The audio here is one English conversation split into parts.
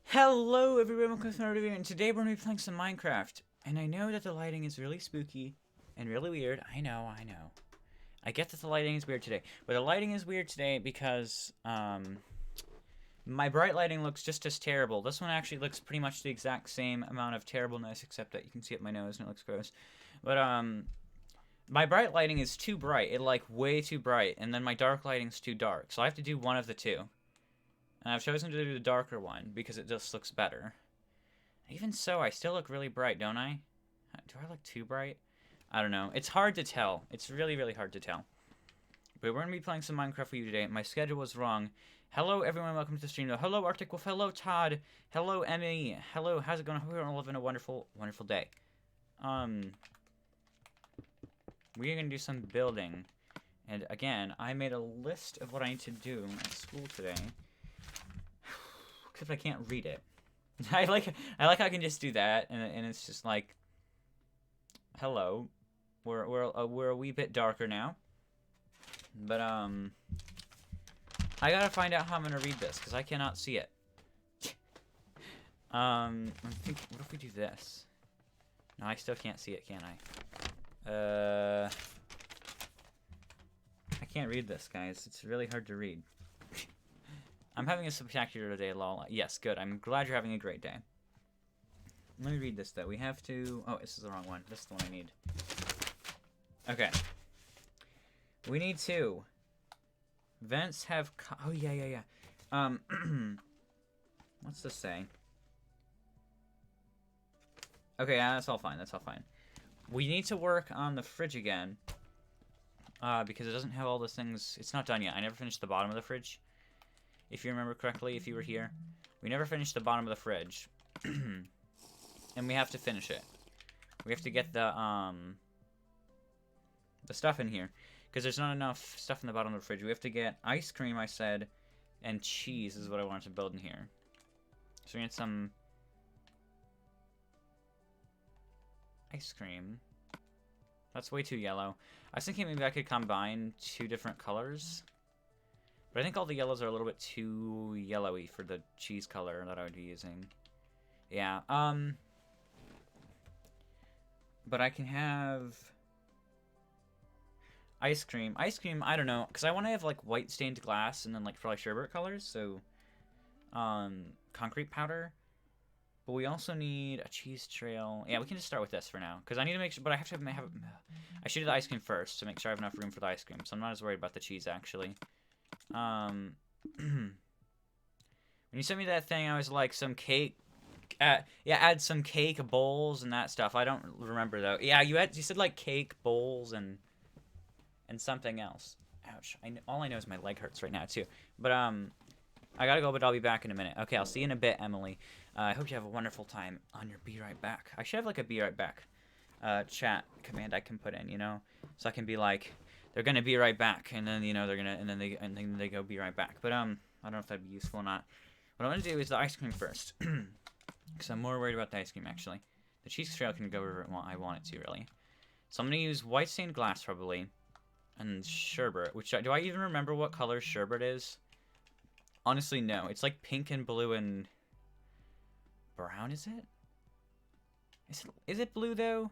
Hello everyone, welcome to another video, and today we're going to be playing some Minecraft. And I know that the lighting is really spooky and really weird. I know. I get that the lighting is weird today. But the lighting is weird today because, my bright lighting looks just as terrible. This one actually looks pretty much the exact same amount of terribleness, except that you can see it my nose and it looks gross. But, my bright lighting is too bright. It's like way too bright. And then my dark lighting's too dark. So I have to do one of the two. And I've chosen to do the darker one because it just looks better. Even so, I still look really bright, don't I? Do I look too bright? I don't know. It's hard to tell. It's really, really hard to tell. But we're going to be playing some Minecraft WiiU today. My schedule was wrong. Hello, everyone. Welcome to the stream. Hello, Arctic Wolf. Hello, Todd. Hello, Emmy. Hello, how's it going? I hope you're all living a wonderful, wonderful day. We are going to do some building. And again, I made a list of what I need to do at school today. Except I can't read it. I like how I can just do that, and it's just like, hello. We're a wee bit darker now. But, I gotta find out how I'm gonna read this, because I cannot see it. I'm thinking, what if we do this? No, I still can't see it, can I? I can't read this, guys. It's really hard to read. I'm having a spectacular day, lol. Yes, good. I'm glad you're having a great day. Let me read this, though. We have to... Oh, this is the wrong one. This is the one I need. Okay. We need to... Vents have... Oh, yeah. What's this say? Okay, yeah, that's all fine. That's all fine. We need to work on the fridge again. Because it doesn't have all those things... It's not done yet. I never finished the bottom of the fridge. If you remember correctly, if you were here. We never finished the bottom of the fridge. And we have to finish it. We have to get the stuff in here. Because there's not enough stuff in the bottom of the fridge. We have to get ice cream, I said, and cheese is what I wanted to build in here. So we need some... ice cream. That's way too yellow. I was thinking maybe I could combine two different colors. But I think all the yellows are a little bit too yellowy for the cheese color that I would be using. Yeah, but I can have... ice cream. Ice cream, I don't know. Because I want to have, like, white stained glass and then, like, probably sherbet colors. So, concrete powder. But we also need a cheese trail. Yeah, we can just start with this for now. Because I need to make sure... But I have to have... I should do the ice cream first to make sure I have enough room for the ice cream. So I'm not as worried about the cheese, actually. When you sent me that thing, I was like, some cake... yeah, add some cake bowls and that stuff. I don't remember, though. Yeah, you said, like, cake bowls and something else. Ouch. All I know is my leg hurts right now, too. But, I gotta go, but I'll be back in a minute. Okay, I'll see you in a bit, Emily. I hope you have a wonderful time on your be right back. I should have, like, a be right back chat command I can put in, you know? So I can be like, they're gonna be right back, and then, you know, they're gonna, and then they go be right back. But, I don't know if that'd be useful or not. What I'm gonna do is the ice cream first. Because I'm more worried about the ice cream, actually. The cheese trail can go wherever I want it to, really. So I'm gonna use white stained glass, probably. And sherbet, which, do I even remember what color sherbet is? Honestly, no. It's like pink and blue and... brown, is it? Is it blue, though?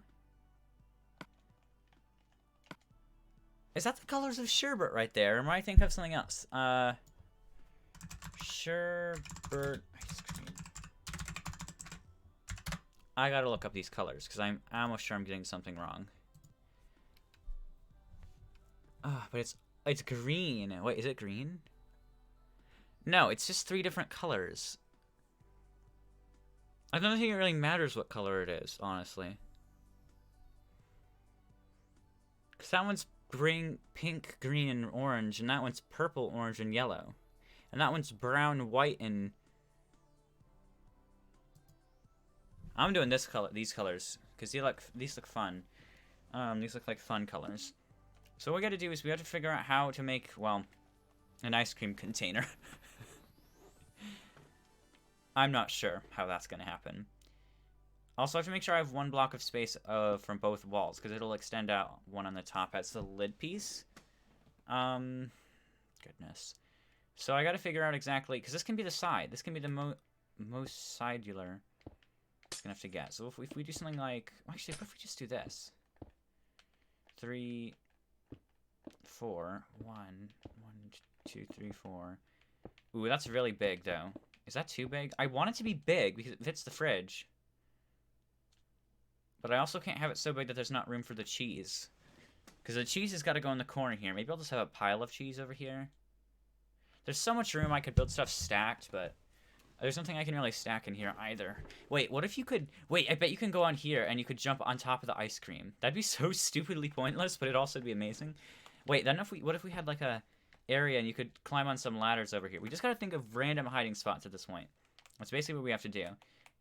Is that the colors of sherbet right there? Or am I thinking of something else? Sherbet ice cream. I gotta look up these colors, because I'm almost sure I'm getting something wrong. But it's green. Wait, is it green? No, it's just 3 different colors. I don't think it really matters what color it is, honestly. Because that one's green, pink, green, and orange, and that one's purple, orange, and yellow. And that one's brown, white, and... I'm doing these colors, because these look fun. These look like fun colors. So what we gotta do is we have to figure out how to make, well, an ice cream container. I'm not sure how that's gonna happen. Also, I have to make sure I have 1 block of space from both walls, because it'll extend out one on the top as the lid piece. Goodness. So I gotta figure out exactly, because this can be the side. This can be the most sidular. It's gonna have to get. So if we do something like, actually, what if we just do this? 3, 4, 1, 2, 3, 4. Ooh, that's really big, though. Is that too big? I want it to be big because it fits the fridge. But I also can't have it so big that there's not room for the cheese. Because the cheese has got to go in the corner here. Maybe I'll just have a pile of cheese over here. There's so much room I could build stuff stacked, but There's nothing I can really stack in here either. Wait, what if you could... Wait, I bet you can go on here and you could jump on top of the ice cream. That'd be so stupidly pointless, but it'd also be amazing. Wait, then what if we had like a area and you could climb on some ladders over here? We just gotta think of random hiding spots at this point. That's basically what we have to do.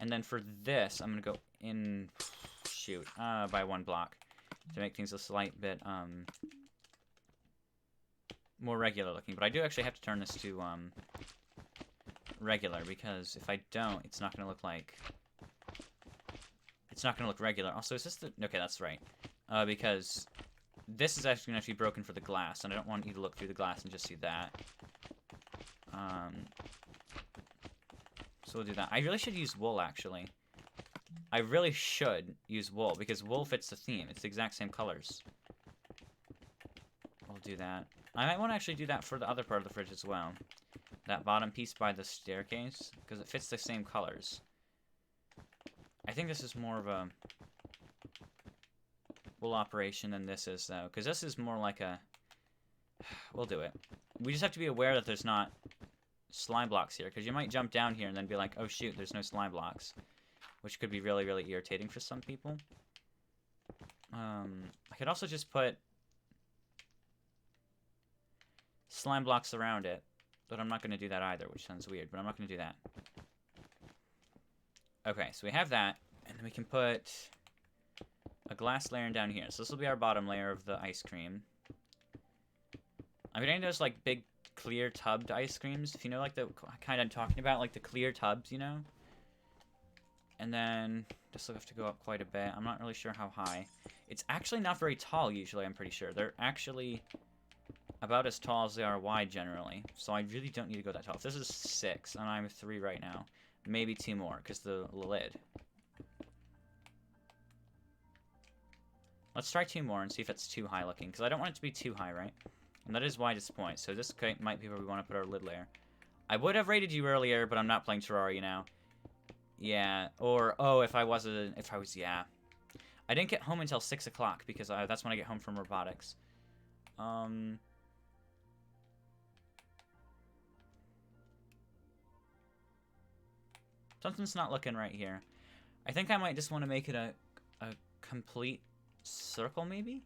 And then for this, I'm gonna go in... Shoot, by 1 block. To make things a slight bit, more regular looking. But I do actually have to turn this to, regular, because if I don't, it's not gonna look like... It's not gonna look regular. Also, is this the... Okay, that's right. Because this is actually gonna have to be broken for the glass, and I don't want you to look through the glass and just see that. So we'll do that. I really should use wool, actually. I really should use wool, because wool fits the theme. It's the exact same colors. We'll do that. I might want to actually do that for the other part of the fridge as well. That bottom piece by the staircase, because it fits the same colors. I think this is more of a wool operation than this is, though, because this is more like a... We'll do it. We just have to be aware that there's not slime blocks here, because you might jump down here and then be like, oh shoot, there's no slime blocks. Which could be really, really irritating for some people. I could also just put slime blocks around it. But I'm not going to do that either, which sounds weird. But I'm not going to do that. Okay, so we have that. And then we can put a glass layer down here. So this will be our bottom layer of the ice cream. I'm getting those, like, big, clear tubbed ice creams. If you know, like, the kind I'm talking about. Like, the clear tubs, you know? And then this will have to go up quite a bit. I'm not really sure how high. It's actually not very tall, usually, I'm pretty sure. They're actually about as tall as they are wide, generally. So I really don't need to go that tall. If this is 6, and I'm 3 right now, maybe 2 more, because the lid. Let's try 2 more and see if it's too high looking, because I don't want it to be too high, right? And that is wide as point, so this might be where we want to put our lid layer. I would have rated you earlier, but I'm not playing Terraria now. Yeah, or, oh, if I was, yeah. I didn't get home until 6 o'clock, because that's when I get home from robotics. Something's not looking right here. I think I might just want to make it a complete circle, maybe?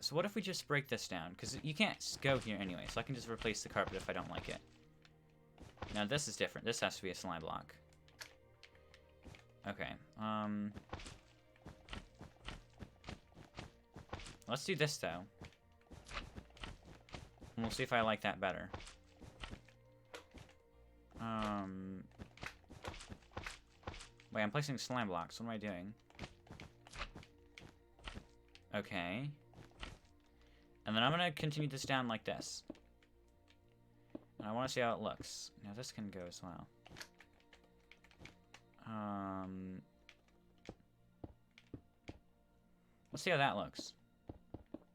So what if we just break this down? Because you can't go here anyway, so I can just replace the carpet if I don't like it. Now this is different. This has to be a slime block. Okay. Let's do this, though. And we'll see if I like that better. Wait, I'm placing slime blocks. What am I doing? Okay. And then I'm gonna continue this down like this. And I want to see how it looks. Now this can go as well. Let's see how that looks.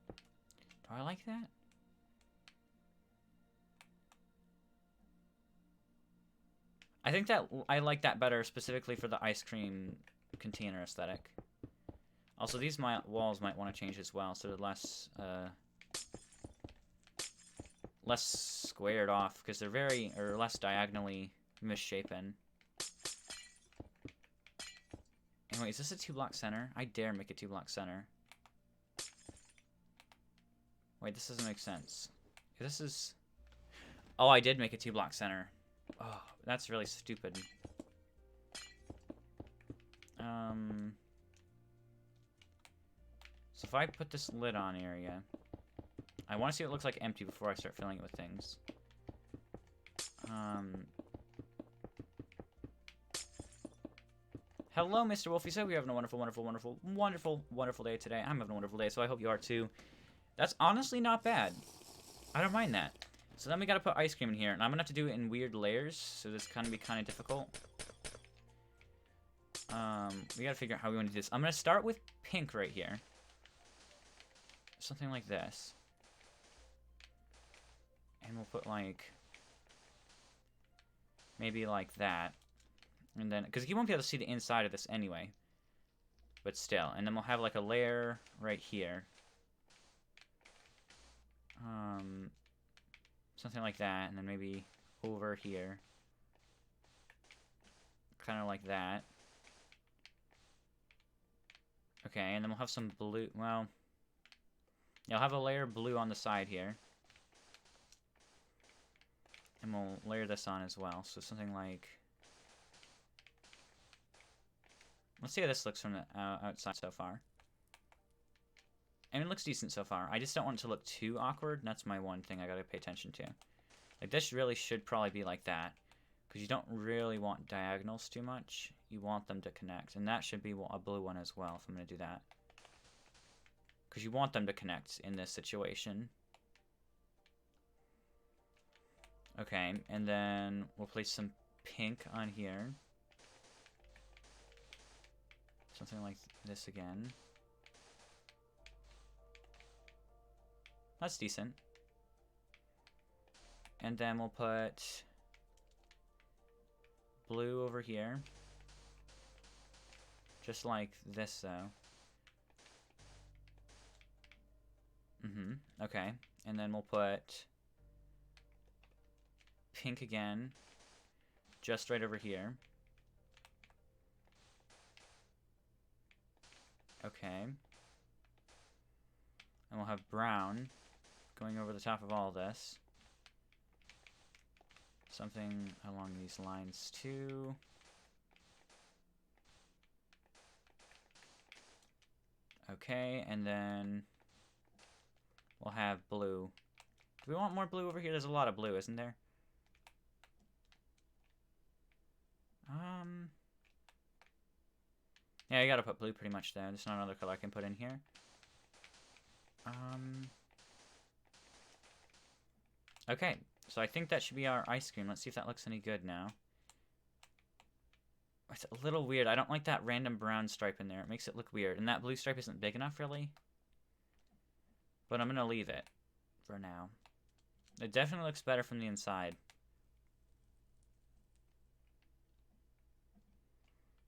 Do I like that? I think that I like that better specifically for the ice cream container aesthetic. Also, these walls might want to change as well, so they're less squared off, because they're less diagonally misshapen. Anyway, is this a 2-block center? I dare make a 2-block center. Wait, this doesn't make sense. This is... Oh, I did make a 2-block center. Oh, that's really stupid. So if I put this lid on area, I want to see what it looks like empty before I start filling it with things. Hello, Mr. Wolfie. So we're having a wonderful, wonderful, wonderful, wonderful, wonderful day today. I'm having a wonderful day, so I hope you are too. That's honestly not bad. I don't mind that. So then we gotta put ice cream in here, and I'm gonna have to do it in weird layers, so this can be kind of difficult. We gotta figure out how we want to do this. I'm gonna start with pink right here. Something like this. And we'll put like... maybe like that. And then, because you won't be able to see the inside of this anyway. But still. And then we'll have like a layer right here. Something like that. And then maybe over here. Kind of like that. Okay, and then we'll have some blue. Well, yeah, I'll have a layer of blue on the side here. And we'll layer this on as well. So something like... Let's see how this looks from the outside so far. And it looks decent so far. I just don't want it to look too awkward. That's my one thing I gotta pay attention to. Like, this really should probably be like that. Because you don't really want diagonals too much. You want them to connect. And that should be a blue one as well, if I'm gonna do that. Because you want them to connect in this situation. Okay, and then we'll place some pink on here. Something like this again. That's decent. And then we'll put blue over here. Just like this, though. Okay. And then we'll put pink again. Just right over here. Okay. And we'll have brown going over the top of all this. Something along these lines too. Okay, and then we'll have blue. Do we want more blue over here? There's a lot of blue, isn't there? Yeah, you gotta put blue pretty much there. There's not another color I can put in here. Okay, so I think that should be our ice cream. Let's see if that looks any good now. It's a little weird. I don't like that random brown stripe in there. It makes it look weird. And that blue stripe isn't big enough, really. But I'm gonna leave it for now. It definitely looks better from the inside.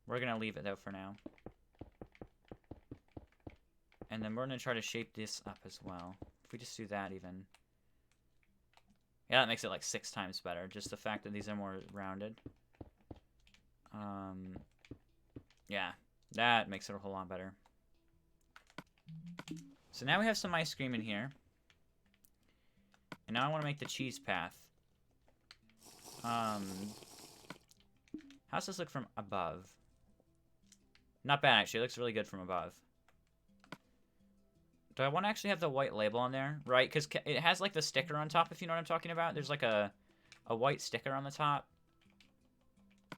We're gonna leave it, though, for now. And then we're gonna try to shape this up as well. If we just do that, even. Yeah, that makes it like 6 times better. Just the fact that these are more rounded. Yeah, that makes it a whole lot better. So now we have some ice cream in here. And now I want to make the cheese path. How's this look from above? Not bad, actually. It looks really good from above. Do I want to actually have the white label on there? Right, because it has, like, the sticker on top, if you know what I'm talking about. There's, like, a white sticker on the top.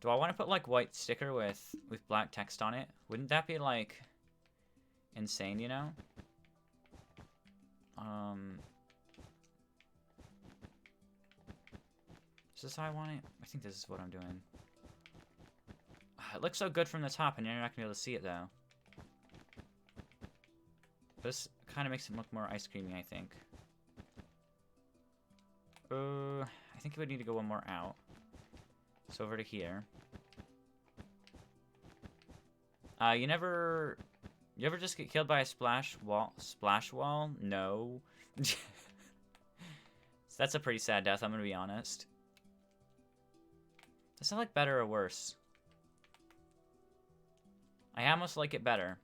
Do I want to put, like, white sticker with black text on it? Wouldn't that be, like, insane, you know? Is this how I want it? I think this is what I'm doing. It looks so good from the top, and you're not going to be able to see it, though. This kind of makes it look more ice creamy, I think. I think it would need to go one more out. So over to here. You ever just get killed by a splash wall? No. That's a pretty sad death, I'm gonna be honest. Does that look better or worse? I almost like it better.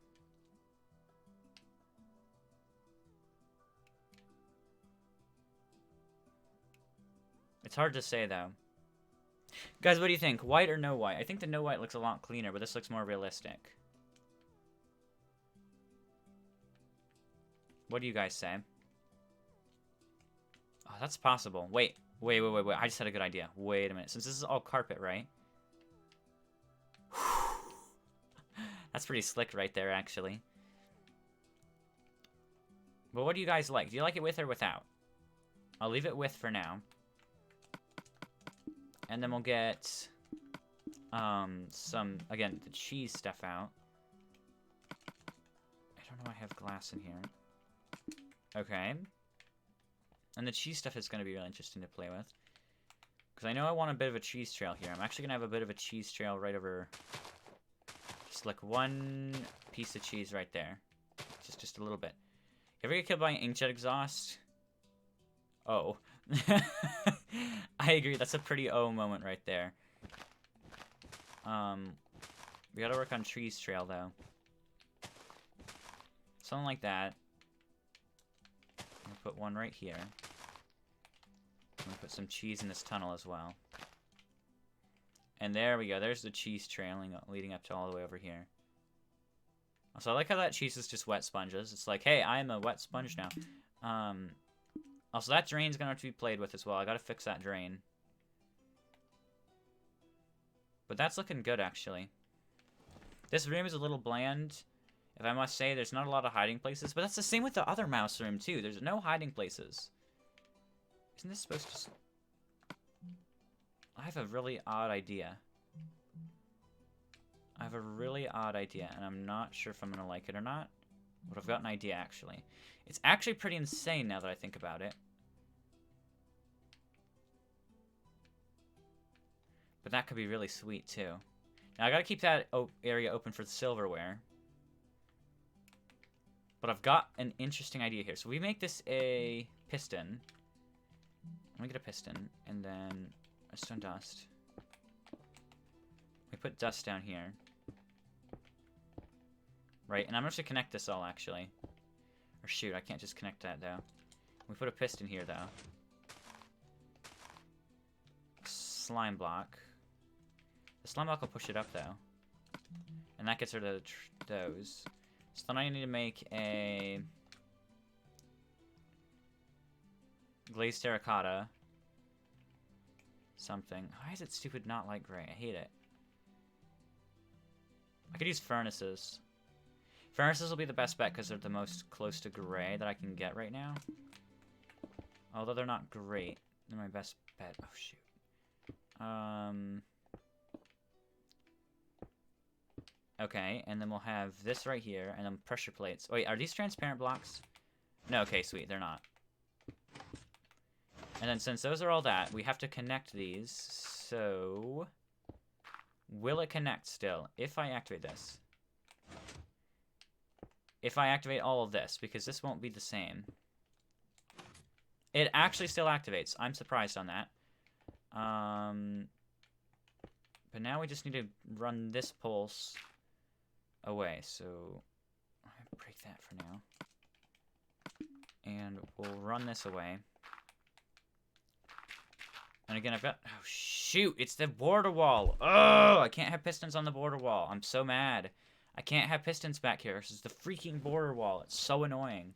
It's hard to say, though. Guys, what do you think? White or no white? I think the no white looks a lot cleaner, but this looks more realistic. What do you guys say? Oh, that's possible. Wait. I just had a good idea. Wait a minute. Since this is all carpet, right? That's pretty slick right there, actually. But what do you guys like? Do you like it with or without? I'll leave it with for now. And then we'll get some, again, the cheese stuff out. I don't know why I have glass in here. Okay. And the cheese stuff is going to be really interesting to play with. Because I know I want a bit of a cheese trail here. I'm actually going to have a bit of a cheese trail right over... Just like one piece of cheese right there. Just a little bit. You ever get killed by an inkjet exhaust? Oh. I agree. That's a pretty oh moment right there. We gotta work on trees trail though. Something like that. We'll put one right here. We'll put some cheese in this tunnel as well. And there we go. There's the cheese trailing leading up to all the way over here. So I like how that cheese is just wet sponges. It's like, hey, I'm a wet sponge now. Also, that drain's gonna have to be played with as well. I gotta fix that drain. But that's looking good, actually. This room is a little bland, if I must say. There's not a lot of hiding places, but that's the same with the other mouse room, too. There's no hiding places. Isn't this supposed to... I have a really odd idea. And I'm not sure if I'm gonna like it or not. But I've got an idea, actually. It's actually pretty insane now that I think about it. But that could be really sweet, too. Now, I gotta keep that area open for the silverware. But I've got an interesting idea here. So we make this a piston. Let me get a piston. And then a stone dust. We put dust down here. Right, and I'm going to connect this all, actually. Or shoot, I can't just connect that, though. We put a piston here, though. Slime block. The slime block will push it up, though. And that gets rid of those. So then I need to make a... glazed terracotta. Something. Why is it stupid not light gray? I hate it. I could use furnaces. Furnaces will be the best bet because they're the most close to gray that I can get right now. Although they're not great. They're my best bet. Oh, shoot. Okay, and then we'll have this right here, and then pressure plates. Wait, are these transparent blocks? No, okay, sweet, they're not. And then since those are all that, we have to connect these, so... Will it connect still, if I activate this? If I activate all of this, because this won't be the same. It actually still activates. I'm surprised on that. But now we just need to run this pulse away, so I'll break that for now. And we'll run this away. And again, I've got... Oh, shoot! It's the border wall! Oh! I can't have pistons on the border wall. I'm so mad. I can't have pistons back here. This is the freaking border wall. It's so annoying.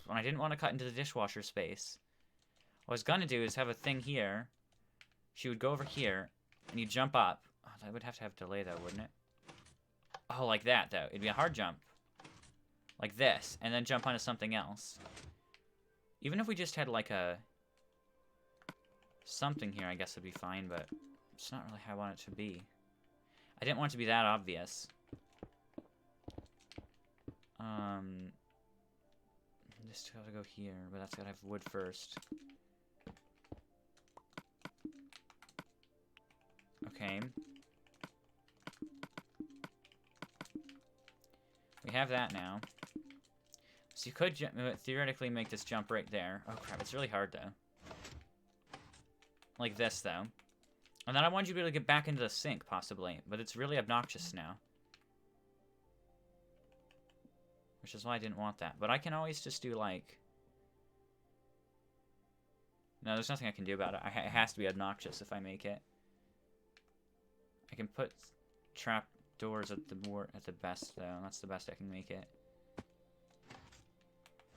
And I didn't want to cut into the dishwasher space. What I was gonna do is have a thing here. She would go over here, and you jump up. Oh, that would have to have delay, though, wouldn't it? Oh, like that, though. It'd be a hard jump. Like this, and then jump onto something else. Even if we just had, like, a... something here, I guess would be fine, but it's not really how I want it to be. I didn't want it to be that obvious. This gotta go here, but that's gotta have wood first. Okay. We have that now. So you could theoretically make this jump right there. Oh crap, it's really hard though. Like this though. And then I want you to be able to get back into the sink, possibly. But it's really obnoxious now. Which is why I didn't want that. But I can always just do, like... No, there's nothing I can do about it. It has to be obnoxious if I make it. I can put trap doors at the best, though. That's the best I can make it.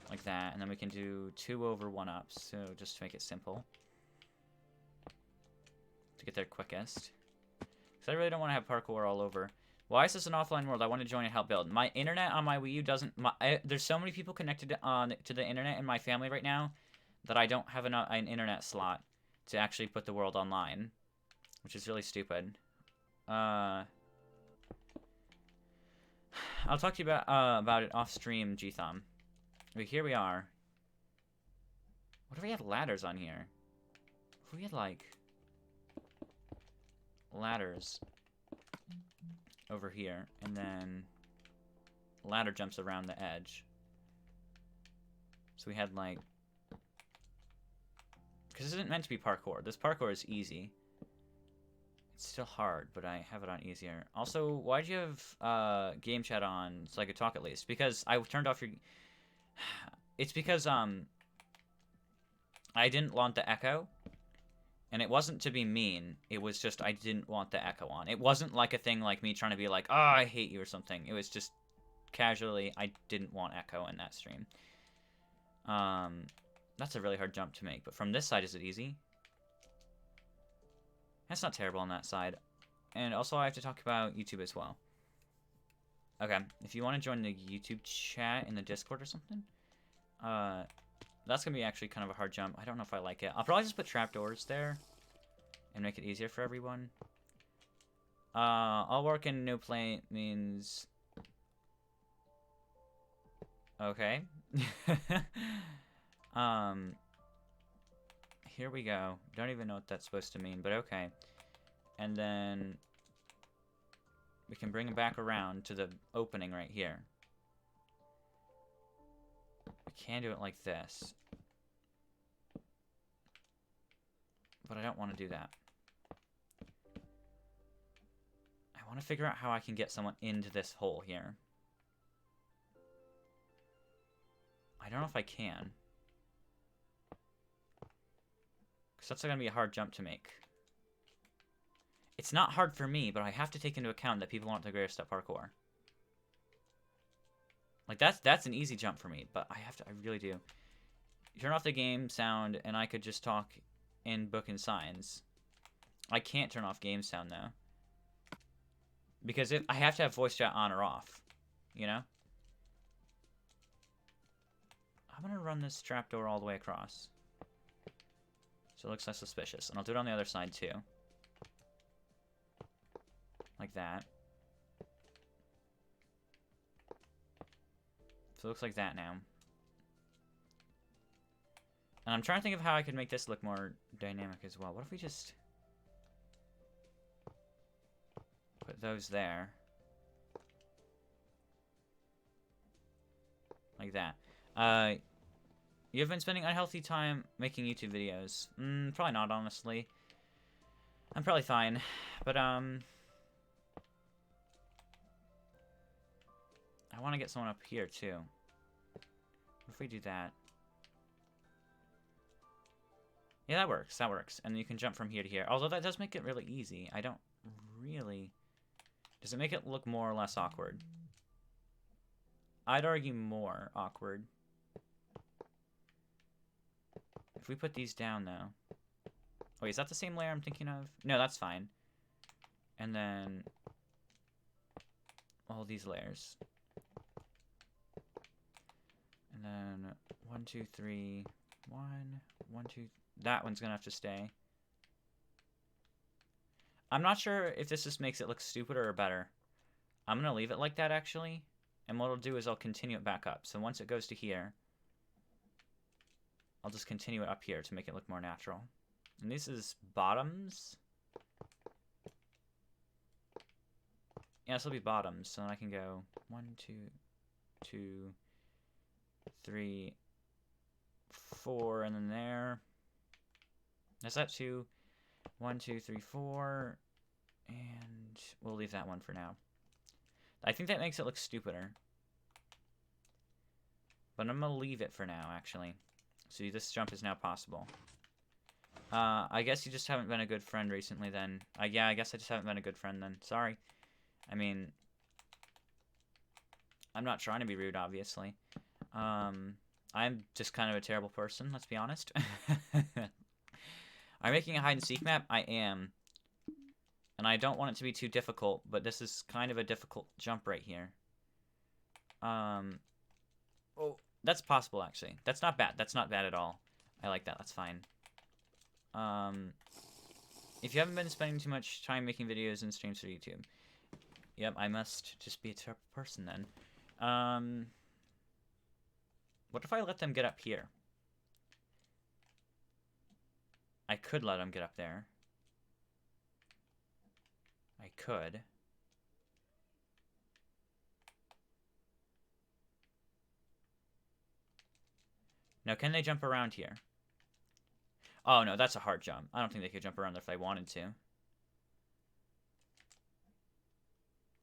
Like that. And then we can do 2 over 1-ups. So just to make it simple. To get there quickest. Because I really don't want to have parkour all over. Why is this an offline world? I want to join and help build. My internet on my Wii U doesn't... there's so many people connected to the internet in my family right now that I don't have an internet slot to actually put the world online. Which is really stupid. I'll talk to you about it off stream, G-Thumb. But here we are. What if we had ladders on here? If we had, like... ladders over here, and then ladder jumps around the edge. So we had like Because this isn't meant to be parkour. This parkour is easy. It's still hard, but I have it on easier. Also, why'd you have game chat on so I could talk at least? Because I turned off your... It's because, I didn't want the echo. And it wasn't to be mean. It was just I didn't want the echo on. It wasn't like a thing like me trying to be like, oh, I hate you or something. It was just casually, I didn't want echo in that stream. That's a really hard jump to make. But from this side, is it easy? That's not terrible on that side. And also, I have to talk about YouTube as well. Okay, if you want to join the YouTube chat in the Discord or something, that's going to be actually kind of a hard jump. I don't know if I like it. I'll probably just put trapdoors there and make it easier for everyone. I'll work in no play means... Okay. Here we go. Don't even know what that's supposed to mean, but okay. And then we can bring it back around to the opening right here. We can do it like this. But I don't want to do that. I want to figure out how I can get someone into this hole here. I don't know if I can. Because that's going to be a hard jump to make. It's not hard for me, but I have to take into account that people aren't the greatest at parkour. Like, that's an easy jump for me, but I really do. Turn off the game sound, and I could just talk in book and signs. I can't turn off game sound, though. Because I have to have voice chat on or off, you know? I'm going to run this trapdoor all the way across. So it looks less suspicious. And I'll do it on the other side, too. Like that. So it looks like that now. And I'm trying to think of how I could make this look more dynamic as well. What if we just put those there? Like that. You have been spending unhealthy time making YouTube videos. Probably not, honestly. I'm probably fine. But, I want to get someone up here, too. What if we do that? Yeah, that works. That works. And you can jump from here to here. Although that does make it really easy. I don't really... Does it make it look more or less awkward? I'd argue more awkward. If we put these down, though... Wait, is that the same layer I'm thinking of? No, that's fine. And then... all these layers. And then 1, 2, 3, 1, 1, 2. That one's gonna have to stay. I'm not sure if this just makes it look stupider or better. I'm gonna leave it like that, actually. And what I'll do is I'll continue it back up. So once it goes to here, I'll just continue it up here to make it look more natural. And this is bottoms. Yeah, this will be bottoms. So then I can go 1, 2, 2, 3, 4, and then there. Is that 2? 1, 2, 3, 4. And we'll leave that one for now. I think that makes it look stupider. But I'm going to leave it for now, actually. So this jump is now possible. I guess you just haven't been a good friend recently, then. Yeah, I guess I just haven't been a good friend, then. Sorry. I mean... I'm not trying to be rude, obviously. I'm just kind of a terrible person, let's be honest. I'm making a hide-and-seek map? I am. And I don't want it to be too difficult, but this is kind of a difficult jump right here. Oh, that's possible, actually. That's not bad. That's not bad at all. I like that. That's fine. If you haven't been spending too much time making videos and streams for YouTube. Yep, I must just be a terrible person then. What if I let them get up here? I could let them get up there. I could. Now, can they jump around here? Oh, no, that's a hard jump. I don't think they could jump around there if they wanted to.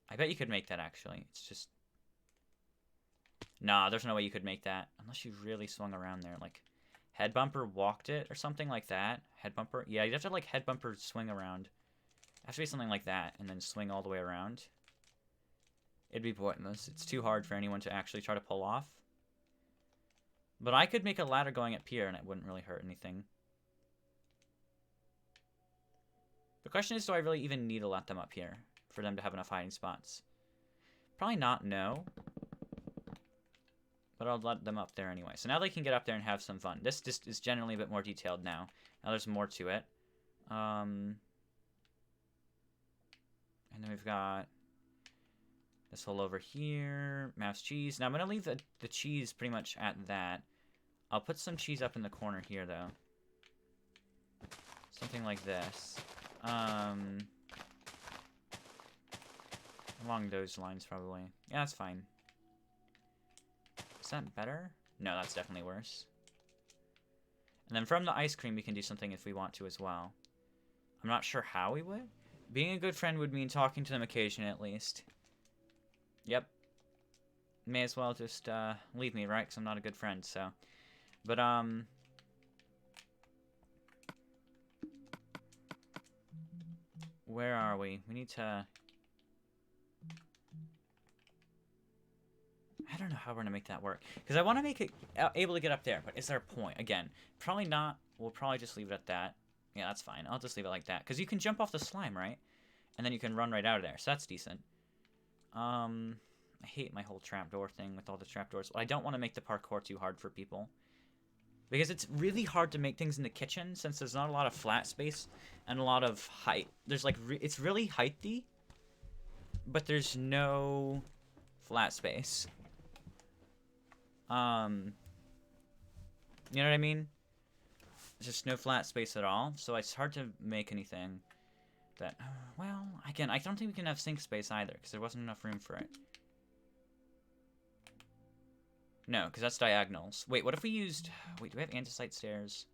I bet you could make that, actually. It's just... Nah, there's no way you could make that. Unless you really swung around there. Like, head bumper walked it or something like that. Head bumper? Yeah, you'd have to, like, head bumper swing around. It has to be something like that, and then swing all the way around. It'd be pointless. It's too hard for anyone to actually try to pull off. But I could make a ladder going up here, and it wouldn't really hurt anything. The question is, do I really even need to let them up here for them to have enough hiding spots? Probably not, no. But I'll let them up there anyway. So now they can get up there and have some fun. This just is generally a bit more detailed now. Now there's more to it. And then we've got this hole over here. Mouse cheese. Now I'm going to leave the cheese pretty much at that. I'll put some cheese up in the corner here, though. Something like this. Along those lines, probably. Yeah, that's fine. Is that better? No, that's definitely worse. And then from the ice cream, we can do something if we want to as well. I'm not sure how we would. Being a good friend would mean talking to them occasionally, at least. Yep. May as well just leave me, right? Because I'm not a good friend, so. But, where are we? We need to... I don't know how we're going to make that work. Because I want to make it able to get up there, but is there a point? Again, probably not. We'll probably just leave it at that. Yeah, that's fine. I'll just leave it like that. Because you can jump off the slime, right? And then you can run right out of there. So that's decent. I hate my whole trapdoor thing with all the trapdoors. I don't want to make the parkour too hard for people. Because it's really hard to make things in the kitchen since there's not a lot of flat space and a lot of height. There's like, it's really heighty, but there's no flat space. You know what I mean? There's just no flat space at all, so it's hard to make anything that, well, again, I don't think we can have sink space either, because there wasn't enough room for it. No, because that's diagonals. Wait, what if we used... Wait, do we have andesite stairs?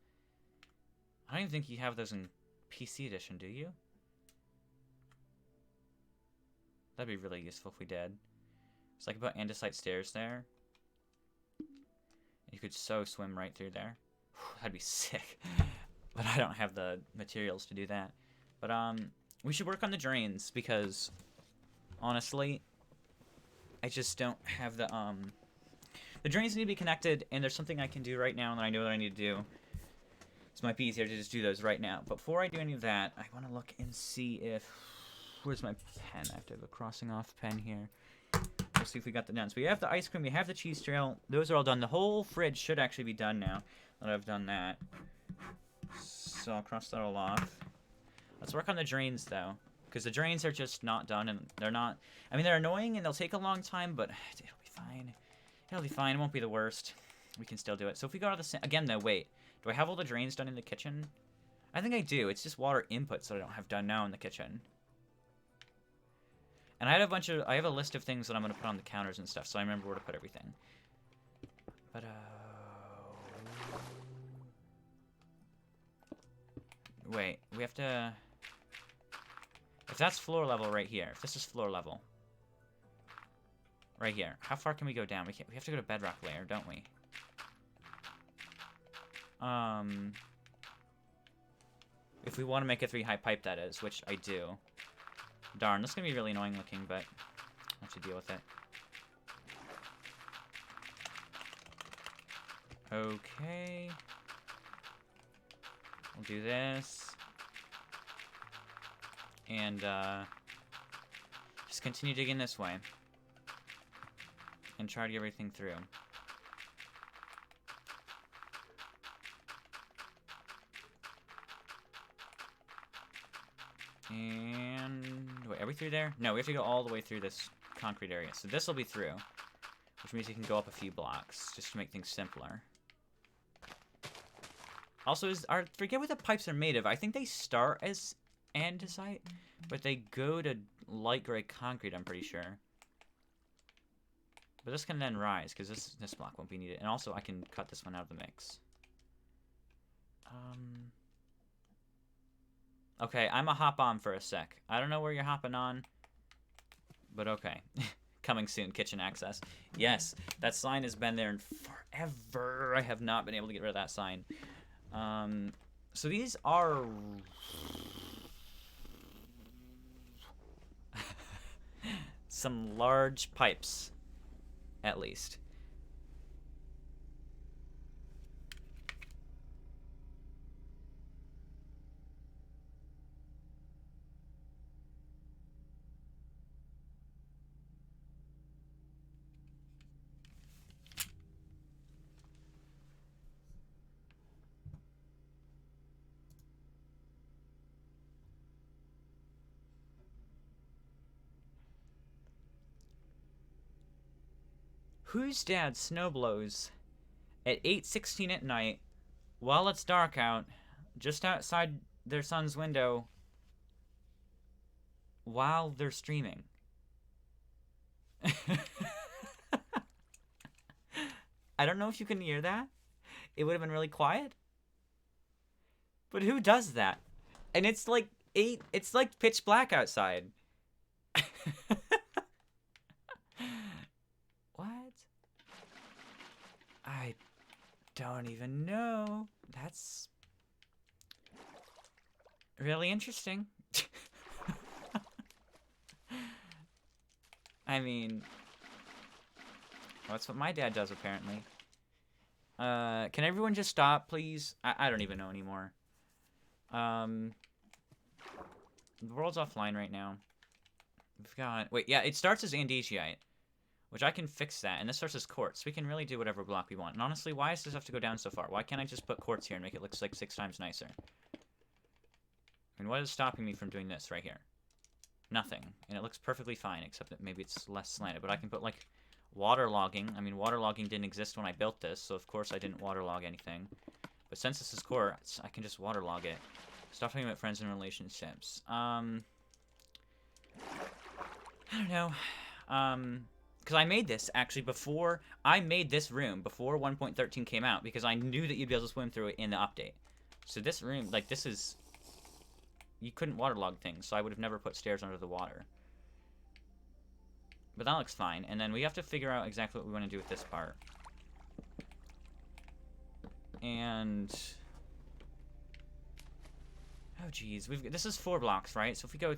I don't even think you have those in PC edition, do you? That'd be really useful if we did. So I could put andesite stairs there. You could so swim right through there. That'd be sick. But I don't have the materials to do that. But, we should work on the drains, because, honestly, I just don't have the, the drains need to be connected, and there's something I can do right now that I know that I need to do. This might be easier to just do those right now. But before I do any of that, I want to look and see if... Where's my pen? I have to have a crossing off pen here. Let's see if we got that done. So we have the ice cream, we have the cheese trail. Those are all done. The whole fridge should actually be done now that I've done that. So I'll cross that all off. Let's work on the drains, though. Because the drains are just not done, and they're not... I mean, they're annoying, and they'll take a long time, but it'll be fine. It'll be fine. It won't be the worst. We can still do it. So if we go to the... Again, though, wait. Do I have all the drains done in the kitchen? I think I do. It's just water inputs that I don't have done now in the kitchen. And I had I have a list of things that I'm going to put on the counters and stuff, so I remember where to put everything. But, wait, we have to... If that's floor level right here, if this is floor level, right here, how far can we go down? We have to go to bedrock layer, don't we? If we want to make a 3-high pipe, that is, which I do. Darn, this is going to be really annoying looking, but I have to deal with it. Okay. We'll do this. And, just continue digging this way. And try to get everything through. And... Wait, are we through there? No, we have to go all the way through this concrete area. So this will be through. Which means we can go up a few blocks, just to make things simpler. Also, forget what the pipes are made of. I think they start as andesite, but they go to light gray concrete, I'm pretty sure. But this can then rise, because this block won't be needed. And also, I can cut this one out of the mix. Okay, I'm a hop on for a sec. I don't know where you're hopping on, but okay. Coming soon, kitchen access. Yes, that sign has been there forever. I have not been able to get rid of that sign. So these are... some large pipes, at least. Whose dad snowblows at 8:16 at night while it's dark out, just outside their son's window, while they're streaming? I don't know if you can hear that. It would have been really quiet. But who does that? And it's like it's like pitch black outside. What? I don't even know. That's really interesting. I mean, that's what my dad does, apparently. Can everyone just stop, please? I don't even know anymore. The world's offline right now. We've got... Wait, yeah, it starts as andesite, which I can fix that, and this starts as quartz. We can really do whatever block we want. And honestly, why does this have to go down so far? Why can't I just put quartz here and make it look like 6 times nicer? I mean, what is stopping me from doing this right here? Nothing. And it looks perfectly fine, except that maybe it's less slanted. But I can put, like, waterlogging. I mean, waterlogging didn't exist when I built this, so of course I didn't waterlog anything. But since this is quartz, I can just waterlog it. Stop talking about friends and relationships. I don't know. Because I made this, actually, before... I made this room before 1.13 came out, because I knew that you'd be able to swim through it in the update. So this room, like, this is... You couldn't waterlog things, so I would have never put stairs under the water. But that looks fine. And then we have to figure out exactly what we want to do with this part. And... Oh, geez. This is 4 blocks, right? So if we go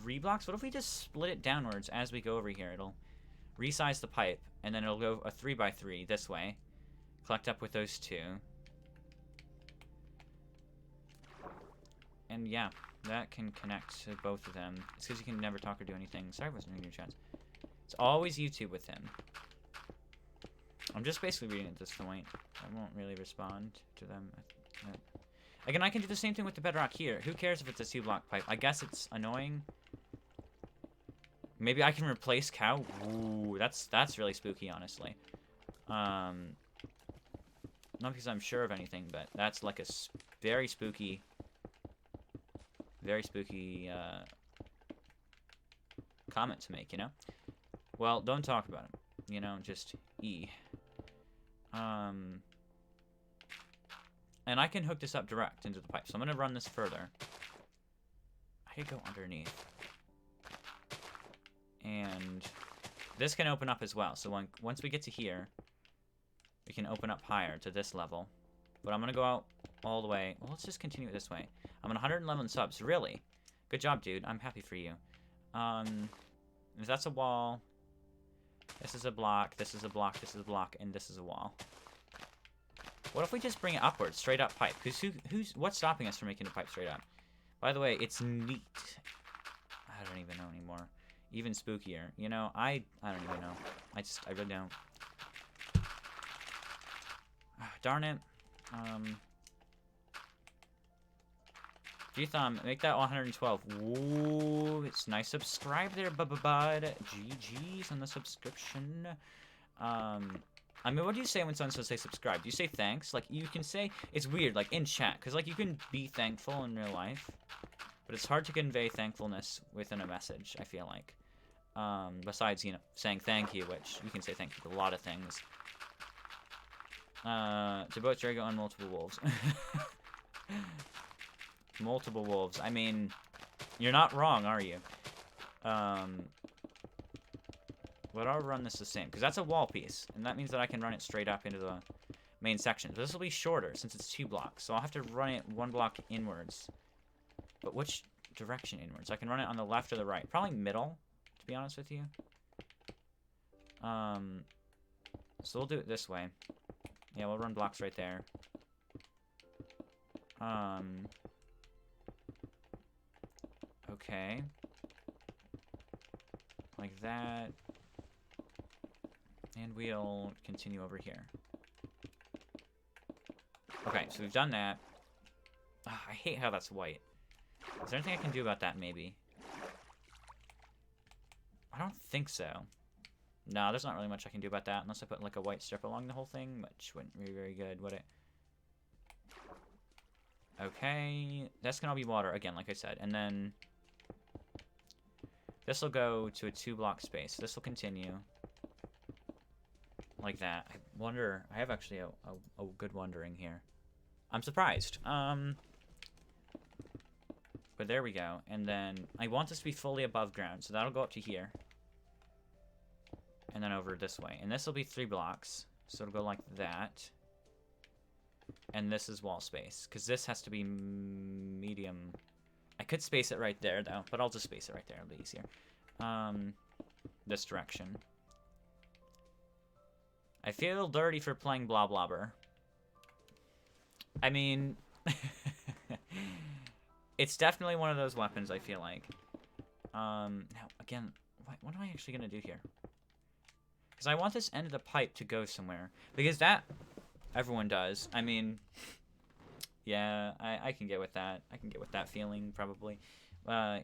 3 blocks, what if we just split it downwards as we go over here? It'll resize the pipe, and then it'll go a 3x3 this way. Collect up with those 2. And yeah, that can connect to both of them. It's because you can never talk or do anything. Sorry I wasn't reading your chats. It's always YouTube with him. I'm just basically reading at this point. I won't really respond to them. Again, I can do the same thing with the bedrock here. Who cares if it's a 2-block pipe? I guess it's annoying. Maybe I can replace cow. Ooh, that's really spooky, honestly. Not because I'm sure of anything, but that's like a very spooky comment to make, you know? Well, don't talk about him. You know, just E. And I can hook this up direct into the pipe. So I'm going to run this further. I could go underneath. And this can open up as well. So once we get to here, we can open up higher to this level. But I'm going to go out all the way. Well, let's just continue it this way. I'm on 111 subs. Really? Good job, dude. I'm happy for you. If that's a wall, this is a block, this is a block, this is a block, and this is a wall. What if we just bring it upwards, straight up pipe? Because what's stopping us from making a pipe straight up? By the way, it's neat. I don't even know anymore. Even spookier. You know, I don't even know. I really don't. Darn it. G-Thumb, make that 112. Ooh, it's nice. Subscribe there, bud. GG's on the subscription. I mean, what do you say when someone says say subscribe? Do you say thanks? Like, you can say, it's weird, like, in chat, because, like, you can be thankful in real life, but it's hard to convey thankfulness within a message, I feel like. Besides, you know, saying thank you, which you can say thank you to a lot of things. To both Drago and multiple wolves. multiple wolves. I mean, you're not wrong, are you? But I'll run this the same, because that's a wall piece, and that means that I can run it straight up into the main section. But this will be shorter, since it's 2 blocks, so I'll have to run it 1 block inwards. But which direction inwards? I can run it on the left or the right. Probably middle, to be honest with you. So we'll do it this way. Yeah, we'll run blocks right there. Okay. Like that. And we'll continue over here. Okay, so we've done that. Oh, I hate how that's white. Is there anything I can do about that, maybe? I don't think so. No, there's not really much I can do about that, unless I put, like, a white strip along the whole thing, which wouldn't be very good, would it? Okay, that's gonna all be water, again, like I said. And then this will go to a 2 block space. This will continue. Like that. I wonder, I have actually a good wondering here. I'm surprised. But there we go. And then I want this to be fully above ground, so that'll go up to here. And then over this way. And this will be 3 blocks. So it'll go like that. And this is wall space, because this has to be medium. I could space it right there, though, but I'll just space it right there. It'll be easier. This direction. I feel dirty for playing Blah Blobber. I mean, it's definitely one of those weapons, I feel like. Now, again, what am I actually going to do here? Because I want this end of the pipe to go somewhere. Because that, everyone does. I mean, yeah, I can get with that. I can get with that feeling, probably.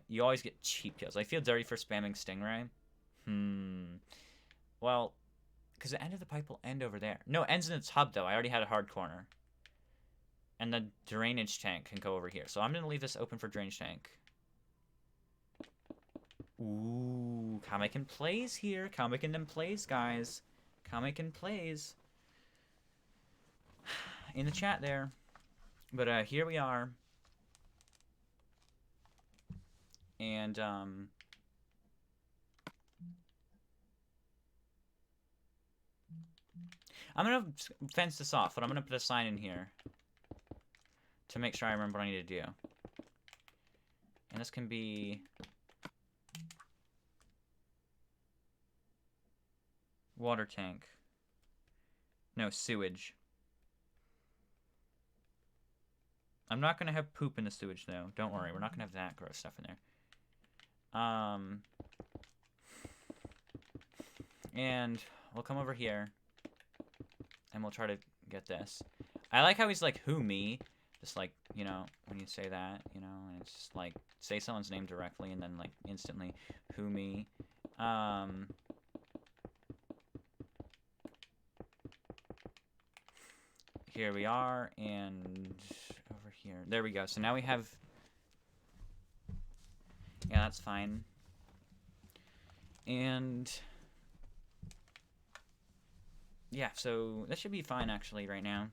You always get cheap kills. I feel dirty for spamming Stingray. Well, because the end of the pipe will end over there. No, it ends in its hub, though. I already had a hard corner. And the drainage tank can go over here. So I'm going to leave this open for drainage tank. Ooh, comic and plays here. Comic and then plays, guys. Comic and plays. In the chat there. But here we are. And, I'm going to fence this off, but I'm going to put a sign in here to make sure I remember what I need to do. And this can be water tank. No, sewage. I'm not going to have poop in the sewage, though. Don't worry, we're not going to have that gross stuff in there. And we'll come over here. And we'll try to get this. I like how he's like, who, me? Just like, you know, when you say that, you know, and it's just like, say someone's name directly and then like instantly, who, me? Here we are, and over here. There we go. So now we have, yeah, that's fine. And yeah, so this should be fine actually right now.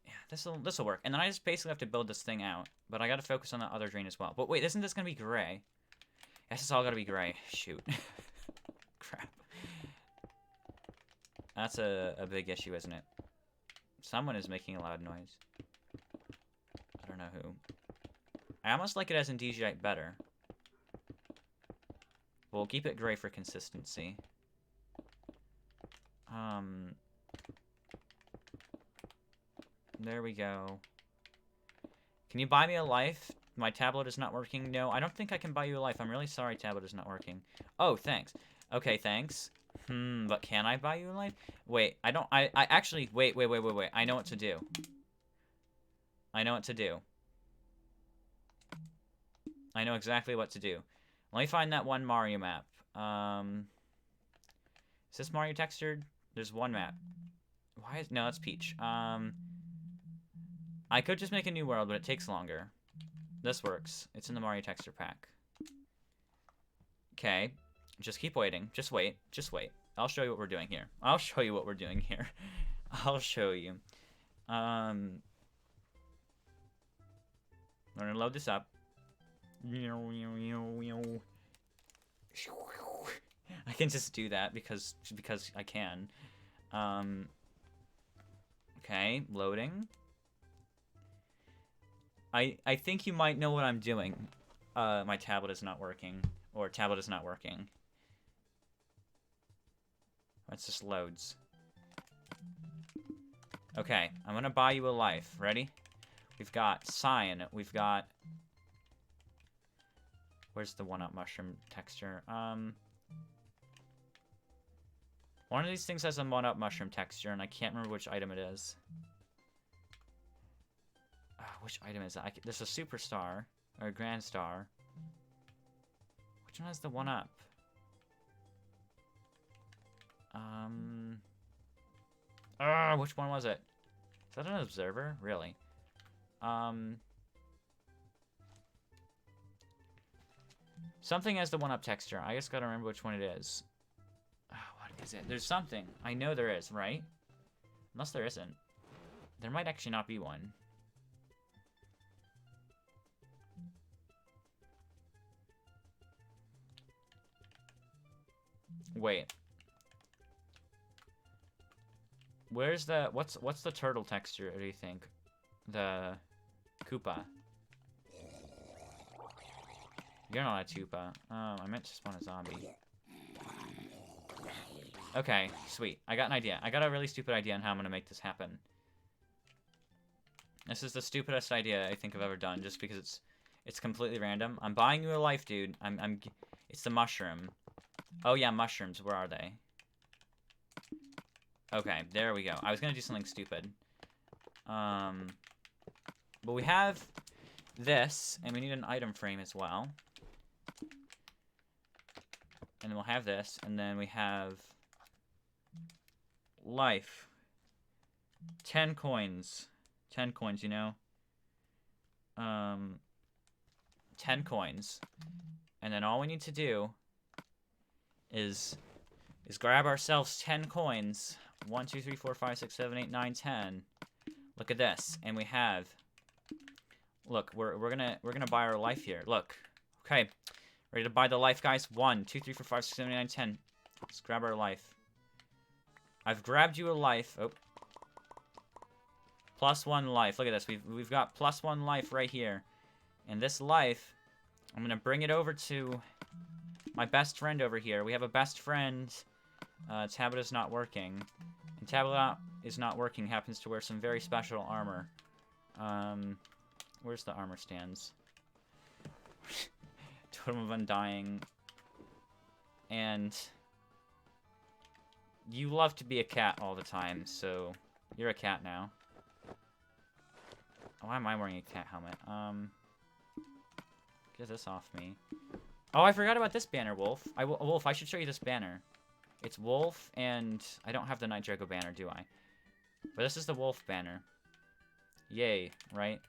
Yeah, this'll work. And then I just basically have to build this thing out. But I gotta focus on the other drain as well. But wait, isn't this gonna be gray? Yes, it's all gotta be gray. Shoot. Crap. That's a big issue, isn't it? Someone is making a loud noise. I don't know who. I almost like it as in DGite better. We'll keep it gray for consistency. There we go. Can you buy me a life? My tablet is not working. No, I don't think I can buy you a life. I'm really sorry, tablet is not working. Oh, thanks. Okay, thanks. But can I buy you a life? Wait, I actually, wait. I know what to do. I know what to do. I know exactly what to do. Let me find that one Mario map. Is this Mario textured? There's one map. Why is... No, that's Peach. I could just make a new world, but it takes longer. This works. It's in the Mario texture pack. Okay. Just keep waiting. Just wait. Just wait. I'll show you what we're doing here. I'll show you what we're doing here. I'll show you. We're gonna load this up. I can just do that because I can. Okay, loading. I think you might know what I'm doing. My tablet is not working. Or tablet is not working. It just loads. Okay, I'm gonna buy you a life. Ready? We've got cyan. We've got... Where's the one-up mushroom texture? One of these things has a one-up mushroom texture, and I can't remember which item it is. Which item is that? There's a superstar, or a grand star. Which one has the one-up? Which one was it? Is that an observer? Really? Something has the one-up texture. I just gotta remember which one it is. What is it? There's something. I know there is, right? Unless there isn't. There might actually not be one. Wait. Where's the... What's the turtle texture, do you think? The... Koopa. You're not a Tupa. Oh, I meant to spawn a zombie. Okay, sweet. I got an idea. I got a really stupid idea on how I'm gonna make this happen. This is the stupidest idea I think I've ever done, just because it's completely random. I'm buying you a life, dude. It's the mushroom. Oh yeah, mushrooms. Where are they? Okay, there we go. I was gonna do something stupid. But we have this, and we need an item frame as well. And then we'll have this, and then we have life. 10 coins. 10 coins, you know? 10 coins. And then all we need to do is grab ourselves 10 coins. 1, 2, 3, 4, 5, 6, 7, 8, 9, 10. Look at this. And we have... Look, we're gonna buy our life here. Look. Okay. Ready to buy the life, guys? 1, 2, 3, 4, 5, 6, 7, 8, 9, 10. Let's grab our life. I've grabbed you a life. Oh. +1 life. Look at this. We've got +1 life right here. And this life, I'm gonna bring it over to my best friend over here. We have a best friend. Tablet is not working. And Tablet is not working happens to wear some very special armor. Where's the armor stands? Totem of Undying. And you love to be a cat all the time, so you're a cat now. Why am I wearing a cat helmet? Get this off me. Oh, I forgot about this banner, Wolf. Wolf, I should show you this banner. It's Wolf, and I don't have the Night Drago banner, do I? But this is the Wolf banner. Yay, right?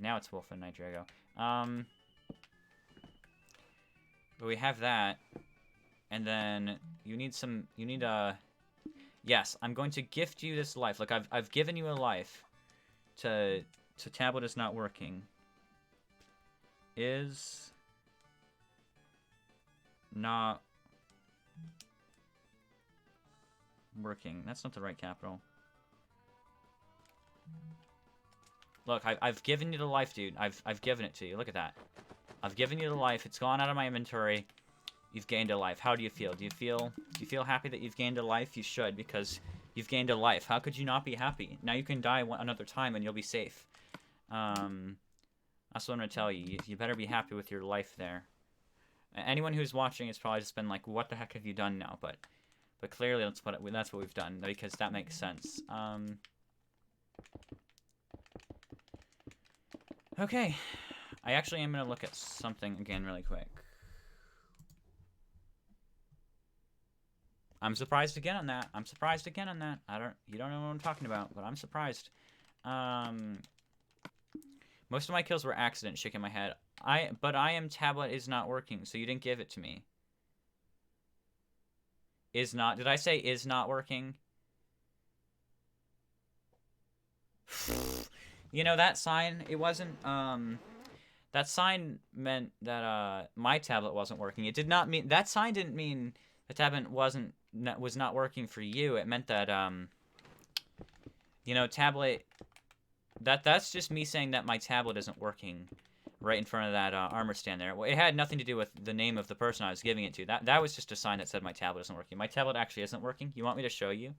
Now it's Wolf and Night Drago. But we have that. And then you need yes, I'm going to gift you this life. Look, I've given you a life. To Tablet is not working. Is not working. That's not the right capital. Look, I've given you the life, dude. I've given it to you. Look at that. I've given you the life. It's gone out of my inventory. You've gained a life. How do you feel? Do you feel happy that you've gained a life? You should, because you've gained a life. How could you not be happy? Now you can die another time and you'll be safe. That's what I'm gonna tell you. You better be happy with your life there. Anyone who's watching has probably just been like, "What the heck have you done now?" But clearly that's what we've done, because that makes sense. Okay, I actually am gonna look at something again really quick. I'm surprised again on that. I'm surprised again on that. You don't know what I'm talking about, but I'm surprised. Most of my kills were accident, shaking my head. But I am tablet is not working, so you didn't give it to me. Is not, did I say is not working? You know, that sign, it wasn't That sign meant that my tablet wasn't working. It did not mean that sign didn't mean the tablet was not working for you. It meant that you know, tablet. That's just me saying that my tablet isn't working right in front of that armor stand there. Well, it had nothing to do with the name of the person I was giving it to. That was just a sign that said my tablet isn't working. My tablet actually isn't working. You want me to show you?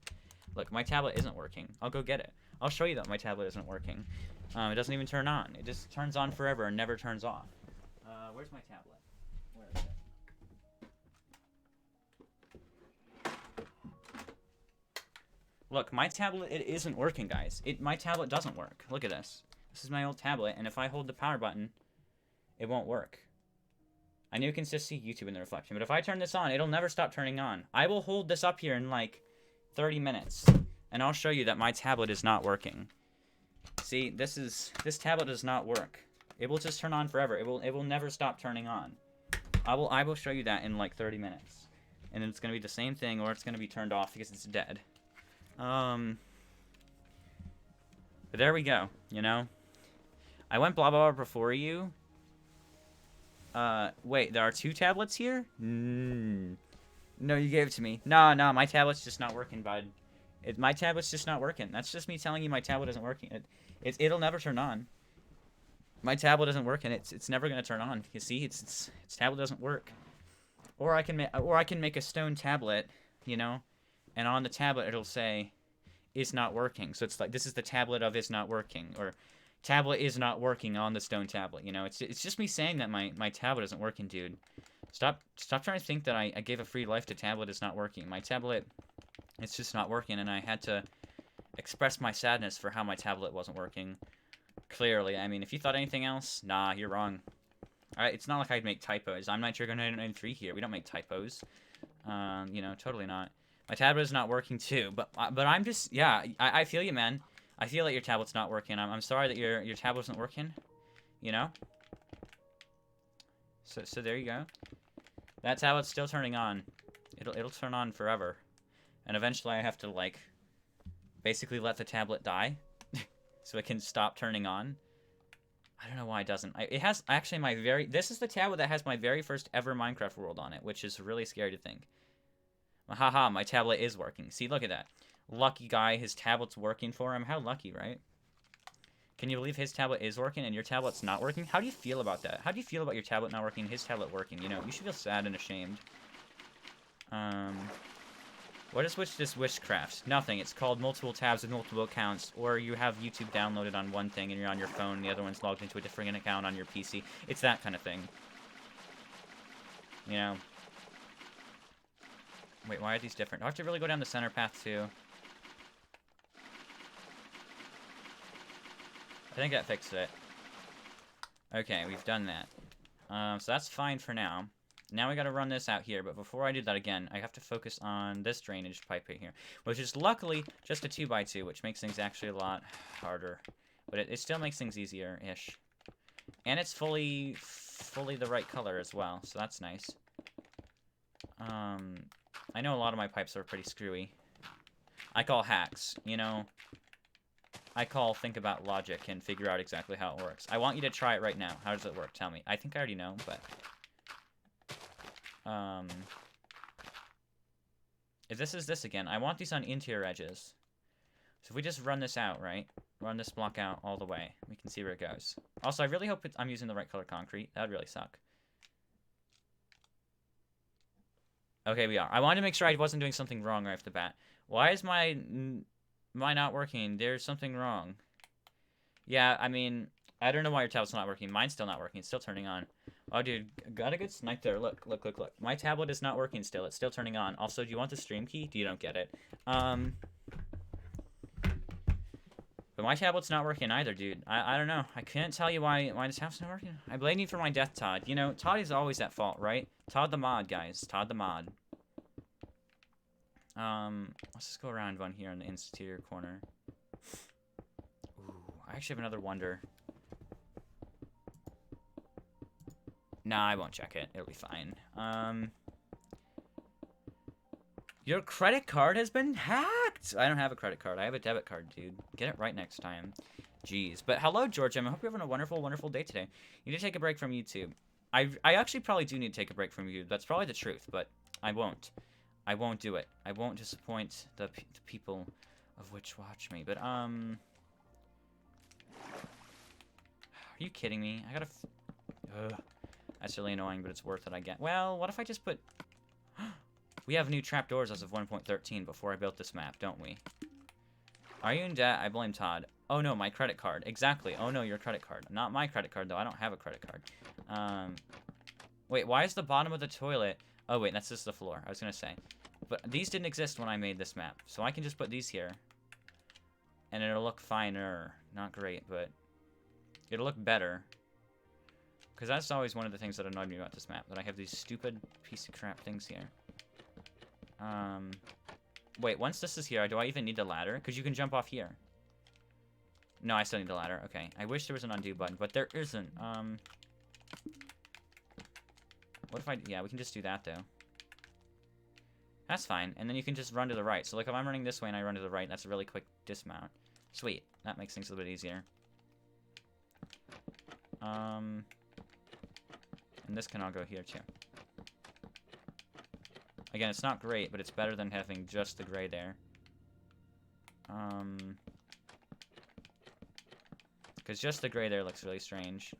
Look, my tablet isn't working. I'll go get it. I'll show you that my tablet isn't working. It doesn't even turn on. It just turns on forever and never turns off. Where's my tablet? Where is it? Look, my tablet, it isn't working, guys. My tablet doesn't work. Look at this. This is my old tablet, and if I hold the power button, it won't work. I know you can just see YouTube in the reflection, but if I turn this on, it'll never stop turning on. I will hold this up here in like 30 minutes, and I'll show you that my tablet is not working. See, this tablet does not work. It will just turn on forever. It will never stop turning on. I will show you that in like 30 minutes. And it's going to be the same thing, or it's going to be turned off because it's dead. But there we go, you know. I went blah blah blah before you. Wait, there are 2 tablets here? No, you gave it to me. No, my tablet's just not working, bud. My tablet's just not working. That's just me telling you my tablet isn't working. It'll never turn on. My tablet isn't working. It's never gonna turn on. You see, its tablet doesn't work. Or I can make a stone tablet, you know, and on the tablet it'll say, "Is not working." So it's like, this is the tablet of is not working, or tablet is not working on the stone tablet. You know, it's just me saying that my tablet isn't working, dude. Stop trying to think that I gave a free life to tablet is not working. My tablet, it's just not working, and I had to express my sadness for how my tablet wasn't working. Clearly, I mean, if you thought anything else, nah, you're wrong. Alright, it's not like I'd make typos. I'm not sure going 993 here. We don't make typos. You know, totally not. My tablet is not working too, but I'm just, yeah, I feel you, man. I feel that your tablet's not working. I'm sorry that your tablet isn't working, you know? So there you go. That tablet's still turning on. It'll turn on forever. And eventually I have to, like, basically let the tablet die so it can stop turning on. I don't know why it doesn't. It has actually this is the tablet that has my very first ever Minecraft world on it, which is really scary to think. Well, haha, my tablet is working. See, look at that. Lucky guy, his tablet's working for him. How lucky, right? Can you believe his tablet is working and your tablet's not working? How do you feel about that? How do you feel about your tablet not working, his tablet working? You know, you should feel sad and ashamed. What is this witchcraft? Nothing. It's called multiple tabs with multiple accounts, or you have YouTube downloaded on one thing and you're on your phone and the other one's logged into a different account on your PC. It's that kind of thing. You know. Wait, why are these different? Do I have to really go down the center path too? I think that fixed it. Okay, we've done that. So that's fine for now. Now we gotta run this out here, but before I do that again, I have to focus on this drainage pipe right here, which is luckily just a 2x2, which makes things actually a lot harder. But it still makes things easier-ish. And it's fully the right color as well, so that's nice. I know a lot of my pipes are pretty screwy. I call hacks, you know? I call think about logic and figure out exactly how it works. I want you to try it right now. How does it work? Tell me. I think I already know, but... if this is this again, I want these on interior edges. So if we just run this out, right? Run this block out all the way. We can see where it goes. Also, I really hope I'm using the right color concrete. That would really suck. Okay, we are. I wanted to make sure I wasn't doing something wrong right off the bat. Why is my not working? There's something wrong. Yeah, I mean, I don't know why your tablet's not working. Mine's still not working. It's still turning on. Oh, dude, got a good snipe there. Look. My tablet is not working still. It's still turning on. Also, do you want the stream key? You don't get it. But my tablet's not working either, dude. I don't know. I can't tell you why this tablet's not working. I blame you for my death, Todd. You know, Todd is always at fault, right? Todd the mod, guys. Todd the mod. Let's just go around one here in the interior corner. Ooh, I actually have another wonder. Nah, I won't check it. It'll be fine. Your credit card has been hacked! I don't have a credit card. I have a debit card, dude. Get it right next time. Jeez. But hello, George. I hope you're having a wonderful, wonderful day today. You need to take a break from YouTube. I actually probably do need to take a break from YouTube. That's probably the truth, but I won't. I won't do it. I won't disappoint the people of which watch me. But, are you kidding me? I gotta... Ugh. That's really annoying, but it's worth it, I get. Well, what if I just put... We have new trapdoors as of 1.13 before I built this map, don't we? Are you in debt? I blame Todd. Oh, no, my credit card. Exactly. Oh, no, your credit card. Not my credit card, though. I don't have a credit card. Wait, why is the bottom of the toilet... Oh, wait, that's just the floor. I was gonna say. But these didn't exist when I made this map. So I can just put these here. And it'll look finer. Not great, but... It'll look better. Because that's always one of the things that annoyed me about this map. That I have these stupid piece of crap things here. Wait, once this is here, do I even need the ladder? Because you can jump off here. No, I still need the ladder. Okay. I wish there was an undo button, but there isn't. What if I... Yeah, we can just do that, though. That's fine. And then you can just run to the right. So, like, if I'm running this way and I run to the right, that's a really quick dismount. Sweet. That makes things a little bit easier. And this can all go here, too. Again, it's not great, but it's better than having just the gray there. Because just the gray there looks really strange.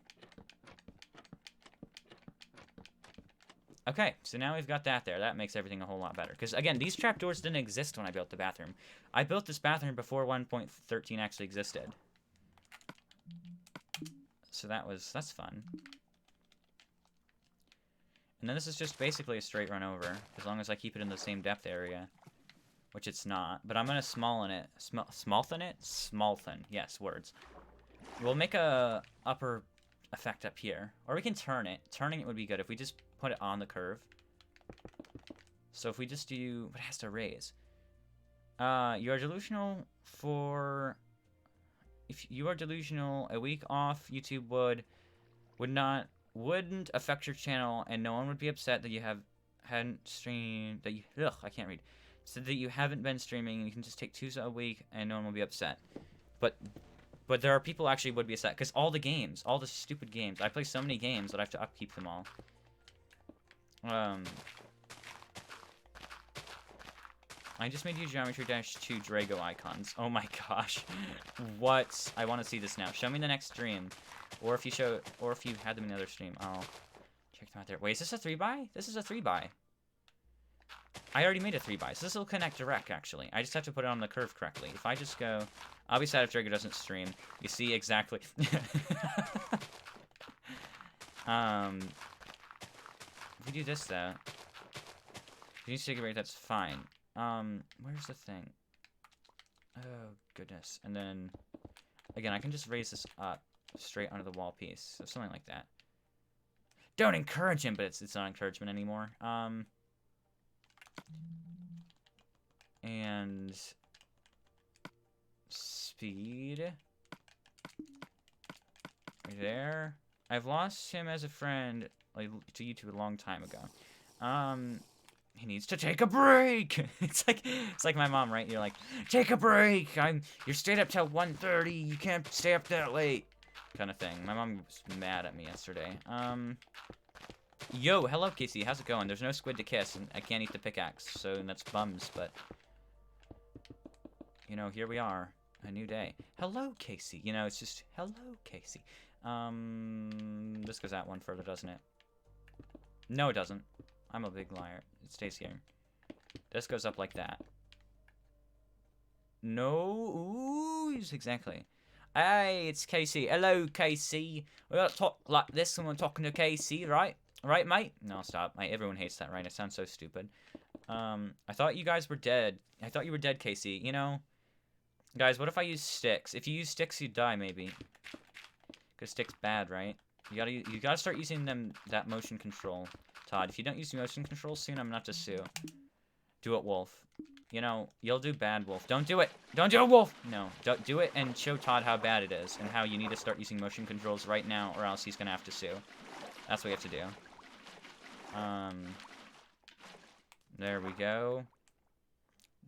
Okay, so now we've got that there. That makes everything a whole lot better. Because, again, these trapdoors didn't exist when I built the bathroom. I built this bathroom before 1.13 actually existed. So that's fun. And then this is just basically a straight run over, as long as I keep it in the same depth area. Which it's not. But I'm going to smallthen it. Smallthen it? Smallthen. Yes, words. We'll make a upper effect up here. Or we can turn it. Turning it would be good if we just put it on the curve. So if we just do... It has to raise. You are delusional for... If you are delusional, a week off YouTube wouldn't affect your channel, and no one would be upset that you hadn't streamed, that you... Ugh, I can't read. Said that you haven't been streaming, and you can just take 2 a week, and no one will be upset. But there are people actually would be upset, because all the stupid games, I play so many games that I have to upkeep them all. I just made you Geometry Dash 2 Drago icons. Oh my gosh. What? I want to see this now. Show me the next stream. Or if you had them in the other stream, I'll check them out there. Wait, is this a 3x? This is a 3x. I already made a 3x, so this will connect direct, actually. I just have to put it on the curve correctly. If I just go... I'll be sad if Drago doesn't stream. You see exactly... If we do this, though... If you need to take a break, that's fine. Where's the thing? Oh, goodness. And then... Again, I can just raise this up straight onto the wall piece. So something like that. Don't encourage him, but it's not encouragement anymore. And speed right there. I've lost him as a friend, like, to YouTube a long time ago. He needs to take a break. It's like my mom, right? You're like, take a break. You're stayed up till 1:30. You can't stay up that late, kind of thing. My mom was mad at me yesterday. Yo, hello, Casey. How's it going? There's no squid to kiss, and I can't eat the pickaxe, so that's bums, but... You know, here we are. A new day. Hello, Casey. You know, it's just, hello, Casey. This goes out one further, doesn't it? No, it doesn't. I'm a big liar. It stays here. This goes up like that. No. Ooh, exactly. Hey, it's Casey. Hello, Casey. We gotta talk like this when we're talking to Casey, right? Right, mate? No, stop. Everyone hates that, right? It sounds so stupid. I thought you guys were dead. I thought you were dead, Casey. You know? Guys, what if I use sticks? If you use sticks, you die, maybe. Because sticks bad, right? You gotta start using that motion control, Todd. If you don't use motion control soon, I'm not to sue. Do it, Wolf. You know, you'll do bad, Wolf. Don't do it! Don't do it, Wolf! No, don't do it and show Todd how bad it is and how you need to start using motion controls right now or else he's gonna have to sue. That's what you have to do. There we go.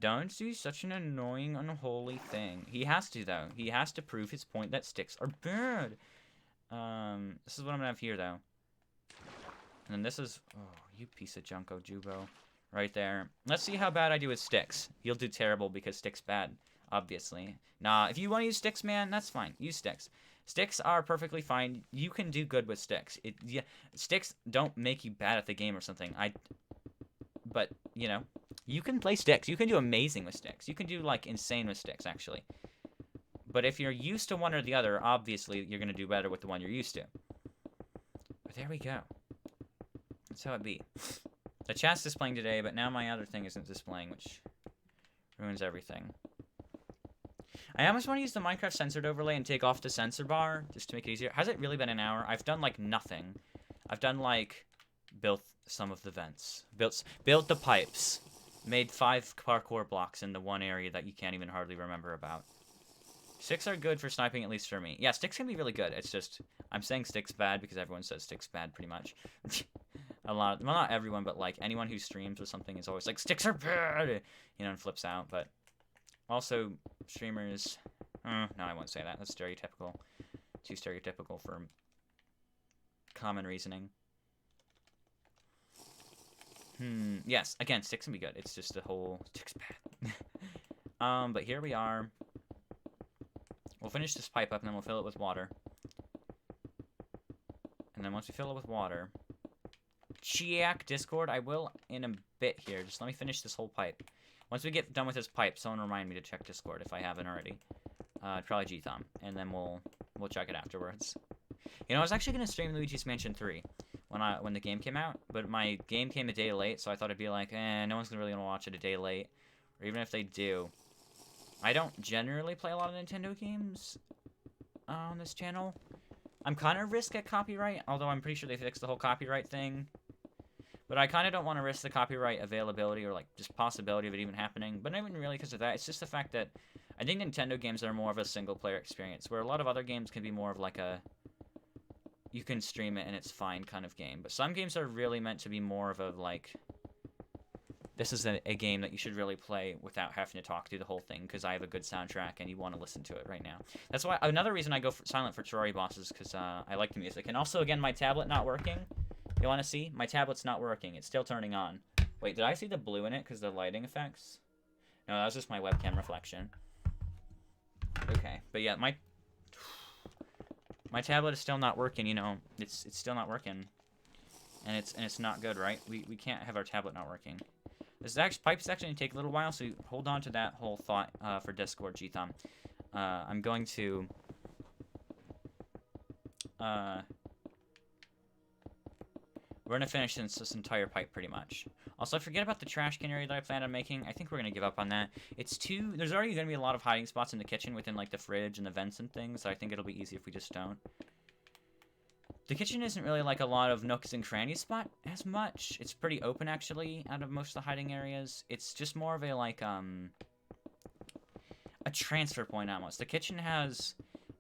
Don't do such an annoying, unholy thing. He has to, though. He has to prove his point that sticks are bad. This is what I'm gonna have here, though. And then this is... Oh, you piece of Junko Jubo. Right there. Let's see how bad I do with sticks. You'll do terrible because sticks bad, obviously. Nah, if you want to use sticks, man, that's fine. Use sticks. Sticks are perfectly fine. You can do good with sticks. Yeah, sticks don't make you bad at the game or something. But, you know, you can play sticks. You can do amazing with sticks. You can do, like, insane with sticks, actually. But if you're used to one or the other, obviously you're going to do better with the one you're used to. But there we go. That's how it be. The chat's displaying today, but now my other thing isn't displaying, which ruins everything. I almost want to use the Minecraft censored overlay and take off the censor bar, just to make it easier. Has it really been an hour? I've done, like, nothing. I've done, like, built some of the vents. Built the pipes. Made 5 parkour blocks in the one area that you can't even hardly remember about. Sticks are good for sniping, at least for me. Yeah, sticks can be really good. It's just, I'm saying sticks bad because everyone says sticks bad, pretty much. A lot, well, not everyone, but, like, anyone who streams or something is always like, sticks are bad, you know, and flips out, but also, streamers, no, I won't say that, that's stereotypical, too stereotypical for common reasoning. Yes, again, sticks can be good, it's just the whole, sticks bad. But here we are. We'll finish this pipe up, and then we'll fill it with water. And then once we fill it with water... Check Discord, I will in a bit here. Just let me finish this whole pipe. Once we get done with this pipe, someone remind me to check Discord if I haven't already. Probably G-Thumb, and then we'll check it afterwards. You know, I was actually gonna stream Luigi's Mansion 3 when the game came out, but my game came a day late, so I thought it'd be like, no one's really gonna watch it a day late, or even if they do. I don't generally play a lot of Nintendo games on this channel. I'm kind of risk at copyright, although I'm pretty sure they fixed the whole copyright thing. But I kind of don't want to risk the copyright availability or, like, just possibility of it even happening. But not even really because of that. It's just the fact that I think Nintendo games are more of a single-player experience, where a lot of other games can be more of, like, a... You can stream it and it's fine kind of game. But some games are really meant to be more of a, like... This is a game that you should really play without having to talk through the whole thing, because I have a good soundtrack and you want to listen to it right now. That's why... Another reason I go silent for Terraria bosses, because I like the music. And also, again, my tablet not working... You want to see? My tablet's not working. It's still turning on. Wait, did I see the blue in it because of the lighting effects? No, that was just my webcam reflection. Okay, but yeah, my tablet is still not working. You know, it's still not working, and it's not good, right? We can't have our tablet not working. This pipe's actually gonna take a little while, so hold on to that whole thought for Discord, G-Thumb. I'm going to we're going to finish this entire pipe, pretty much. Also, forget about the trash can area that I planned on making. I think we're going to give up on that. There's already going to be a lot of hiding spots in the kitchen within, like, the fridge and the vents and things, so I think it'll be easy if we just don't. The kitchen isn't really, like, a lot of nooks and crannies spot as much. It's pretty open, actually, out of most of the hiding areas. It's just more of a, like, a transfer point, almost. The kitchen has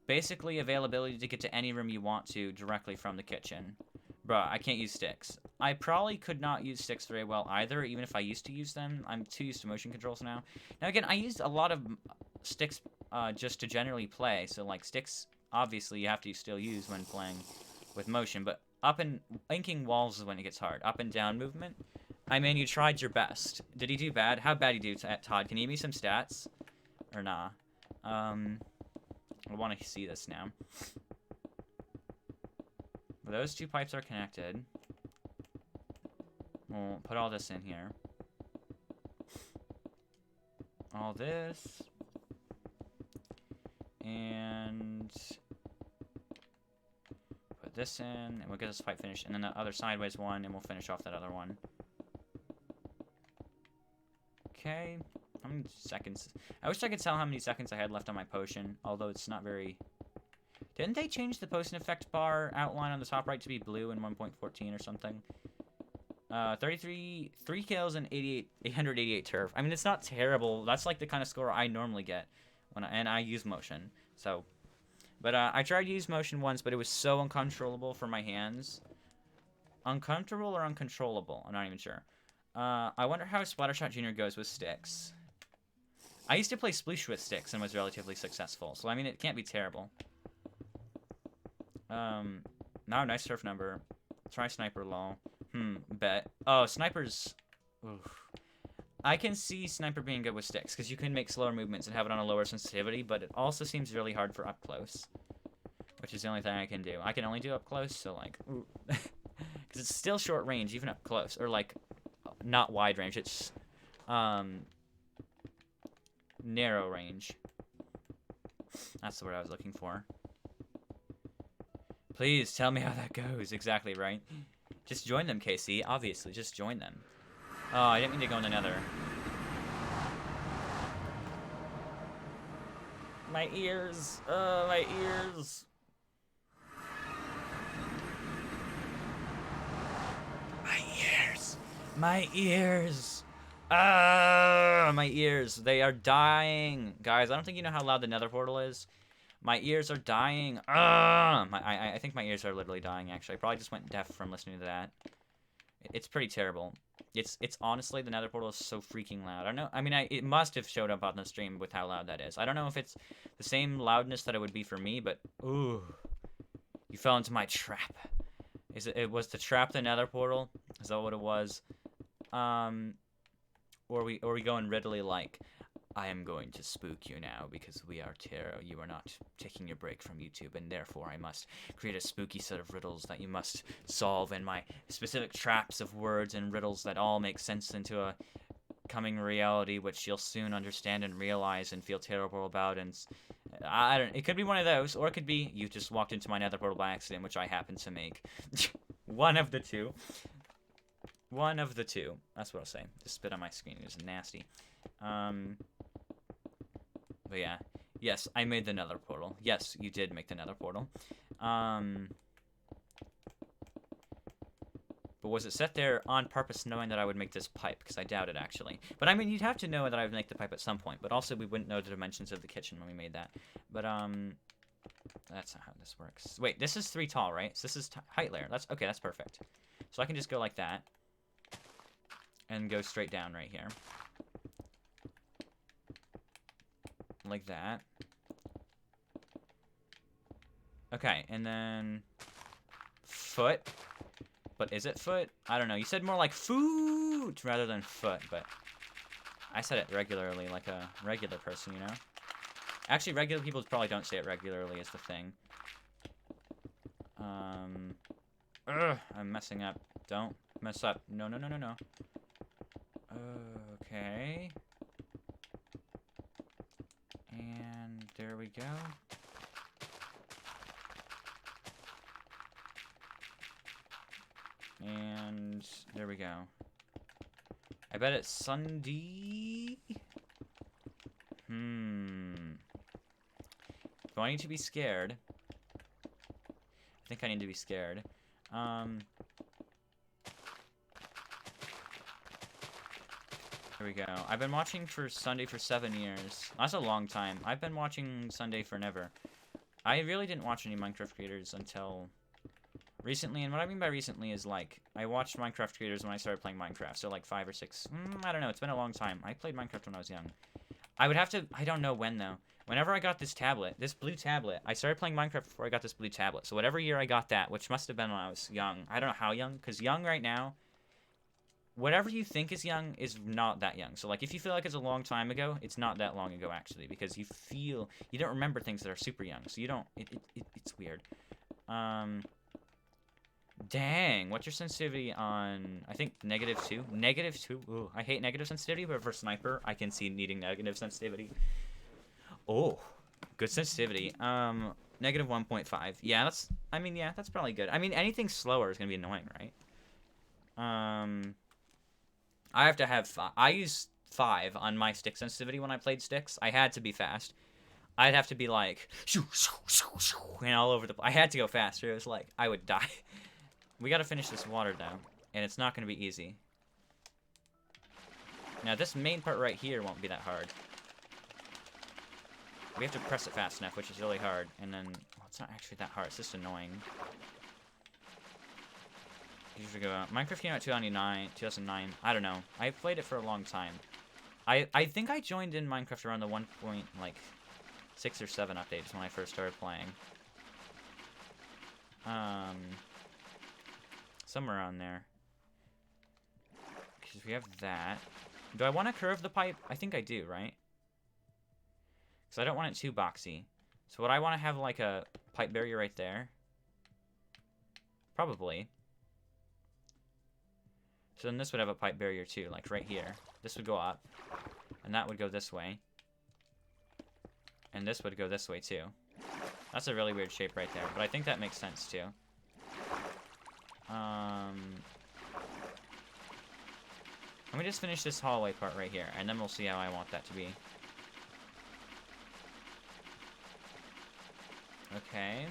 basically availability to get to any room you want to directly from the kitchen. Bruh, I can't use sticks. I probably could not use sticks very well either, even if I used to use them. I'm too used to motion controls now. Now again, I used a lot of sticks just to generally play, so like sticks, obviously you have to still use when playing with motion, but inking walls is when it gets hard. Up and down movement, I mean, you tried your best. Did he do bad? How bad did he do, Todd? Can you give me some stats? Or nah? I want to see this now. Those two pipes are connected. We'll put all this in here. All this. And put this in, and we'll get this pipe finished. And then the other sideways one, and we'll finish off that other one. Okay. How many seconds? I wish I could tell how many seconds I had left on my potion, although it's not very... Didn't they change the potion effect bar outline on the top right to be blue in 1.14 or something? 3 kills and 888 turf. I mean, it's not terrible. That's like the kind of score I normally get and I use motion. So, but I tried to use motion once, but it was so uncontrollable for my hands. Uncomfortable or uncontrollable? I'm not even sure. I wonder how Splattershot Jr. goes with sticks. I used to play Sploosh with sticks and was relatively successful, so I mean, it can't be terrible. Now nice surf number. Try sniper lol. Bet. Oh, snipers. Oof. I can see sniper being good with sticks, because you can make slower movements and have it on a lower sensitivity, but it also seems really hard for up close. Which is the only thing I can do. I can only do up close, so like, because it's still short range, even up close, or like, not wide range. It's, narrow range. That's the word I was looking for. Please tell me how that goes. Exactly right. Just join them, KC. Obviously, just join them. Oh, I didn't mean to go in the nether. My ears. My ears. My ears. My ears. My ears. They are dying. Guys, I don't think you know how loud the nether portal is. My ears are dying. I think my ears are literally dying, actually. I probably just went deaf from listening to that. It's pretty terrible. It's honestly, the nether portal is so freaking loud. I don't know. I mean, it must have showed up on the stream with how loud that is. I don't know if it's the same loudness that it would be for me, but ooh. You fell into my trap. It was the trap the nether portal? Is that what it was? Or we going Ridley like, I am going to spook you now because we are tarot. You are not taking your break from YouTube, and therefore I must create a spooky set of riddles that you must solve, and my specific traps of words and riddles that all make sense into a coming reality, which you'll soon understand and realize and feel terrible about. And I don't. It could be one of those, or it could be you just walked into my nether portal by accident, which I happen to make. One of the two. One of the two. That's what I'll say. Just spit on my screen. It was nasty. But yeah. Yes, I made the nether portal. Yes, you did make the nether portal. But was it set there on purpose knowing that I would make this pipe? Because I doubt it, actually. But I mean, you'd have to know that I would make the pipe at some point. But also, we wouldn't know the dimensions of the kitchen when we made that. But, that's not how this works. Wait, this is 3 tall, right? So this is height layer. That's okay, that's perfect. So I can just go like that. And go straight down right here. Like that. Okay, and then foot. But is it foot? I don't know. You said more like foot rather than foot, but I said it regularly like a regular person, you know? Actually, regular people probably don't say it regularly is the thing. I'm messing up. Don't mess up. No, no, no, no, no. Okay. And there we go. And there we go. I bet it's Sunday. Do I need to be scared? I think I need to be scared. Here we go. I've been watching for Sunday for 7 years. That's a long time. I've been watching Sunday for never. I really didn't watch any Minecraft creators until recently, and what I mean by recently is, like, I watched Minecraft creators when I started playing Minecraft, so, like, 5 or 6, I don't know, it's been a long time. I played Minecraft when I was young. I would have to, I don't know when, though. Whenever I got this tablet, this blue tablet, I started playing Minecraft before I got this blue tablet, so whatever year I got that, which must have been when I was young. I don't know how young, because young right now, whatever you think is young is not that young. So, like, if you feel like it's a long time ago, it's not that long ago, actually, because you don't remember things that are super young, so you don't, it's weird. Dang, what's your sensitivity on, I think, -2? -2? Ooh, I hate negative sensitivity, but for sniper, I can see needing negative sensitivity. Oh, good sensitivity. -1.5. Yeah, that's probably good. I mean, anything slower is gonna be annoying, right? I have to have, I use 5 on my stick sensitivity when I played sticks. I had to be fast. I'd have to be like, and all over the place. I had to go faster. It was like, I would die. We gotta finish this water, though, and it's not gonna be easy. Now, this main part right here won't be that hard. We have to press it fast enough, which is really hard, and then, well, it's not actually that hard, it's just annoying. Usually go out. Minecraft came out 2009, I don't know. I've played it for a long time. I think I joined in Minecraft around the 1.6 or 7 updates when I first started playing. Somewhere around there. Because we have that. Do I want to curve the pipe? I think I do, right? Because I don't want it too boxy. So would I want to have like a pipe barrier right there? Probably. So then this would have a pipe barrier too, like right here. This would go up. And that would go this way. And this would go this way too. That's a really weird shape right there, but I think that makes sense too. Let me just finish this hallway part right here, and then we'll see how I want that to be. Okay.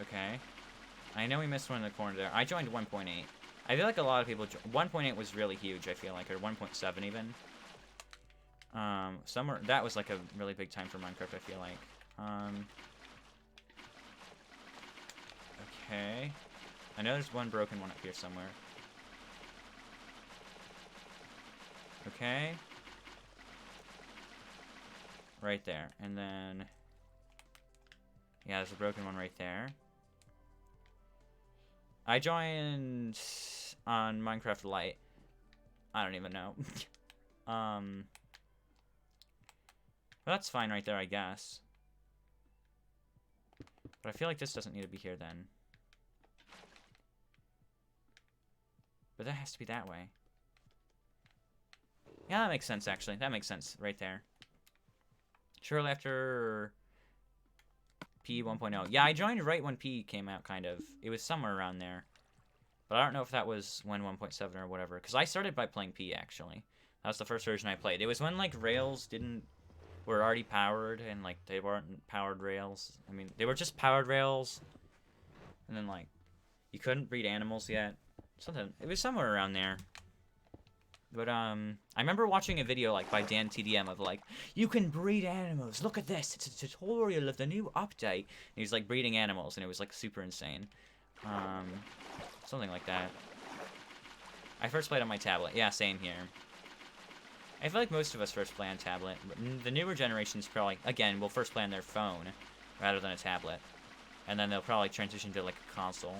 Okay. I know we missed one in the corner there. I joined 1.8. I feel like a lot of people... 1.8 was really huge, I feel like, or 1.7 even. Somewhere... That was like a really big time for Minecraft, I feel like. Okay. I know there's one broken one up here somewhere. Okay. Right there. And then... Yeah, there's a broken one right there. I joined on Minecraft Lite. I don't even know. Well, that's fine right there, I guess. But I feel like this doesn't need to be here then. But that has to be that way. Yeah, that makes sense, actually. That makes sense right there. Shortly after P 1.0. Yeah, I joined right when P came out, kind of. It was somewhere around there. But I don't know if that was when 1.7 or whatever. Because I started by playing P, actually. That was the first version I played. It was when, like, Rails were already powered, and, like, they weren't powered Rails. I mean, they were just powered Rails. And then, like, you couldn't breed animals yet. Something. It was somewhere around there. But, I remember watching a video, like, by Dan TDM of, like, you can breed animals. Look at this. It's a tutorial of the new update. And he was, like, breeding animals, and it was, like, super insane. Something like that. I first played on my tablet. Yeah, same here. I feel like most of us first play on tablet. But the newer generations probably, again, will first play on their phone rather than a tablet. And then they'll probably transition to, like, a console.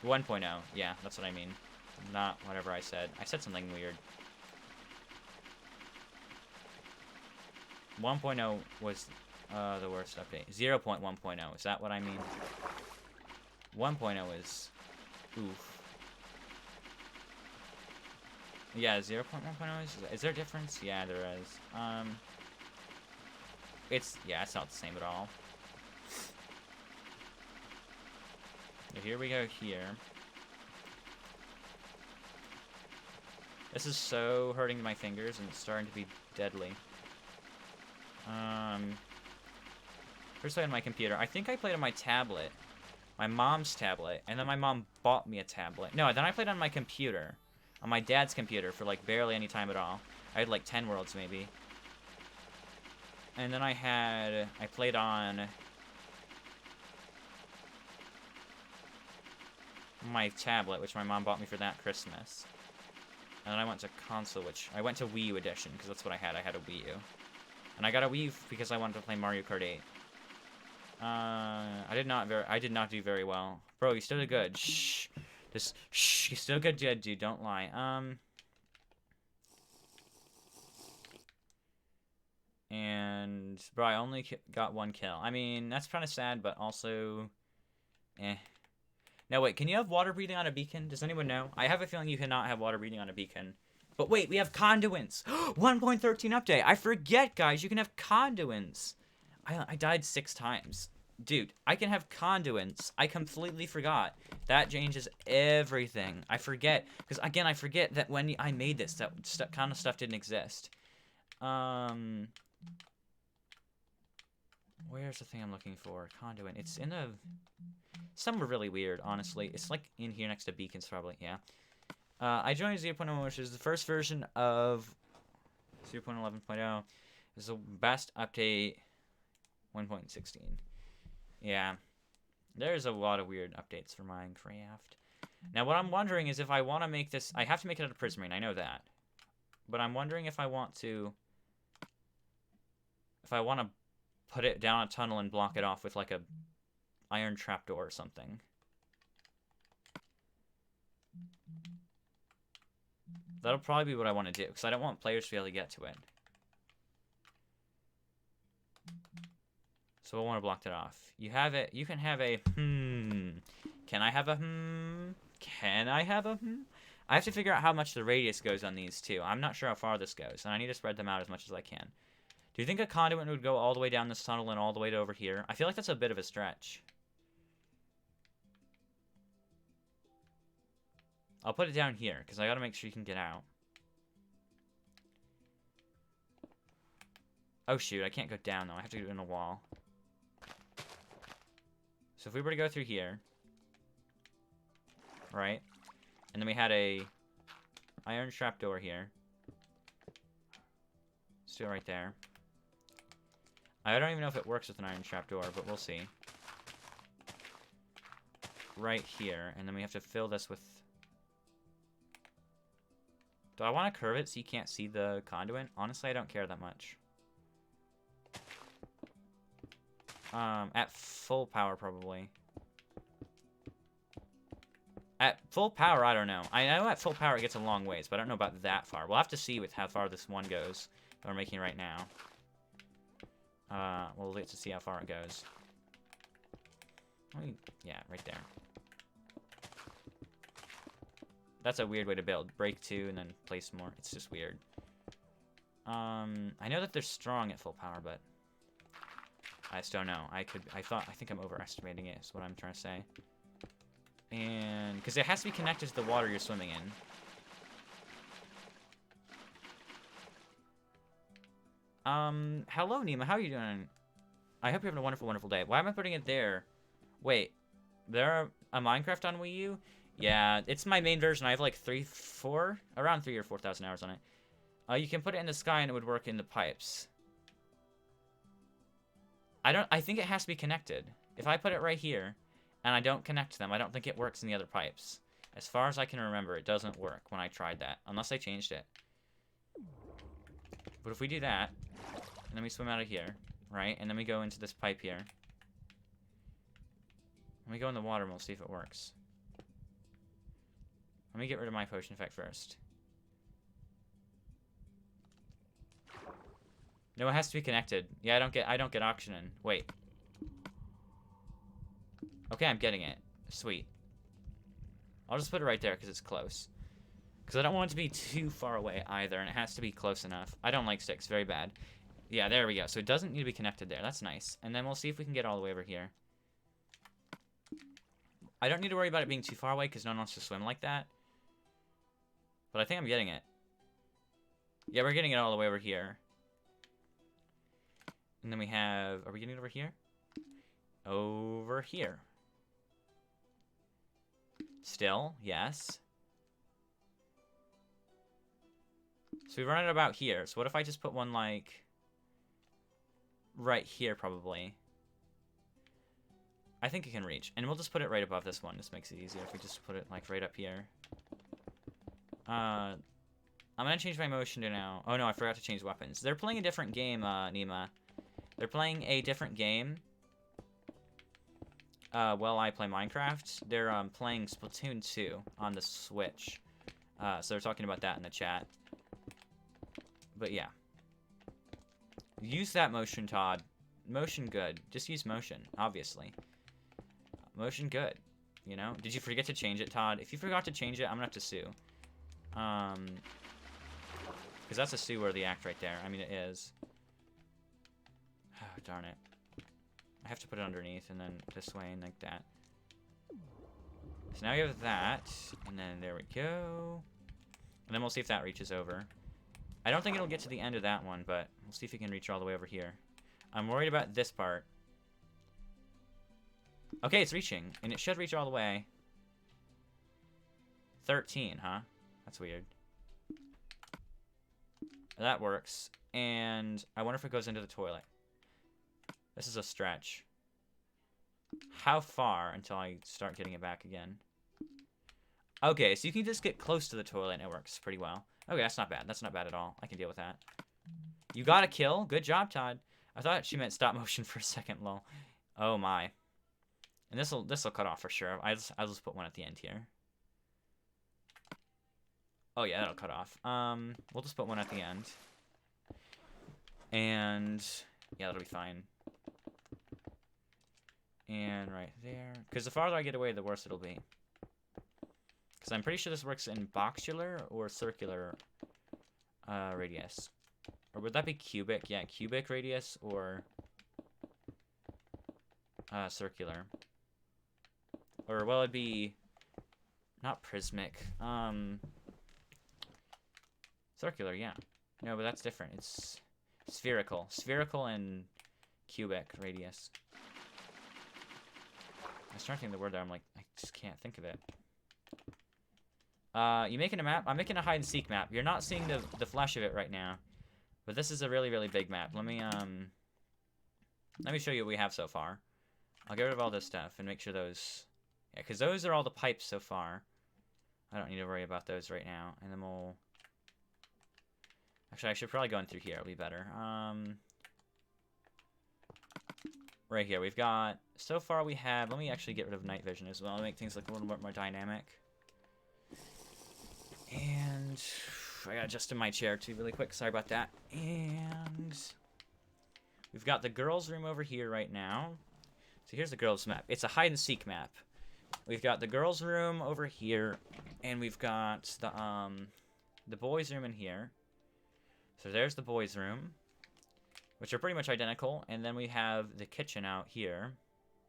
1.0. Yeah, that's what I mean. Not whatever I said. I said something weird. 1.0 was the worst update. 0.1.0. Is that what I mean? 1.0 is... Oof. Yeah, 0.1.0 is there a difference? Yeah, there is. Yeah, it's not the same at all. So here we go here. This is so hurting my fingers, and it's starting to be deadly. First played on my computer. I think I played on my tablet. My mom's tablet. And then my mom bought me a tablet. No, then I played on my computer. On my dad's computer for, like, barely any time at all. I had, like, 10 worlds, maybe. And then I played on my tablet, which my mom bought me for that Christmas. And then I went to console, which I went to Wii U edition, because that's what I had. I had a Wii U. And I got a Wii U because I wanted to play Mario Kart 8. I did not do very well. Bro, you still did good. Shh. Just, shh. You still good, dude. Don't lie. And, bro, I only got 1 kill. I mean, that's kind of sad, but also, eh. Now, wait, can you have water breathing on a beacon? Does anyone know? I have a feeling you cannot have water breathing on a beacon. But wait, we have conduits. 1.13 update. I forget, guys. You can have conduits. I died 6 times. Dude, I can have conduits. I completely forgot. That changes everything. I forget. Because, again, I forget that when I made this, that kind of stuff didn't exist. Where's the thing I'm looking for? Conduit. It's in a... Somewhere really weird, honestly. It's like in here next to beacons, probably. Yeah. I joined 0.1, which is the first version of 0.11.0. It's the best update 1.16. Yeah. There's a lot of weird updates for Minecraft. Now, what I'm wondering is if I want to make this... I have to make it out of prismarine, I know that. But I'm wondering if I want to... If I want to put it down a tunnel and block it off with, like, a iron trapdoor or something. That'll probably be what I want to do, because I don't want players to be able to get to it. So I want to block that off. You have it. You can have a Can I have a Can I have a I have to figure out how much the radius goes on these two. I'm not sure how far this goes, and I need to spread them out as much as I can. Do you think a conduit would go all the way down this tunnel and all the way to over here? I feel like that's a bit of a stretch. I'll put it down here, because I gotta make sure you can get out. Oh shoot, I can't go down though. I have to go in a wall. So if we were to go through here, right? And then we had a iron trapdoor here. Let's do it right there. I don't even know if it works with an iron trapdoor, but we'll see. Right here, and then we have to fill this with... Do I want to curve it so you can't see the conduit? Honestly, I don't care that much. At full power, probably. At full power, I don't know. I know at full power it gets a long ways, but I don't know about that far. We'll have to see with how far this one goes that we're making right now. We'll get to see how far it goes. Yeah, right there. That's a weird way to build. Break two and then place more. It's just weird. I know that they're strong at full power, but I just don't know. I think I'm overestimating it, is what I'm trying to say. And because it has to be connected to the water you're swimming in. Hello, Nima. How are you doing? I hope you're having a wonderful, wonderful day. Why am I putting it there? Wait, there are a Minecraft on Wii U? Yeah, it's my main version. I have like around 3,000 or 4,000 hours on it. You can put it in the sky and it would work in the pipes. I think it has to be connected. If I put it right here and I don't connect them, I don't think it works in the other pipes. As far as I can remember, it doesn't work when I tried that, unless I changed it. But if we do that, and then we swim out of here, right? And then we go into this pipe here. And we go in the water and we'll see if it works. Let me get rid of my potion effect first. No, it has to be connected. Yeah, I don't get oxygen. Wait. Okay, I'm getting it. Sweet. I'll just put it right there because it's close. Because I don't want it to be too far away either, and it has to be close enough. I don't like sticks. Very bad. Yeah, there we go. So it doesn't need to be connected there. That's nice. And then we'll see if we can get all the way over here. I don't need to worry about it being too far away because no one wants to swim like that. But I think I'm getting it. Yeah, we're getting it all the way over here. And then we have... Are we getting it over here? Over here. Still, yes. So we run it about here. So what if I just put one, like... right here, probably. I think it can reach. And we'll just put it right above this one. This makes it easier if we just put it, like, right up here. I'm gonna change my motion to now. Oh no, I forgot to change weapons. They're playing a different game, Nima. They're playing a different game. While I play Minecraft. They're playing Splatoon 2 on the Switch. So they're talking about that in the chat. But yeah. Use that motion, Todd. Motion good. Just use motion, obviously. Motion good. You know? Did you forget to change it, Todd? If you forgot to change it, I'm gonna have to sue. Because that's a sue-worthy act right there. I mean, it is. Oh, darn it. I have to put it underneath and then this way and like that. So now we have that. And then there we go. And then we'll see if that reaches over. I don't think it'll get to the end of that one, but we'll see if it can reach all the way over here. I'm worried about this part. Okay, it's reaching. And it should reach all the way. 13, huh? That's weird. That works. And I wonder if it goes into the toilet. This is a stretch. How far until I start getting it back again? Okay, so you can just get close to the toilet and it works pretty well. Okay, that's not bad. That's not bad at all. I can deal with that. You got a kill. Good job, Todd. I thought she meant stop motion for a second, lol. Oh my. And this'll cut off for sure. I'll just put one at the end here. Oh yeah, that'll cut off. We'll just put one at the end. And yeah, that'll be fine. And right there. Because the farther I get away, the worse it'll be. Because I'm pretty sure this works in boxular or circular radius. Or would that be cubic? Yeah, cubic radius or circular. Or, well, it'd be not prismic. Circular, yeah. No, but that's different. It's spherical. Spherical and cubic radius. I was trying to think of the word there. I'm like, I just can't think of it. You making a map? I'm making a hide and seek map. You're not seeing the flash of it right now, but this is a really, really big map. Let me show you what we have so far. I'll get rid of all this stuff and make sure those, yeah, because those are all the pipes so far. I don't need to worry about those right now. And then we'll, actually, I should probably go in through here. It'll be better. Right here, we've got, so far we have, let me actually get rid of night vision as well to make things look a little bit more dynamic. And I gotta adjust in my chair too really quick. Sorry about that. And we've got the girls' room over here right now. So here's the girls' map. It's a hide and seek map. We've got the girls' room over here, and we've got the boys' room in here. So there's the boys' room, which are pretty much identical. And then we have the kitchen out here,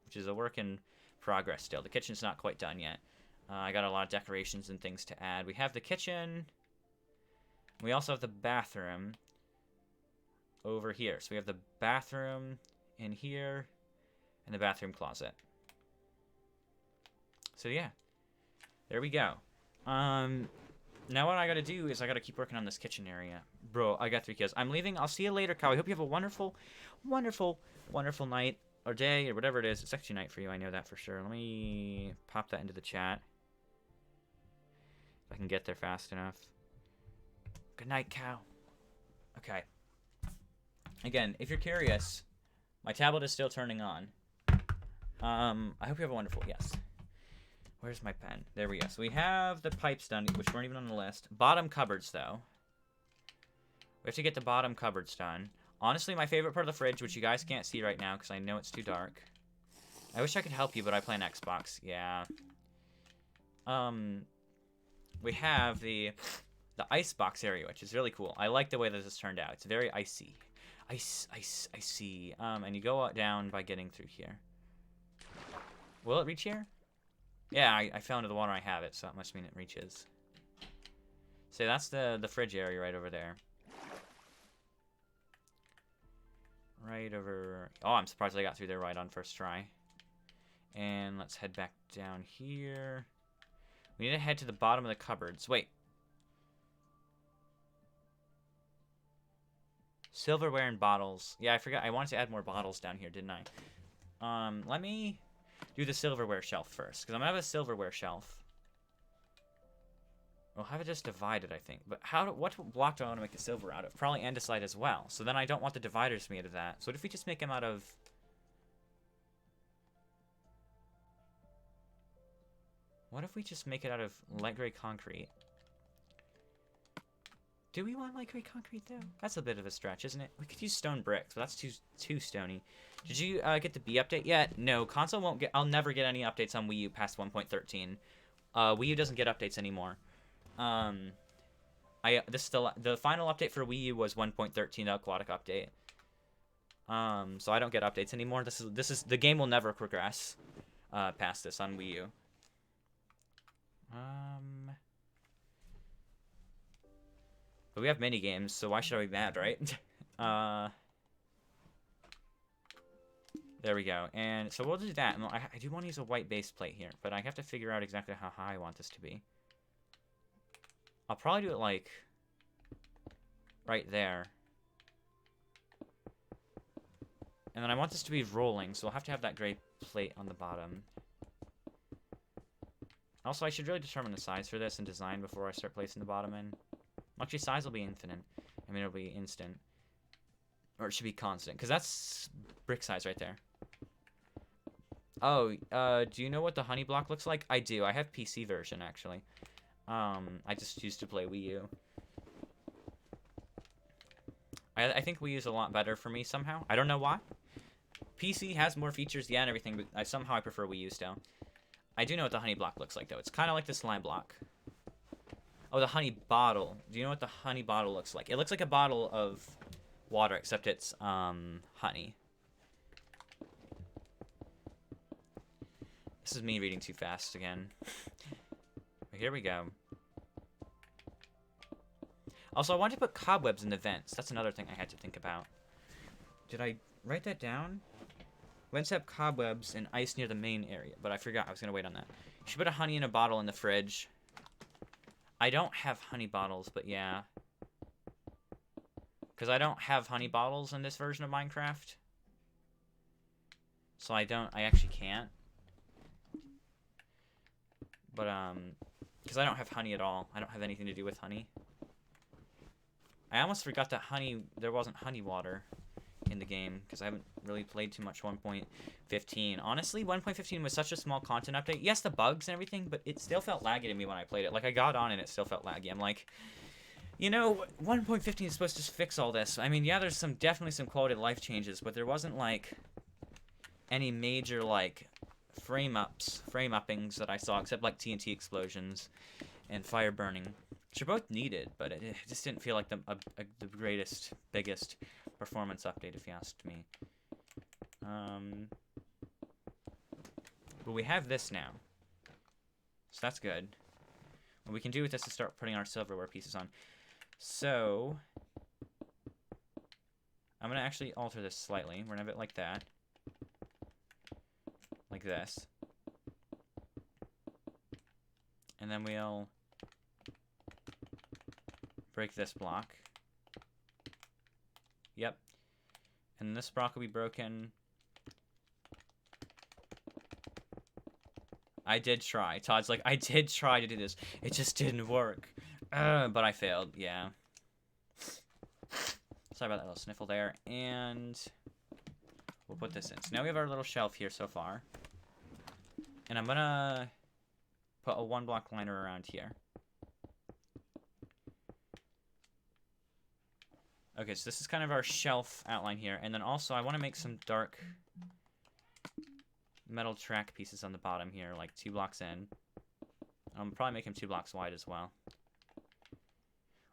which is a work in progress still. The kitchen's not quite done yet. I got a lot of decorations and things to add. We have the kitchen. We also have the bathroom over here. So we have the bathroom in here and the bathroom closet. So yeah, there we go. Now what I gotta do is I gotta keep working on this kitchen area. Bro, I got 3 kills. I'm leaving. I'll see you later, Cow. I hope you have a wonderful, wonderful, wonderful night or day or whatever it is. It's actually night for you. I know that for sure. Let me pop that into the chat. If I can get there fast enough. Good night, Cow. Okay. Again, if you're curious, my tablet is still turning on. I hope you have a wonderful, yes. Where's my pen? There we go. So we have the pipes done, which weren't even on the list. Bottom cupboards, though. We have to get the bottom cupboards done. Honestly, my favorite part of the fridge, which you guys can't see right now because I know it's too dark. I wish I could help you, but I play on Xbox. Yeah. We have the icebox area, which is really cool. I like the way that this turned out. It's very icy. Icy. And you go down by getting through here. Will it reach here? Yeah, I fell into the water. I have it, so that must mean it reaches. So that's the fridge area right over there. Right over... Oh, I'm surprised I got through there right on first try. And let's head back down here. We need to head to the bottom of the cupboards. Wait. Silverware and bottles. Yeah, I forgot. I wanted to add more bottles down here, didn't I? Let me do the silverware shelf first, because I'm going to have a silverware shelf. We'll have it just divided, I think. But what block do I want to make the silver out of? Probably andesite as well. So then I don't want the dividers to be out of that. So what if we just make them out of... What if we just make it out of light gray concrete? Do we want light gray concrete, though? That's a bit of a stretch, isn't it? We could use stone bricks, but that's too stony. Did you get the B update yet? No, console won't get... I'll never get any updates on Wii U past 1.13. Wii U doesn't get updates anymore. This is the final update for Wii U was 1.13, the aquatic update. So I don't get updates anymore. This is the game will never progress past this on Wii U. But we have mini games, so why should I be mad, right? There we go. And so we'll do that. And I do want to use a white base plate here, but I have to figure out exactly how high I want this to be. I'll probably do it like right there. And then I want this to be rolling, so we'll have to have that gray plate on the bottom. Also, I should really determine the size for this and design before I start placing the bottom in. Actually, size will be infinite. I mean, it'll be instant. Or it should be constant, because that's brick size right there. Oh, do you know what the honey block looks like? I do. I have PC version, actually. I just used to play Wii U. I think Wii U's a lot better for me somehow. I don't know why. PC has more features, yeah, and everything, but somehow I prefer Wii U still. I do know what the honey block looks like, though. It's kind of like the slime block. Oh, the honey bottle. Do you know what the honey bottle looks like? It looks like a bottle of water, except it's, honey. This is me reading too fast again. Here we go. Also, I wanted to put cobwebs in the vents. That's another thing I had to think about. Did I write that down? Vents have cobwebs and ice near the main area, but I forgot I was going to wait on that. You should put a honey in a bottle in the fridge. I don't have honey bottles, but yeah. Because I don't have honey bottles in this version of Minecraft. So I actually can't. But, because I don't have honey at all. I don't have anything to do with honey. I almost forgot that there wasn't honey water in the game, because I haven't really played too much 1.15. Honestly, 1.15 was such a small content update. Yes, the bugs and everything, but it still felt laggy to me when I played it. Like, I got on and it still felt laggy. I'm like, you know, 1.15 is supposed to fix all this. I mean, yeah, there's definitely some quality of life changes, but there wasn't, like, any major, like, frame uppings that I saw, except, like, TNT explosions and fire burning, which are both needed, but it just didn't feel like the greatest, biggest performance update, if you asked me. But we have this now, so that's good. What we can do with this is start putting our silverware pieces on. So, I'm going to actually alter this slightly. We're going to have it like that. Like this. And then we'll break this block. Yep. And this block will be broken. I did try. Todd's like, I did try to do this. It just didn't work. But I failed, yeah. Sorry about that little sniffle there. And we'll put this in. So now we have our little shelf here so far. And I'm gonna put a 1-block liner around here. Okay, so this is kind of our shelf outline here. And then also I want to make some dark metal track pieces on the bottom here, like 2 blocks in. I'll probably make them 2 blocks wide as well.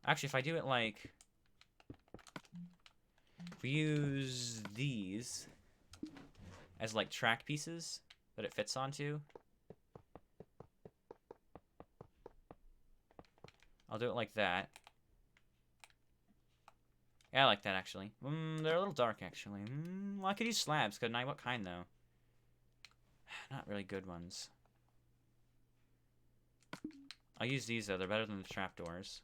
Actually, if I do it like... If we use these as like track pieces that it fits onto. I'll do it like that. Yeah, I like that, actually. They're a little dark, actually. Well, I could use slabs, couldn't I? What kind, though? Not really good ones. I'll use these, though. They're better than the trapdoors.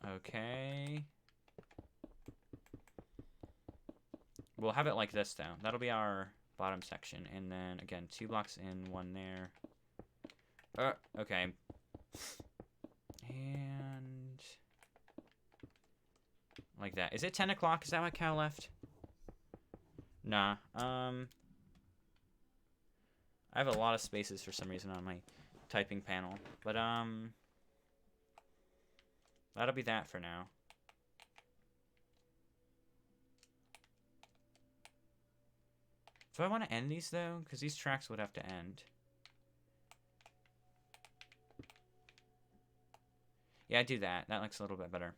Okay. We'll have it like this, though. That'll be our bottom section. And then, again, 2 blocks in, 1 there. Okay. And... like that. Is it 10 o'clock? Is that my cow left? Nah. I have a lot of spaces for some reason on my typing panel. But, that'll be that for now. Do I want to end these, though? Because these tracks would have to end. Yeah, do that. That looks a little bit better.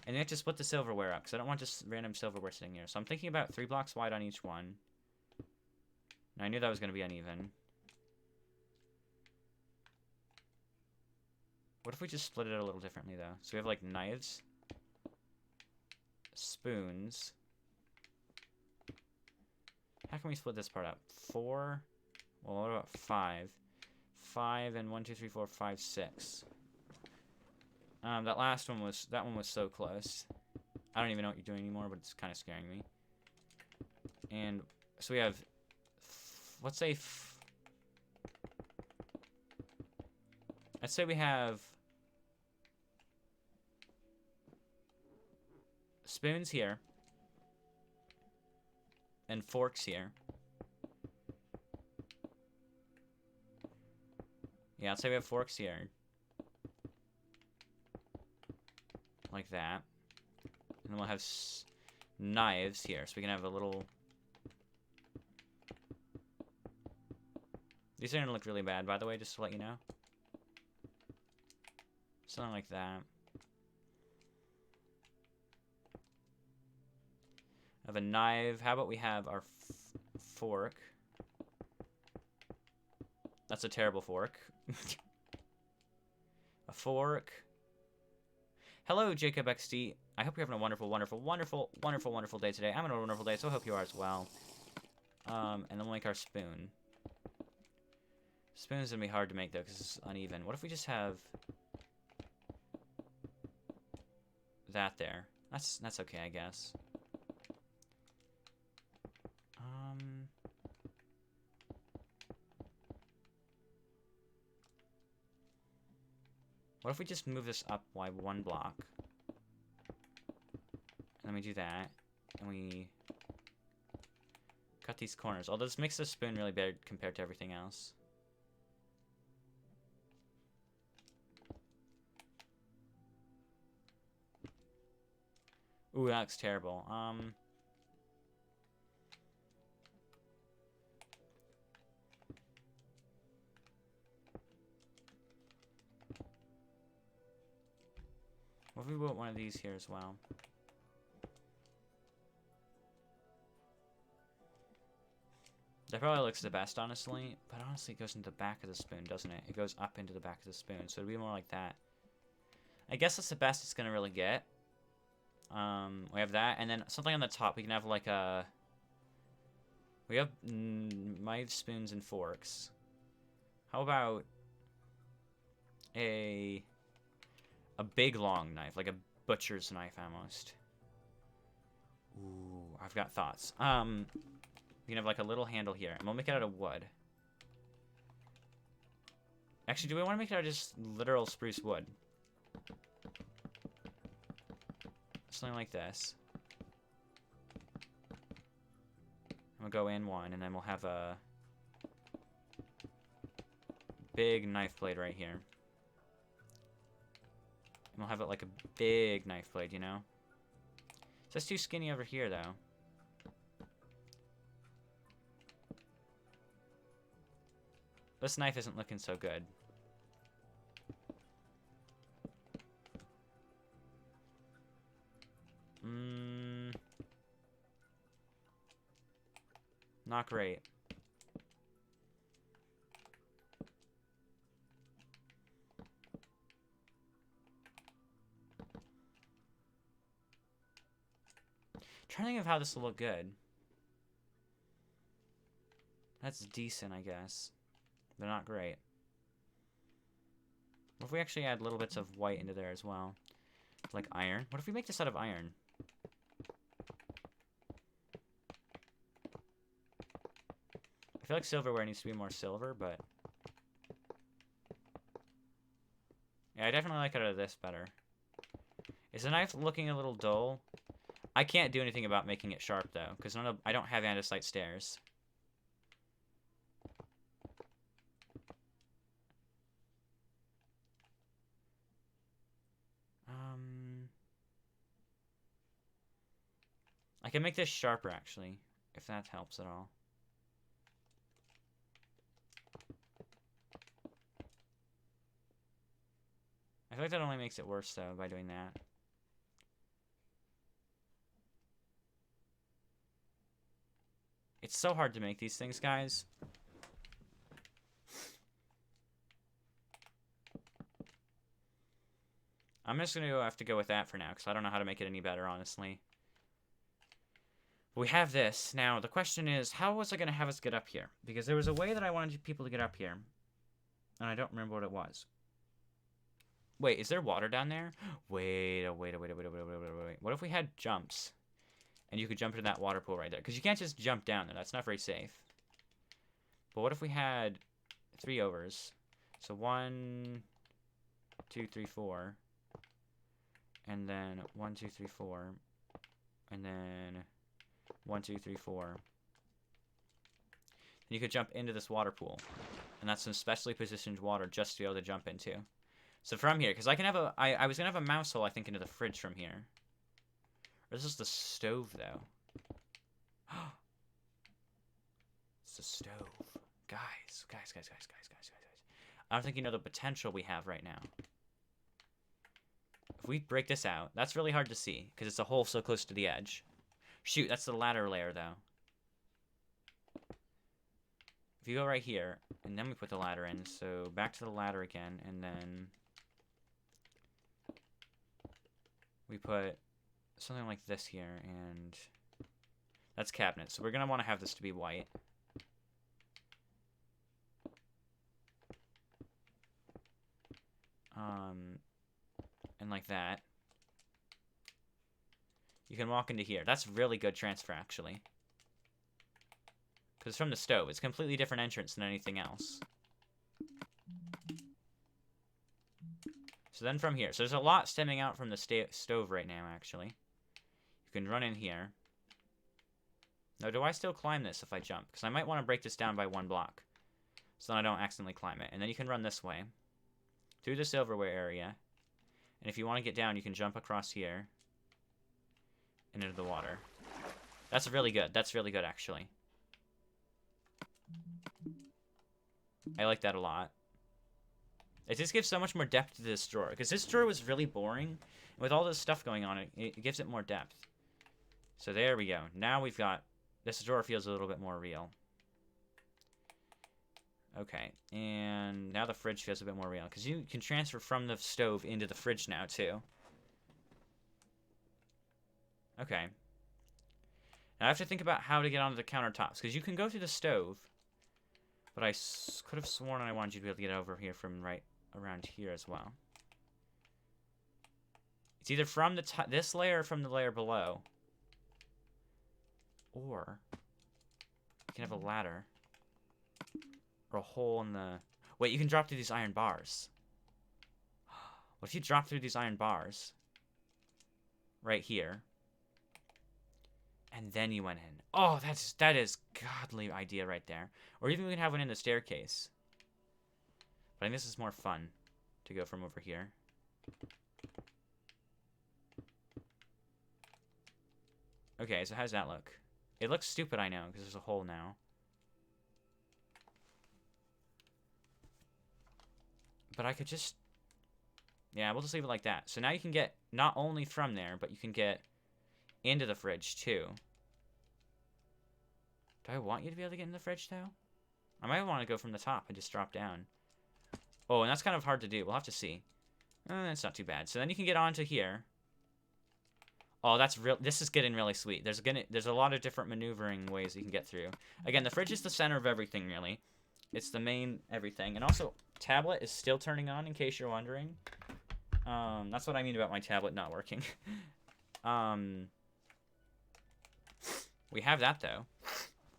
And you have to split the silverware up, because I don't want just random silverware sitting here. So I'm thinking about 3 blocks wide on each one. And I knew that was going to be uneven. What if we just split it a little differently, though? So we have, like, knives, spoons. How can we split this part up? 4. Well, what about 5? 5 and 1, 2, 3, 4, 5, 6. That one was so close. I don't even know what you're doing anymore, but it's kind of scaring me. And so we have, let's say we have spoons here and forks here. Yeah, let's say we have forks here. Like that. And then we'll have knives here, so we can have a little... These are gonna look really bad, by the way, just to let you know. Something like that. I have a knife. How about we have our fork? That's a terrible fork. A fork. Hello, Jacob XD. I hope you're having a wonderful, wonderful, wonderful, wonderful, wonderful day today. I'm having a wonderful day, so I hope you are as well. And then we'll make our spoon. Spoon's gonna be hard to make, though, because it's uneven. What if we just have... that there? That's okay, I guess. What if we just move this up by 1 block? And then we do that. And we cut these corners. Although this makes the spoon really big compared to everything else. Ooh, that looks terrible. What if we put one of these here as well? That probably looks the best, honestly. But honestly, it goes into the back of the spoon, doesn't it? It goes up into the back of the spoon, so it'd be more like that. I guess that's the best it's gonna really get. We have that, and then something on the top. We can have like a... We have knives, spoons, and forks. How about a big long knife, like a butcher's knife almost. Ooh, I've got thoughts. We can have like a little handle here, and we'll make it out of wood. Actually, do we want to make it out of just literal spruce wood? Something like this. We'll go in one, and then we'll have a big knife blade right here. And we'll have it like a big knife blade, you know? So that's too skinny over here, though. This knife isn't looking so good. Not great. Trying to think of how this will look good. That's decent, I guess. But not great. What if we actually add little bits of white into there as well? Like iron. What if we make this out of iron? I feel like silverware needs to be more silver, but... yeah, I definitely like it out of this better. Is the knife looking a little dull? I can't do anything about making it sharp, though, because I don't have andesite stairs. I can make this sharper, actually, if that helps at all. I feel like that only makes it worse, though, by doing that. It's so hard to make these things, guys. I'm just going to have to go with that for now, because I don't know how to make it any better, honestly. We have this. Now, the question is, how was I going to have us get up here? Because there was a way that I wanted people to get up here, and I don't remember what it was. Wait, is there water down there? Wait. What if we had jumps? And you could jump into that water pool right there. Because you can't just jump down there. That's not very safe. But what if we had 3 overs? So 1, 2, 3, 4. And then 1, 2, 3, 4. And then 1, 2, 3, 4. And you could jump into this water pool. And that's some specially positioned water just to be able to jump into. So from here, because I can have a... I was going to have a mouse hole, I think, into the fridge from here. Or this is the stove, though. It's the stove. Guys. I don't think you know the potential we have right now. If we break this out, that's really hard to see, because it's a hole so close to the edge. Shoot, that's the ladder layer, though. If you go right here, and then we put the ladder in, so back to the ladder again, and then we put something like this here, and that's cabinet. So we're going to want to have this to be white. And like that. You can walk into here. That's really good transfer, actually. Because it's from the stove. It's a completely different entrance than anything else. So then from here. So there's a lot stemming out from the stove right now, actually. You can run in here. Now, do I still climb this if I jump? Because I might want to break this down by 1 block. So then I don't accidentally climb it. And then you can run this way. Through the silverware area. And if you want to get down, you can jump across here. And into the water. That's really good. That's really good, actually. I like that a lot. It just gives so much more depth to this drawer. Because this drawer was really boring. And with all this stuff going on, it gives it more depth. So there we go. Now we've got... This drawer feels a little bit more real. Okay. And now the fridge feels a bit more real. Because you can transfer from the stove into the fridge now, too. Okay. Now I have to think about how to get onto the countertops. Because you can go through the stove. But I could have sworn I wanted you to be able to get over here from right around here as well. It's either from the this layer or from the layer below. Or you can have a ladder. Or a hole in the... Wait, you can drop through these iron bars. What if you drop through these iron bars? Right here. And then you went in. Oh, that is godly idea right there. Or even we can have one in the staircase. But I think this is more fun to go from over here. Okay, so how does that look? It looks stupid, I know, because there's a hole now. But I could just... Yeah, we'll just leave it like that. So now you can get not only from there, but you can get into the fridge, too. Do I want you to be able to get in the fridge, though? I might want to go from the top and just drop down. Oh, and that's kind of hard to do. We'll have to see. That's not too bad. So then you can get onto here. Oh, that's real. This is getting really sweet. There's a lot of different maneuvering ways you can get through. Again, the fridge is the center of everything, really. It's the main everything. And also, tablet is still turning on, in case you're wondering. That's what I mean about my tablet not working. We have that, though.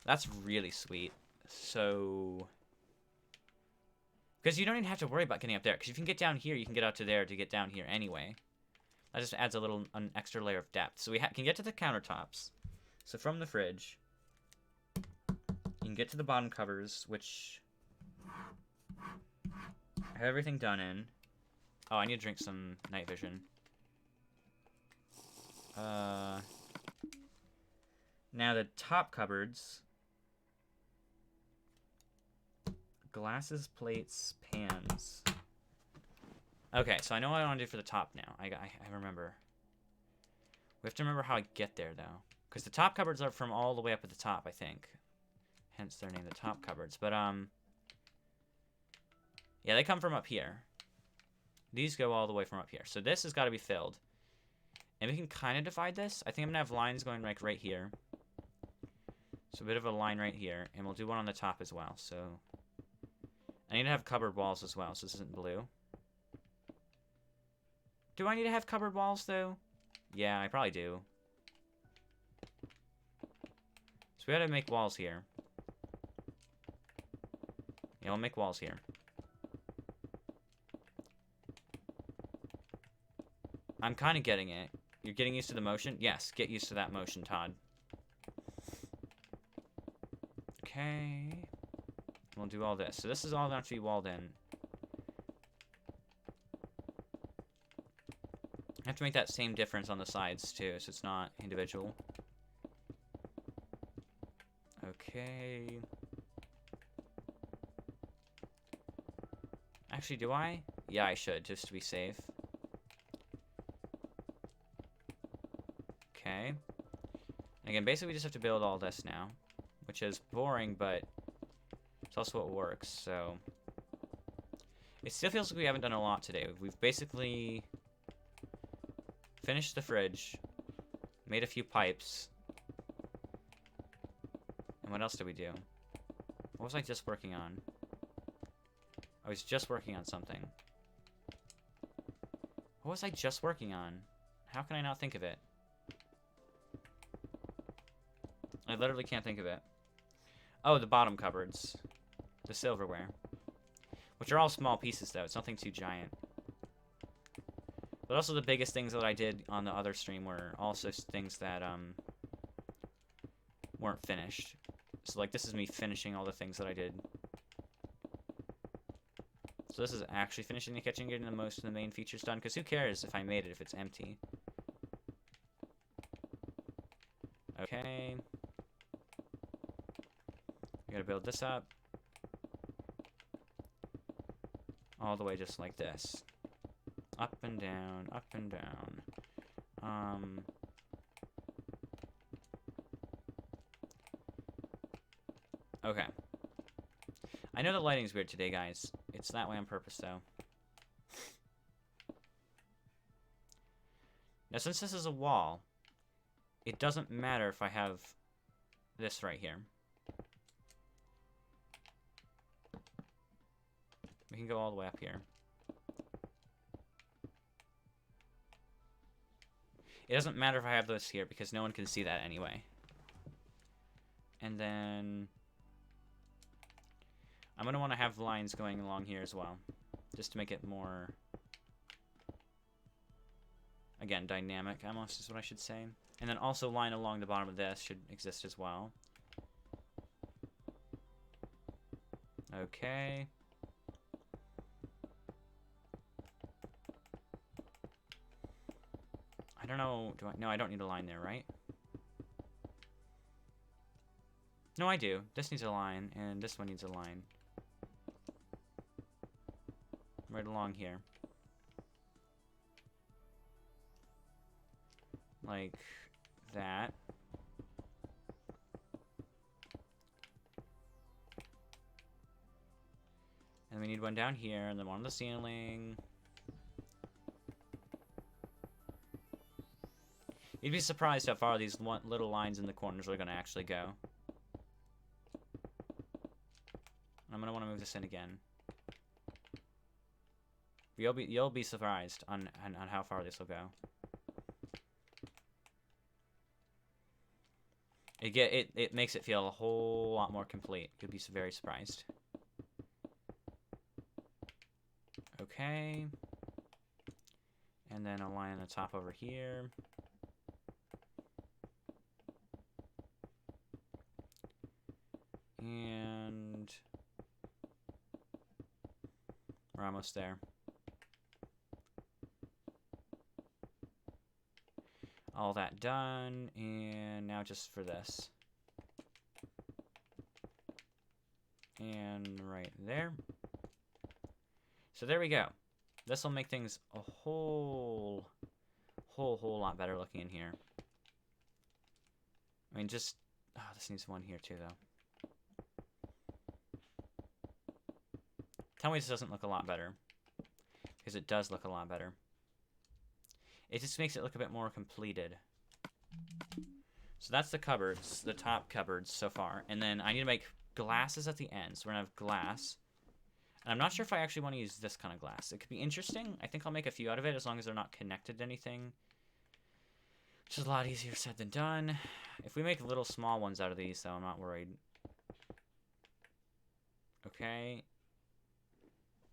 That's really sweet. So... Because you don't even have to worry about getting up there. Because if you can get down here, you can get out to there to get down here anyway. That just adds an extra layer of depth. So we can get to the countertops. So from the fridge, you can get to the bottom covers, which I have everything done in. Oh, I need to drink some night vision. Now the top cupboards. Glasses, plates, pans. Okay, so I know what I want to do for the top now. I remember. We have to remember how I get there, though. Because the top cupboards are from all the way up at the top, I think. Hence their name, the top cupboards. But, yeah, they come from up here. These go all the way from up here. So this has got to be filled. And we can kind of divide this. I think I'm going to have lines going like right here. So a bit of a line right here. And we'll do one on the top as well. So I need to have cupboard walls as well, so this isn't blue. Do I need to have cupboard walls, though? Yeah, I probably do. So we gotta make walls here. Yeah, we'll make walls here. I'm kind of getting it. You're getting used to the motion? Yes, get used to that motion, Todd. Okay. We'll do all this. So this is all going to be walled in. I have to make that same difference on the sides, too, so it's not individual. Okay. Actually, do I? Yeah, I should, just to be safe. Okay. Again, basically we just have to build all this now, which is boring, but it's also what works, so... It still feels like we haven't done a lot today. We've basically finished the fridge, made a few pipes, and what else did we do? What was I just working on? I was just working on something. What was I just working on? How can I not think of it? I literally can't think of it. Oh, the bottom cupboards. The silverware. Which are all small pieces, though. It's nothing too giant. But also the biggest things that I did on the other stream were also things that, weren't finished. So, like, this is me finishing all the things that I did. So this is actually finishing the kitchen, getting the most of the main features done. Because who cares if I made it if it's empty? Okay. We gotta build this up. All the way just like this. Up and down, up and down. Okay. I know the lighting's weird today, guys. It's that way on purpose, though. Now, since this is a wall, it doesn't matter if I have this right here. We can go all the way up here. It doesn't matter if I have this here, because no one can see that anyway. And then... I'm going to want to have lines going along here as well, just to make it more, again, dynamic, almost is what I should say. And then also line along the bottom of this should exist as well. Okay. I don't know, no, I don't need a line there, right? No, I do. This needs a line, and this one needs a line. Right along here. Like that. And we need one down here, and then one on the ceiling. You'd be surprised how far these little lines in the corners are going to actually go. I'm going to want to move this in again. You'll be surprised on how far this will go. It makes it feel a whole lot more complete. You'll be very surprised. Okay. And then a line on the top over here. And we're almost there. All that done, and now just for this. And right there. So there we go. This will make things a whole lot better looking in here. I mean, just... Oh, this needs one here too, though. Tell me this doesn't look a lot better. Because it does look a lot better. It just makes it look a bit more completed. So that's the cupboards, the top cupboards so far. And then I need to make glasses at the end. So we're going to have glass. And I'm not sure if I actually want to use this kind of glass. It could be interesting. I think I'll make a few out of it as long as they're not connected to anything. Which is a lot easier said than done. If we make little small ones out of these, though, I'm not worried. Okay.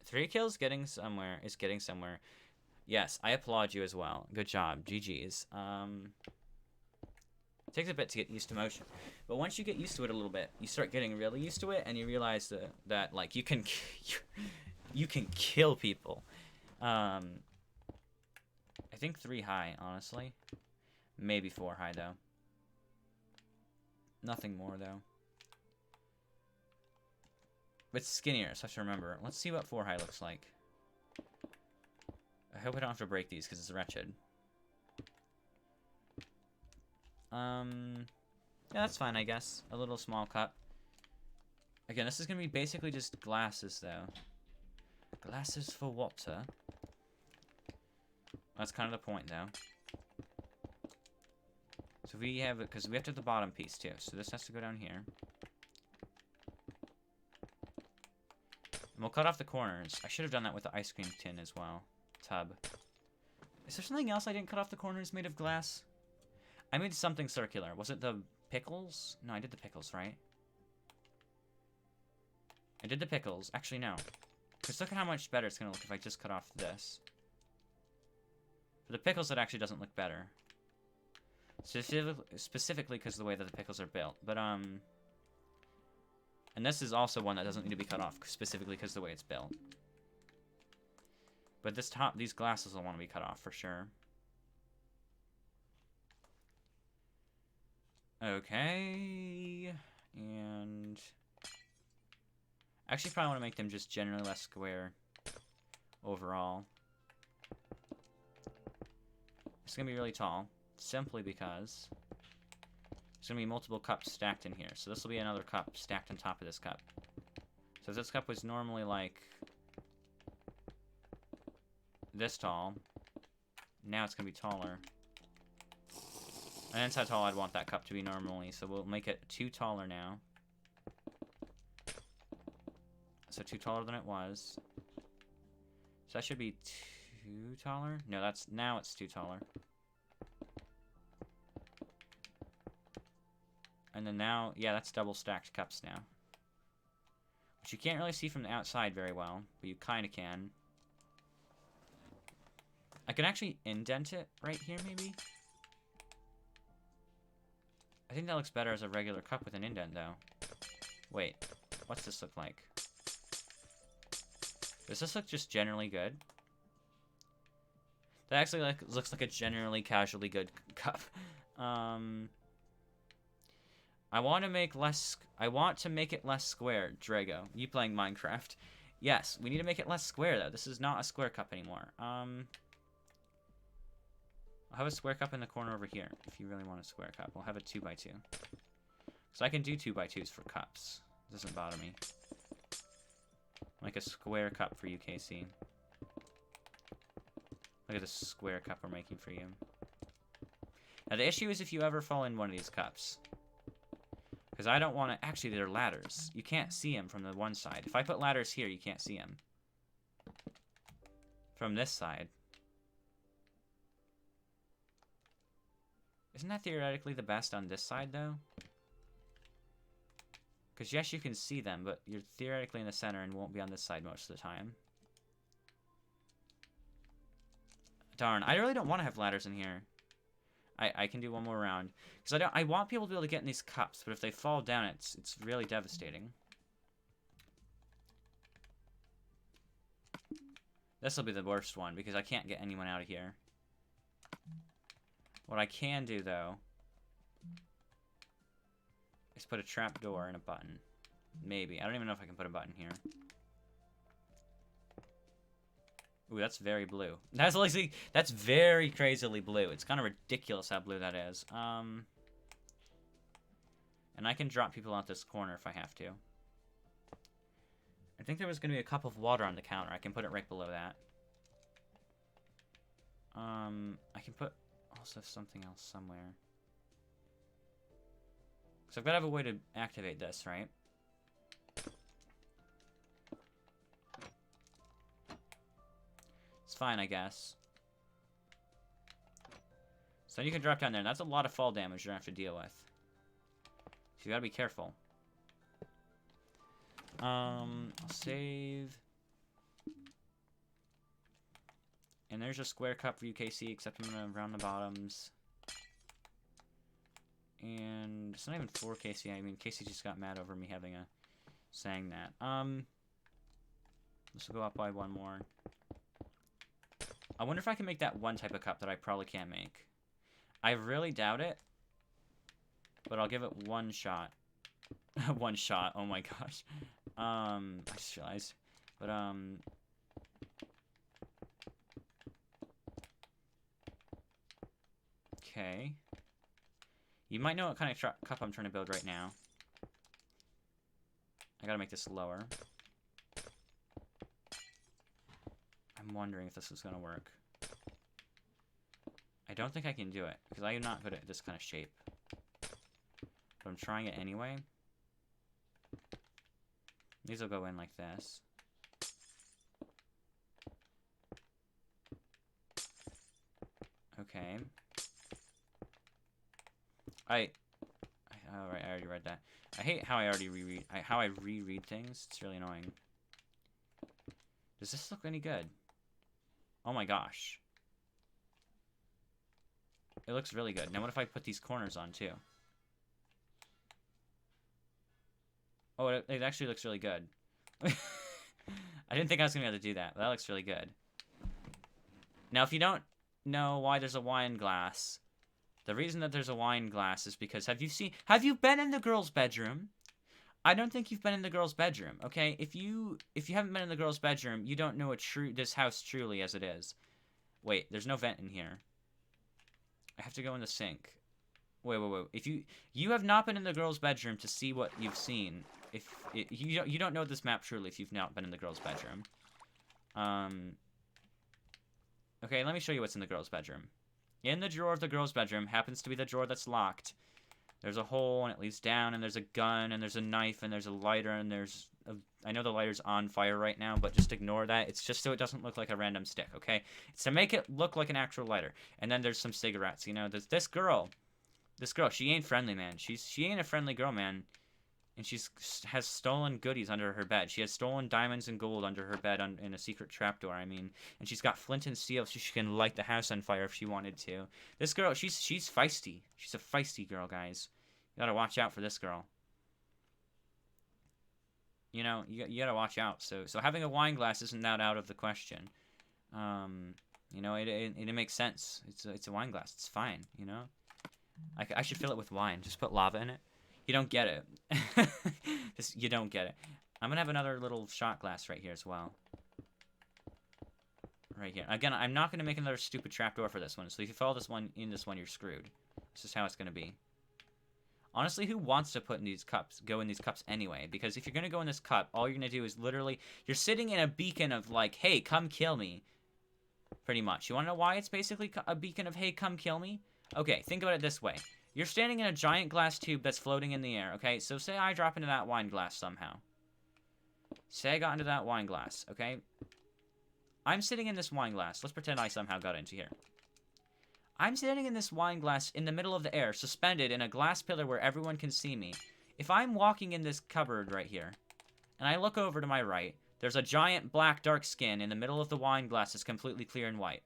3 kills getting somewhere is getting somewhere. Yes, I applaud you as well. Good job. GG's. It takes a bit to get used to motion. But once you get used to it a little bit, you start getting really used to it, and you realize that like, you can kill people. I think 3 high, honestly. Maybe 4 high, though. Nothing more, though. But it's skinnier, so I have to remember. Let's see what 4 high looks like. I hope I don't have to break these, because it's wretched. Yeah, that's fine, I guess. A little small cup. Again, this is going to be basically just glasses, though. Glasses for water. That's kind of the point, though. So we have it, because we have to have the bottom piece, too. So this has to go down here. And we'll cut off the corners. I should have done that with the ice cream tin as well. Tub. Is there something else I didn't cut off the corners made of glass? I made something circular. Was it the pickles? No, I did the pickles, right? I did the pickles. Actually, no. Because look at how much better it's going to look if I just cut off this. For the pickles, it actually doesn't look better. Specifically because of the way that the pickles are built. But, and this is also one that doesn't need to be cut off, specifically because of the way it's built. But these glasses will want to be cut off for sure. Okay. And I actually probably want to make them just generally less square overall. It's going to be really tall, simply because there's going to be multiple cups stacked in here. So this will be another cup stacked on top of this cup. So if this cup was normally like this tall, now it's going to be taller. And that's how tall I'd want that cup to be normally. So we'll make it 2 taller now. So 2 taller than it was. So that should be 2 taller? No, now it's 2 taller. And then now, yeah, that's double stacked cups now. Which you can't really see from the outside very well, but you kind of can. I can actually indent it right here, maybe? I think that looks better as a regular cup with an indent, though. Wait, what's this look like? Does this look just generally good? That actually looks like a generally casually good cup. I want to make it less square, Drago. You playing Minecraft. Yes, we need to make it less square, though. This is not a square cup anymore. I'll have a square cup in the corner over here, if you really want a square cup. We'll have a 2x2. So I can do 2x2s for cups. It doesn't bother me. Like a square cup for you, Casey. Look at this square cup we're making for you. Now, the issue is if you ever fall in one of these cups. Because I don't want to... Actually, they're ladders. You can't see them from the one side. If I put ladders here, you can't see them. From this side. Isn't that theoretically the best on this side, though? Because, yes, you can see them, but you're theoretically in the center and won't be on this side most of the time. Darn, I really don't want to have ladders in here. I can do one more round. Because I want people to be able to get in these cups, but if they fall down, it's really devastating. This will be the worst one, because I can't get anyone out of here. What I can do, though, is put a trap door and a button. Maybe. I don't even know if I can put a button here. Ooh, that's very blue. That's very crazily blue. It's kind of ridiculous how blue that is. And I can drop people out this corner if I have to. I think there was going to be a cup of water on the counter. I can put it right below that. I can put also something else somewhere. So I've got to have a way to activate this, right? It's fine, I guess. So you can drop down there. And that's a lot of fall damage you're going to have to deal with. So you got to be careful. I'll save. And there's a square cup for you, Casey, except I'm going to round the bottoms. And it's not even for Casey. I mean, Casey just got mad over me having a saying that. Let's go up by one more. I wonder if I can make that one type of cup that I probably can't make. I really doubt it. But I'll give it one shot. One shot. Oh my gosh. I just realized. But, okay. You might know what kind of cup I'm trying to build right now. I gotta make this lower. I'm wondering if this is gonna work. I don't think I can do it, because I am not good at this kind of shape. But I'm trying it anyway. These will go in like this. Okay. Alright, I already read that. I hate how I reread things. It's really annoying. Does this look any good? Oh my gosh. It looks really good. Now what if I put these corners on too? Oh, it actually looks really good. I didn't think I was going to be able to do that, but that looks really good. Now, if you don't know why there's a wine glass, the reason that there's a wine glass is because have you been in the girl's bedroom? I don't think you've been in the girl's bedroom, okay? If you haven't been in the girl's bedroom, you don't know this house truly as it is. Wait, there's no vent in here. I have to go in the sink. Wait. If you have not been in the girl's bedroom to see what you've seen. You don't know this map truly if you've not been in the girl's bedroom. Okay, let me show you what's in the girl's bedroom. In the drawer of the girl's bedroom happens to be the drawer that's locked. There's a hole, and it leads down, and there's a gun, and there's a knife, and there's a lighter, and there's I know the lighter's on fire right now, but just ignore that. It's just so it doesn't look like a random stick, okay? It's to make it look like an actual lighter. And then there's some cigarettes, you know? This girl, she ain't friendly, man. She ain't a friendly girl, man. And has stolen goodies under her bed. She has stolen diamonds and gold under her bed in a secret trapdoor, I mean. And she's got flint and steel so she can light the house on fire if she wanted to. This girl, she's feisty. She's a feisty girl, guys. You gotta watch out for this girl. You know, you gotta watch out. So having a wine glass isn't that out of the question. You know, it makes sense. It's a wine glass. It's fine, you know? I should fill it with wine. Just put lava in it. You don't get it. You don't get it. I'm gonna have another little shot glass right here as well. Right here. Again, I'm not gonna make another stupid trapdoor for this one. So if you follow this one, you're screwed. This is how it's gonna be. Honestly, who wants to put in these cups? Go in these cups anyway? Because if you're gonna go in this cup, all you're gonna do is literally you're sitting in a beacon of like, hey, come kill me. Pretty much. You wanna know why it's basically a beacon of hey, come kill me? Okay, think about it this way. You're standing in a giant glass tube that's floating in the air, okay? So say I drop into that wine glass somehow. Say I got into that wine glass, okay? I'm sitting in this wine glass. Let's pretend I somehow got into here. I'm sitting in this wine glass in the middle of the air, suspended in a glass pillar where everyone can see me. If I'm walking in this cupboard right here, and I look over to my right, there's a giant black dark skin in the middle of the wine glass that's completely clear and white.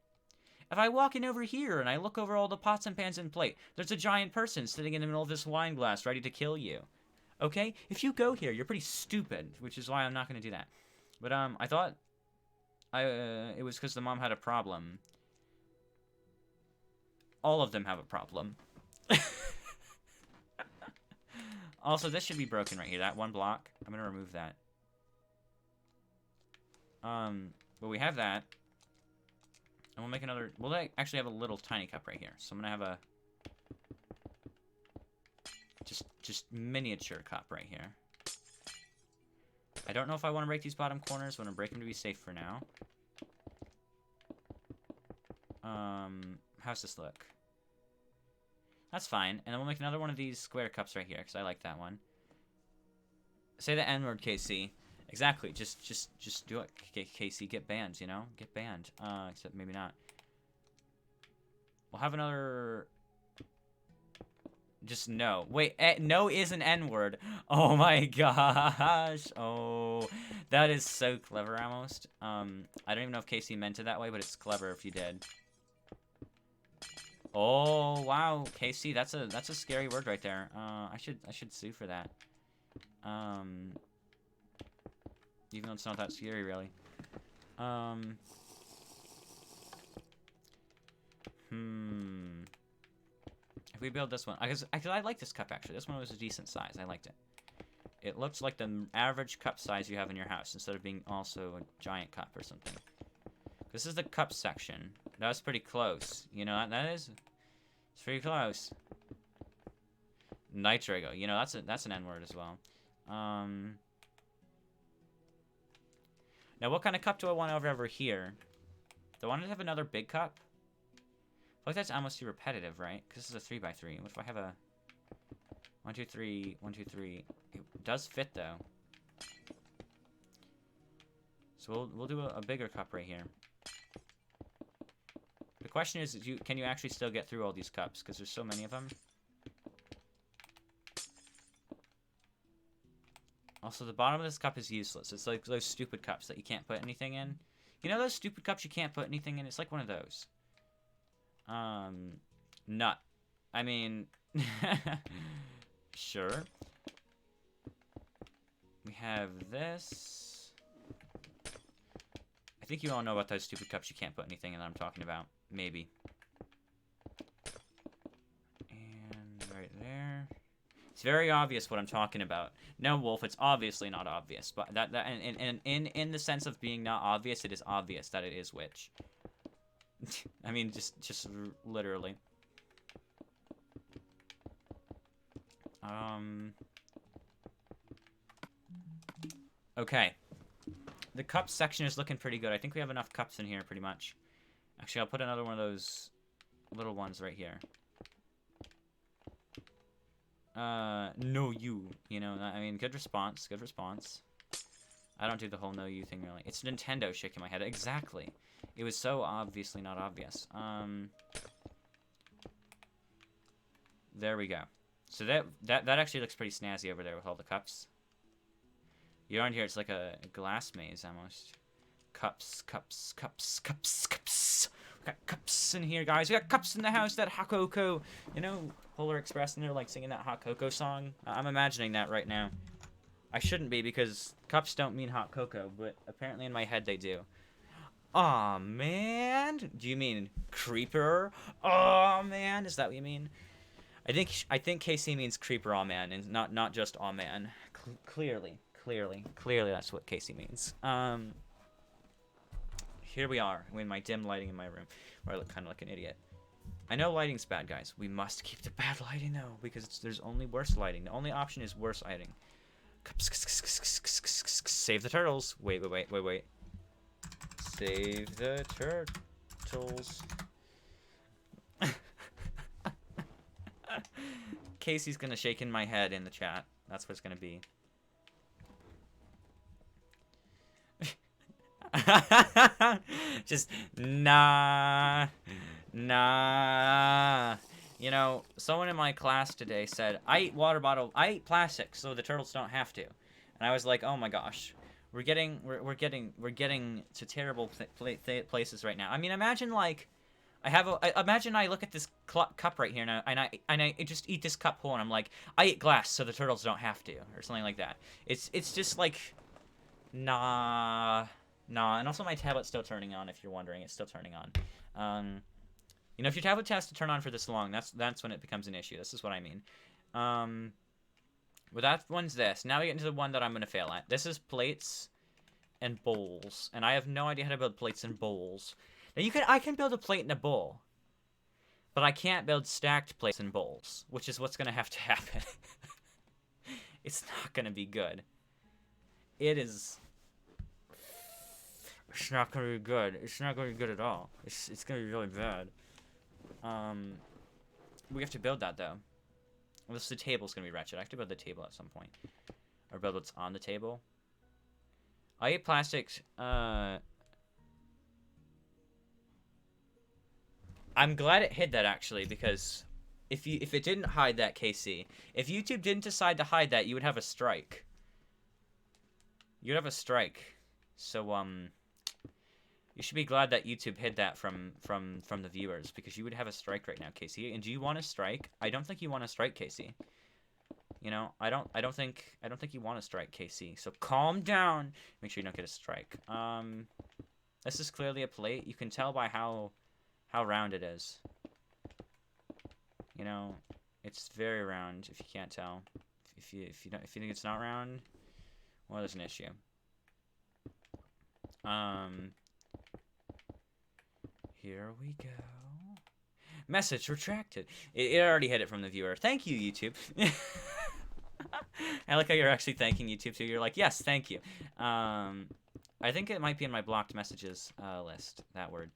If I walk in over here and I look over all the pots and pans and plate, there's a giant person sitting in the middle of this wine glass ready to kill you. Okay? If you go here, you're pretty stupid, which is why I'm not going to do that. But, I thought it was because the mom had a problem. All of them have a problem. Also, this should be broken right here. That one block. I'm going to remove that. But we have that. And we'll make another... We'll actually have a little tiny cup right here. So I'm going to have a... Just miniature cup right here. I don't know if I want to break these bottom corners. I'm going to break them to be safe for now. How's this look? That's fine. And then we'll make another one of these square cups right here, because I like that one. Say the N-word, KC. Exactly. Just do it, Casey. Get banned, you know? Get banned. Except maybe not. We'll have another Just no. Wait, no is an N-word. Oh my gosh. Oh, that is so clever almost. I don't even know if Casey meant it that way, but it's clever if you did. Oh, wow. Casey, that's a scary word right there. I should sue for that. Even though it's not that scary, really. If we build this one, because I like this cup actually. This one was a decent size. I liked it. It looks like the average cup size you have in your house instead of being also a giant cup or something. This is the cup section. That's pretty close. You know, it's pretty close. Nitrigo. You know, that's an N-word as well. Now, what kind of cup do I want over here? Do I want to have another big cup? I feel like that's almost too repetitive, right? Because this is a 3x3. What if I have a 1, 2, 3, 1, 2, 3? It does fit, though. So we'll do a bigger cup right here. The question is, can you actually still get through all these cups? Because there's so many of them. Also, the bottom of this cup is useless. It's like those stupid cups that you can't put anything in. You know those stupid cups you can't put anything in? It's like one of those. Nut. I mean, sure. We have this. I think you all know about those stupid cups you can't put anything in that I'm talking about. Maybe. And right there. It's very obvious what I'm talking about. No, Wolf, it's obviously not obvious, but in the sense of being not obvious, it is obvious that it is which. I mean, just literally. Okay. The cup section is looking pretty good. I think we have enough cups in here, pretty much. Actually, I'll put another one of those little ones right here. No you. You know, I mean, good response. Good response. I don't do the whole no you thing, really. It's Nintendo shaking my head. Exactly. It was so obviously not obvious. There we go. So that actually looks pretty snazzy over there with all the cups. You around here, it's like a glass maze almost. Cups, cups, cups, cups, cups. We got cups in here, guys. We got cups in the house. That hot cocoa. You know, Polar Express, and they're like singing that hot cocoa song. I'm imagining that right now. I shouldn't be because cups don't mean hot cocoa, but apparently in my head they do. Aw, man. Do you mean creeper? Aw, man. Is that what you mean? I think KC means creeper, aw, man, and not just aw, man. Clearly, that's what KC means. Here we are in my dim lighting in my room, where I look kind of like an idiot. I know lighting's bad, guys. We must keep the bad lighting, though, because there's only worse lighting. The only option is worse lighting. Save the turtles. Wait. Save the turtles. Casey's gonna shake in my head in the chat. That's what it's gonna be. Just nah. You know, someone in my class today said, I eat plastic so the turtles don't have to. And I was like, oh my gosh. We're getting to terrible places right now. I mean, imagine like imagine I look at this cup right here now, and I just eat this cup whole, and I'm like, I eat glass so the turtles don't have to, or something like that. It's just like, nah. And also my tablet's still turning on, if you're wondering. It's still turning on. You know, if your tablet has to turn on for this long, that's when it becomes an issue. This is what I mean. Well, that one's this. Now we get into the one that I'm going to fail at. This is plates and bowls. And I have no idea how to build plates and bowls. Now, I can build a plate and a bowl. But I can't build stacked plates and bowls, which is what's going to have to happen. It's not going to be good. It's not going to be good. It's not going to be good at all. It's going to be really bad. We have to build that, though. Well, the table's going to be wretched. I have to build the table at some point. Or build what's on the table. I eat plastic. I'm glad it hid that, actually, because if it didn't hide that, KC, if YouTube didn't decide to hide that, you would have a strike. You'd have a strike. So you should be glad that YouTube hid that from the viewers, because you would have a strike right now, Casey. And do you want to strike? I don't think you want to strike, Casey. You know, I don't think you want to strike, Casey. So calm down. Make sure you don't get a strike. This is clearly a plate. You can tell by how round it is. You know, it's very round. If you can't tell, if you think it's not round, well, there's an issue. Here we go. Message retracted. It already hit it from the viewer. Thank you, YouTube. I like how you're actually thanking YouTube too. You're like, yes, thank you. I think it might be in my blocked messages list, that word.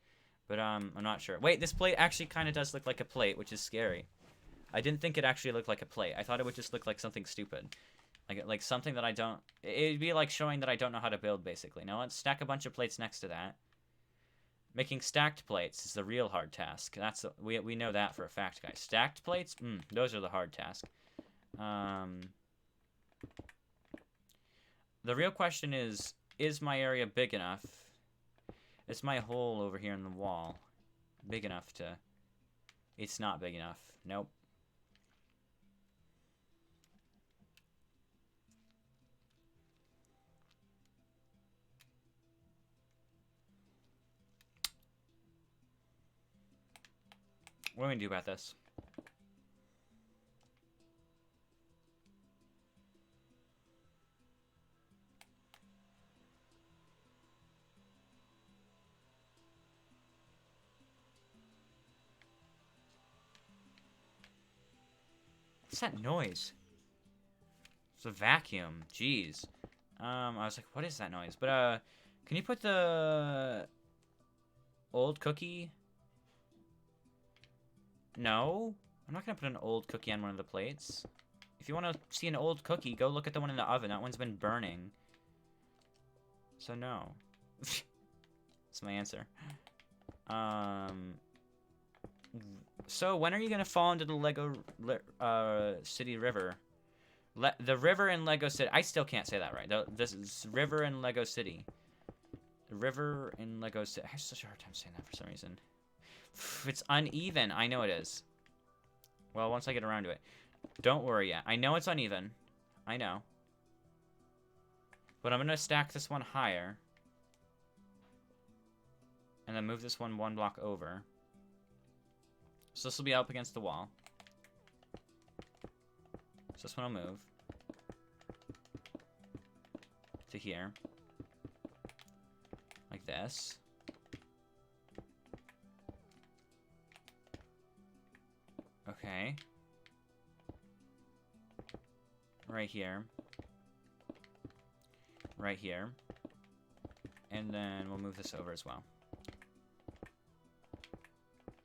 But I'm not sure. Wait, this plate actually kind of does look like a plate, which is scary. I didn't think it actually looked like a plate. I thought it would just look like something stupid. Like something that I don't... It'd be like showing that I don't know how to build, basically. Now let's stack a bunch of plates next to that. Making stacked plates is the real hard task. We know that for a fact, guys. Stacked plates? Those are the hard task. The real question is my area big enough? Is my hole over here in the wall big enough to... It's not big enough. Nope. What are we gonna do about this? What's that noise? It's a vacuum. Jeez. I was like, what is that noise? But, can you put the old cookie? No? I'm not gonna put an old cookie on one of the plates. If you want to see an old cookie, go look at the one in the oven. That one's been burning. So, no. That's my answer. So, when are you gonna fall into the Lego City River? The river in Lego City. I still can't say that right. This is river in Lego City. The river in Lego City. I have such a hard time saying that for some reason. It's uneven. I know it is. Well, once I get around to it. Don't worry yet. I know it's uneven. I know. But I'm gonna stack this one higher. And then move this one block over. So this will be up against the wall. So this one will move. To here. Like this. Okay. Right here. Right here. And then we'll move this over as well.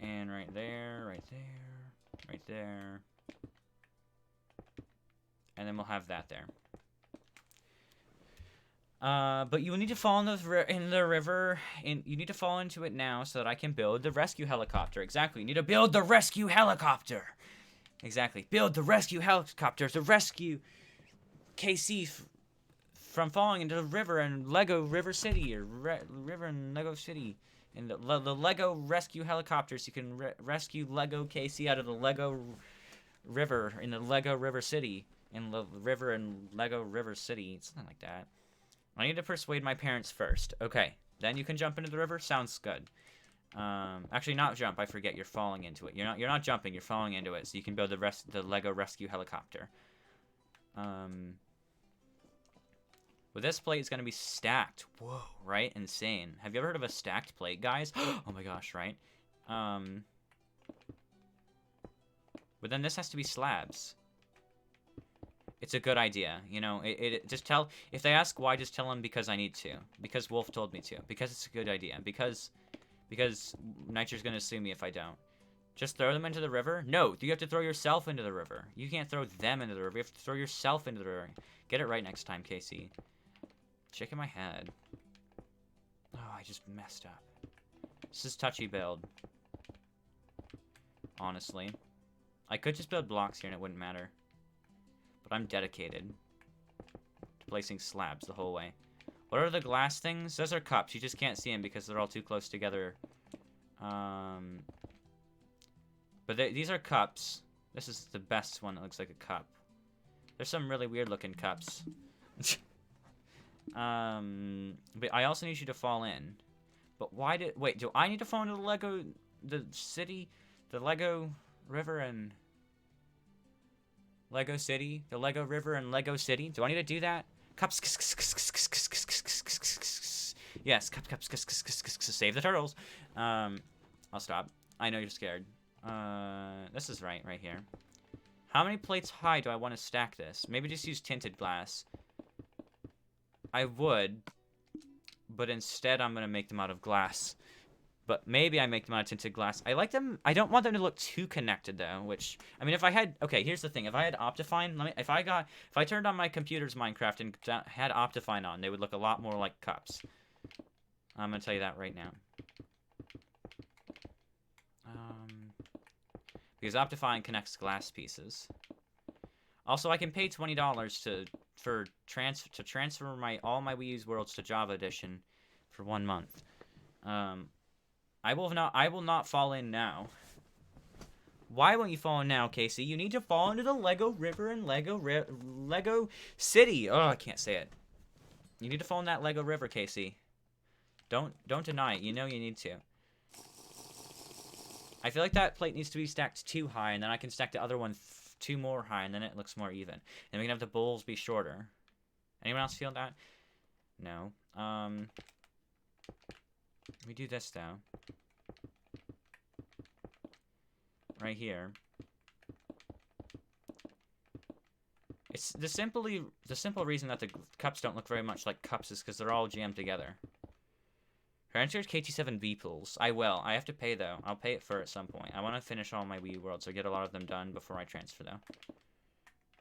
And right there, right there, right there. And then we'll have that there. But you need to fall in the river, and you need to fall into it now so that I can build the rescue helicopter. Exactly. You need to build the rescue helicopter. Exactly. Build the rescue helicopter to rescue KC from falling into the river in Lego River City, or river in Lego City. And the Lego rescue helicopters, you can rescue Lego KC out of the Lego River in the Lego River City. In the river in Lego River City. Something like that. I need to persuade my parents first. Okay. Then you can jump into the river. Sounds good. Actually, not jump. I forget. You're falling into it. You're not jumping. You're falling into it. So you can build the Lego rescue helicopter. Well, this plate is going to be stacked. Whoa, right? Insane. Have you ever heard of a stacked plate, guys? Oh my gosh, right? But then this has to be slabs. It's a good idea. You know, just tell... If they ask why, just tell them because I need to. Because Wolf told me to. Because it's a good idea. Because Niture's going to sue me if I don't. Just throw them into the river? No, you have to throw yourself into the river. You can't throw them into the river. You have to throw yourself into the river. Get it right next time, Casey. Shaking my head. Oh, I just messed up. This is touchy build. Honestly. I could just build blocks here and it wouldn't matter. But I'm dedicated to placing slabs the whole way. What are the glass things? Those are cups. You just can't see them because they're all too close together. But these are cups. This is the best one that looks like a cup. There's some really weird looking cups. But I also need you to fall in. But why did... Wait, do I need to fall into the Lego... The city? The Lego River and... Lego City? The Lego River and Lego City? Do I need to do that? Cups. Yes, cups. Save the turtles. I'll stop. I know you're scared. This is right here. How many plates high do I want to stack this? Maybe just use tinted glass. I would, but instead I'm going to make them out of glass. But maybe I make them out of tinted glass. I like them. I don't want them to look too connected though, which, I mean, if I had, okay, here's the thing. If I had Optifine, if I turned on my computer's Minecraft and had Optifine on, they would look a lot more like cups. I'm going to tell you that right now. Because Optifine connects glass pieces. Also, I can pay $20 to transfer all my WiiU's worlds to Java Edition for 1 month. I will not fall in now. Why won't you fall in now, Casey? You need to fall into the Lego River and Lego City. Oh, I can't say it. You need to fall in that Lego River, Casey. Don't deny it. You know you need to. I feel like that plate needs to be stacked 2 high, and then I can stack the other one 2 more high, and then it looks more even. And we can have the bowls be shorter. Anyone else feel that? No. We do this, though. Right here. It's the simple reason that the cups don't look very much like cups is because they're all jammed together. Transfer KT7 V-pools. I will. I have to pay, though. I'll pay it for at some point. I want to finish all my Wii worlds, so get a lot of them done before I transfer, though.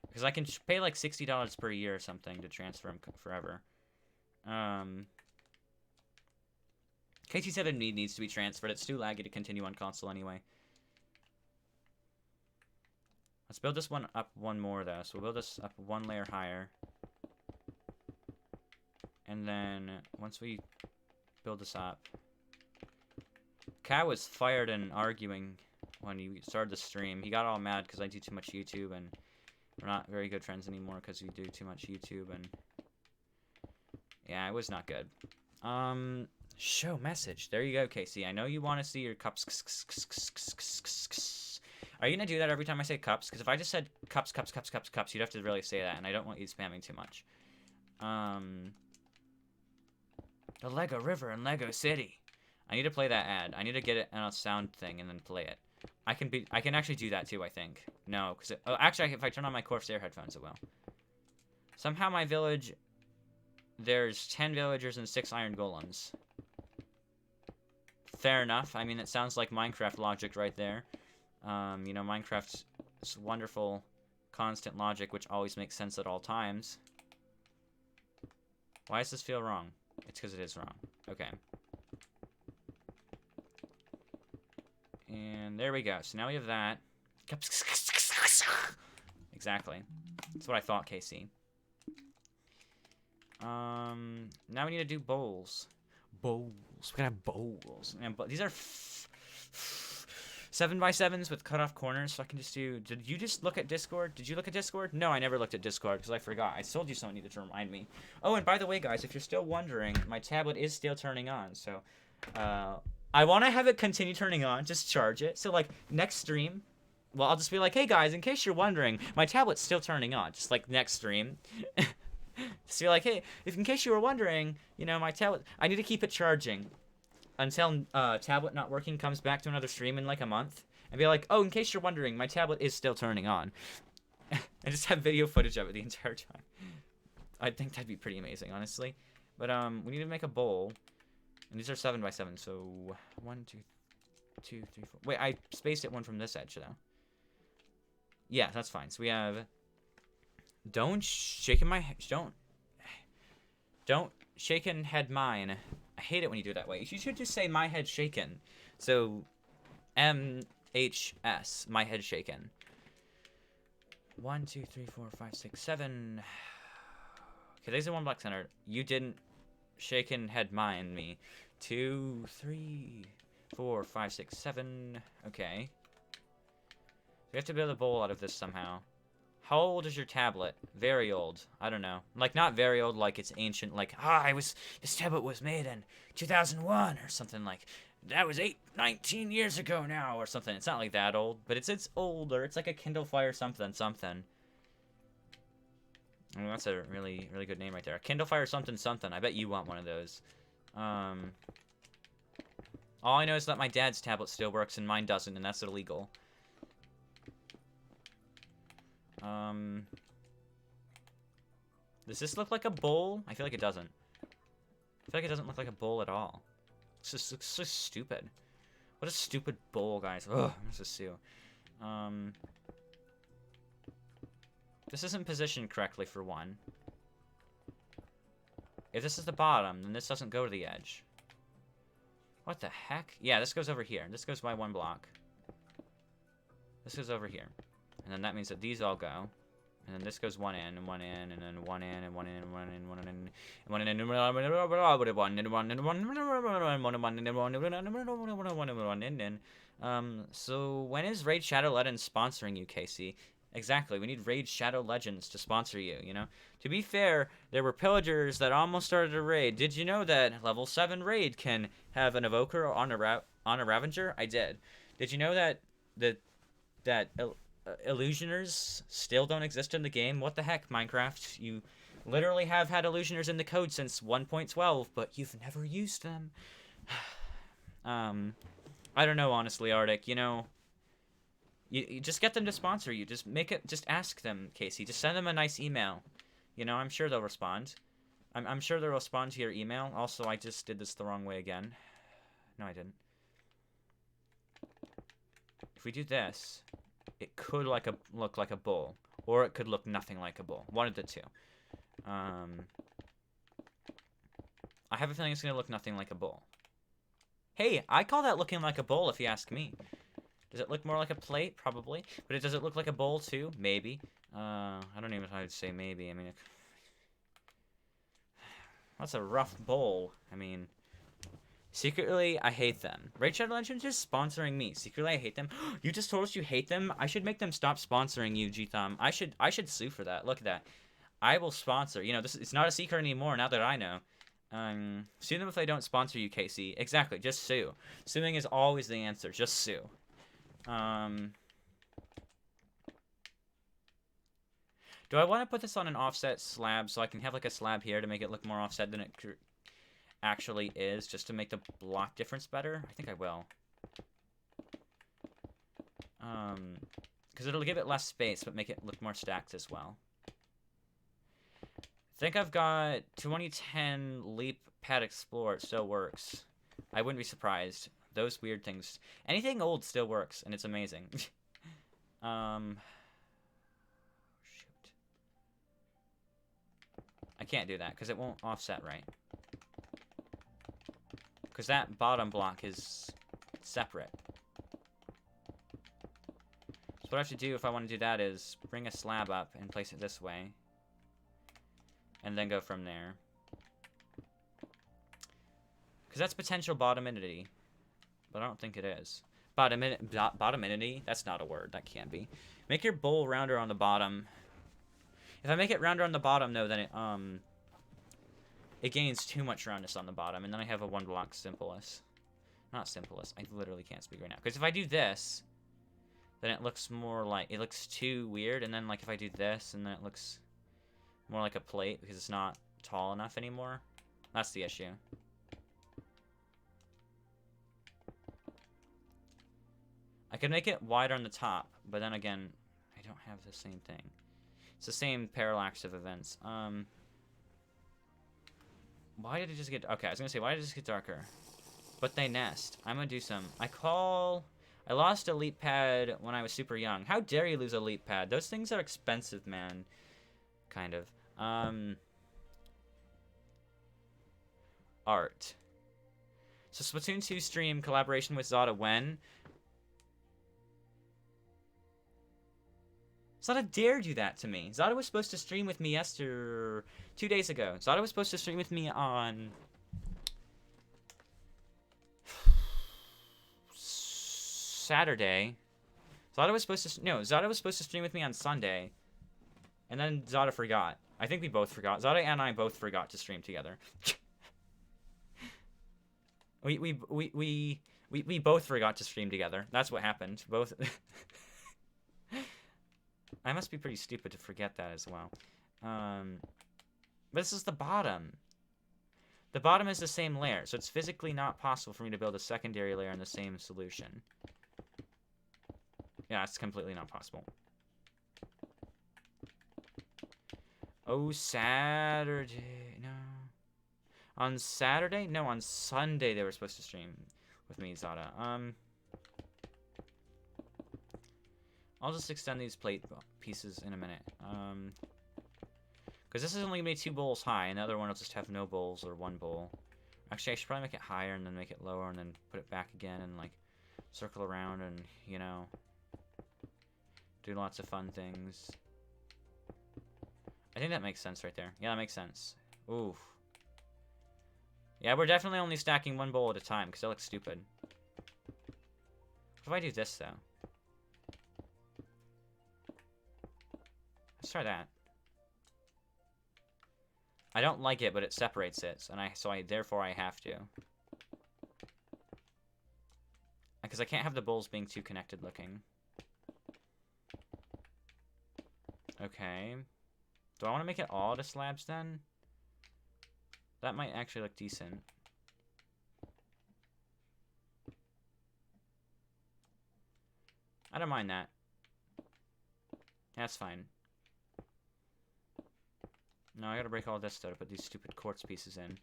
Because I can pay like $60 per year or something to transfer them forever. KT7 needs to be transferred. It's too laggy to continue on console anyway. Let's build this one up 1 more, though. So we'll build this up 1 layer higher. And then, once we build this up... Cat was fired and arguing when he started the stream. He got all mad because I do too much YouTube, and we're not very good friends anymore because we do too much YouTube, and... Yeah, it was not good. Show message. There you go, Casey. I know you want to see your cups. Are you going to do that every time I say cups? Because if I just said cups, you'd have to really say that, and I don't want you spamming too much. The Lego River and Lego City. I need to play that ad. I need to get it on a sound thing and then play it. I can actually do that too, I think. No, because actually, if I turn on my Corsair headphones, it will. Somehow my village, there's 10 villagers and 6 iron golems. Fair enough. I mean, it sounds like Minecraft logic right there. You know, Minecraft's wonderful constant logic, which always makes sense at all times. Why does this feel wrong? It's because it is wrong. Okay. And there we go. So now we have that. Exactly. That's what I thought, Casey. Now we need to do bowls. Bowls. We gotta have bowls. And these are 7x7s with cut off corners, so I can just do... Did you just look at Discord? Did you look at Discord? No, I never looked at Discord because I forgot. I told you someone needed to remind me. Oh, and by the way, guys, if you're still wondering, my tablet is still turning on, so... I want to have it continue turning on, just charge it. So, like, next stream, well, I'll just be like, hey, guys, in case you're wondering, my tablet's still turning on, just like next stream. Just be like, hey, if in case you were wondering, you know, my tablet, I need to keep it charging until tablet not working comes back to another stream in like a month. And be like, oh, in case you're wondering, my tablet is still turning on. And just have video footage of it the entire time. I think that'd be pretty amazing, honestly. But we need to make a bowl. And these are 7x7, so 1, 2, 3, 4. Wait, I spaced it one from this edge, though. Yeah, that's fine. So we have... Don't shake in my... Don't shaken head mine. I hate it when you do it that way. You should just say my head shaken. So, MHS, my head shaken. 1, 2, 3, 4, 5, 6, 7. Okay, there's a 1 block center. You didn't shaken head mind me. 2, 3, 4, 5, 6, 7. Okay. We have to build a bowl out of this somehow. How old is your tablet? Very old. I don't know. Like, not very old, like it's ancient, like, this tablet was made in 2001, or something like, that was 19 years ago now, or something. It's not like that old, but it's older. It's like a Kindle Fire something. I mean, that's a really, really good name right there. A Kindle Fire something. I bet you want one of those. All I know is that my dad's tablet still works and mine doesn't, and that's illegal. Does this look like a bowl? I feel like it doesn't. I feel like it doesn't look like a bowl at all. It just looks so stupid. What a stupid bowl, guys. Ugh, I'm just sue. This isn't positioned correctly, for one. If this is the bottom, then this doesn't go to the edge. What the heck? Yeah, this goes over here. This goes by 1 block. This goes over here. And then that means that these all go. And then this goes one in, and one in, and then one in, and one in, and one in, and one in, and one in, and one in. So when is Raid Shadow Legends sponsoring you, Casey? Exactly, we need Raid Shadow Legends to sponsor you, you know? To be fair, there were pillagers that almost started a raid. Did you know that level 7 raid can have an evoker on a Ravager? I did. Did you know that illusioners still don't exist in the game? What the heck, Minecraft? You literally have had illusioners in the code since 1.12, but you've never used them. I don't know, honestly, Arctic. You know, you just get them to sponsor you. Just ask them, Casey. Just send them a nice email. You know, I'm sure they'll respond. I'm sure they'll respond to your email. Also, I just did this the wrong way again. No, I didn't. If we do this, it could look like a bowl, or it could look nothing like a bowl. One of the two. I have a feeling it's gonna look nothing like a bowl. Hey, I call that looking like a bowl, if you ask me. Does it look more like a plate? Probably. But does it look like a bowl too? Maybe. I don't even know if I would say maybe. I mean, that's a rough bowl. I mean, secretly, I hate them. Raid Shadow Legends is sponsoring me. Secretly, I hate them. You just told us you hate them? I should make them stop sponsoring you, G-Thumb. I should sue for that. Look at that. I will sponsor. You know, it's not a secret anymore now that I know. Sue them if they don't sponsor you, Casey. Exactly, just sue. Suing is always the answer. Just sue. Do I want to put this on an offset slab so I can have like a slab here to make it look more offset than it actually is, just to make the block difference better? I think I will. Because it'll give it less space, but make it look more stacked as well. I think I've got 2010 Leap Pad Explorer. It still works. I wouldn't be surprised. Those weird things. Anything old still works, and it's amazing. Shoot. I can't do that, because it won't offset right. Because that bottom block is separate. So what I have to do if I want to do that is bring a slab up and place it this way. And then go from there. Because that's potential bottomidity. But I don't think it is. Bottomidity? That's not a word. That can't be. Make your bowl rounder on the bottom. If I make it rounder on the bottom, though, then it gains too much roundness on the bottom. And then I have a 1 block simplest. Not simplest. I literally can't speak right now. Because if I do this, then it looks more like... It looks too weird. And then, like, if I do this, and then it looks more like a plate because it's not tall enough anymore. That's the issue. I could make it wider on the top, but then again, I don't have the same thing. It's the same parallax of events. Why did it just get... Okay, I was gonna say, why did it just get darker? But they nest. I'm gonna do some... I lost a leap pad when I was super young. How dare you lose a leap pad? Those things are expensive, man. Kind of. Art. So Splatoon 2 stream collaboration with Zada when? Zada dare do that to me. Zada was supposed to stream with me 2 days ago. Zada was supposed to stream with me on Saturday. Zada was supposed to stream with me on Sunday. And then Zada forgot. I think we both forgot. Zada and I both forgot to stream together. We both forgot to stream together. That's what happened. Both. I must be pretty stupid to forget that as well. But this is the bottom. The bottom is the same layer, so it's physically not possible for me to build a secondary layer in the same solution. Yeah, it's completely not possible. Oh, Saturday. No. On Saturday? No, on Sunday they were supposed to stream with me, Zada. I'll just extend these plate pieces in a minute. Because this is only going to be 2 bowls high, and the other one will just have no bowls or 1 bowl. Actually, I should probably make it higher and then make it lower and then put it back again and, like, circle around and, you know, do lots of fun things. I think that makes sense right there. Yeah, that makes sense. Oof. Yeah, we're definitely only stacking 1 bowl at a time, because that looks stupid. What if I do this, though? Let's try that. I don't like it, but it separates it, so therefore I have to. Because I can't have the bowls being too connected looking. Okay. Do I want to make it all to slabs then? That might actually look decent. I don't mind that. That's fine. No, I gotta break all this though to put these stupid quartz pieces in.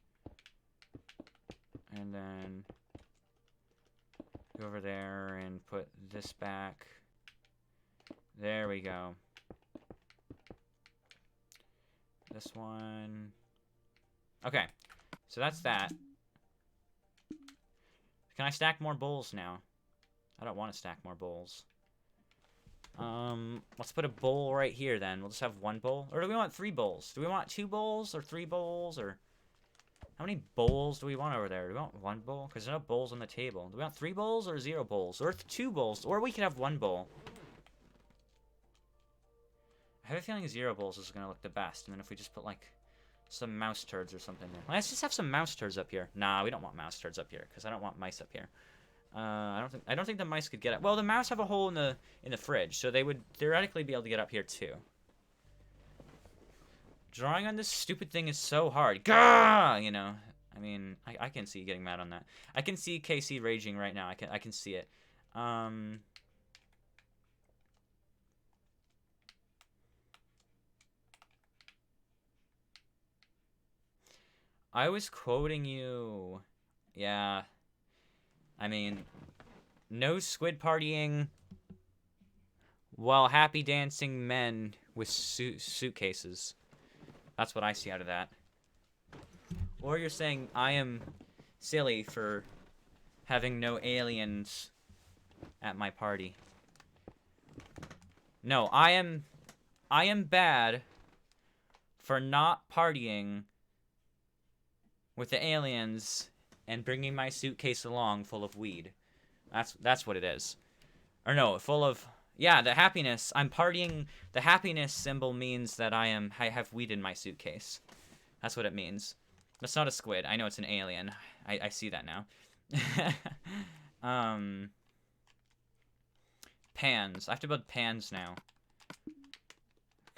And then go over there and put this back. There we go. This one. Okay, so that's that. Can I stack more bowls now? I don't want to stack more bowls. Let's put a bowl right here then. We'll just have 1 bowl. Or do we want 3 bowls? Do we want 2 bowls or 3 bowls? Or how many bowls do we want over there? Do we want 1 bowl? Because there's no bowls on the table. Do we want 3 bowls or 0 bowls? Or 2 bowls? Or we could have 1 bowl. I have a feeling 0 bowls is going to look the best. And then if we just put like some mouse turds or something there. Let's just have some mouse turds up here. Nah, we don't want mouse turds up here because I don't want mice up here. I don't think the mice could get up. Well, the mouse have a hole in the fridge, so they would theoretically be able to get up here too. Drawing on this stupid thing is so hard. Gah! You know, I mean, I can see you getting mad on that. I can see KC raging right now. I can see it. I was quoting you. Yeah. I mean, no squid partying while happy dancing men with suitcases. That's what I see out of that. Or you're saying I am silly for having no aliens at my party. No, I am bad for not partying with the aliens and bringing my suitcase along full of weed. That's what it is. Or no, full of... Yeah, the happiness. I'm partying... The happiness symbol means that I have weed in my suitcase. That's what it means. That's not a squid. I know it's an alien. I see that now. Pans. I have to build pans now.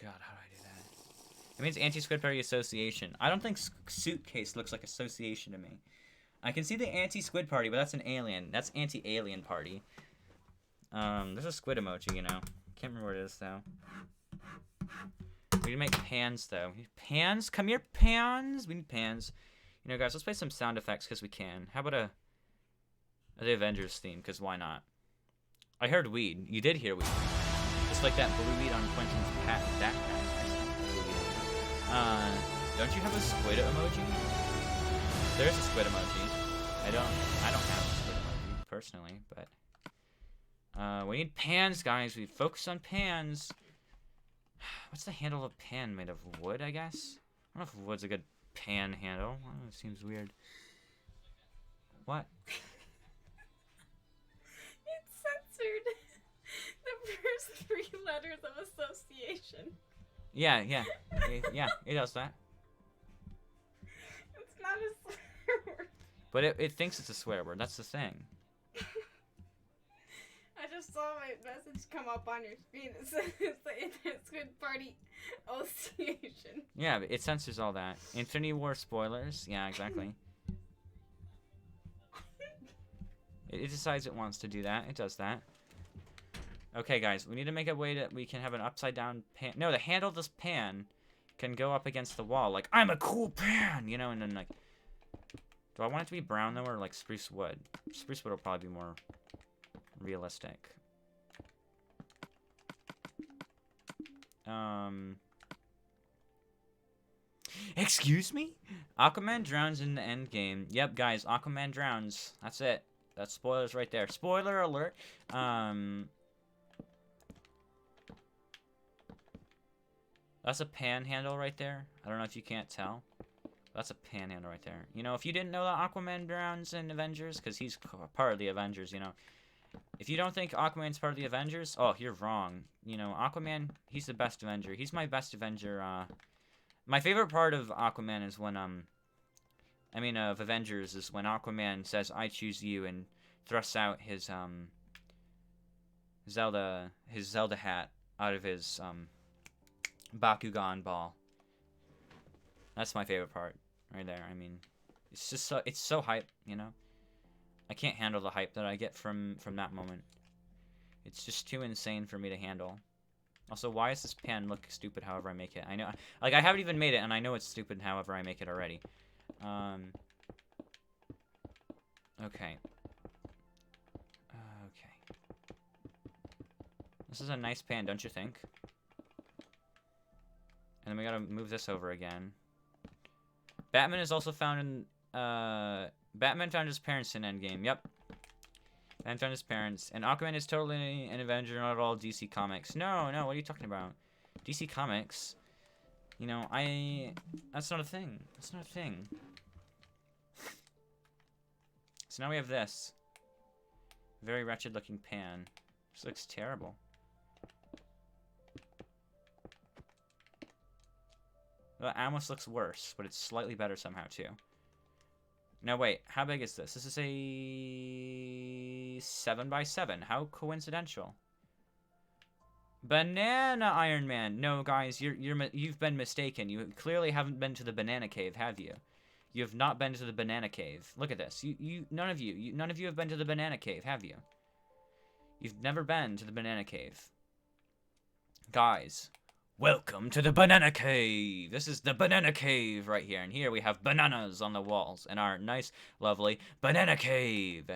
God, how do I do that? It means anti-squid party association. I don't think suitcase looks like association to me. I can see the anti-squid party, but that's an alien. That's anti-alien party. There's a squid emoji, you know. Can't remember what it is, though. We need to make pans, though. Pans? Come here, pans! We need pans. You know, guys, let's play some sound effects, because we can. How about the Avengers theme, because why not? I heard weed. You did hear weed. Just like that blue weed on Quentin's backpack. Don't you have a squid emoji? There's a squid emoji. I don't have a squid emoji, personally, but... we need pans, guys. We focus on pans. What's the handle of a pan made of? Wood, I guess? I don't know if wood's a good pan handle. I don't know, it seems weird. What? It's censored. The first 3 letters of association. Yeah, yeah, it does that. It's not a swear word. But it thinks it's a swear word. That's the thing. I just saw my message come up on your screen. It says it's the Internet Party Association. Yeah, it censors all that. Infinity War spoilers. Yeah, exactly. It decides it wants to do that. It does that. Okay, guys, we need to make a way that we can have an upside down pan. No, the handle of this pan can go up against the wall. Like, I'm a cool pan, you know, and then, like... Do I want it to be brown, though, or, like, spruce wood? Spruce wood will probably be more realistic. Excuse me? Aquaman drowns in the end game. Yep, guys, Aquaman drowns. That's it. That's spoilers right there. Spoiler alert. That's a panhandle right there. I don't know if you can't tell. That's a panhandle right there. You know, if you didn't know that Aquaman drowns in Avengers, because he's part of the Avengers, you know. If you don't think Aquaman's part of the Avengers, oh, you're wrong. You know, Aquaman, he's the best Avenger. He's my best Avenger. My favorite part of Aquaman is when, of Avengers is when Aquaman says, I choose you, and thrusts out his, Zelda hat out of his, Bakugan ball. That's my favorite part, right there. I mean, it's just so, it's so hype, you know? I can't handle the hype that I get from that moment. It's just too insane for me to handle. Also, why does this pan look stupid however I make it? I know, like, I haven't even made it, and I know it's stupid however I make it already. Okay. Okay. This is a nice pan, don't you think? And then we gotta move this over again. Batman is also found in, Batman found his parents in Endgame. Yep. Batman found his parents. And Aquaman is totally an Avenger, not at all DC Comics. No, what are you talking about? DC Comics? You know, that's not a thing. That's not a thing. So now we have this. Very wretched looking pan. This looks terrible. Well, it almost looks worse, but it's slightly better somehow, too. Now, wait. How big is this? This is a 7x7. How coincidental. Banana Iron Man. No, guys, you've been mistaken. You clearly haven't been to the Banana Cave, have you? You have not been to the Banana Cave. Look at this. None of you have been to the Banana Cave, have you? You've never been to the Banana Cave. Guys. Welcome to the Banana Cave! This is the Banana Cave right here, and here we have bananas on the walls in our nice, lovely Banana Cave.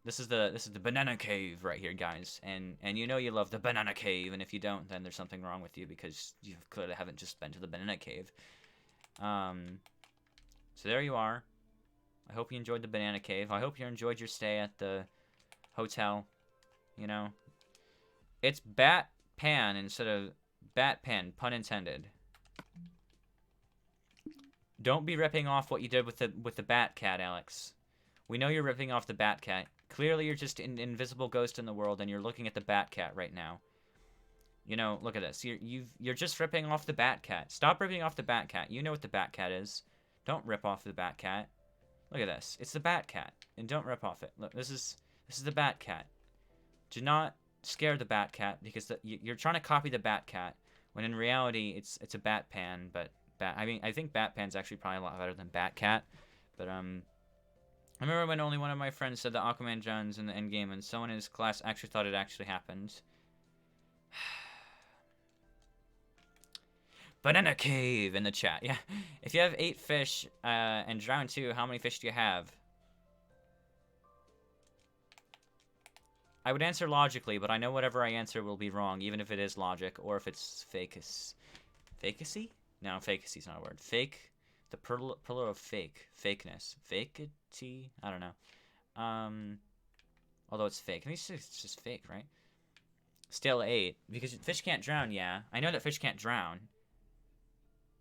This is the Banana Cave right here, guys, and you know you love the Banana Cave, and if you don't, then there's something wrong with you because you clearly haven't just been to the Banana Cave. So there you are. I hope you enjoyed the Banana Cave. I hope you enjoyed your stay at the hotel. You know, it's Bat Pan instead of Batpan, pun intended. Don't be ripping off what you did with the Bat Cat, Alex. We know you're ripping off the Bat Cat. Clearly, you're just an invisible ghost in the world, and you're looking at the Bat Cat right now. You know, look at this. You're just ripping off the Bat Cat. Stop ripping off the Bat Cat. You know what the Bat Cat is. Don't rip off the Bat Cat. Look at this. It's the Bat Cat, and don't rip off it. Look, this is the Bat Cat. Do not scare the Bat Cat because you're trying to copy the Bat Cat. When in reality, it's a Batpan, but I think Batpan's actually probably a lot better than Batcat. But I remember when only one of my friends said that Aquaman drowns in the endgame, and someone in his class actually thought it actually happened. Banana Cave in the chat. Yeah, if you have 8 fish and drown 2, how many fish do you have? I would answer logically, but I know whatever I answer will be wrong, even if it is logic, or if it's fakecy? No, fakecy's not a word. Fake, the plural of fake. Fakeness. Fakety? I don't know. Although it's fake. I mean, it's just fake, right? Still 8. Because fish can't drown, yeah. I know that fish can't drown.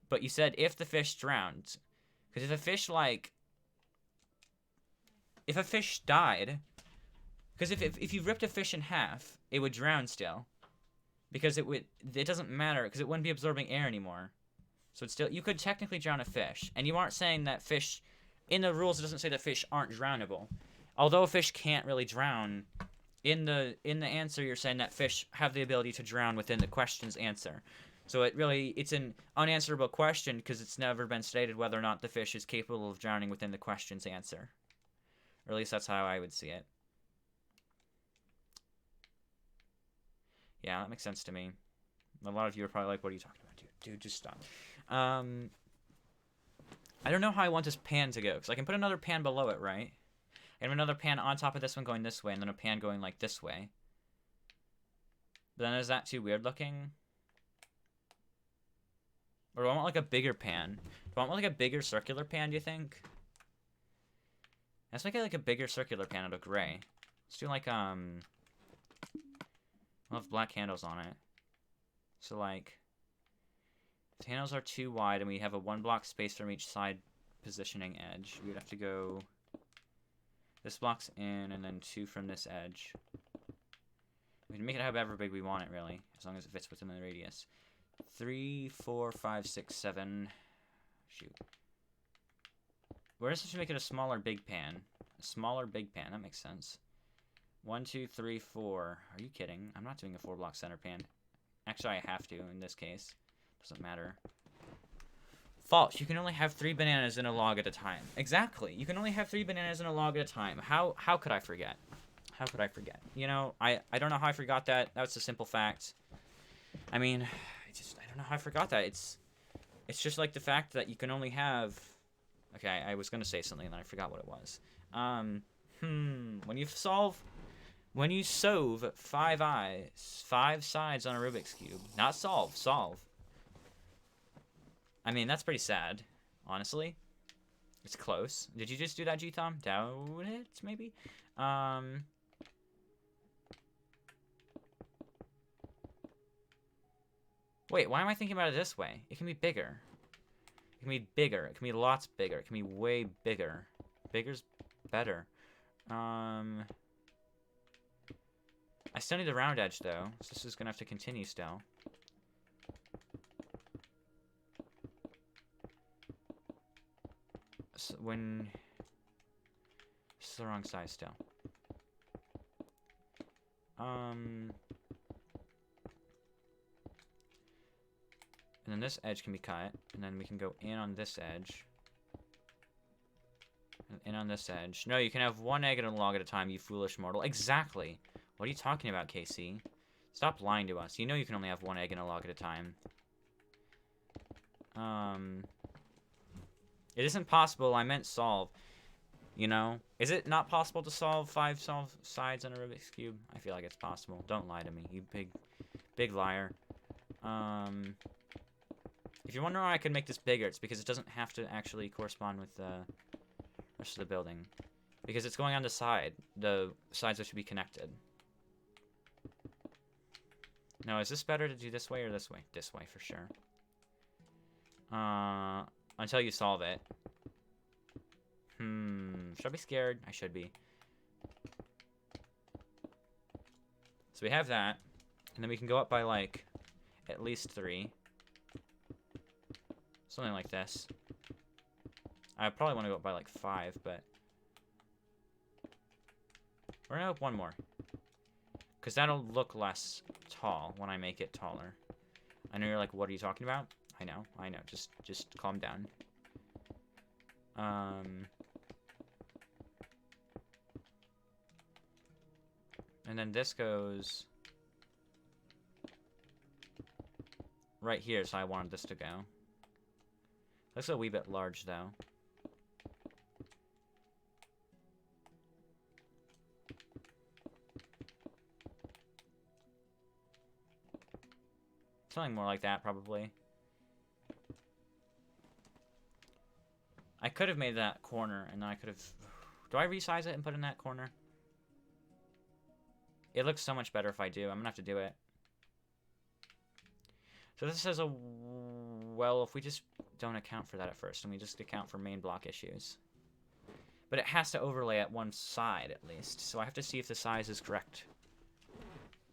But you said if the fish drowns. Because if a fish, like... If a fish died... Because if you ripped a fish in half, it would drown still. Because it doesn't matter, because it wouldn't be absorbing air anymore. So it's still... You could technically drown a fish. And you aren't saying that fish... In the rules, it doesn't say that fish aren't drownable. Although a fish can't really drown... In the answer, you're saying that fish have the ability to drown within the question's answer. So it's an unanswerable question because it's never been stated whether or not the fish is capable of drowning within the question's answer. Or at least that's how I would see it. Yeah, that makes sense to me. A lot of you are probably like, what are you talking about, dude? Dude, just stop. I don't know how I want this pan to go because I can put another pan below it, right? And another pan on top of this one going this way, and then a pan going, like, this way. But then is that too weird looking? Or do I want, like, a bigger pan? Do I want, like, a bigger circular pan, do you think? Let's make it, like, a bigger circular pan out of gray. Let's do, like, I'll have black handles on it. So, like, if the handles are too wide and we have a 1 block space from each side positioning edge, we'd have to go... This block's in, and then 2 from this edge. We can make it however big we want it, really, as long as it fits within the radius. 3, 4, 5, 6, 7. Shoot. We're just to make it a smaller big pan. A smaller big pan. That makes sense. 1, 2, 3, 4. Are you kidding? I'm not doing a 4-block center pan. Actually, I have to in this case. Doesn't matter. False. You can only have 3 bananas in a log at a time. Exactly. You can only have 3 bananas in a log at a time. How could I forget? How could I forget? You know, I don't know how I forgot that. That's a simple fact. I mean, I don't know how I forgot that. It's just like the fact that you can only have... Okay, I was going to say something and then I forgot what it was. When you solve 5 sides on a Rubik's Cube. Not solve. I mean, that's pretty sad, honestly. It's close. Did you just do that, G-Thom? Doubt it, maybe? Wait, why am I thinking about it this way? It can be bigger. It can be bigger. It can be lots bigger. It can be way bigger. Bigger's better. I still need the round edge, though. So this is gonna have to continue still. So it's the wrong size still. And then this edge can be cut, and then we can go in on this edge. And in on this edge. No, you can have 1 egg in a log at a time, you foolish mortal. Exactly. What are you talking about, Casey? Stop lying to us. You know you can only have 1 egg in a log at a time. It isn't possible. I meant solve. You know? Is it not possible to solve 5 sides on a Rubik's Cube? I feel like it's possible. Don't lie to me, you big liar. If you're wondering why I could make this bigger, it's because it doesn't have to actually correspond with the rest of the building. Because it's going on the side. The sides that should be connected. Now, is this better to do this way or this way? This way, for sure. Until you solve it. Should I be scared? I should be. So we have that. And then we can go up by, like, at least 3. Something like this. I probably want to go up by, like, 5, but... We're gonna go up 1 more. Because that'll look less tall when I make it taller. I know you're like, what are you talking about? I know. Just calm down. And then this goes right here, so I wanted this to go. Looks a wee bit large, though. Something more like that, probably. I could have made that corner, and then I could have... Do I resize it and put it in that corner? It looks so much better if I do. I'm gonna have to do it. So this is a... Well, if we just don't account for that at first, and we just account for main block issues. But it has to overlay at one side, at least. So I have to see if the size is correct.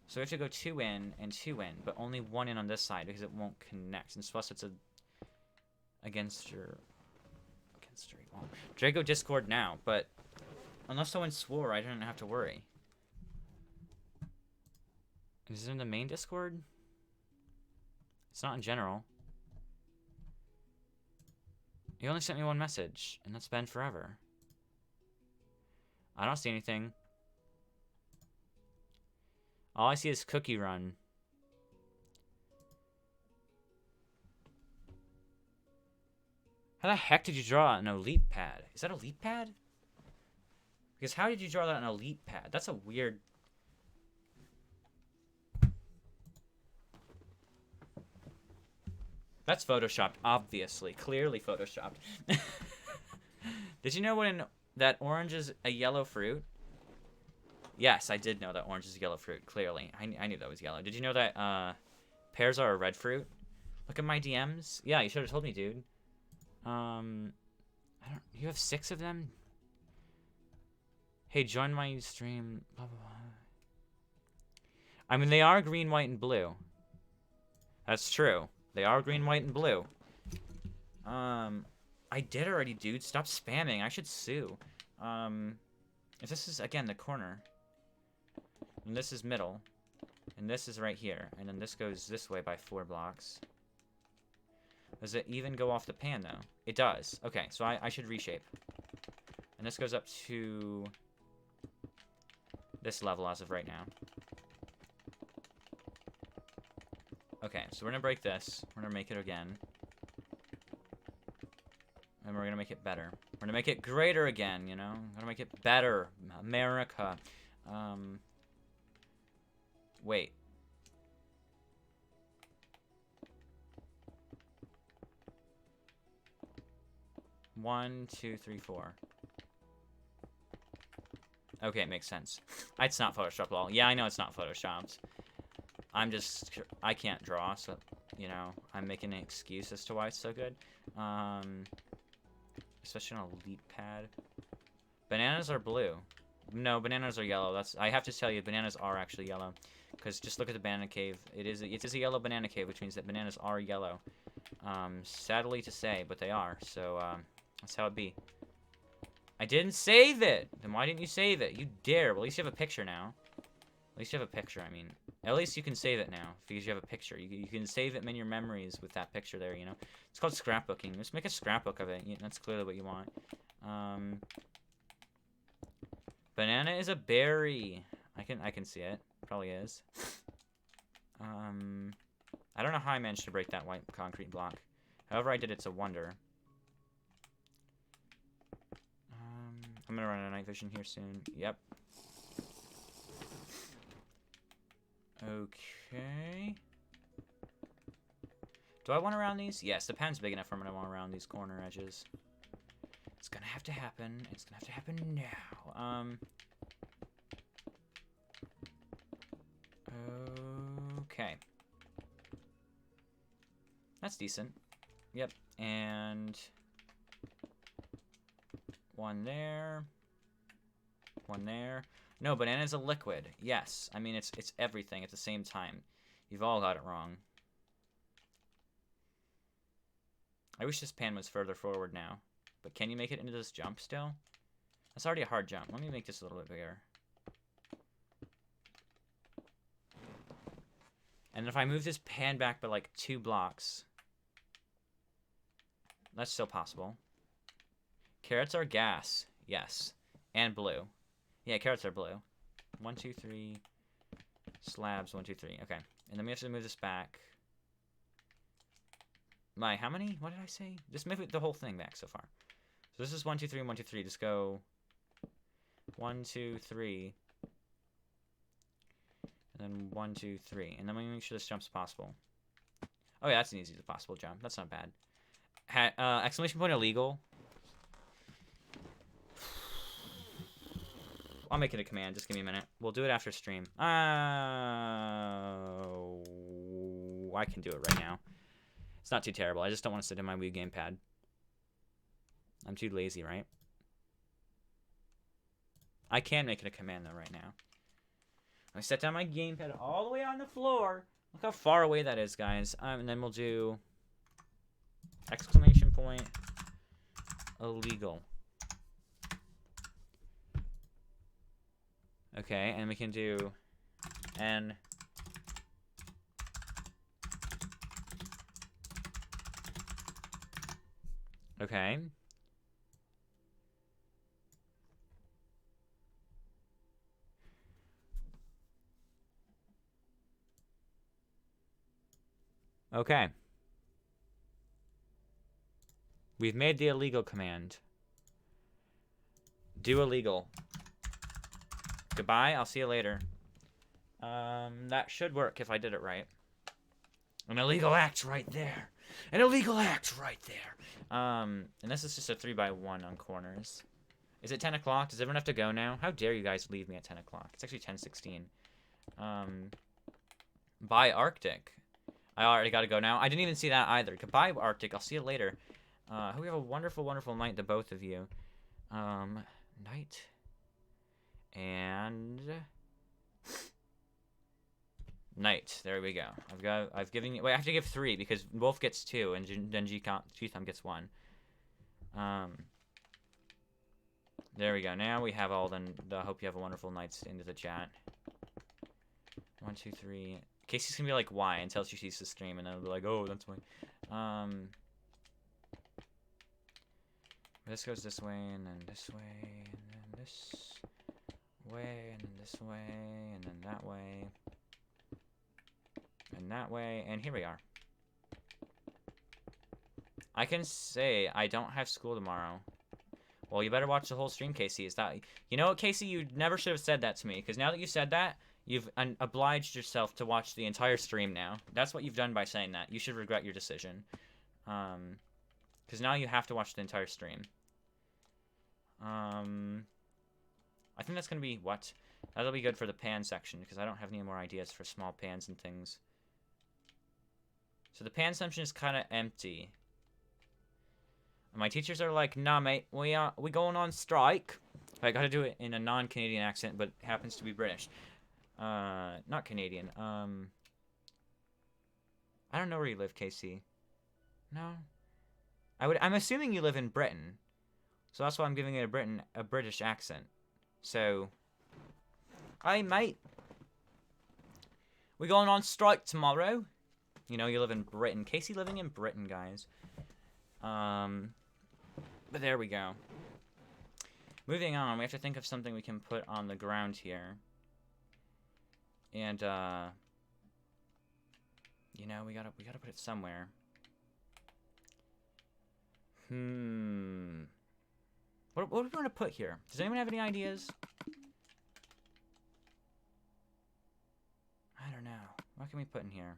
So we have to go 2 in and 2 in, but only 1 in on this side because it won't connect. And plus it's a... Against your wall. Draco Discord now, but... Unless someone swore, I didn't have to worry. Is it in the main Discord? It's not in general. You only sent me 1 message, and that's been forever. I don't see anything. All I see is Cookie Run. How the heck did you draw an elite pad? Is that a elite pad? Because how did you draw that on an elite pad? That's a weird... That's photoshopped, obviously. Clearly photoshopped. Did you know that orange is a yellow fruit? Yes, I did know that orange is a yellow fruit, clearly. I knew that was yellow. Did you know that pears are a red fruit? Look at my DMs. Yeah, you should have told me, dude. You have 6 of them? Hey, join my stream. Blah, blah, blah. I mean, they are green, white, and blue. That's true. They are green, white, and blue. I did already, dude. Stop spamming. I should sue. If this is, again, the corner. And this is middle. And this is right here. And then this goes this way by 4 blocks. Does it even go off the pan, though? It does. Okay, so I should reshape. And this goes up to this level as of right now. Okay, so we're going to break this. We're going to make it again. And we're going to make it better. We're going to make it greater again, you know? We're going to make it better. America. Wait. One, two, three, 4. Okay, it makes sense. It's not Photoshopped at all. Yeah, I know it's not Photoshopped. I can't draw, so, you know, I'm making an excuse as to why it's so good. Especially on a elite pad. Bananas are blue. No, bananas are yellow. I have to tell you, bananas are actually yellow. Because just look at the banana cave. It is a yellow banana cave, which means that bananas are yellow. Sadly to say, but they are. So, that's how it be. I didn't save it! Then why didn't you save it? You dare. Well, at least you have a picture now. At least you have a picture, I mean. At least you can save it now, because you have a picture. You can save it in your memories with that picture there, you know? It's called scrapbooking. Just make a scrapbook of it. That's clearly what you want. Banana is a berry. I can see it. Probably is. I don't know how I managed to break that white concrete block. However I did, it's a wonder. I'm gonna run a night vision here soon. Yep. Okay. Do I want to round these? Yes, the pen's big enough for me to want to round these corner edges. It's gonna have to happen. It's gonna have to happen now. Okay. That's decent. Yep. And 1 there. 1 there. No, banana's a liquid. Yes. I mean, it's everything at the same time. You've all got it wrong. I wish this pan was further forward now. But can you make it into this jump still? That's already a hard jump. Let me make this a little bit bigger. And if I move this pan back by like 2 blocks, that's still possible. Carrots are gas. Yes. And blue. Yeah, carrots are blue. 1, 2, 3. Slabs, 1, 2, 3. Okay. And then we have to move this back. How many? What did I say? Just move the whole thing back so far. So this is 1, 2, 3, 1, 2, 3. Just go 1, 2, 3. And then 1, 2, 3. And then we make sure this jump's possible. Oh yeah, that's an easy possible jump. That's not bad. Exclamation point illegal. I'll make it a command. Just give me a minute. We'll do it after stream. I can do it right now. It's not too terrible. I just don't want to sit in my Wii gamepad. I'm too lazy, right? I can make it a command, though, right now. I set down my gamepad all the way on the floor. Look how far away that is, guys. And then we'll do... exclamation point. Illegal. Okay, and we can do... N... Okay. Okay. We've made the illegal command. Do illegal. Goodbye, I'll see you later. That should work if I did it right. An illegal act right there. An illegal act right there. And this is just a 3x1 on corners. Is it 10 o'clock? Does everyone have to go now? How dare you guys leave me at 10 o'clock? It's actually 10:16. Bye, Arctic. I already got to go now. I didn't even see that either. Goodbye, Arctic. I'll see you later. Hope you have a wonderful, wonderful night to both of you. Night. And... night. There we go. I've given you... Wait, I have to give 3 because Wolf gets 2 and then G-Thumb gets 1. There we go. Now we have all the hope you have a wonderful night into the chat. 1, 2, 3. Casey's gonna be like, why? Until she sees the stream, and then it'll be like, oh, that's why. This goes this way, and then this way, and then this way, and then this way, and then that way, and that way, and here we are. I can say I don't have school tomorrow. Well, you better watch the whole stream, Casey. Is that... You know what, Casey? You never should have said that to me, because now that you said that, you've obliged yourself to watch the entire stream now. That's what you've done by saying that. You should regret your decision. Because now you have to watch the entire stream. I think that's going to be... What? That'll be good for the pan section, because I don't have any more ideas for small pans and things. So the pan section is kind of empty. My teachers are like, nah, mate, we going on strike. I gotta do it in a non-Canadian accent, but happens to be British. Not Canadian. I don't know where you live, Casey. No? I'm assuming you live in Britain. So that's why I'm giving it a British accent. So, hey, mate. We going on strike tomorrow? You know, you live in Britain. Casey living in Britain, guys. But there we go. Moving on, we have to think of something we can put on the ground here. And, you know, we gotta put it somewhere. What do we want to put here? Does anyone have any ideas? I don't know. What can we put in here?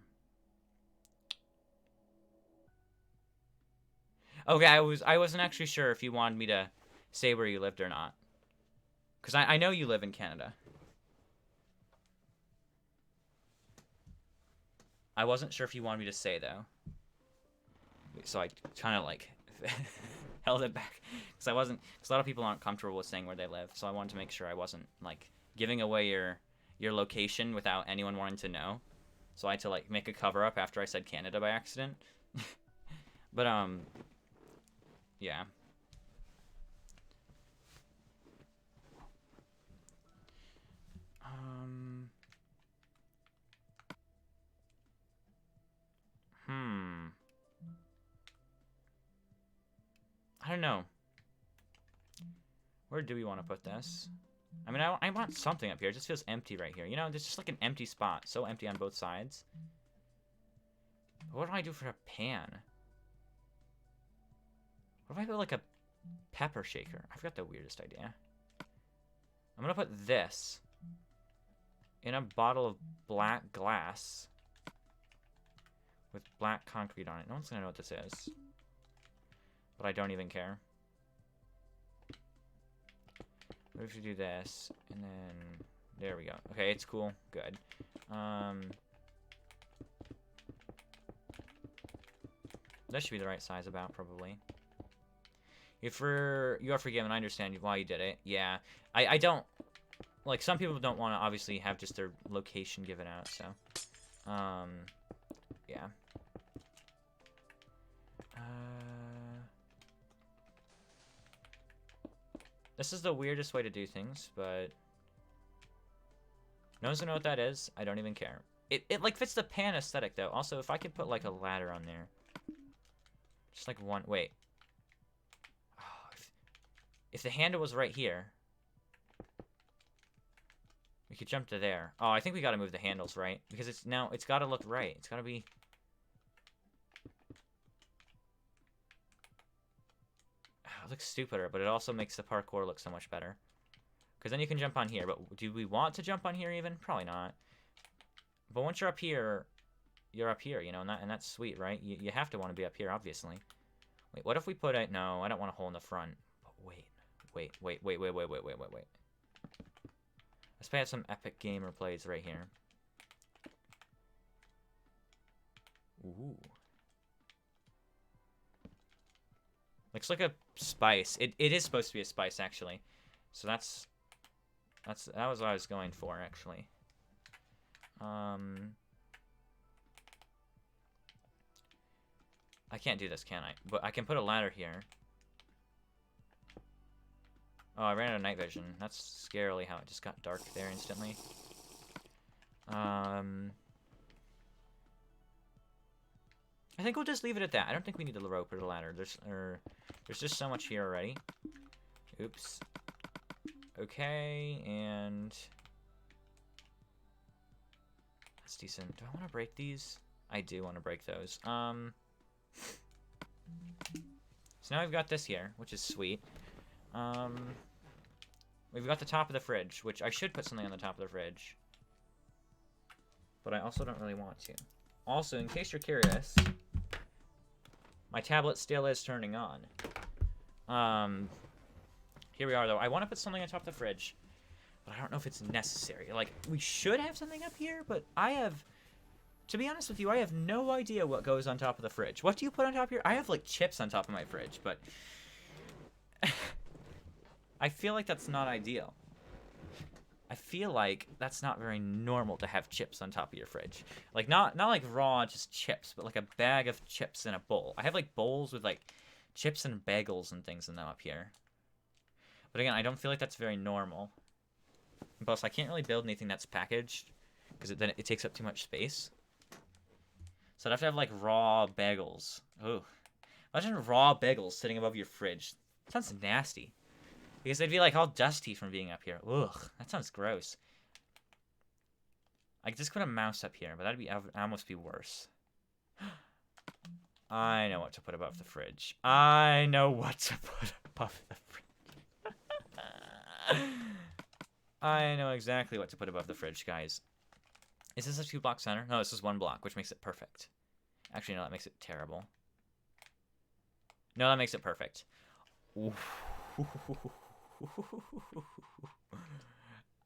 Okay, I wasn't actually sure if you wanted me to say where you lived or not. Because I know you live in Canada. I wasn't sure if you wanted me to say, though. So I kind of, like, held it back. Because a lot of people aren't comfortable with saying where they live. So I wanted to make sure I wasn't, like, giving away your location without anyone wanting to know. So I had to, like, make a cover-up after I said Canada by accident. But, yeah. I don't know. Where do we want to put this? I mean, I want something up here. It just feels empty right here. You know, there's just like an empty spot. So empty on both sides. But what do I do for a pan? What if I put like a pepper shaker? I've got the weirdest idea. I'm gonna put this in a bottle of black glass with black concrete on it. No one's gonna know what this is. But I don't even care. What if we do this, and then... There we go. Okay, it's cool. Good. That should be the right size about, probably. If you are forgiven, I understand why you did it. Yeah. I don't... Like, some people don't want to, obviously, have just their location given out, so... Yeah. This is the weirdest way to do things, but... No one's gonna know what that is. I don't even care. It like, fits the pan aesthetic, though. Also, if I could put, like, a ladder on there. Just, like, one... Wait. Oh, if the handle was right here... We could jump to there. Oh, I think we gotta move the handles, right? Because it's gotta look right. It's gotta be... It looks stupider, but it also makes the parkour look so much better. Because then you can jump on here. But do we want to jump on here even? Probably not. But once you're up here, you know, and that's sweet, right? You have to want to be up here, obviously. Wait, what if we put a... No, I don't want a hole in the front. But wait. Let's play out some epic gamer plays right here. Ooh. Looks like a spice. It is supposed to be a spice, actually. So that was what I was going for, actually. I can't do this, can I? But I can put a ladder here. Oh, I ran out of night vision. That's scarily how it just got dark there instantly. I think we'll just leave it at that. I don't think we need the rope or the ladder. There's just so much here already. Oops. Okay, and... That's decent. Do I want to break these? I do want to break those. So now we've got this here, which is sweet. We've got the top of the fridge, which I should put something on the top of the fridge. But I also don't really want to. Also, in case you're curious, my tablet still is turning on. Here we are, though. I want to put something on top of the fridge, but I don't know if it's necessary. Like, we should have something up here, but to be honest with you, I have no idea what goes on top of the fridge. What do you put on top here? I have, like, chips on top of my fridge, but... I feel like that's not ideal. I feel like that's not very normal to have chips on top of your fridge. Like, not like raw, just chips, but like a bag of chips in a bowl. I have, like, bowls with, like, chips and bagels and things in them up here. But again, I don't feel like that's very normal. Plus, I can't really build anything that's packaged, because then it takes up too much space. So I'd have to have, like, raw bagels. Ooh. Imagine raw bagels sitting above your fridge. Sounds nasty. Because they'd be, like, all dusty from being up here. Ugh, that sounds gross. I could just put a mouse up here, but that'd almost be worse. I know what to put above the fridge. I know what to put above the fridge. I know exactly what to put above the fridge, guys. Is this a 2-block center? No, this is 1 block, which makes it perfect. Actually, no, that makes it terrible. No, that makes it perfect. Oof.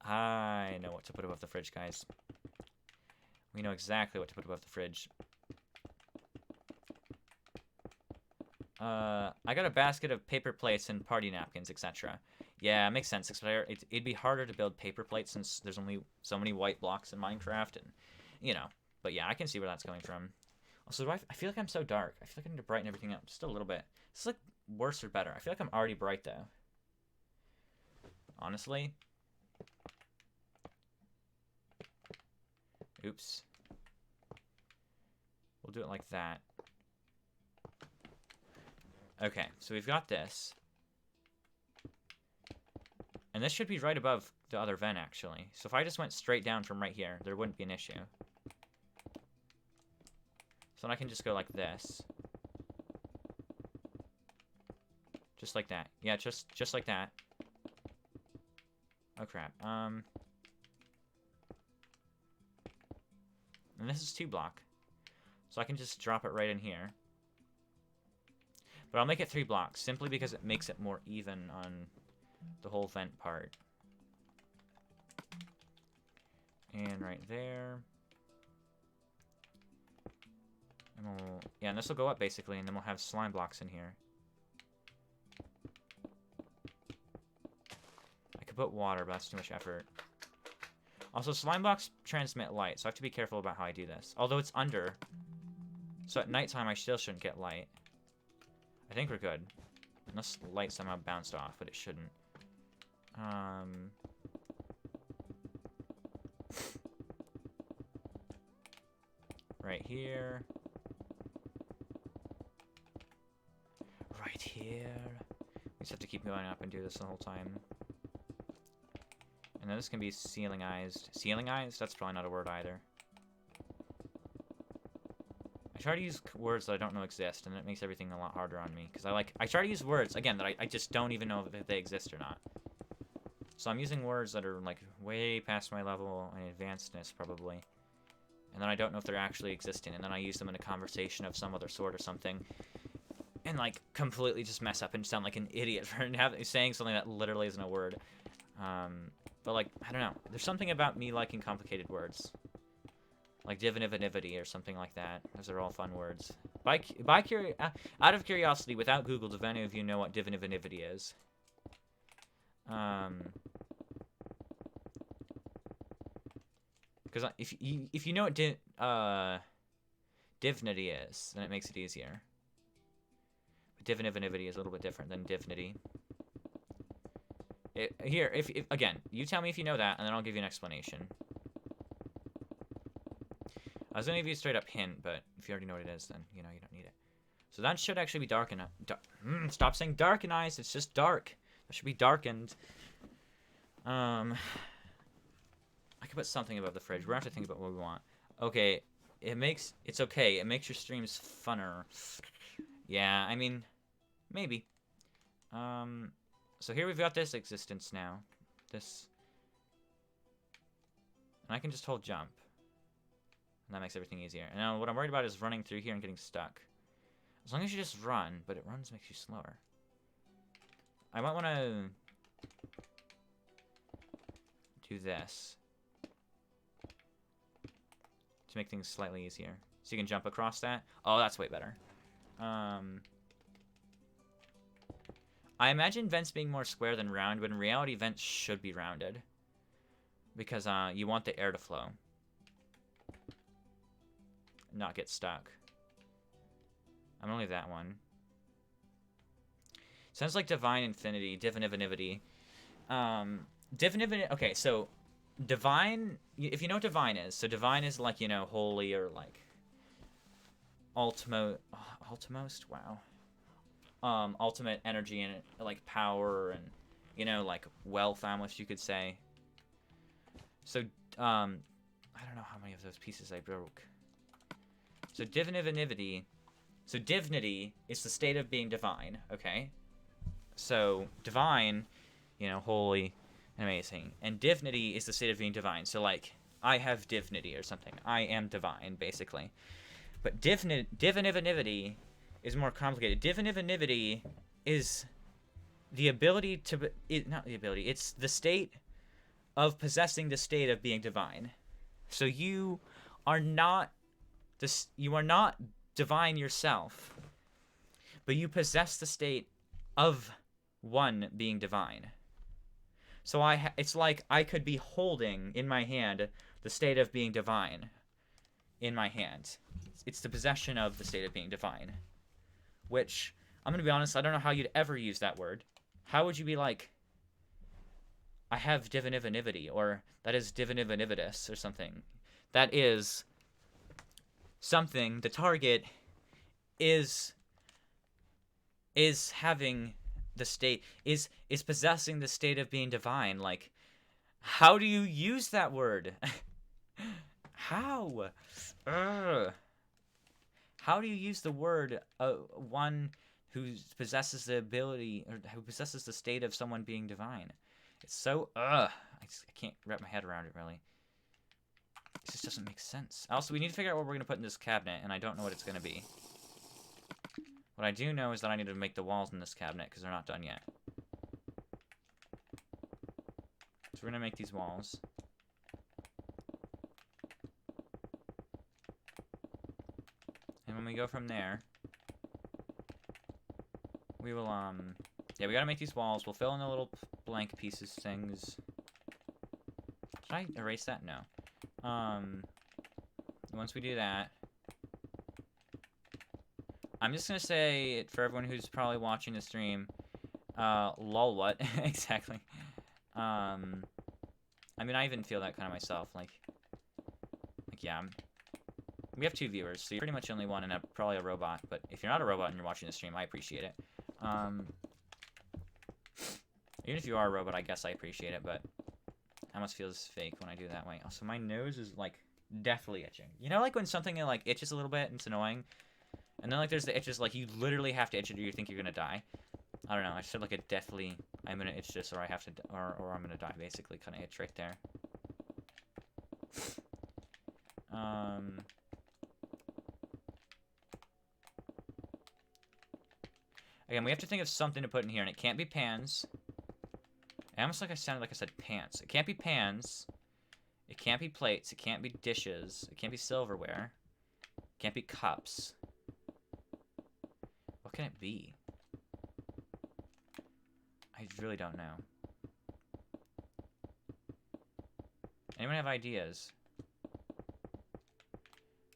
I know what to put above the fridge, guys. We know exactly what to put above the fridge. I got a basket of paper plates and party napkins, etc. Yeah, it makes sense. It'd be harder to build paper plates since there's only so many white blocks in Minecraft, and, you know. But yeah, I can see where that's coming from. Also, I feel like I'm so dark. I feel like I need to brighten everything up just a little bit. This is, like, worse or better. I feel like I'm already bright, though. Honestly. Oops. We'll do it like that. Okay, so we've got this. And this should be right above the other vent, actually. So if I just went straight down from right here, there wouldn't be an issue. So then I can just go like this. Just like that. Yeah, just like that. Oh, crap. And this is 2-block. So I can just drop it right in here. But I'll make it 3 blocks, simply because it makes it more even on the whole vent part. And right there. And we'll, yeah, and this will go up basically, and then we'll have slime blocks in here. I could put water, but that's too much effort. Also, slime blocks transmit light, so I have to be careful about how I do this. Although it's under, so at nighttime I still shouldn't get light. I think we're good. Unless light somehow bounced off, but it shouldn't. Right here. Right here. We just have to keep going up and do this the whole time. And then this can be ceiling-ized. Ceiling-ized? That's probably not a word either. I try to use words that I don't know exist, and it makes everything a lot harder on me. Because I try to use words, again, that I just don't even know if they exist or not. So I'm using words that are, like, way past my level and advancedness, probably. And then I don't know if they're actually existing, and then I use them in a conversation of some other sort or something. And, like, completely just mess up and sound like an idiot for saying something that literally isn't a word. But, like, I don't know. There's something about me liking complicated words. Like divinivinivity or something like that. Those are all fun words. Out of curiosity, without Google, do any of you know what divinivinivity is? Because if you know what divinity is, then it makes it easier. But divinivinivity is a little bit different than divinity. Here, again, you tell me if you know that, and then I'll give you an explanation. I was going to give you a straight up hint, but if you already know what it is, then, you know, you don't need it. So that should actually be dark enough. Stop saying darkenized, it's just dark. It should be darkened. I could put something above the fridge. We're going to have to think about what we want. Okay, it's okay. It makes your streams funner. Yeah, I mean, maybe. So here we've got this existence now. This. And I can just hold jump. And that makes everything easier. And now what I'm worried about is running through here and getting stuck. As long as you just run, but it runs makes you slower. I might want to do this to make things slightly easier. So you can jump across that. Oh, that's way better. I imagine vents being more square than round, but in reality, vents should be rounded. Because you want the air to flow. Not get stuck. I'm gonna leave that one. Sounds like divine infinity, divinivinivity. Okay, so divine, if you know what divine is, so divine is like, you know, holy or like ultimost, wow. Ultimate energy and like power and, you know, like wealth almost, you could say. So, I don't know how many of those pieces I broke. So divinivinivity, so divinity is the state of being divine, okay? So divine, you know, holy and amazing. And divinity is the state of being divine. So like, I have divinity or something. I am divine, basically. But divinivinivity is more complicated. Divinivinivity is the ability to, not the ability, it's the state of possessing the state of being divine. So you are not divine yourself, but you possess the state of one being divine. So it's like I could be holding in my hand the state of being divine in my hand. It's the possession of the state of being divine. Which, I'm going to be honest, I don't know how you'd ever use that word. How would you be like, I have divinivinivity, or that is divinivinivitus, or something. That is something, the target is having the state, is possessing the state of being divine. Like, how do you use that word? How? How do you use the word one who possesses the ability, or who possesses the state of someone being divine? It's so, I can't wrap my head around it, really. It just doesn't make sense. Also, we need to figure out what we're going to put in this cabinet, and I don't know what it's going to be. What I do know is that I need to make the walls in this cabinet, because they're not done yet. So we're going to make these walls. And when we go from there, we will, yeah, we gotta make these walls. We'll fill in the little blank pieces things. Should I erase that? No. Once we do that, I'm just gonna say, for everyone who's probably watching the stream, lol what? Exactly. I mean, I even feel that kind of myself, like, yeah. We have 2 viewers, so you're pretty much only one and probably a robot, but if you're not a robot and you're watching the stream, I appreciate it. Even if you are a robot, I guess I appreciate it, but it almost feels fake when I do it that way. Also, my nose is, like, deathly itching. You know, like, when something, like, itches a little bit and it's annoying? And then, like, there's the itches, like, you literally have to itch it or you think you're gonna die. I don't know, I just have, like, a deathly, I'm gonna itch this or I have to, or I'm gonna die, basically, kind of itch right there. Again, we have to think of something to put in here, and it can't be pans. Almost like I sounded like I said pants. It can't be pans. It can't be plates. It can't be dishes. It can't be silverware. It can't be cups. What can it be? I really don't know. Anyone have ideas?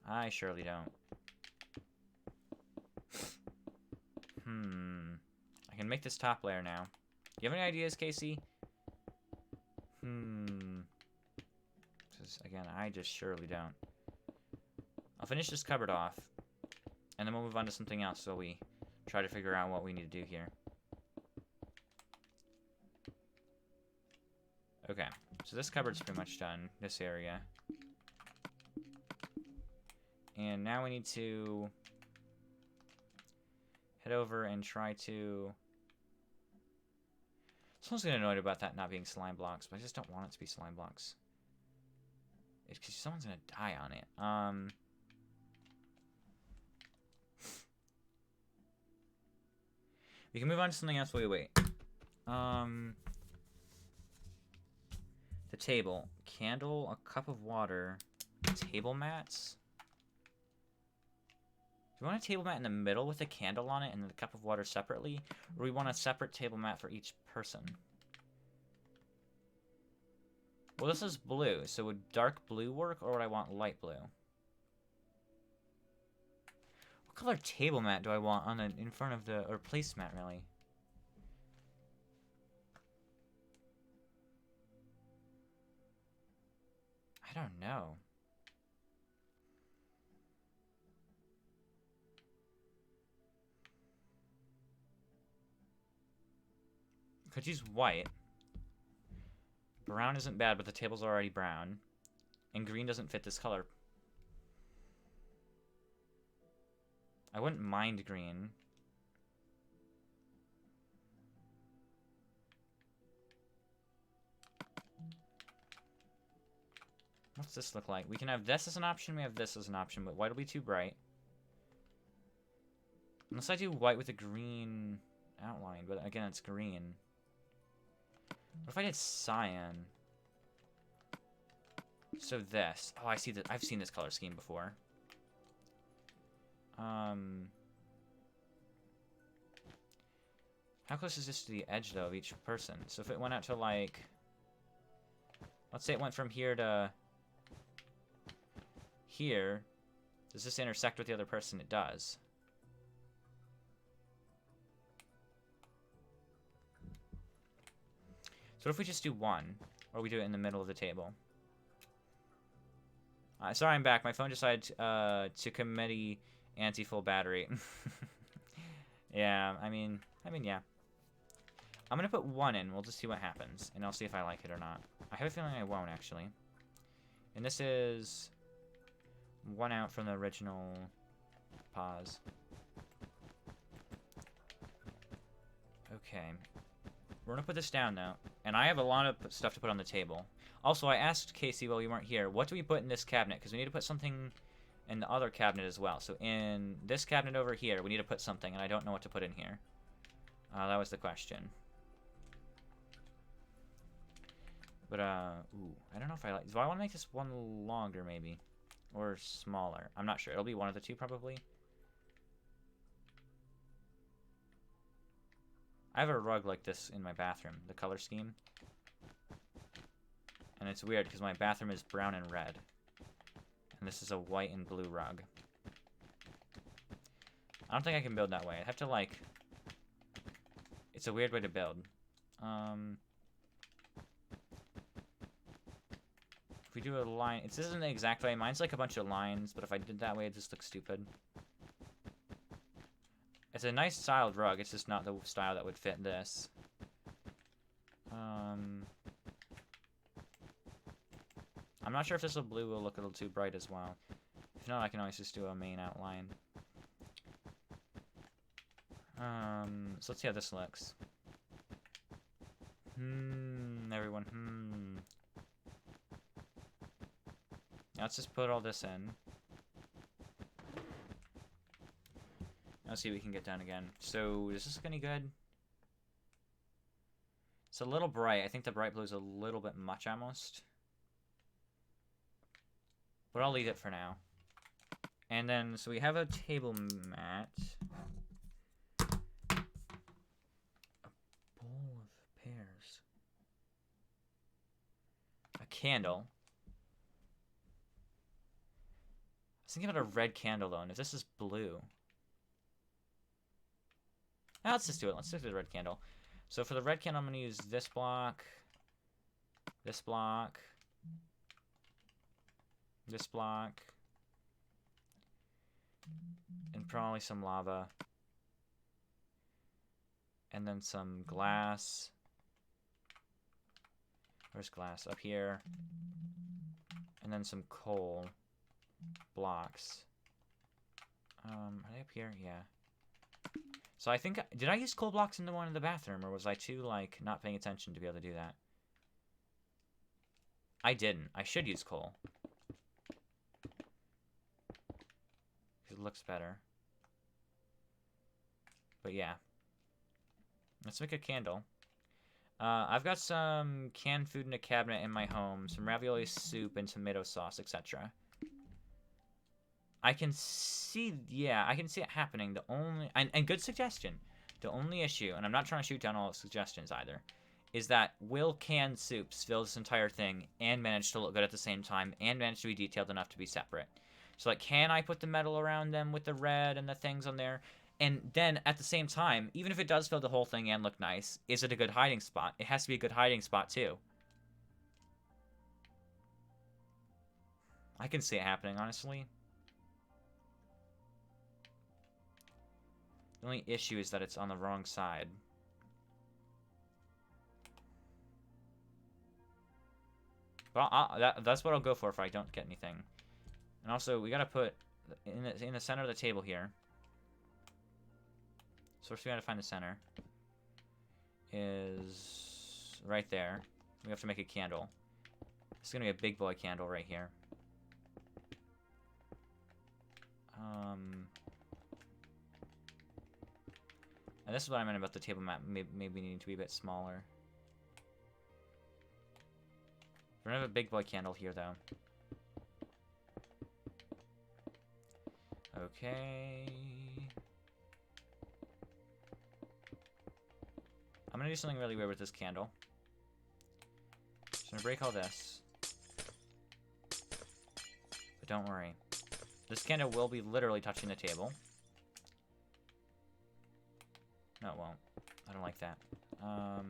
I surely don't. I can make this top layer now. Do you have any ideas, Casey? Again, I just surely don't. I'll finish this cupboard off, and then we'll move on to something else so we try to figure out what we need to do here. Okay, so this cupboard's pretty much done, this area. And now we need to head over and try to... Someone's gonna get annoyed about that not being slime blocks, but I just don't want it to be slime blocks. It's because someone's gonna die on it. We can move on to something else while we wait. The table. Candle, a cup of water, table mats. Do we want a table mat in the middle with a candle on it and the cup of water separately? Or do we want a separate table mat for each person? Well, this is blue, so would dark blue work, or would I want light blue? What color table mat do I want on in front of the, or placemat, really? I don't know. Could use white. Brown isn't bad, but the table's already brown. And green doesn't fit this color. I wouldn't mind green. What's this look like? We can have this as an option, we have this as an option, but white will be too bright. Unless I do white with a green outline, but again, it's green. What if I did cyan? So this. Oh, I see that. I've seen this color scheme before. How close is this to the edge, though, of each person? So if it went out to, like... Let's say it went from here to... here. Does this intersect with the other person? It does. So what if we just do one? Or we do it in the middle of the table? Sorry, I'm back. My phone decided to committee anti-full battery. Yeah, I mean, yeah. I'm gonna put one in. We'll just see what happens, and I'll see if I like it or not. I have a feeling I won't, actually. And this is one out from the original pause. Okay. We're gonna put this down, though. And I have a lot of stuff to put on the table. Also, I asked Casey while you weren't here, what do we put in this cabinet? Because we need to put something in the other cabinet as well. So in this cabinet over here, we need to put something, and I don't know what to put in here. That was the question. But, ooh, I don't know if I like... Do I want to make this one longer, maybe? Or smaller? I'm not sure. It'll be one of the two, probably. I have a rug like this in my bathroom, the color scheme. And it's weird because my bathroom is brown and red. And this is a white and blue rug. I don't think I can build that way. I have to, like... It's a weird way to build. If we do a line... This isn't the exact way. Mine's like a bunch of lines, but if I did that way, it just looks stupid. It's a nice styled rug. It's just not the style that would fit this. I'm not sure if this blue will look a little too bright as well. If not, I can always just do a main outline. So let's see how this looks. Everyone, Now let's just put all this in. Let's see what we can get done again. So, does this look any good? It's a little bright. I think the bright blue is a little bit much almost. But I'll leave it for now. And then, so we have a table mat. A bowl of pears. A candle. I was thinking about a red candle though, and if this is blue. Now let's just do it. Let's stick to the red candle. So for the red candle, I'm going to use this block, this block, this block, and probably some lava, and then some glass. Where's glass? Up here. And then some coal blocks. Are they up here? Yeah. So I think, did I use coal blocks in the one in the bathroom, or was I too, like, not paying attention to be able to do that? I didn't. I should use coal. Because it looks better. But yeah. Let's make a candle. I've got some canned food in a cabinet in my home, some ravioli soup and tomato sauce, etc. I can see, yeah, I can see it happening. The only, and good suggestion. The only issue, and I'm not trying to shoot down all the suggestions either, is that will canned soups fill this entire thing and manage to look good at the same time and manage to be detailed enough to be separate? So, like, can I put the metal around them with the red and the things on there? And then, at the same time, even if it does fill the whole thing and look nice, is it a good hiding spot? It has to be a good hiding spot, too. I can see it happening, honestly. The only issue is that it's on the wrong side. But that's what I'll go for if I don't get anything. And also, we gotta put in the center of the table here. So first we gotta find the center. Is right there. We have to make a candle. It's gonna be a big boy candle right here. And this is what I meant about the table mat maybe needing to be a bit smaller. We're gonna have a big boy candle here, though. Okay. I'm gonna do something really weird with this candle. Just gonna break all this. But don't worry. This candle will be literally touching the table. No, it won't. I don't like that. I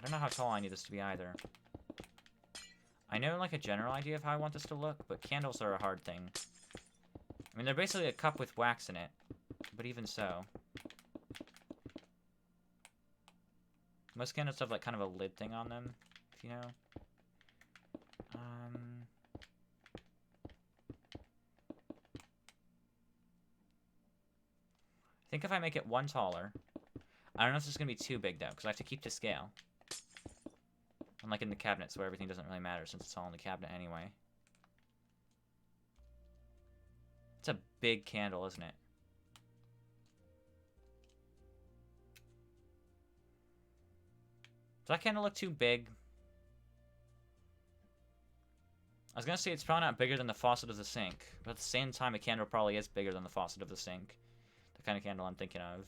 don't know how tall I need this to be either. I know, like, a general idea of how I want this to look, but candles are a hard thing. I mean, they're basically a cup with wax in it, but even so. Most candles have, like, kind of a lid thing on them, if you know. I think if I make it one taller, I don't know if this is going to be too big, though, because I have to keep to scale. Unlike in the cabinets, where everything doesn't really matter, since it's all in the cabinet anyway. It's a big candle, isn't it? Does that candle look too big? I was gonna say it's probably not bigger than the faucet of the sink, but at the same time, a candle probably is bigger than the faucet of the sink. The kind of candle I'm thinking of.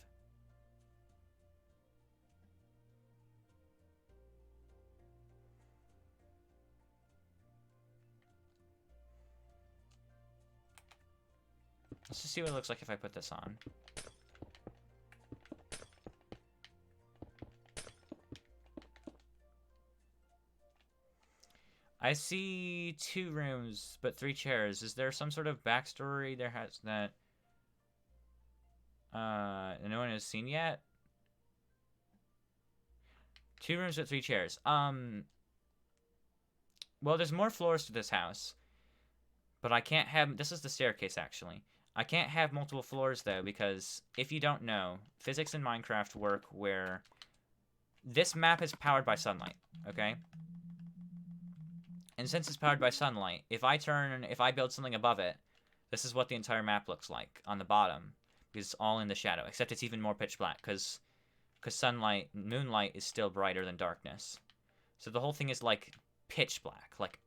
Let's just see what it looks like if I put this on. I see 2 rooms, but 3 chairs. Is there some sort of backstory there has that no one has seen yet? 2 rooms with 3 chairs. Well, there's more floors to this house, but I can't have. This is the staircase, actually. I can't have multiple floors though, because if you don't know, physics in Minecraft work where this map is powered by sunlight. Okay. And since it's powered by sunlight, if I build something above it, this is what the entire map looks like on the bottom. Because it's all in the shadow, except it's even more pitch black, because moonlight is still brighter than darkness. So the whole thing is like pitch black, like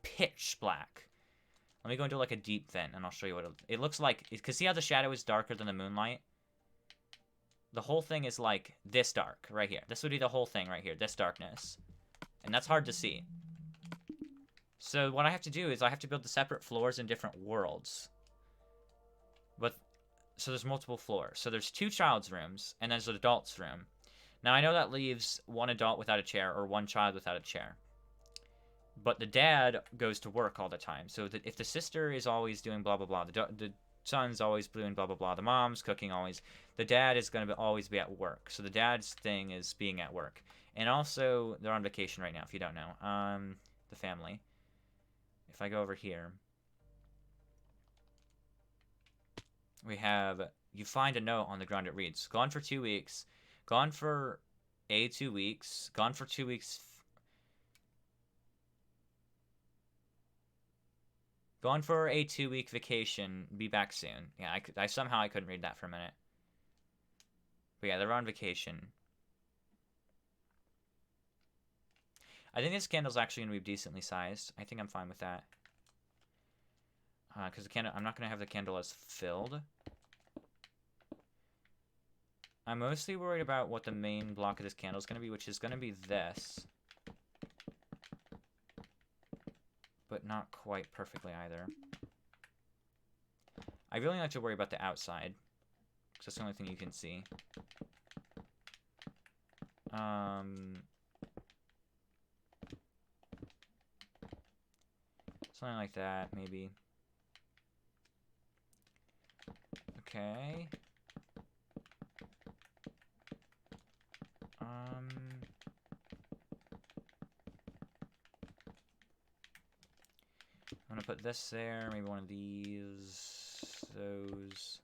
pitch black. Let me go into like a deep vent, and I'll show you what it looks like. Because see how the shadow is darker than the moonlight? The whole thing is like this dark, right here. This would be the whole thing right here, this darkness. And that's hard to see. So what I have to do is I have to build the separate floors in different worlds. So there's multiple floors. So there's 2 child's rooms, and there's an adult's room. Now I know that leaves 1 adult without a chair, or 1 child without a chair. But the dad goes to work all the time. So that if the sister is always doing blah blah blah, the son's always doing blah blah blah, the mom's cooking always, the dad is going to always be at work. So the dad's thing is being at work. And also they're on vacation right now, if you don't know. The family. If I go over here, we have, you find a note on the ground. It reads, gone for 2 weeks, gone for 2 weeks, gone for 2 weeks, gone for a 2-week vacation, be back soon. Yeah, I somehow I couldn't read that for a minute. But yeah, they're on vacation. I think this candle's actually going to be decently sized. I think I'm fine with that. Because the candle, I'm not going to have the candle as filled. I'm mostly worried about what the main block of this candle is going to be, which is going to be this. But not quite perfectly either. I really like to worry about the outside, because that's the only thing you can see. Something like that, maybe. Okay. I'm gonna put this there, maybe one of these, those.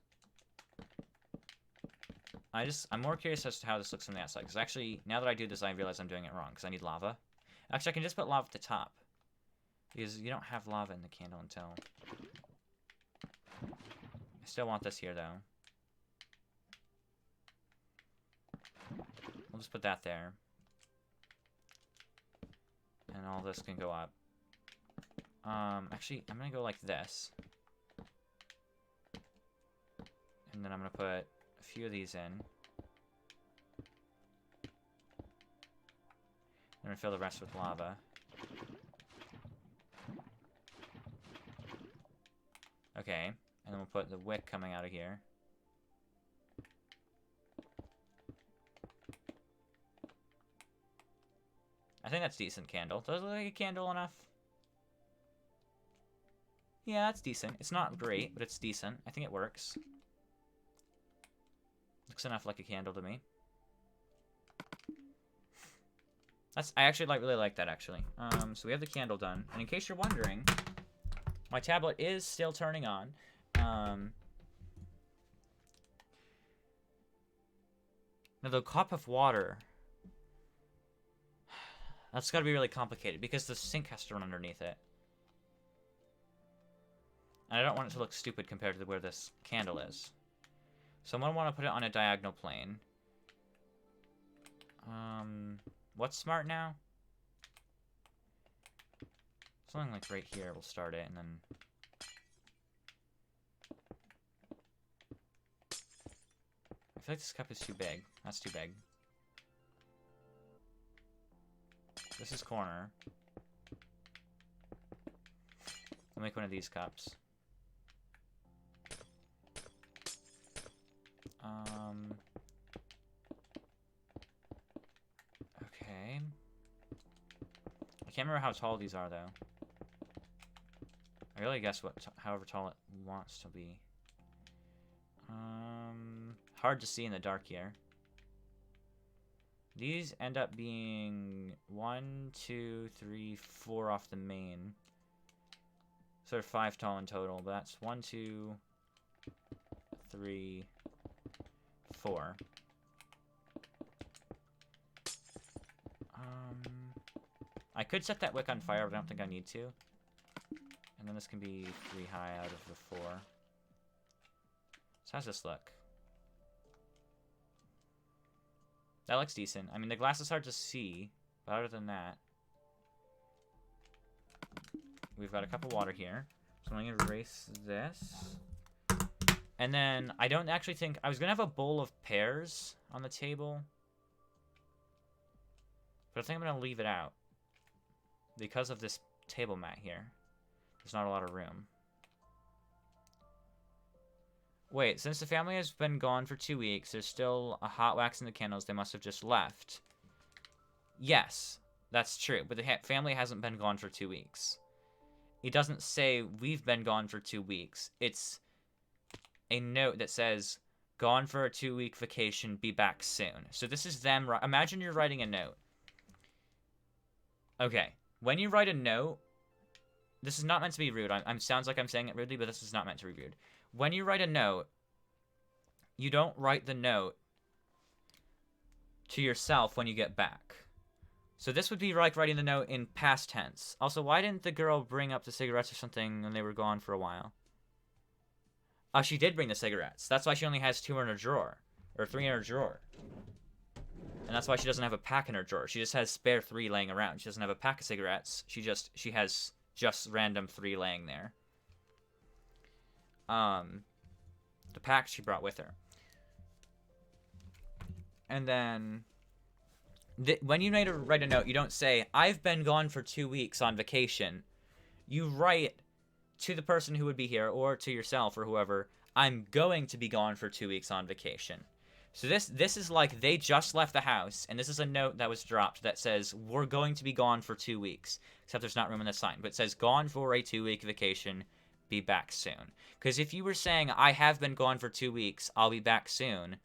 I'm more curious as to how this looks from the outside, because actually, now that I do this, I realize I'm doing it wrong, because I need lava. Actually, I can just put lava at the top, because you don't have lava in the candle until... I still want this here, though. We'll just put that there. And all this can go up. Actually, I'm gonna go like this. And then I'm gonna put a few of these in. I'm gonna fill the rest with lava. Okay, and then we'll put the wick coming out of here. I think that's decent candle. Does it look like a candle enough? Yeah, that's decent. It's not great, but it's decent. I think it works. Looks enough like a candle to me. I actually really like that, actually. So we have the candle done. And in case you're wondering, my tablet is still turning on. Now the cup of water... That's gotta be really complicated, because the sink has to run underneath it. And I don't want it to look stupid compared to where this candle is. So I'm gonna want to put it on a diagonal plane. What's smart now? Something like right here, we'll start it, and then... I feel like this cup is too big. That's too big. This is corner. I'll make one of these cups. Okay. I can't remember how tall these are, though. I really guess however tall it wants to be. Hard to see in the dark here. These end up being 1, 2, 3, 4 off the main. So they're 5 tall in total, but that's 1, 2, 3, 4. I could set that wick on fire, but I don't think I need to. And then this can be 3 high out of the 4. So how's this look? That looks decent. I mean, the glass is hard to see, but other than that, we've got a cup of water here. So I'm going to erase this. And then I don't actually think... I was going to have a bowl of pears on the table. But I think I'm going to leave it out. Because of this table mat here. There's not a lot of room. Wait, since the family has been gone for 2 weeks, there's still a hot wax in the candles. They must have just left. Yes, that's true. But the family hasn't been gone for 2 weeks. It doesn't say we've been gone for 2 weeks. It's a note that says, gone for a 2-week vacation, be back soon. So this is them. Imagine you're writing a note. Okay, when you write a note, this is not meant to be rude. Sounds like I'm saying it rudely, but this is not meant to be rude. When you write a note, you don't write the note to yourself when you get back. So this would be like writing the note in past tense. Also, why didn't the girl bring up the cigarettes or something when they were gone for a while? Oh, she did bring the cigarettes. That's why she only has 2 in her drawer. Or 3 in her drawer. And that's why she doesn't have a pack in her drawer. She just has spare 3 laying around. She doesn't have a pack of cigarettes. She has just random 3 laying there. The pack she brought with her. And then... when you write a note, you don't say, I've been gone for 2 weeks on vacation. You write to the person who would be here, or to yourself, or whoever, I'm going to be gone for 2 weeks on vacation. So this is like they just left the house, and this is a note that was dropped that says, we're going to be gone for 2 weeks. Except there's not room in the sign. But it says, gone for a 2-week vacation, be back soon. Because if you were saying, I have been gone for 2 weeks, I'll be back soon,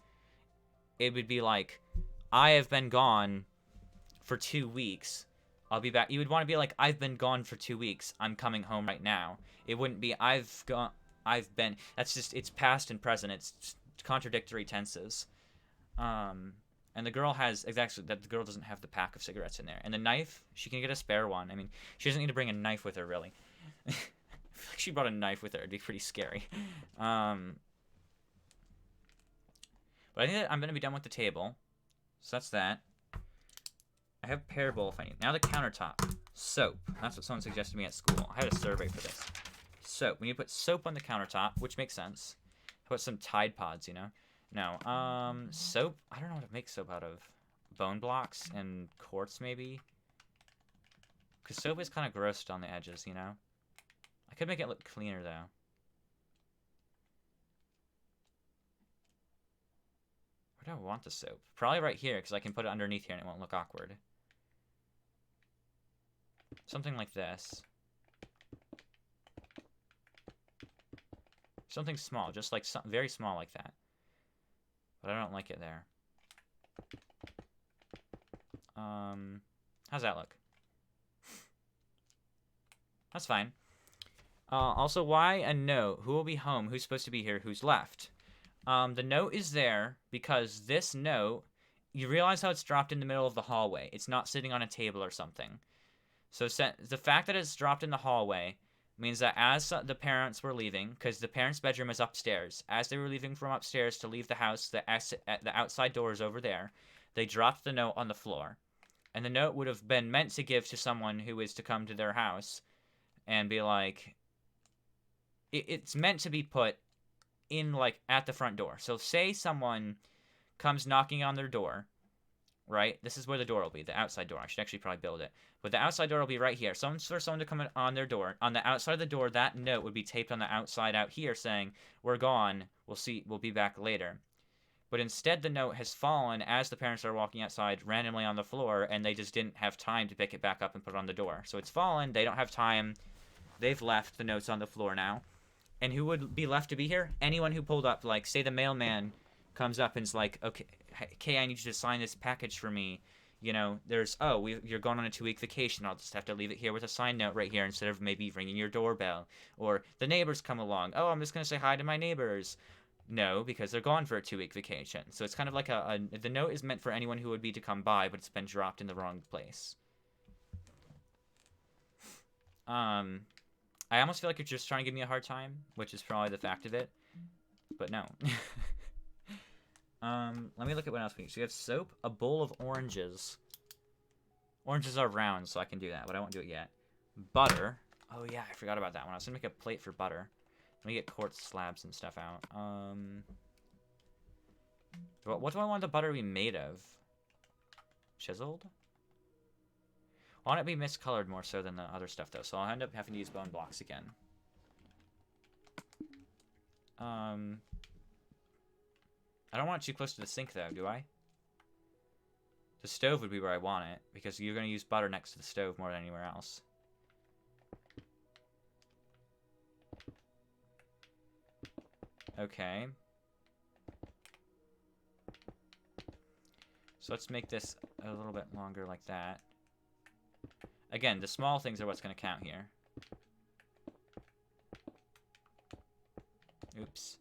it would be like, I have been gone for 2 weeks, I'll be back. You would want to be like, I've been gone for 2 weeks, I'm coming home right now. It wouldn't be, I've been, that's just, it's past and present, it's contradictory tenses. And the girl the girl doesn't have the pack of cigarettes in there. And the knife, she can get a spare one. I mean, she doesn't need to bring a knife with her, really. I feel like she brought a knife with her, it'd be pretty scary. But I think that I'm going to be done with the table. So that's that. I have pear bowl if I need. Now the countertop. Soap. That's what someone suggested to me at school. I had a survey for this. Soap. We need to put soap on the countertop, which makes sense. Put some Tide Pods, you know? No. Soap. I don't know what to make soap out of. Bone blocks and quartz, maybe? Because soap is kind of gross on the edges, you know? I could make it look cleaner, though. Where do I want the soap? Probably right here, because I can put it underneath here and it won't look awkward. Something like this. Something small, just like very small like that. But I don't like it there. How's that look? That's fine. Also, why a note? Who will be home? Who's supposed to be here? Who's left? The note is there because this note, you realize how it's dropped in the middle of the hallway. It's not sitting on a table or something. So the fact that it's dropped in the hallway means that as the parents were leaving, because the parents' bedroom is upstairs, as they were leaving from upstairs to leave the house, the outside door is over there, they dropped the note on the floor. And the note would have been meant to give to someone who is to come to their house, and be like, it's meant to be put in, like, at the front door. So say someone comes knocking on their door, right? This is where the door will be, the outside door. I should actually probably build it. But the outside door will be right here. For someone to come on their door. On the outside of the door, that note would be taped on the outside out here saying, we're gone, we'll be back later. But instead, the note has fallen as the parents are walking outside randomly on the floor, and they just didn't have time to pick it back up and put it on the door. So it's fallen, they don't have time, they've left, the note's on the floor now. And who would be left to be here? Anyone who pulled up, like, say the mailman comes up and is like, okay, I need you to sign this package for me. You know, you're going on a 2-week vacation. I'll just have to leave it here with a sign note right here instead of maybe ringing your doorbell. Or the neighbors come along. Oh, I'm just going to say hi to my neighbors. No, because they're gone for a 2-week vacation. So it's kind of like the note is meant for anyone who would be to come by, but it's been dropped in the wrong place. I almost feel like you're just trying to give me a hard time, which is probably the fact of it. But no. Let me look at what else we need. So we have soap, a bowl of oranges. Oranges are round, so I can do that, but I won't do it yet. Butter. Oh yeah, I forgot about that one. I was gonna make a plate for butter. Let me get quartz slabs and stuff out. What do I want the butter to be made of? Chiseled? I want it to be miscolored more so than the other stuff, though, so I'll end up having to use bone blocks again. I don't want it too close to the sink, though, do I? The stove would be where I want it, because you're going to use butter next to the stove more than anywhere else. Okay. So let's make this a little bit longer like that. Again, the small things are what's going to count here. Oops.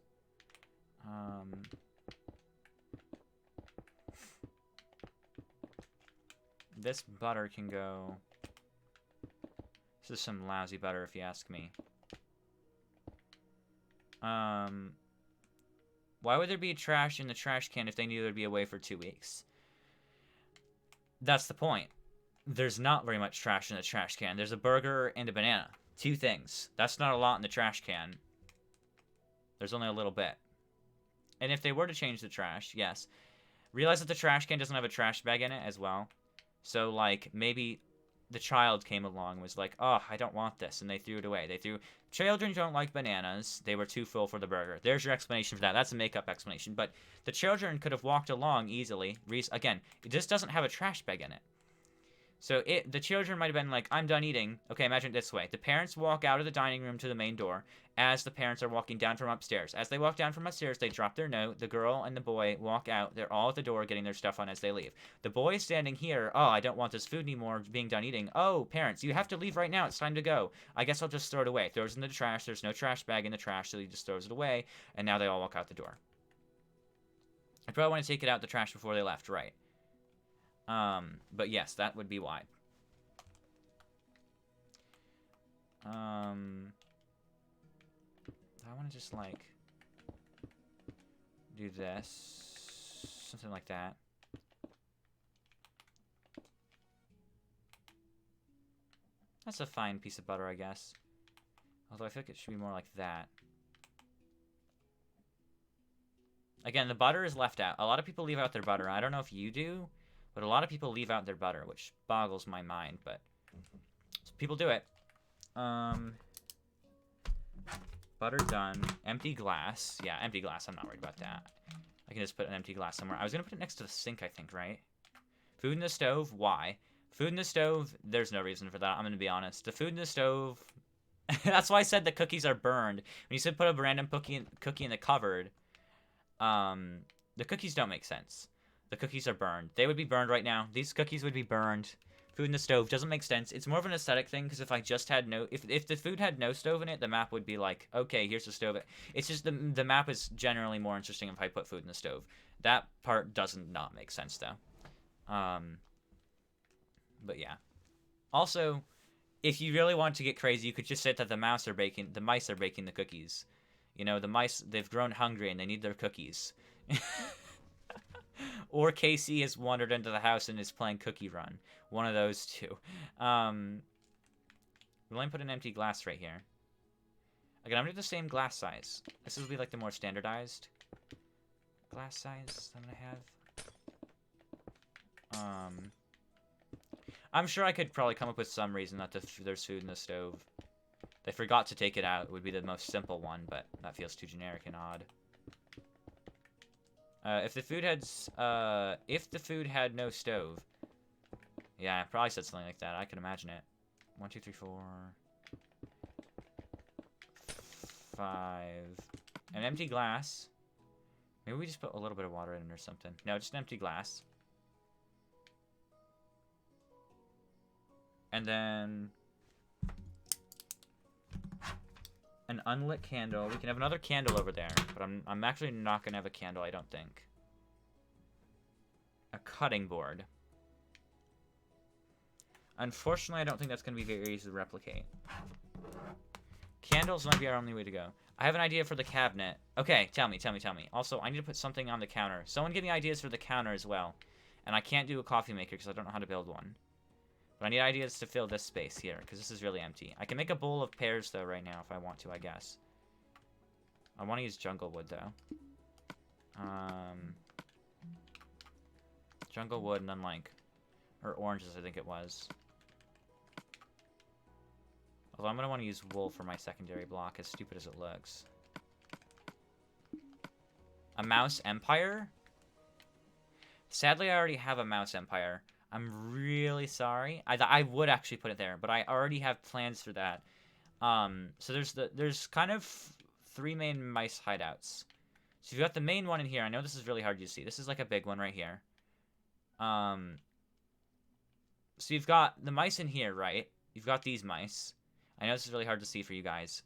This butter can go... This is some lousy butter, if you ask me. Why would there be trash in the trash can if they knew there'd be away for 2 weeks? That's the point. There's not very much trash in the trash can. There's a burger and a banana. 2 things. That's not a lot in the trash can. There's only a little bit. And if they were to change the trash, yes. Realize that the trash can doesn't have a trash bag in it as well. So, like, maybe the child came along and was like, oh, I don't want this, and they threw it away. Children don't like bananas. They were too full for the burger. There's your explanation for that. That's a make-up explanation. But the children could have walked along easily. Again, it just doesn't have a trash bag in it. So the children might have been like, I'm done eating. Okay, imagine it this way. The parents walk out of the dining room to the main door as the parents are walking down from upstairs. As they walk down from upstairs, they drop their note. The girl and the boy walk out. They're all at the door getting their stuff on as they leave. The boy is standing here. Oh, I don't want this food anymore, being done eating. Oh, parents, you have to leave right now. It's time to go. I guess I'll just throw it away. Throws it in the trash. There's no trash bag in the trash, so he just throws it away. And now they all walk out the door. I probably want to take it out the trash before they left, right? But yes, that would be why. I want to just, like, do this. Something like that. That's a fine piece of butter, I guess. Although I feel like it should be more like that. Again, the butter is left out. A lot of people leave out their butter. I don't know if you do, but a lot of people leave out their butter, which boggles my mind, but people do it. Butter done. Empty glass. Yeah, empty glass. I'm not worried about that. I can just put an empty glass somewhere. I was going to put it next to the sink, I think, right? Food in the stove. Why? Food in the stove. There's no reason for that. I'm going to be honest. The food in the stove. That's why I said the cookies are burned. When you said put a random cookie in the cupboard, the cookies don't make sense. The cookies are burned. They would be burned right now. These cookies would be burned. Food in the stove doesn't make sense. It's more of an aesthetic thing, because if I just had if the food had no stove in it, the map would be like, okay, here's the stove. It's just the map is generally more interesting if I put food in the stove. That part doesn't not make sense, though. But yeah. Also, if you really want to get crazy, you could just say that the mice are baking the cookies. You know, the mice, they've grown hungry and they need their cookies. Or Casey has wandered into the house and is playing Cookie Run. One of those two. We'll only put an empty glass right here. Again, I'm gonna do the same glass size. This will be like the more standardized glass size I'm gonna have. I'm sure I could probably come up with some reason that there's food in the stove. They forgot to take it out. It would be the most simple one, but that feels too generic and odd. If the food had no stove, yeah, I probably said something like that. I can imagine it. 1, 2, 3, 4, 5. An empty glass. Maybe we just put a little bit of water in it or something. No, just an empty glass. And then an unlit candle. We can have another candle over there, but I'm actually not gonna have a candle, I don't think. A cutting board. Unfortunately, I don't think that's gonna be very easy to replicate. Candles might be our only way to go. I have an idea for the cabinet. Okay, tell me. Also, I need to put something on the counter. Someone give me ideas for the counter as well. And I can't do a coffee maker because I don't know how to build one. But I need ideas to fill this space here, because this is really empty. I can make a bowl of pears, though, right now, if I want to, I guess. I want to use jungle wood, though. Jungle wood and then, like... Or oranges, I think it was. Although I'm going to want to use wool for my secondary block, as stupid as it looks. A mouse empire? Sadly, I already have a mouse empire. I'm really sorry. I would actually put it there, but I already have plans for that. So there's kind of 3 main mice hideouts. So you've got the main one in here. I know this is really hard to see. This is like a big one right here. So you've got the mice in here, right? You've got these mice. I know this is really hard to see for you guys.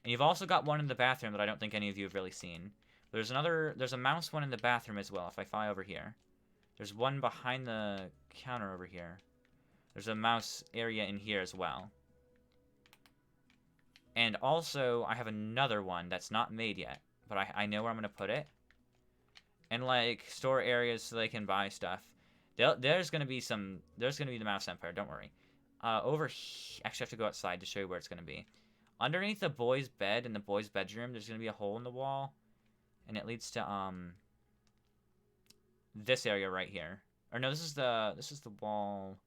And you've also got one in the bathroom that I don't think any of you have really seen. There's a mouse one in the bathroom as well, if I fly over here. There's one behind the counter over here. There's a mouse area in here as well. And also, I have another one that's not made yet. But I know where I'm going to put it. And, like, store areas so they can buy stuff. There's going to be the mouse empire, don't worry. Over here, actually I have to go outside to show you where it's going to be. Underneath the boys' bed in the boys' bedroom, there's going to be a hole in the wall. And it leads to, this area right here. Or no, this is the wall.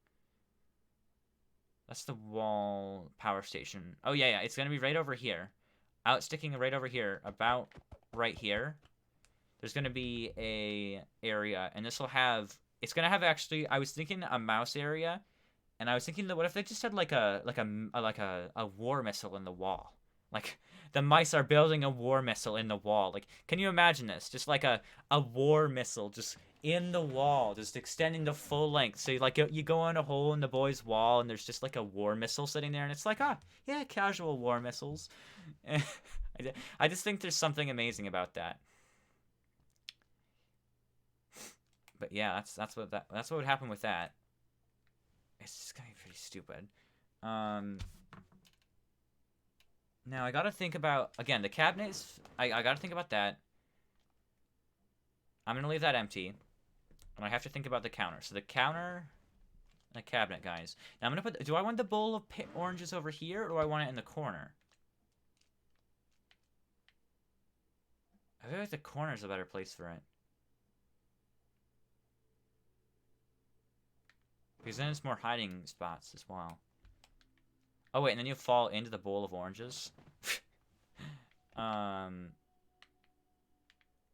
That's the wall power station. Oh yeah, it's gonna be right over here. Out sticking right over here, about right here. There's gonna be a area, and this will have. It's gonna have actually. I was thinking a mouse area, and I was thinking that what if they just had like a war missile in the wall, like. The mice are building a war missile in the wall. Like, can you imagine this? Just like a war missile just in the wall, just extending the full length. So, like, you go in a hole in the boys' wall, and there's just, like, a war missile sitting there. And it's like, yeah, casual war missiles. I just think there's something amazing about that. But, yeah, that's what would happen with that. It's just gonna be pretty stupid. Now, I gotta think about, again, the cabinets, I gotta think about that. I'm gonna leave that empty. And I have to think about the counter. So the counter, the cabinet, guys. Now I'm gonna do I want the bowl of oranges over here, or do I want it in the corner? I feel like the corner is a better place for it. Because then it's more hiding spots as well. Oh wait, and then you fall into the bowl of oranges.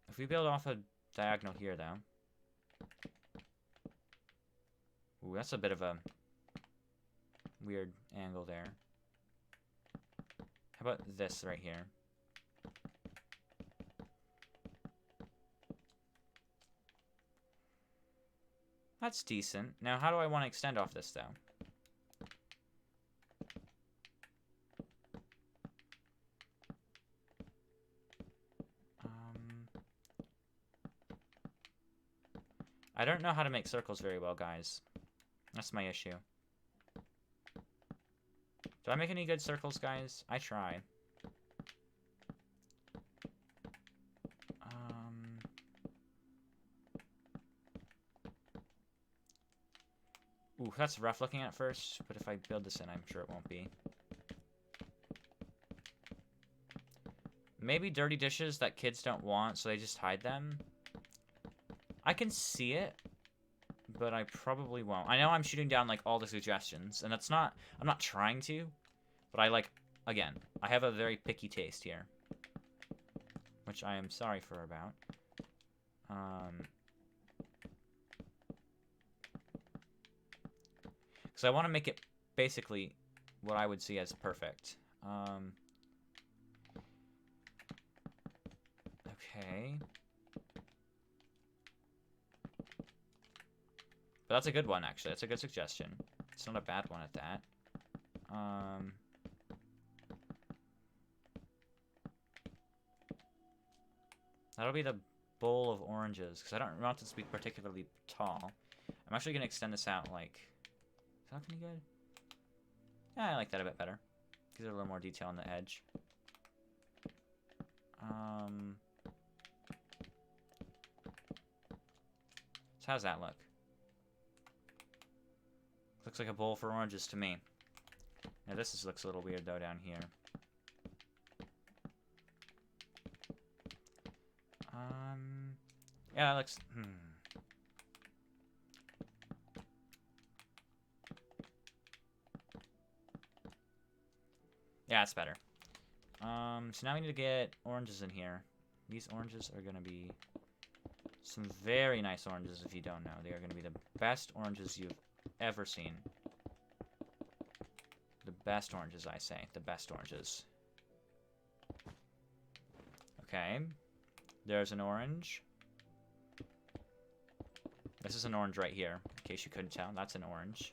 If we build off a diagonal here, though. Ooh, that's a bit of a weird angle there. How about this right here? That's decent. Now, how do I want to extend off this, though? I don't know how to make circles very well, guys. That's my issue. Do I make any good circles, guys? I try. Ooh, that's rough looking at first, but if I build this in, I'm sure it won't be. Maybe dirty dishes that kids don't want, so they just hide them. I can see it, but I probably won't. I know I'm shooting down, like, all the suggestions, and that's not... I'm not trying to, but I, like... Again, I have a very picky taste here, which I am sorry for about. Because I want to make it basically what I would see as perfect. Okay. But that's a good one, actually. That's a good suggestion. It's not a bad one at that. That'll be the bowl of oranges, because I don't want this to be particularly tall. I'm actually going to extend this out, like... Is that any good? Yeah, I like that a bit better. Gives it a little more detail on the edge. So how's that look? Looks like a bowl for oranges to me. Now this looks a little weird though down here. Yeah, it looks... Yeah, it's better. So now we need to get oranges in here. These oranges are gonna be some very nice oranges if you don't know. They are gonna be the best oranges you've ever seen. The best oranges, I say. The best oranges. Okay. There's an orange. This is an orange right here, in case you couldn't tell. That's an orange.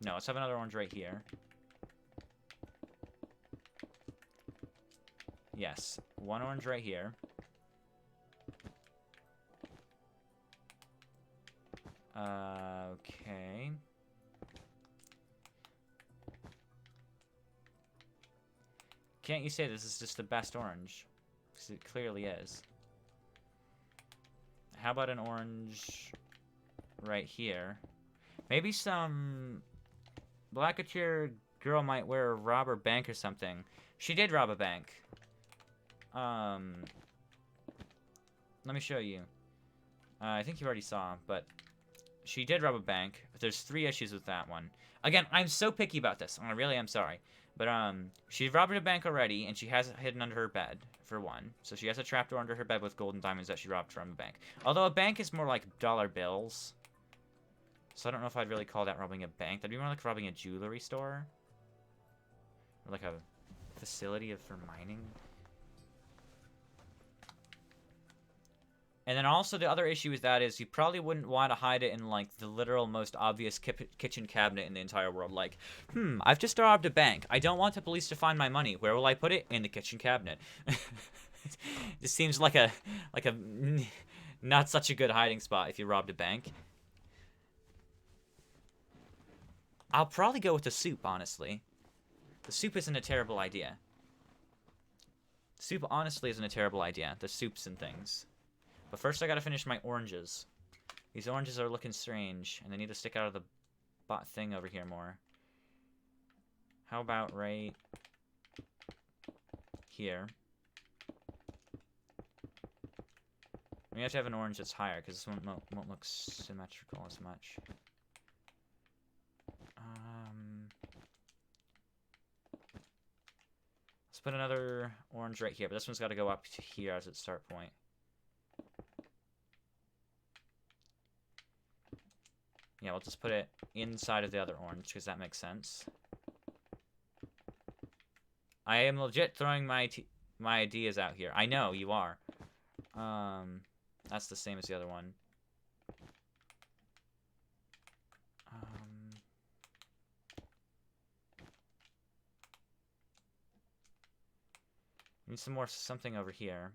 No, let's have another orange right here. Yes, one orange right here. Okay. Can't you say this is just the best orange? Because it clearly is. How about an orange right here? Maybe some Blacketeer girl might wear a rob or bank or something. She did rob a bank. Let me show you. I think you already saw, but she did rob a bank. There's 3 issues with that one. Again, I'm so picky about this. I really am sorry. But, she robbed a bank already, and she has it hidden under her bed, for one. So she has a trapdoor under her bed with gold and diamonds that she robbed from a bank. Although a bank is more like dollar bills. So I don't know if I'd really call that robbing a bank. That'd be more like robbing a jewelry store. Or like a facility for mining. And then also the other issue with that is you probably wouldn't want to hide it in, like, the literal most obvious kitchen cabinet in the entire world. Like, I've just robbed a bank. I don't want the police to find my money. Where will I put it? In the kitchen cabinet. This seems like a not such a good hiding spot if you robbed a bank. I'll probably go with the soup, honestly. The soup isn't a terrible idea. Soup honestly isn't a terrible idea. The soups and things. But first I gotta finish my oranges. These oranges are looking strange, and they need to stick out of the thing over here more. How about right here? We have to have an orange that's higher, because this one won't look symmetrical as much. Let's put another orange right here, but this one's got to go up to here as its start point. Yeah, we'll just put it inside of the other orange, because that makes sense. I am legit throwing my ideas out here. I know, you are. That's the same as the other one. Need something over here.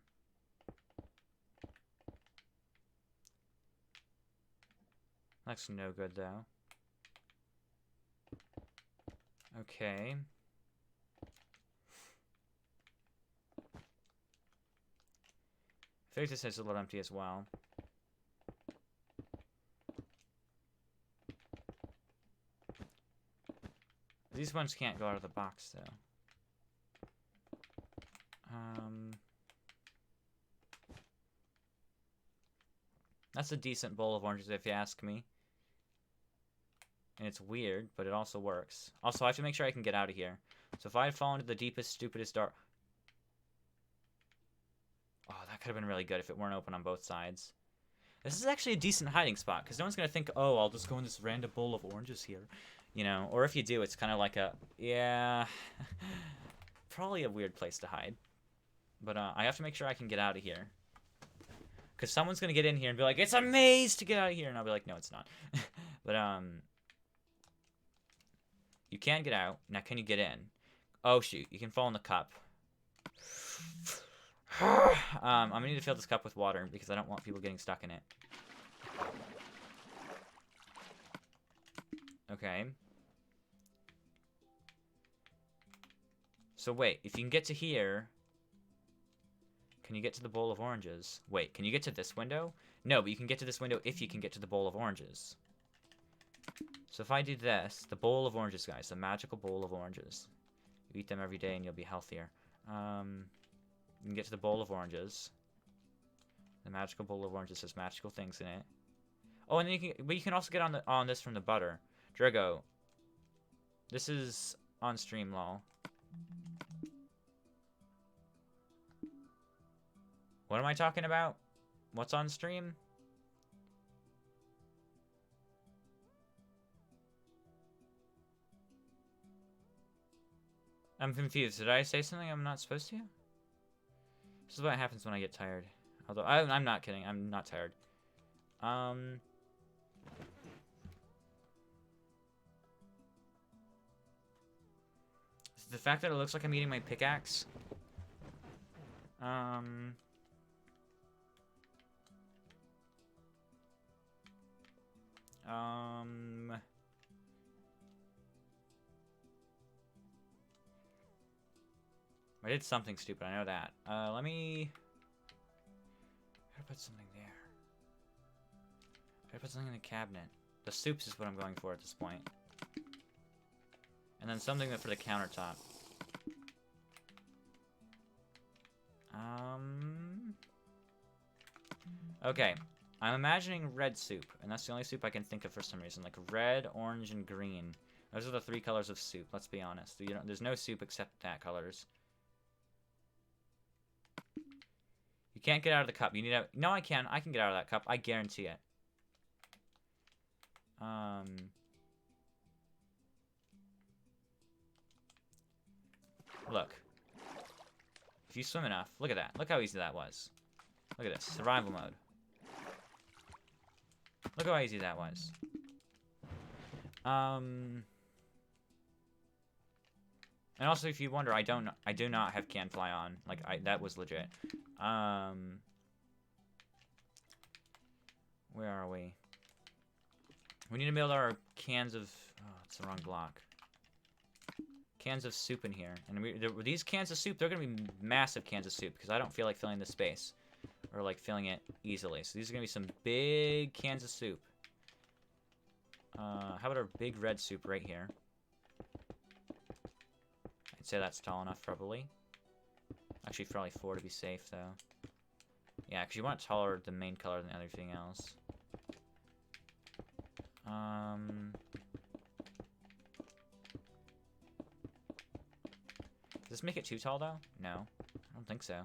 That's no good, though. Okay. I think this is a little empty as well. These ones can't go out of the box, though. That's a decent bowl of oranges, if you ask me. And it's weird, but it also works. Also, I have to make sure I can get out of here. So if I fall into the deepest, stupidest dark... Oh, that could have been really good if it weren't open on both sides. This is actually a decent hiding spot, because no one's going to think, oh, I'll just go in this random bowl of oranges here. You know, or if you do, it's kind of like a... Yeah... Probably a weird place to hide. But I have to make sure I can get out of here. Because someone's going to get in here and be like, it's a maze to get out of here. And I'll be like, no, it's not. But, you can get out. Now, can you get in? Oh, shoot. You can fall in the cup. I'm going to need to fill this cup with water because I don't want people getting stuck in it. Okay. So, wait. If you can get to here... Can you get to the bowl of oranges? Wait, can you get to this window? No, but you can get to this window if you can get to the bowl of oranges. So if I do this, the bowl of oranges, guys, the magical bowl of oranges. You eat them every day and you'll be healthier. You can get to the bowl of oranges. The magical bowl of oranges has magical things in it. Oh, and then you can also get on this from the butter. Drago. This is on stream, lol. What am I talking about? What's on stream? I'm confused. Did I say something I'm not supposed to? This is what happens when I get tired. Although, I'm not kidding. I'm not tired. The fact that it looks like I'm eating my pickaxe. I did something stupid, I know that. Let me... I gotta put something there. I gotta put something in the cabinet. The soups is what I'm going for at this point. And then something for the countertop. Okay. I'm imagining red soup, and that's the only soup I can think of for some reason. Like red, orange, and green. Those are the three colors of soup, let's be honest. There's no soup except that colors. You can't get out of the cup. You need to... No, I can. I can get out of that cup. I guarantee it. Look. If you swim enough, look at that. Look how easy that was. Look at this. Survival mode. Look how easy that was. And also, if you wonder, I do not have can fly on. Like, that was legit. Where are we? We need to build our cans of... Oh, it's the wrong block. Cans of soup in here. And these cans of soup, they're going to be massive cans of soup, because I don't feel like filling the space. Or, like, filling it easily. So these are going to be some big cans of soup. How about our big red soup right here? I'd say that's tall enough, probably. Actually, probably 4 to be safe, though. Yeah, because you want it taller, the main color than everything else. Does this make it too tall, though? No. I don't think so.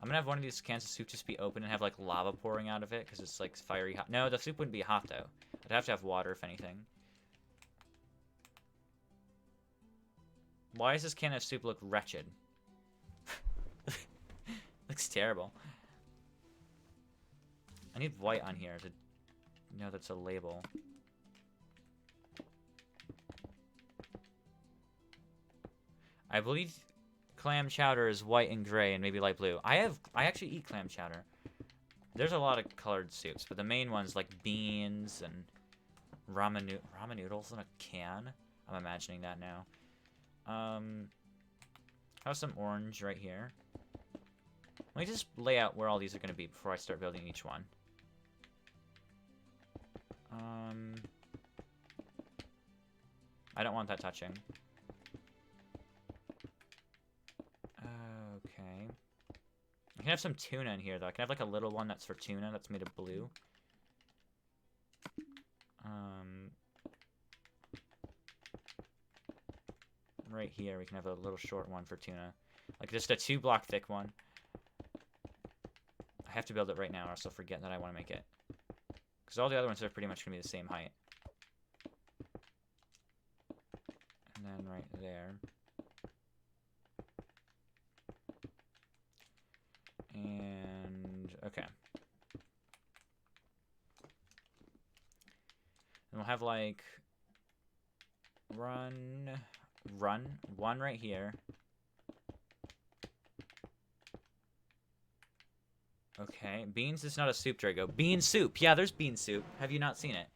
I'm gonna have one of these cans of soup just be open and have, like, lava pouring out of it, because it's, like, fiery hot. No, the soup wouldn't be hot, though. I'd have to have water, if anything. Why does this can of soup look wretched? Looks terrible. I need white on here to know that's a label. I believe clam chowder is white and gray and maybe light blue. I actually eat clam chowder. There's a lot of colored soups, but the main ones like beans and ramen noodles in a can. I'm imagining that now. Have some orange right here. Let me just lay out where all these are going to be before I start building each one. I don't want that touching. Okay. I can have some tuna in here, though. I can have, like, a little one that's for tuna that's made of blue. Right here, we can have a little short one for tuna. Like, just a 2-block thick one. I have to build it right now, or else I'll forget that I want to make it. Because all the other ones are pretty much going to be the same height. And then right there. And, okay. And we'll have, like, one right here. Okay, beans is not a soup, Drago. Bean soup! Yeah, there's bean soup. Have you not seen it?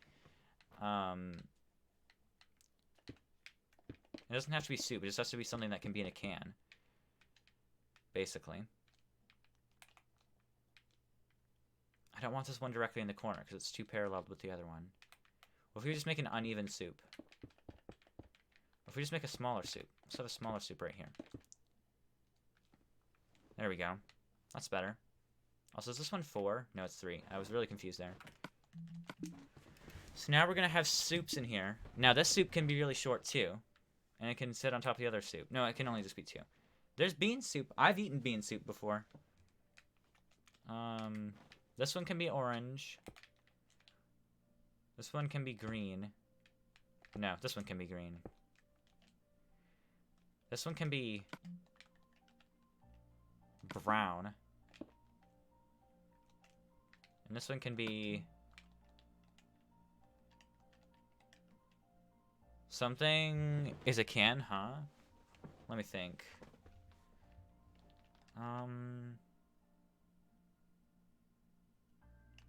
It doesn't have to be soup. It just has to be something that can be in a can. Basically. I don't want this one directly in the corner, because it's too paralleled with the other one. What if we just make an uneven soup? What if we just make a smaller soup? Let's have a smaller soup right here. There we go. That's better. Also, is this one 4? No, it's 3. I was really confused there. So now we're going to have soups in here. Now, this soup can be really short, too. And it can sit on top of the other soup. No, it can only just be 2. There's bean soup. I've eaten bean soup before. This one can be orange. This one can be green. No, this one can be green. This one can be brown. And this one can be something is a can, huh? Let me think.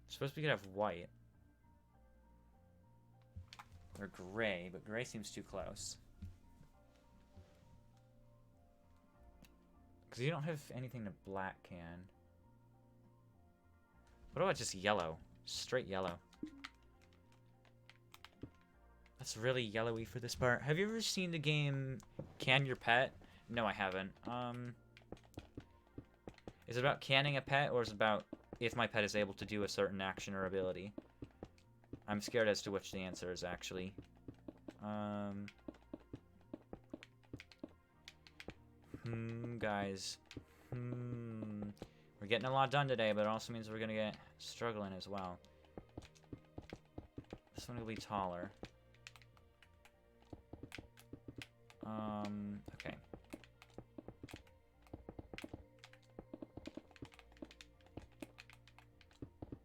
Suppose we could have white. Or gray, but gray seems too close. Because you don't have anything to black can. What about just yellow? Straight yellow. That's really yellowy for this part. Have you ever seen the game Can Your Pet? No, I haven't. Is it about canning a pet, or is it about if my pet is able to do a certain action or ability? I'm scared as to which the answer is, actually. Guys. We're getting a lot done today, but it also means we're gonna get struggling as well. This one will be taller. Okay.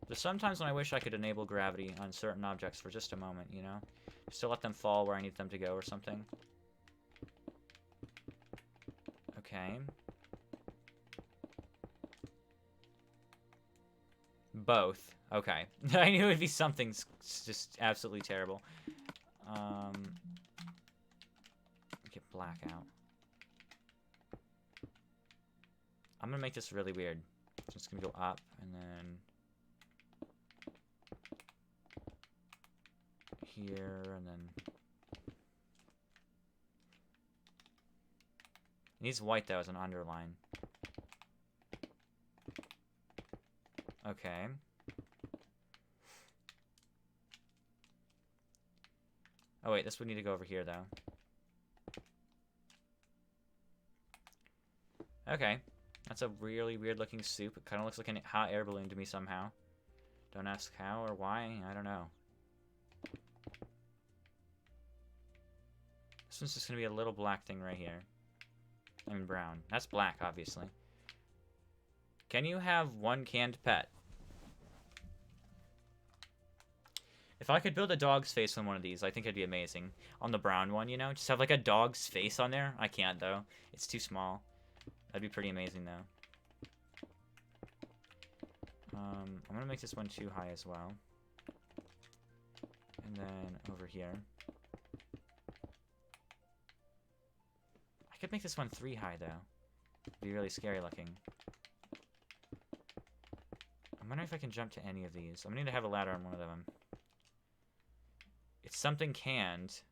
There's sometimes when I wish I could enable gravity on certain objects for just a moment, you know? Just to let them fall where I need them to go or something. Okay. Both. Okay. I knew it'd be something just absolutely terrible. Get black out. I'm gonna make this really weird. So it's gonna go up and then here and then it needs white though as an underline. Okay. Oh wait, this would need to go over here though. Okay. That's a really weird looking soup. It kind of looks like a hot air balloon to me somehow. Don't ask how or why. I don't know. This one's just going to be a little black thing right here. I mean brown. That's black, obviously. Can you have one canned pet? If I could build a dog's face on one of these, I think it'd be amazing. On the brown one, you know? Just have like a dog's face on there. I can't, though. It's too small. That'd be pretty amazing, though. I'm gonna make this one too high as well. And then over here. I could make this one 3 high, though. It'd be really scary looking. I'm wondering if I can jump to any of these. I'm gonna need to have a ladder on one of them. It's something canned.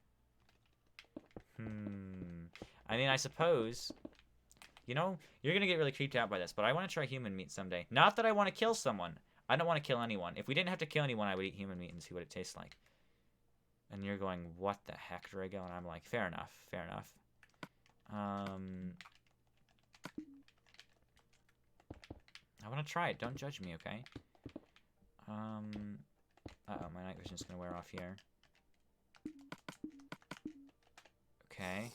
I mean, I suppose... You know, you're gonna get really creeped out by this, but I want to try human meat someday. Not that I want to kill someone. I don't want to kill anyone. If we didn't have to kill anyone, I would eat human meat and see what it tastes like. And you're going, what the heck, Drago? And I'm like, fair enough, fair enough. I want to try it. Don't judge me, okay? Uh-oh, my night vision's gonna wear off here. Okay.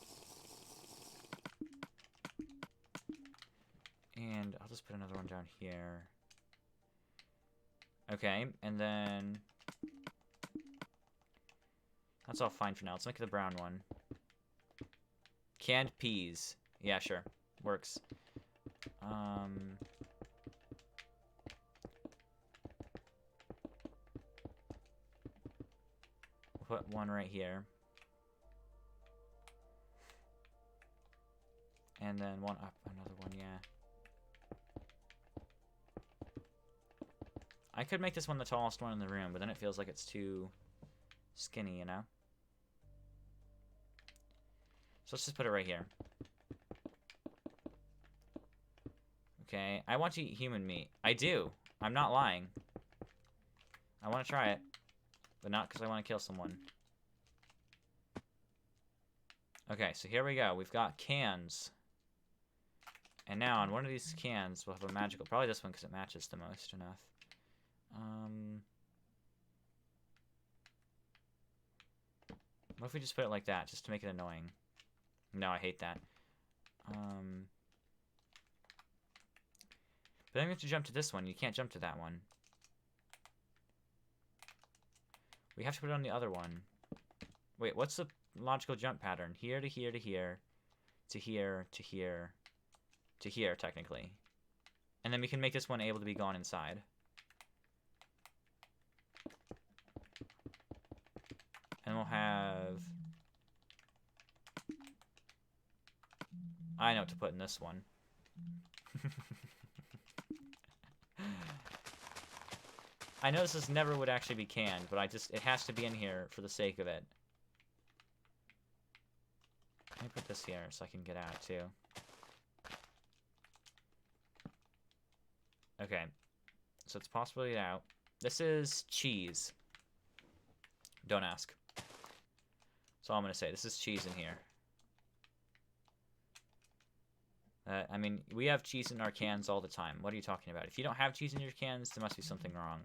And I'll just put another one down here. Okay, and then... That's all fine for now. Let's make the brown one. Canned peas. Yeah, sure. Works. We'll put one right here. And then one up, another one, yeah. I could make this one the tallest one in the room, but then it feels like it's too skinny, you know? So let's just put it right here. Okay, I want to eat human meat. I do. I'm not lying. I want to try it, but not because I want to kill someone. Okay, so here we go. We've got cans. And now on one of these cans, we'll have a magical... Probably this one because it matches the most enough. What if we just put it like that, just to make it annoying? No, I hate that. But then we have to jump to this one. You can't jump to that one. We have to put it on the other one. Wait, what's the logical jump pattern? Here to here to here. To here to here. To here, technically. And then we can make this one able to be gone inside. And we'll have... I know what to put in this one. I know this never would actually be canned, but it has to be in here for the sake of it. Let me put this here so I can get out too. Okay. So it's possible to get out. This is cheese. Don't ask. That's all I'm going to say. This is cheese in here. I mean, we have cheese in our cans all the time. What are you talking about? If you don't have cheese in your cans, there must be something wrong.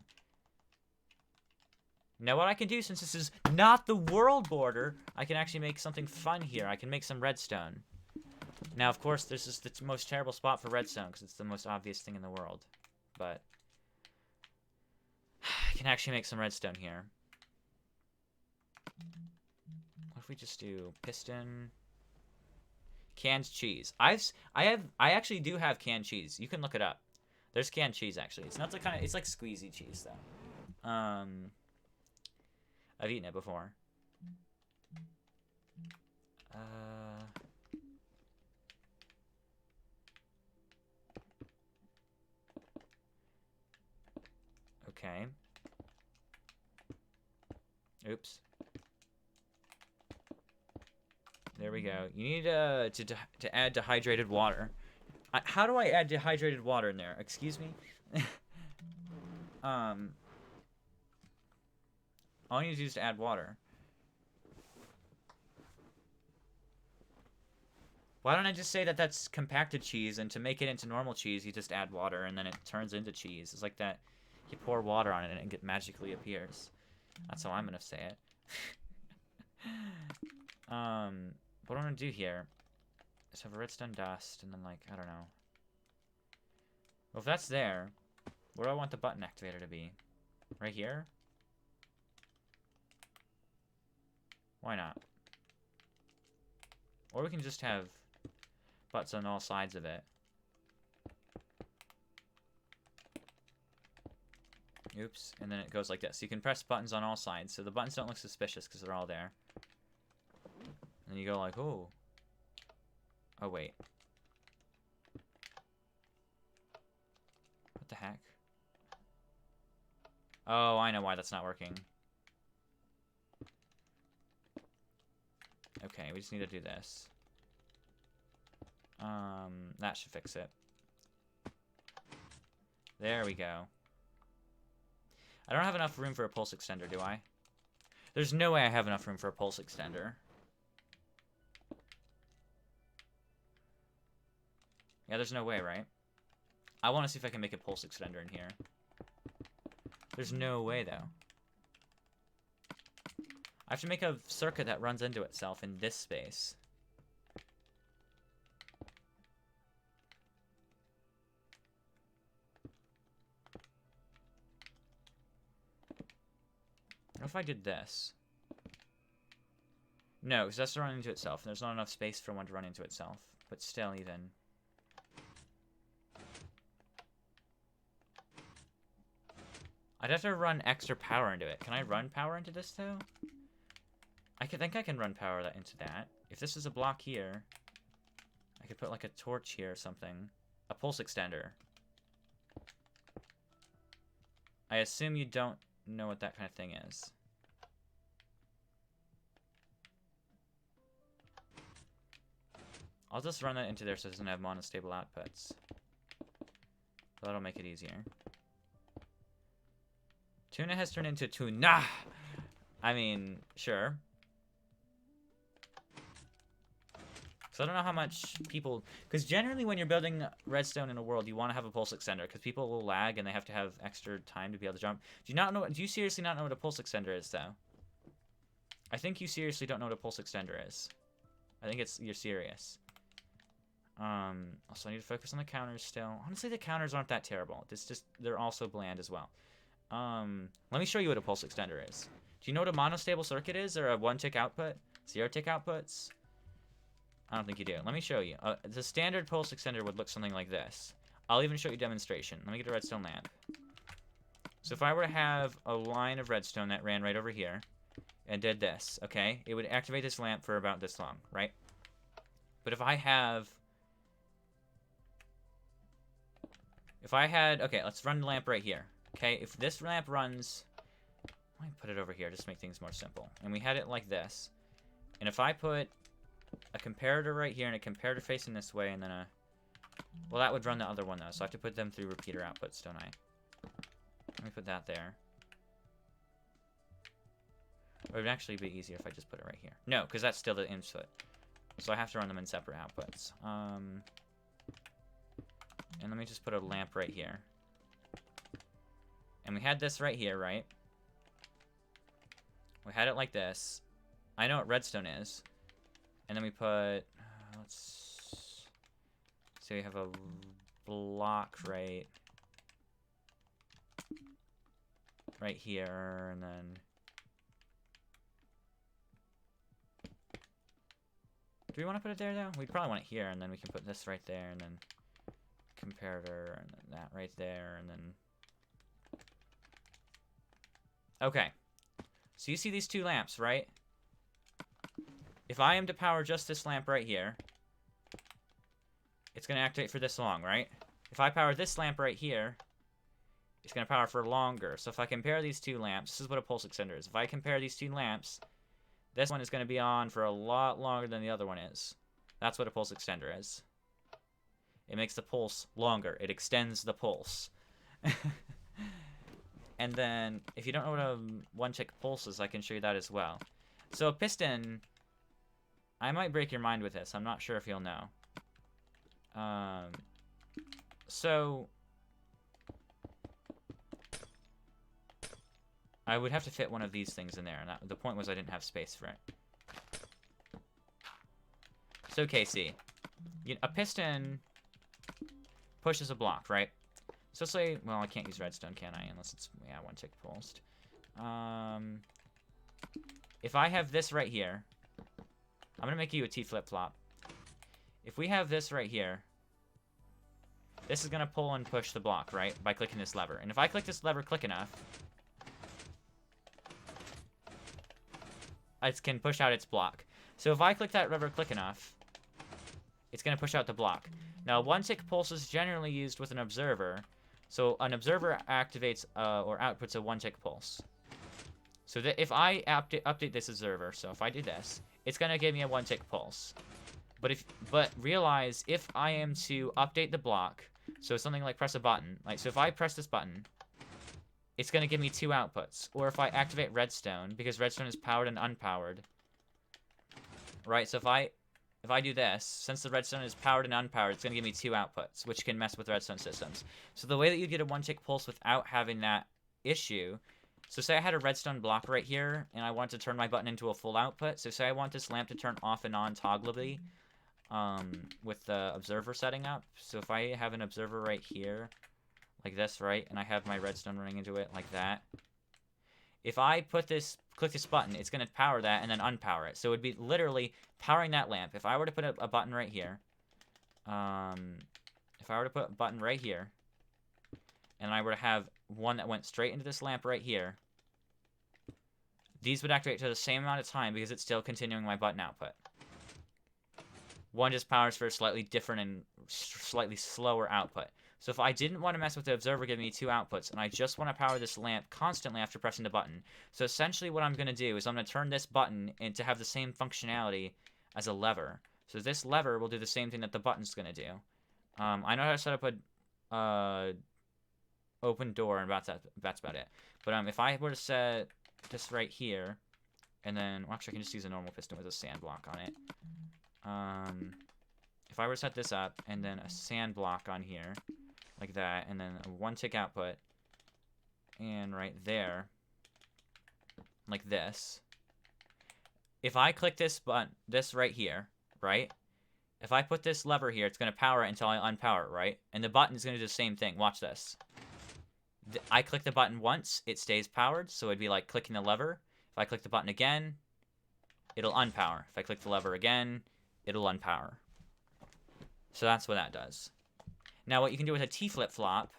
Now what I can do, since this is not the world border, I can actually make something fun here. I can make some redstone. Now, of course, this is the most terrible spot for redstone, because it's the most obvious thing in the world. But I can actually make some redstone here. What if we just do piston... Canned cheese. I actually do have canned cheese. You can look it up. There's canned cheese actually. It's not the kind of, it's like squeezy cheese though. I've eaten it before. Okay. Oops. There we go. You need to add dehydrated water. How do I add dehydrated water in there? Excuse me? All you need to do is to add water. Why don't I just say that that's compacted cheese, and to make it into normal cheese, you just add water, and then it turns into cheese. It's like that. You pour water on it, and it magically appears. That's how I'm gonna say it. What I'm gonna do here is have a redstone dust, and then, like, I don't know. Well, if that's there, where do I want the button activator to be? Right here? Why not? Or we can just have butts on all sides of it. Oops, and then it goes like this. You can press buttons on all sides, so the buttons don't look suspicious because they're all there. And you go like, oh. Oh, wait. What the heck? Oh, I know why that's not working. Okay, we just need to do this. That should fix it. There we go. I don't have enough room for a pulse extender, do I? There's no way I have enough room for a pulse extender. Yeah, there's no way, right? I want to see if I can make a pulse extender in here. There's no way, though. I have to make a circuit that runs into itself in this space. What if I did this? No, because that's to run into itself. There's not enough space for one to run into itself. But still, even. I'd have to run extra power into it. Can I run power into this, though? I think I can run power into that. If this is a block here, I could put like a torch here or something. A pulse extender. I assume you don't know what that kind of thing is. I'll just run that into there so it doesn't have monostable outputs. That'll make it easier. Tuna has turned into tuna. I mean, sure. So I don't know how much people... Because generally when you're building redstone in a world, you want to have a pulse extender. Because people will lag and they have to have extra time to be able to jump. Do you seriously not know what a pulse extender is, though? I think you seriously don't know what a pulse extender is. I think you're serious. Also, I need to focus on the counters still. Honestly, the counters aren't that terrible. They're also bland as well. Let me show you what a pulse extender is. Do you know what a monostable circuit is? Or a one-tick output? Zero-tick outputs? I don't think you do. Let me show you. The standard pulse extender would look something like this. I'll even show you a demonstration. Let me get a redstone lamp. So if I were to have a line of redstone that ran right over here and did this, okay? It would activate this lamp for about this long, right? But if I had... Okay, let's run the lamp right here. Okay, if this lamp runs... Let me put it over here just to make things more simple. And we had it like this. And if I put a comparator right here and a comparator facing this way and then a... Well, that would run the other one, though. So I have to put them through repeater outputs, don't I? Let me put that there. Or it would actually be easier if I just put it right here. No, because that's still the input. So I have to run them in separate outputs. And let me just put a lamp right here. And we had this right here, right? We had it like this. I know what redstone is. And then we put... let's... say we have a block right here, and then... Do we want to put it there, though? We'd probably want it here, and then we can put this right there, and then... comparator, and then that right there, and then... Okay. So you see these two lamps, right? If I am to power just this lamp right here, it's going to activate for this long, right? If I power this lamp right here, it's going to power for longer. So if I compare these two lamps, this is what a pulse extender is. If I compare these two lamps, this one is going to be on for a lot longer than the other one is. That's what a pulse extender is. It makes the pulse longer. It extends the pulse. And then, if you don't know what a one-tick pulse is, I can show you that as well. So a piston, I might break your mind with this. I'm not sure if you'll know. So I would have to fit one of these things in there, and the point was I didn't have space for it. So Casey, a piston pushes a block, right? So say, well, I can't use redstone, can I? Unless it's, yeah, one tick pulsed. If I have this right here, I'm gonna make you a T flip-flop. If we have this right here, this is gonna pull and push the block, right? By clicking this lever. And if I click this lever quick enough, it can push out its block. So if I click that lever quick enough, it's gonna push out the block. Now, one-tick pulse is generally used with an observer. So an observer activates or outputs a one-tick pulse. So that if I update this observer, so if I do this, it's going to give me a one-tick pulse. But realize if I am to update the block, so something like press a button, like so if I press this button, it's gonna give me 2 outputs. Or if I activate redstone, because redstone is powered and unpowered. Right, so if I do this, since the redstone is powered and unpowered, it's gonna give me 2 outputs, which can mess with redstone systems. So the way that you get a 1-tick pulse without having that issue, so say I had a redstone block right here, and I want to turn my button into a full output. So say I want this lamp to turn off and on toggleably, with the observer setting up. So if I have an observer right here, like this, right, and I have my redstone running into it like that, if I click this button, it's going to power that and then unpower it. So it would be literally powering that lamp. If I were to put a button right here, if I were to put a button right here, and I were to have one that went straight into this lamp right here, these would activate to the same amount of time because it's still continuing my button output. One just powers for a slightly different and slightly slower output. So if I didn't want to mess with the observer giving me 2 outputs, and I just want to power this lamp constantly after pressing the button, so essentially what I'm going to do is I'm going to turn this button to have the same functionality as a lever. So this lever will do the same thing that the button's going to do. I know how to set up a open door, and that's about it. But if I were to set this right here, and then, well, actually I can just use a normal piston with a sand block on it. If I were to set this up, and then a sand block on here, like that, and then a 1-tick output, and right there, like this. If I click this button, this right here, right? If I put this lever here, it's going to power it until I unpower it, right? And the button is going to do the same thing. Watch this. I click the button once, it stays powered, so it'd be like clicking the lever. If I click the button again, it'll unpower. If I click the lever again, it'll unpower. So that's what that does. Now what you can do with a T flip-flop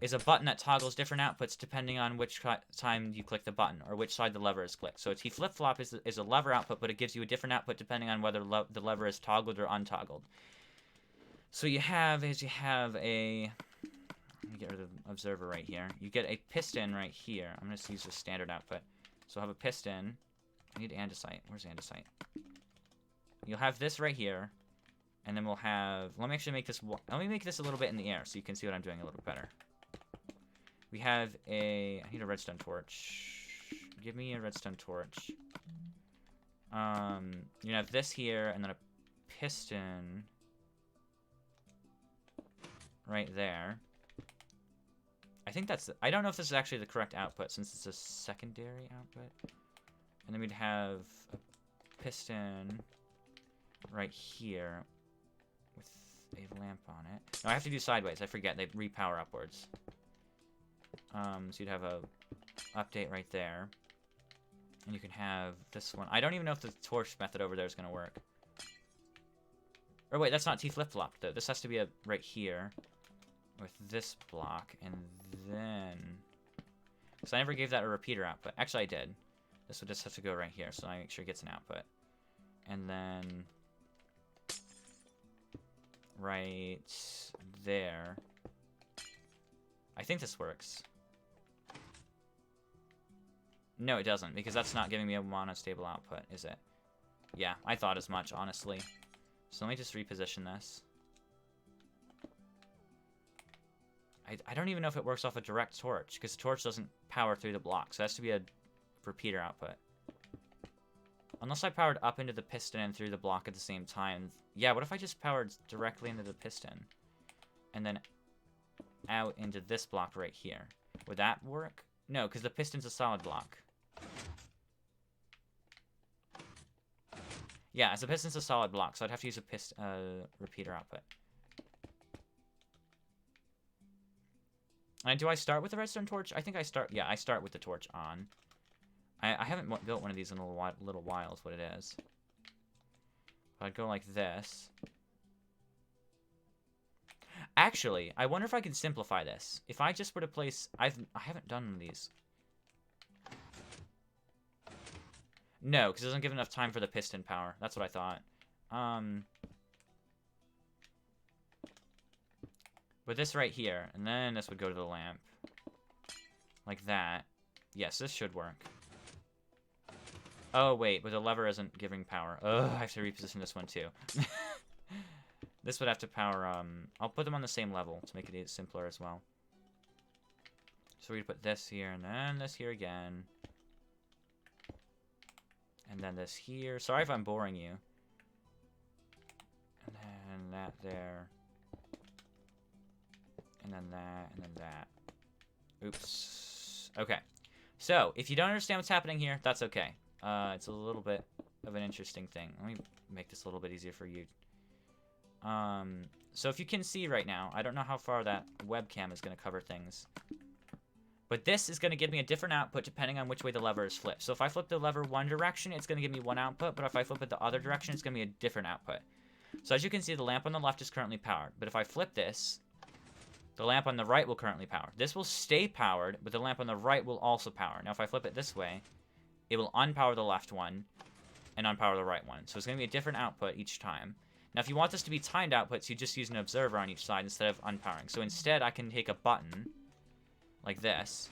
is a button that toggles different outputs depending on which time you click the button or which side the lever is clicked. So a T flip-flop is a lever output, but it gives you a different output depending on whether the lever is toggled or untoggled. So you have a... Let me get rid of the observer right here. You get a piston right here. I'm going to use the standard output. So I'll have a piston. I need andesite. Where's andesite? You'll have this right here. And then we'll have... Let me actually make this... Let me make this a little bit in the air so you can see what I'm doing a little bit better. We have a... I need a redstone torch. Give me a redstone torch. You have this here, and then a piston right there. I think that's... I don't know if this is actually the correct output since it's a secondary output. And then we'd have a piston right here with a lamp on it. No, I have to do sideways. I forget. They repower upwards. So you'd have a update right there. And you can have this one. I don't even know if the torch method over there is going to work. Or wait, that's not T flip-flop, though. This has to be a right here with this block. And then... Because I never gave that a repeater output. Actually, I did. This would just have to go right here, so I make sure it gets an output. And then... right there. I think this works. No, it doesn't, because that's not giving me a monostable output, is it? Yeah, I thought as much, honestly. So let me just reposition this. I don't even know if it works off a direct torch, because the torch doesn't power through the block, so it has to be a repeater output. Unless I powered up into the piston and through the block at the same time. Yeah, what if I just powered directly into the piston? And then out into this block right here. Would that work? No, because the piston's a solid block. Yeah, as the piston's a solid block, so I'd have to use a repeater output. And do I start with the redstone torch? I think I start... Yeah, I start with the torch on. I haven't built one of these in a little while is what it is. But I'd go like this. Actually, I wonder if I can simplify this. If I just were to place... I haven't done one of these. No, because it doesn't give enough time for the piston power. That's what I thought. But this right here, and then this would go to the lamp. Like that. Yes, this should work. Oh, wait, but the lever isn't giving power. Ugh, I have to reposition this one, too. This would have to power, I'll put them on the same level to make it simpler as well. So we put this here, and then this here again. And then this here. Sorry if I'm boring you. And then that there. And then that, and then that. Oops. Okay. So, if you don't understand what's happening here, that's okay. It's a little bit of an interesting thing. Let me make this a little bit easier for you. So if you can see right now, I don't know how far that webcam is going to cover things. But this is going to give me a different output depending on which way the lever is flipped. So if I flip the lever one direction, it's going to give me one output. But if I flip it the other direction, it's going to be a different output. So as you can see, the lamp on the left is currently powered. But if I flip this, the lamp on the right will currently power. This will stay powered, but the lamp on the right will also power. Now if I flip it this way, it will unpower the left one and unpower the right one. So it's going to be a different output each time. Now if you want this to be timed outputs, you just use an observer on each side instead of unpowering. So instead I can take a button like this.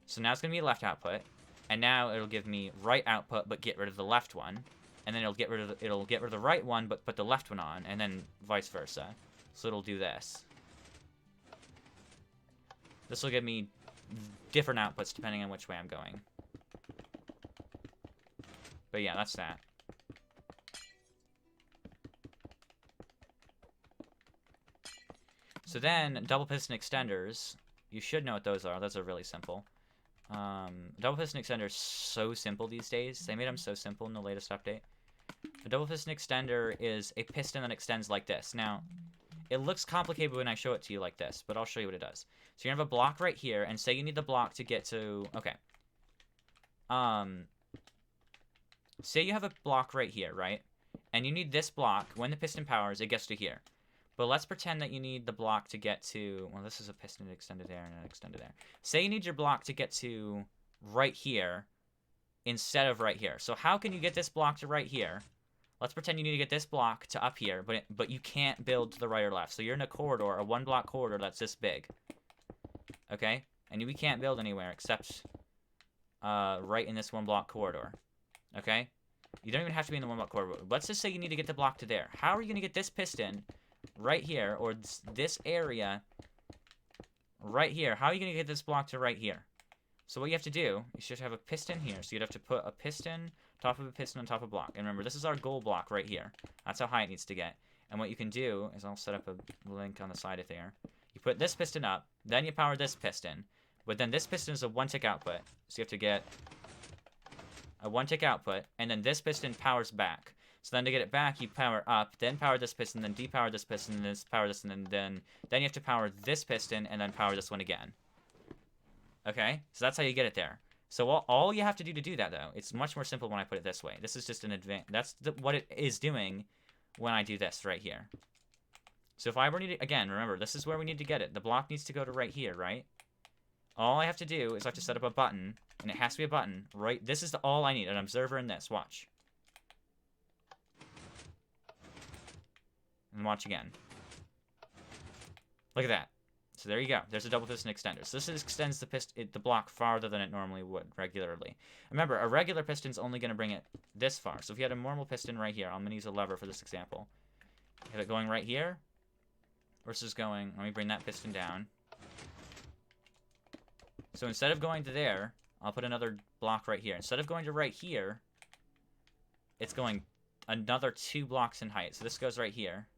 So now it's going to be left output. And now it'll give me right output but get rid of the left one. And then it'll get rid of the right one but put the left one on, and then vice versa. So it'll do this. This will give me different outputs depending on which way I'm going. But yeah, that's that. So then, double piston extenders, you should know what those are. Those are really simple. Double piston extenders so simple these days. They made them so simple in the latest update. A double piston extender is a piston that extends like this. Now, it looks complicated when I show it to you like this, but I'll show you what it does. So you have a block right here, and say you need the block to get to... Okay. Say you have a block right here, right? And you need this block. When the piston powers, it gets to here. But let's pretend that you need the block to get to... Well, this is a piston extended there and an extended there. Say you need your block to get to right here instead of right here. So how can you get this block to right here? Let's pretend you need to get this block to up here, but you can't build to the right or left. So you're in a corridor, a one-block corridor that's this big. Okay? And we can't build anywhere except right in this one-block corridor. Okay? You don't even have to be in the one-block corridor. Let's just say you need to get the block to there. How are you going to get this piston right here, or this area right here? How are you going to get this block to right here? So what you have to do, you should have a piston here. So you'd have to put a piston, top of a piston on top of a block. And remember, this is our goal block right here. That's how high it needs to get. And what you can do is I'll set up a link on the side of there. You put this piston up, then you power this piston. But then this piston is a one-tick output. So you have to get a one-tick output, and then this piston powers back. So then to get it back, you power up, then power this piston, then depower this piston, and then power this, and then you have to power this piston, and then power this one again. Okay? So that's how you get it there. So all you have to do to do that, though, it's much more simple when I put it this way. This is just an that's what it is doing when I do this right here. So if I were to, again, remember, this is where we need to get it. The block needs to go to right here, right? All I have to do is I have to set up a button, and it has to be a button, right? This is all I need, an observer and this. Watch. And watch again. Look at that. So there you go. There's a double piston extender. So this extends the block farther than it normally would regularly. Remember, a regular piston's only going to bring it this far. So if you had a normal piston right here, I'm going to use a lever for this example. Have it going right here versus going... Let me bring that piston down. So instead of going to there, I'll put another block right here. Instead of going to right here, it's going another 2 blocks in height. So this goes right here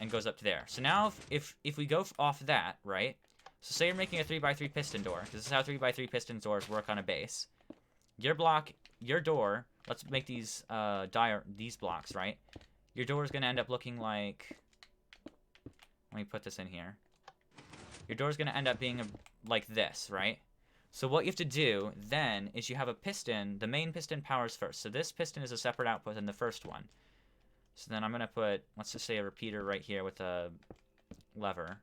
and goes up to there. So now if we go off that, right? So say you're making a 3x3 piston door. This is how 3x3 piston doors work on a base. Your block, your door, let's make these these blocks, right? Your door is going to end up looking like... Let me put this in here. Your door is going to end up being like this, right? So what you have to do then is you have a piston. The main piston powers first. So this piston is a separate output than the first one. So then I'm going to put, let's just say a repeater right here with a lever.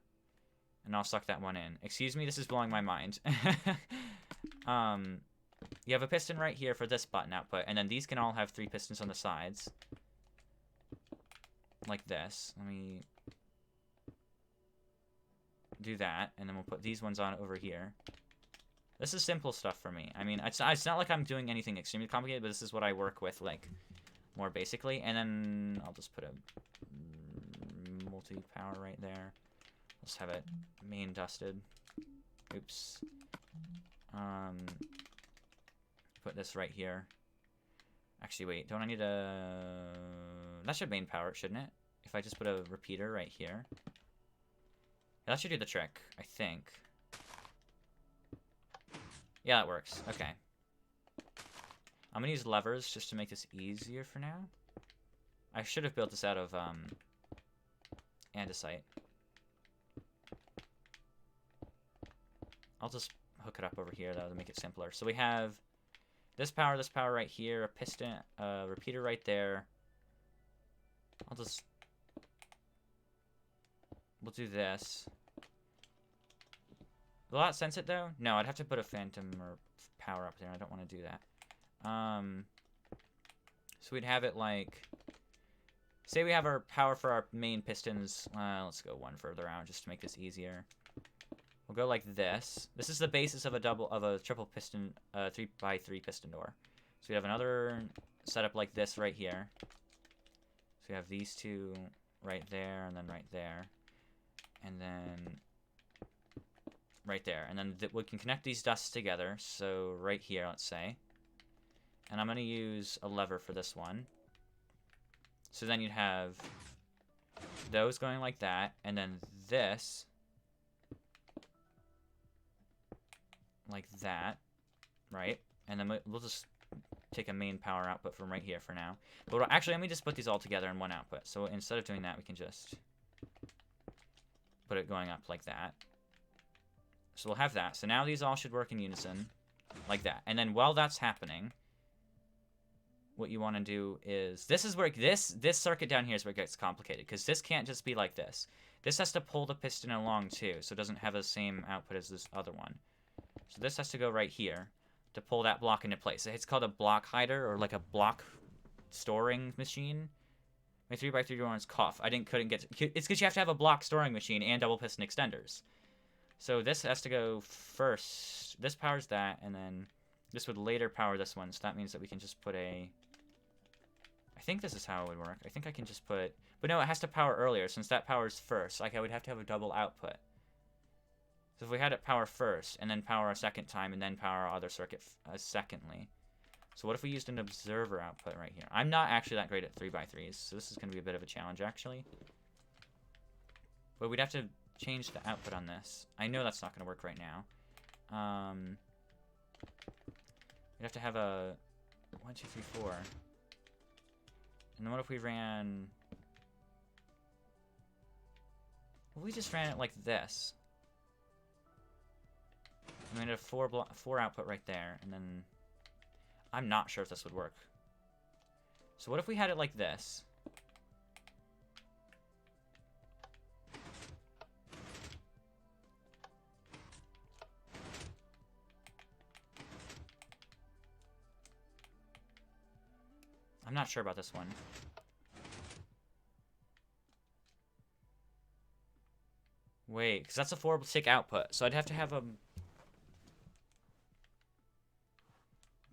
And I'll suck that one in. Excuse me, this is blowing my mind. You have a piston right here for this button output. And then these can all have 3 pistons on the sides. Like this. Let me do that. And then we'll put these ones on over here. This is simple stuff for me. I mean, it's not like I'm doing anything extremely complicated, but this is what I work with, like, more basically. And then I'll just put a multi-power right there. Let's have it main dusted. Oops. Put this right here. Actually, wait. Don't I need a... That should main power it, shouldn't it? If I just put a repeater right here. Yeah, that should do the trick, I think. Yeah, that works. Okay. I'm gonna use levers just to make this easier for now. I should have built this out of, andesite. I'll just hook it up over here, though, to make it simpler. So we have this power right here, a piston, repeater right there. We'll do this. Will that sense it, though? No, I'd have to put a phantom or power up there. I don't want to do that. So we'd have it like... Say we have our power for our main pistons. Let's go one further out just to make this easier. We'll go like this. This is the basis of a triple piston, 3x3 piston door. So we have another setup like this right here. So we have these two right there, and then right there, and then right there, and then we can connect these dusts together. So right here, let's say, and I'm gonna use a lever for this one. So then you'd have those going like that, and then this like that, right? And then we'll just take a main power output from right here for now. But actually, let me just put these all together in one output. So instead of doing that, we can just put it going up like that. So we'll have that. So now these all should work in unison, like that. And then while that's happening, what you want to do is, this is where this circuit down here is where it gets complicated, because this can't just be like this. This has to pull the piston along too, so it doesn't have the same output as this other one. So this has to go right here to pull that block into place. It's called a block hider, or like a block storing machine. My 3x3 one is cough. Couldn't get. It's because you have to have a block storing machine and double piston extenders. So this has to go first. This powers that, and then this would later power this one. So that means that we can just put a... I think this is how it would work. I think I can just put... But no, it has to power earlier, since that powers first. Like, I would have to have a double output. So if we had it power first, and then power a second time, and then power our other circuit secondly. So what if we used an observer output right here? I'm not actually that great at 3x3s, so this is going to be a bit of a challenge, actually. But we'd have to change the output on this. I know that's not going to work right now. We'd have to have a 1, 2, 3, 4. And then what if we ran... Well, we just ran it like this. And we had a 4 output right there, and then... I'm not sure if this would work. So what if we had it like this? I'm not sure about this one. Wait, because that's a 4-tick output, so I'd have to have a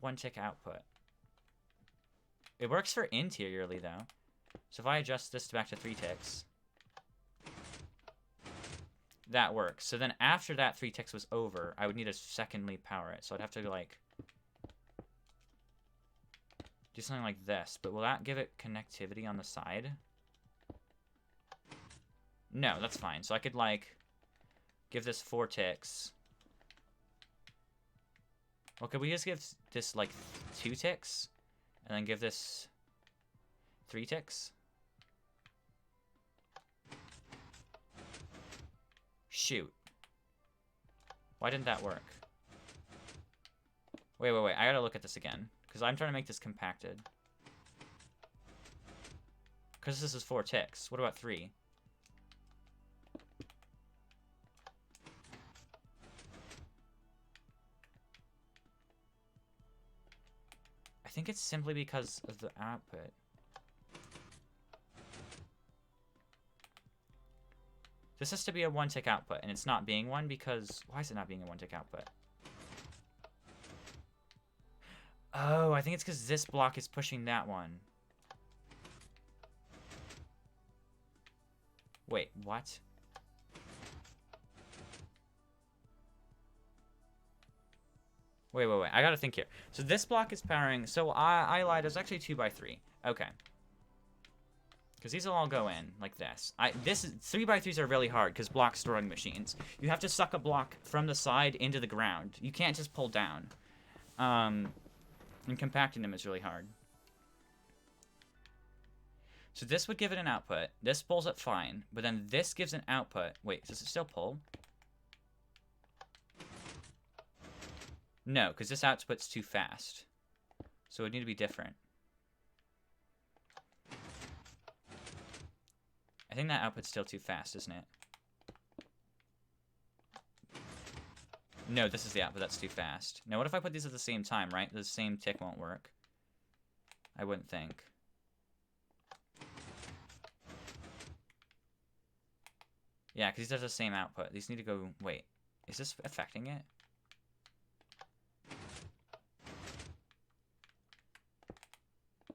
1-tick output. It works for interiorly, though. So if I adjust this back to 3 ticks, that works. So then after that 3 ticks was over, I would need to secondly power it. So I'd have to, like, do something like this. But will that give it connectivity on the side? No, that's fine. So I could, like, give this 4 ticks. Well, could we just give this, like, 2 ticks? And then give this 3 ticks? Shoot. Why didn't that work? Wait. I gotta look at this again. Because I'm trying to make this compacted. Because this is 4 ticks. What about 3? I think it's simply because of the output. This has to be a 1-tick output, and it's not being one because... Why is it not being a 1-tick output? Oh, I think it's because this block is pushing that one. Wait, what? Wait. I gotta think here. So this block is powering... So I lied. It's actually 2x3. Okay. Because these will all go in like this. 3x3s are really hard because block storing machines. You have to suck a block from the side into the ground. You can't just pull down. And compacting them is really hard. So this would give it an output. This pulls it fine. But then this gives an output. Wait, does it still pull? No, because this output's too fast. So it would need to be different. I think that output's still too fast, isn't it? No, this is the output that's too fast. Now, what if I put these at the same time, right? The same tick won't work. I wouldn't think. Yeah, because these are the same output. These need to go... Wait, is this affecting it?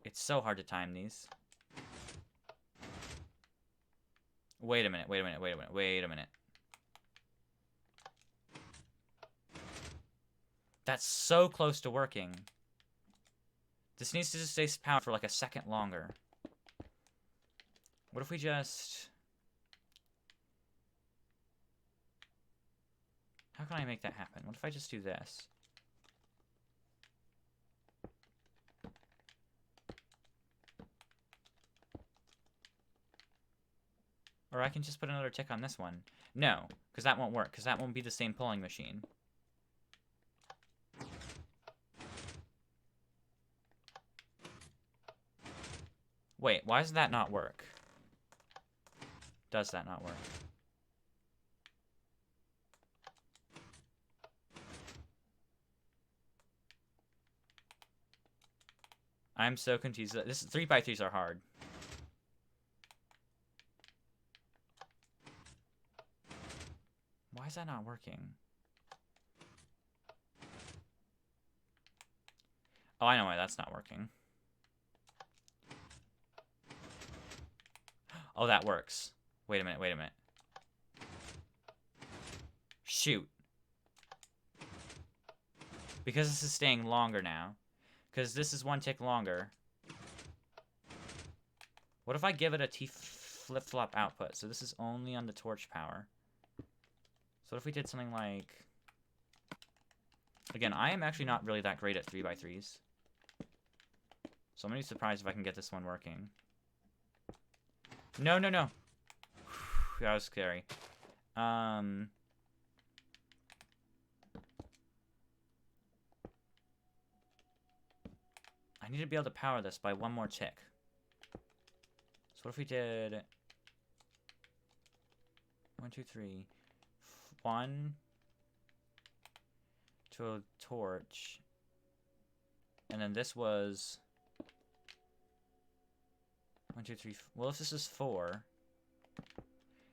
It's so hard to time these. Wait a minute. That's so close to working. This needs to just stay powered for like a second longer. What if we just... How can I make that happen? What if I just do this? Or I can just put another tick on this one. No, because that won't work, because that won't be the same pulling machine. Wait, why does that not work? Does that not work? I'm so confused. This 3x3s are hard. Why is that not working? Oh, I know why that's not working. Oh, that works. Wait a minute. Shoot. Because this is staying longer now. Because this is one tick longer. What if I give it a T flip-flop output? So this is only on the torch power. So what if we did something like... Again, I am actually not really that great at 3x3s. So I'm going to be surprised if I can get this one working. No. That was scary. I need to be able to power this by one more tick. So what if we did... 1, 2, 3... 1 to a torch, and then this was 1, 2, 3. Well, if this is 4,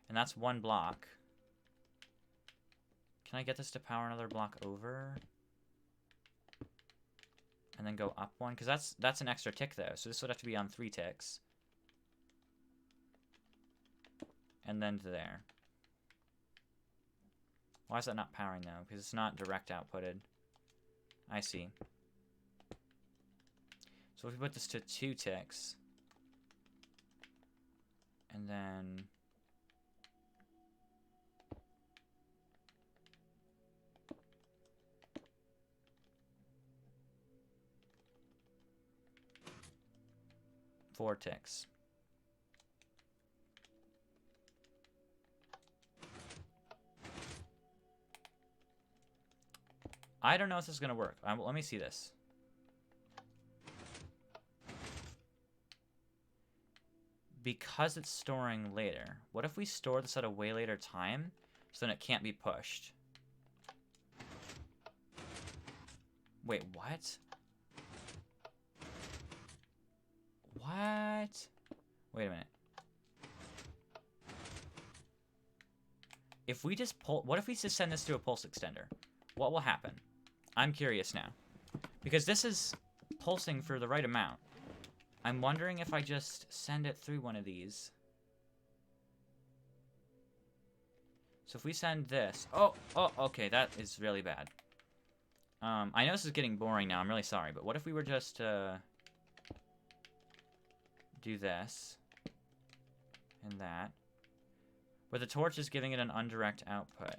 and that's one block, can I get this to power another block over, and then go up one? Because that's an extra tick though, so this would have to be on 3 ticks, and then to there. Why is that not powering, though? Because it's not direct outputted. I see. So if we put this to 2 ticks, and then... four ticks. I don't know if this is going to work. Let me see this. Because it's storing later. What if we store this at a way later time, so then it can't be pushed? Wait, what? What? Wait a minute. If we just pull... What if we just send this to a pulse extender? What will happen? I'm curious now. Because this is... pulsing for the right amount. I'm wondering if I just send it through one of these. So if we send this... Oh, okay, that is really bad. I know this is getting boring now, I'm really sorry, but what if we were just do this and that, where the torch is giving it an undirect output.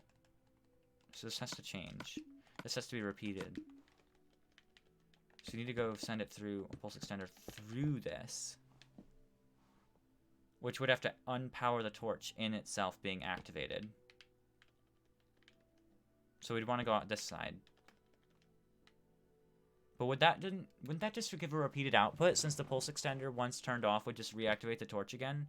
So this has to change. This has to be repeated. So you need to go send it through a pulse extender through this, which would have to unpower the torch in itself being activated. So we'd want to go out this side. But wouldn't that just give a repeated output, since the pulse extender, once turned off, would just reactivate the torch again?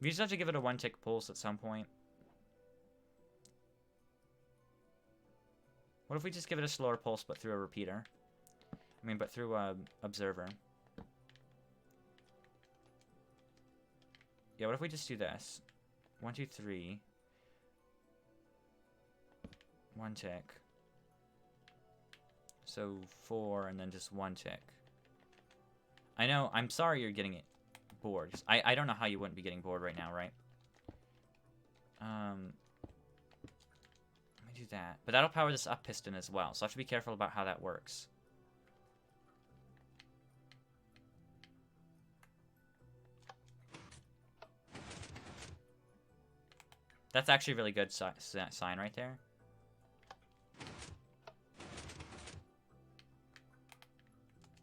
We just have to give it a 1-tick pulse at some point. What if we just give it a slower pulse, but through a repeater? I mean, but through a observer. Yeah, what if we just do this? 1, 2, 3. 1 tick. So 4, and then just 1 tick. I know, I'm sorry you're getting it bored. I don't know how you wouldn't be getting bored right now, right? Let me do that. But that'll power this up piston as well, so I have to be careful about how that works. That's actually a really good sign right there.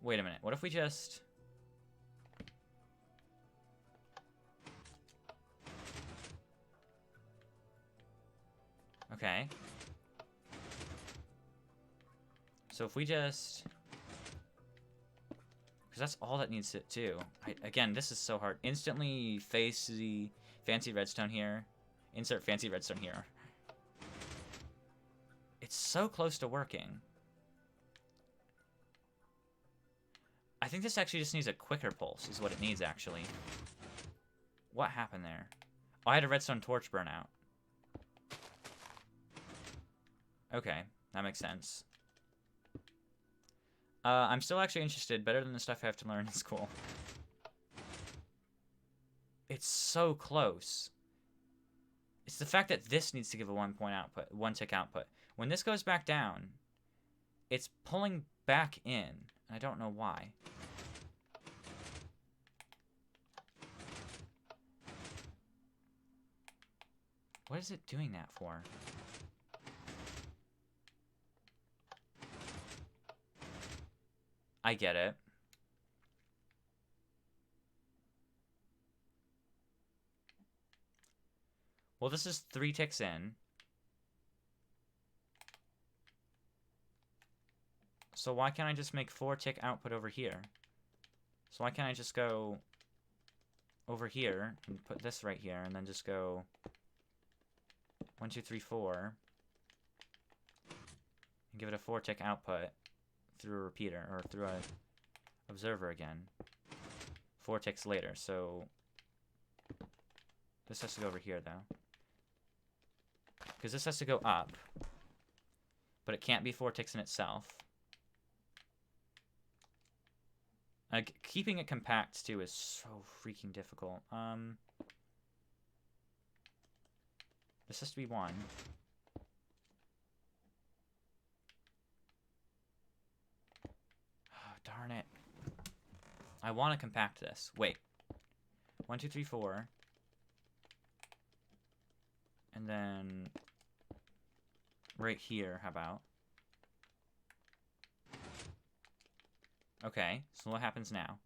Wait a minute. What if we just... Okay. So if we just... Because that's all that needs it too. Again, this is so hard. Instantly fancy redstone here. Insert fancy redstone here. It's so close to working. I think this actually just needs a quicker pulse, is what it needs, actually. What happened there? Oh, I had a redstone torch burn out. Okay, that makes sense. I'm still actually interested. Better than the stuff I have to learn in school. It's so close. It's the fact that this needs to give a 1-tick output. When this goes back down, it's pulling back in. I don't know why. What is it doing that for? I get it. Well, this is 3 ticks in. So why can't I just make 4-tick output over here? So why can't I just go over here and put this right here and then just go 1, 2, 3, 4 and give it a 4-tick output through a repeater or through a observer again. 4 ticks later, so this has to go over here though. Because this has to go up, but it can't be 4 ticks in itself. Keeping it compact, too, is so freaking difficult. This has to be 1. Oh, darn it. I want to compact this. Wait. 1, 2, 3, 4. And then... right here, how about? Okay, so what happens now?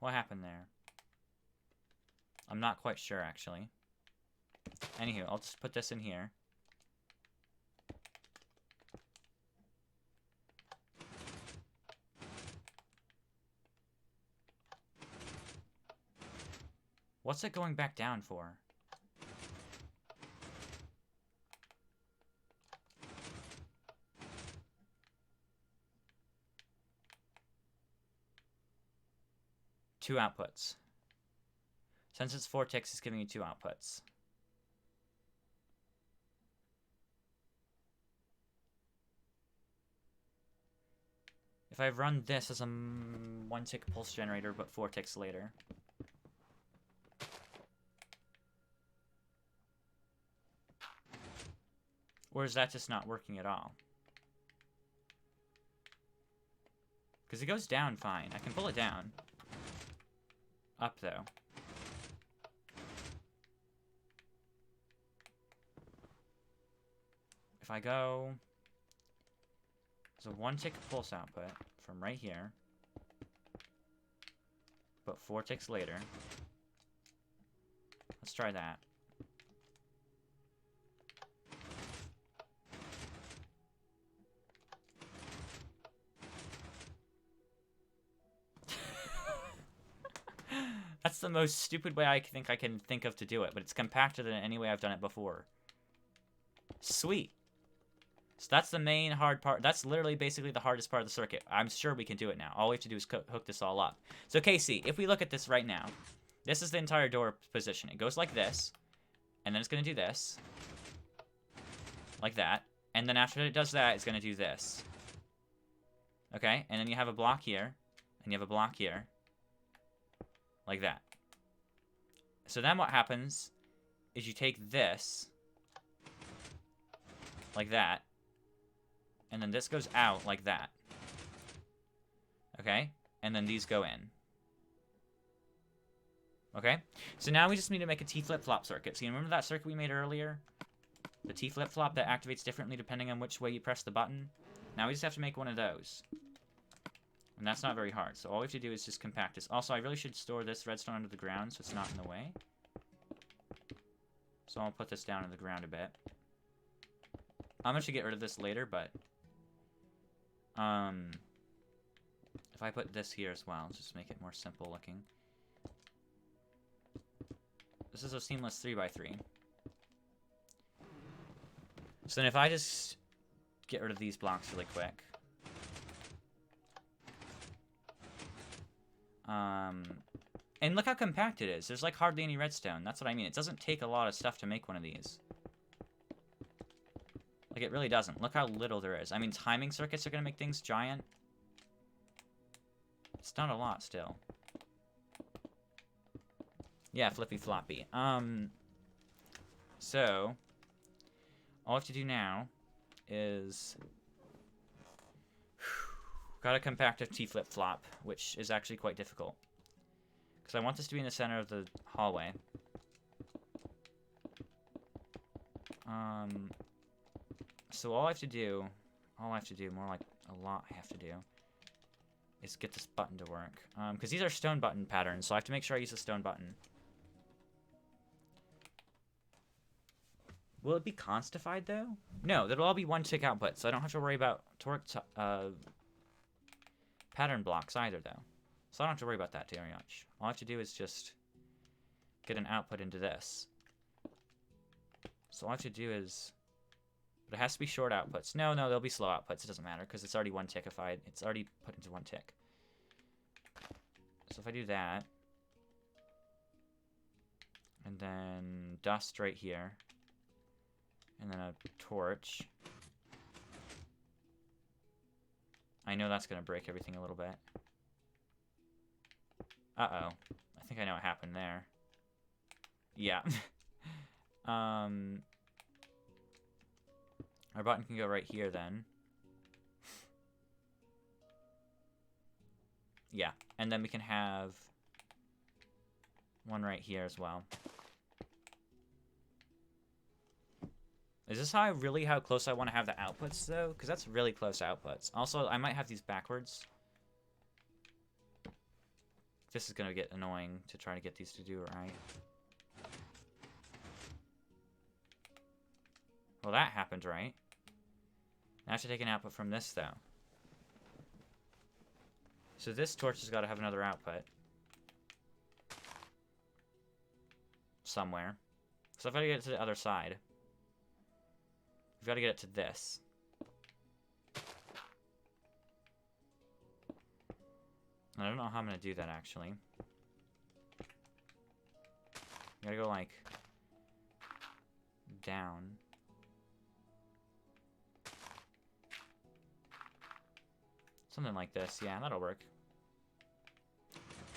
What happened there? I'm not quite sure, actually. Anywho, I'll just put this in here. What's it going back down for? 2 outputs. Since it's 4 ticks, it's giving you 2 outputs. If I run this as a 1 tick pulse generator, but 4 ticks later. Or is that just not working at all? Because it goes down fine. I can pull it down. Up, though. If I go... There's a 1 tick pulse output from right here. But 4 ticks later. Let's try that. That's the most stupid way I think I can think of to do it, but it's compacted in any way I've done it before. Sweet. So that's the main hard part. That's literally basically the hardest part of the circuit. I'm sure we can do it now. All we have to do is hook this all up. So Casey, if we look at this right now, this is the entire door position. It goes like this, and then it's going to do this. Like that. And then after it does that, it's going to do this. Okay? And then you have a block here, and you have a block here. Like that. So then what happens is you take this, like that, and then this goes out like that. Okay? And then these go in. Okay? So now we just need to make a T flip-flop circuit. So you remember that circuit we made earlier? The T flip-flop that activates differently depending on which way you press the button? Now we just have to make one of those. And that's not very hard. So all we have to do is just compact this. Also, I really should store this redstone under the ground so it's not in the way. So I'll put this down in the ground a bit. I'm going to get rid of this later, but... if I put this here as well, just make it more simple looking. This is a seamless 3x3. So then if I just get rid of these blocks really quick... and look how compact it is. There's like hardly any redstone. That's what I mean. It doesn't take a lot of stuff to make one of these. Like, it really doesn't. Look how little there is. I mean, timing circuits are going to make things giant. It's not a lot still. Yeah, flippy floppy. So, all I have to do now is... Got a compactive T-flip-flop, which is actually quite difficult. Because I want this to be in the center of the hallway. So all I have to do, more like a lot I have to do, is get this button to work. Because these are stone button patterns, so I have to make sure I use a stone button. Will it be constified, though? No, that'll all be 1 tick output, so I don't have to worry about torque pattern blocks either, though. So I don't have to worry about that very much. All I have to do is just get an output into this. So all I have to do is... But it has to be short outputs. No, they'll be slow outputs. It doesn't matter, because it's already 1 tickified. It's already put into 1 tick. So if I do that... And then dust right here. And then a torch. I know that's going to break everything a little bit. Uh-oh. I think I know what happened there. Yeah. Our button can go right here then. Yeah. And then we can have one right here as well. Is this how close I want to have the outputs, though? Because that's really close outputs. Also, I might have these backwards. This is going to get annoying to try to get these to do it right. Well, that happened right. Now I have to take an output from this, though. So this torch has got to have another output. Somewhere. So I've got to get it to the other side. We've got to get it to this. I don't know how I'm going to do that, actually. Gotta go, like, down. Something like this. Yeah, that'll work.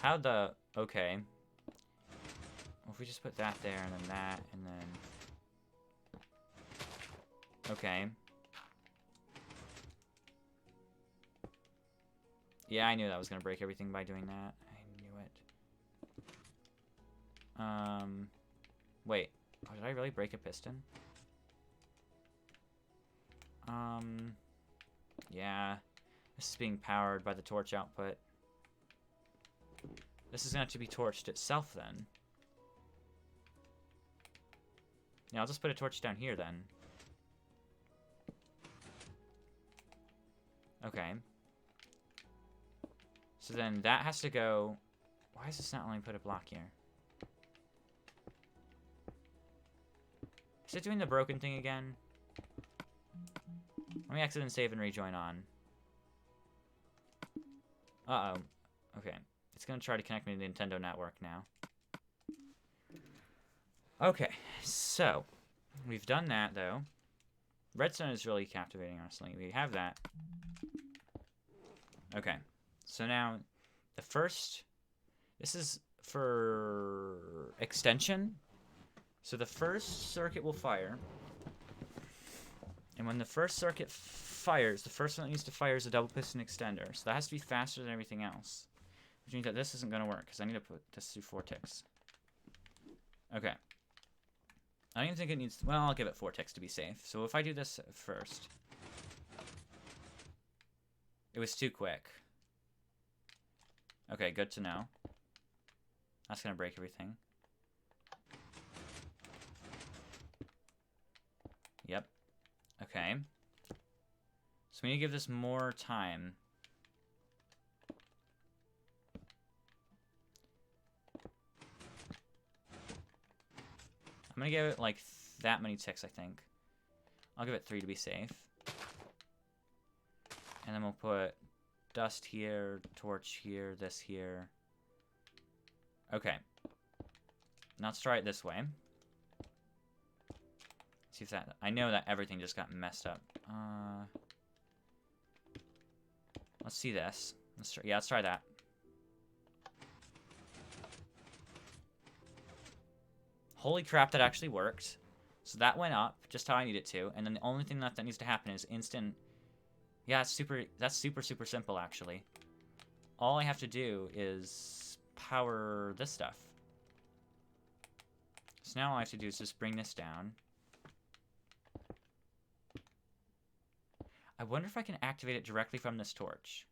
How the... Okay. Well, if we just put that there, and then that, and then... Okay. Yeah, I knew that was gonna break everything by doing that. I knew it. Wait. Oh, did I really break a piston? Yeah. This is being powered by the torch output. This is gonna have to be torched itself, then. Yeah, I'll just put a torch down here, then. Okay. So then that has to go... Why is this not letting me put a block here? Is it doing the broken thing again? Let me exit and save and rejoin on. Uh-oh. Okay. It's gonna try to connect me to the Nintendo network now. Okay, so... We've done that, though. Redstone is really captivating, honestly. We have that. Okay. So now, the first... This is for extension. So the first circuit will fire. And when the first circuit fires, the first one that needs to fire is a double piston extender. So that has to be faster than everything else. Which means that this isn't going to work, because I need to put this through 4 ticks. Okay. I don't even think it needs... Well, I'll give it 4 ticks to be safe. So if I do this first... It was too quick. Okay, good to know. That's going to break everything. Yep. Okay. So we need to give this more time. I'm going to give it, like, that many ticks, I think. I'll give it 3 to be safe. And then we'll put dust here, torch here, this here. Okay. Now let's try it this way. See if that... I know that everything just got messed up. Let's see this. Let's try that. Holy crap, that actually worked. So that went up, just how I need it to. And then the only thing left that needs to happen is instant... Yeah, that's super simple, actually. All I have to do is power this stuff. So now all I have to do is just bring this down. I wonder if I can activate it directly from this torch.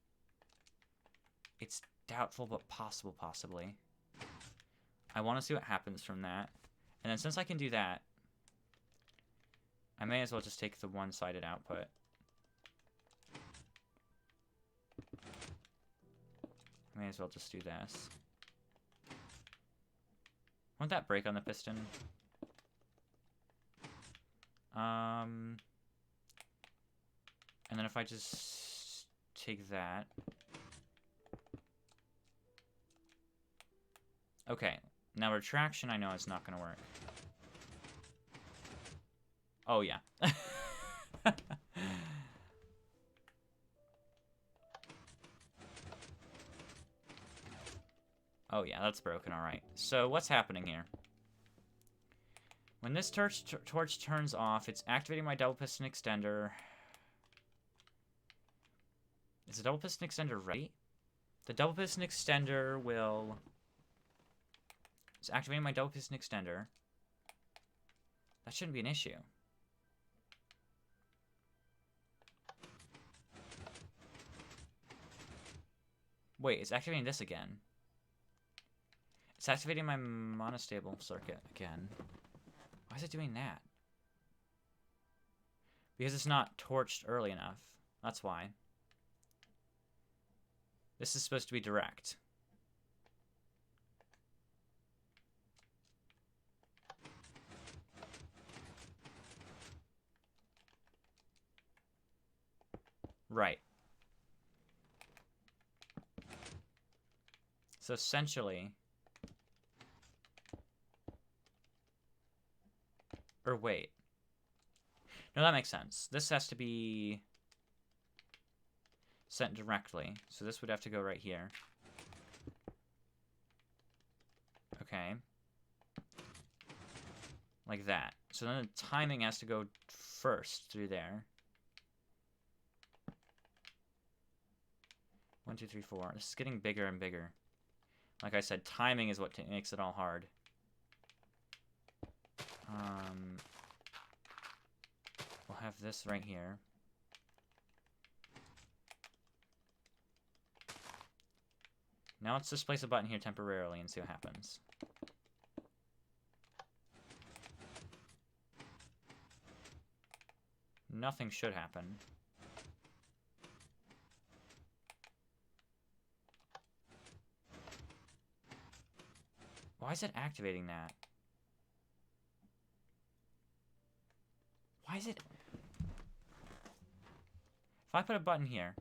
It's doubtful, but possible, possibly. I want to see what happens from that. And then since I can do that, I may as well just take the one-sided output. May as well just do this. Won't that break on the piston? And then if I just take that. Okay, now retraction I know is not going to work. Oh, yeah. Oh, yeah, that's broken, alright. So, what's happening here? When this torch turns off, it's activating my double piston extender. Is the double piston extender ready? The double piston extender will... It's activating my double piston extender. That shouldn't be an issue. Wait, it's activating this again. It's activating my monostable circuit again. Why is it doing that? Because it's not torched early enough. That's why. This is supposed to be direct. Right. So essentially... Or wait. No, that makes sense. This has to be sent directly. So this would have to go right here. Okay. Like that. So then the timing has to go first through there. 1, 2, 3, 4. This is getting bigger and bigger. Like I said, timing is what makes it all hard. We'll have this right here. Now let's just place a button here temporarily and see what happens. Nothing should happen. Why is it activating that? Why is it... If I put a button here...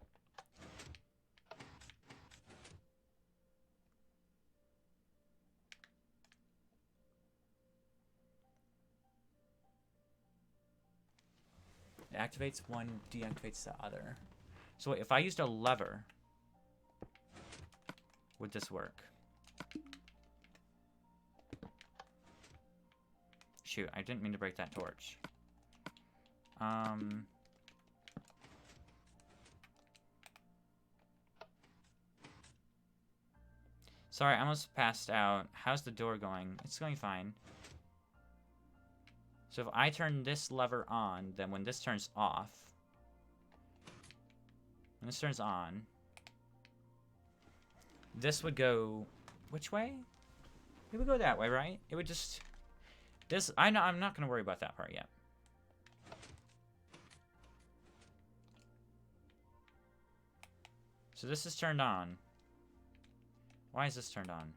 It activates one, deactivates the other. So wait, if I used a lever, would this work? Shoot, I didn't mean to break that torch. Sorry, I almost passed out. How's the door going? It's going fine. So if I turn this lever on, then when this turns off, when this turns on, this would go which way? It would go that way, right? It would just this I'm not gonna worry about that part yet. So this is turned on. Why is this turned on?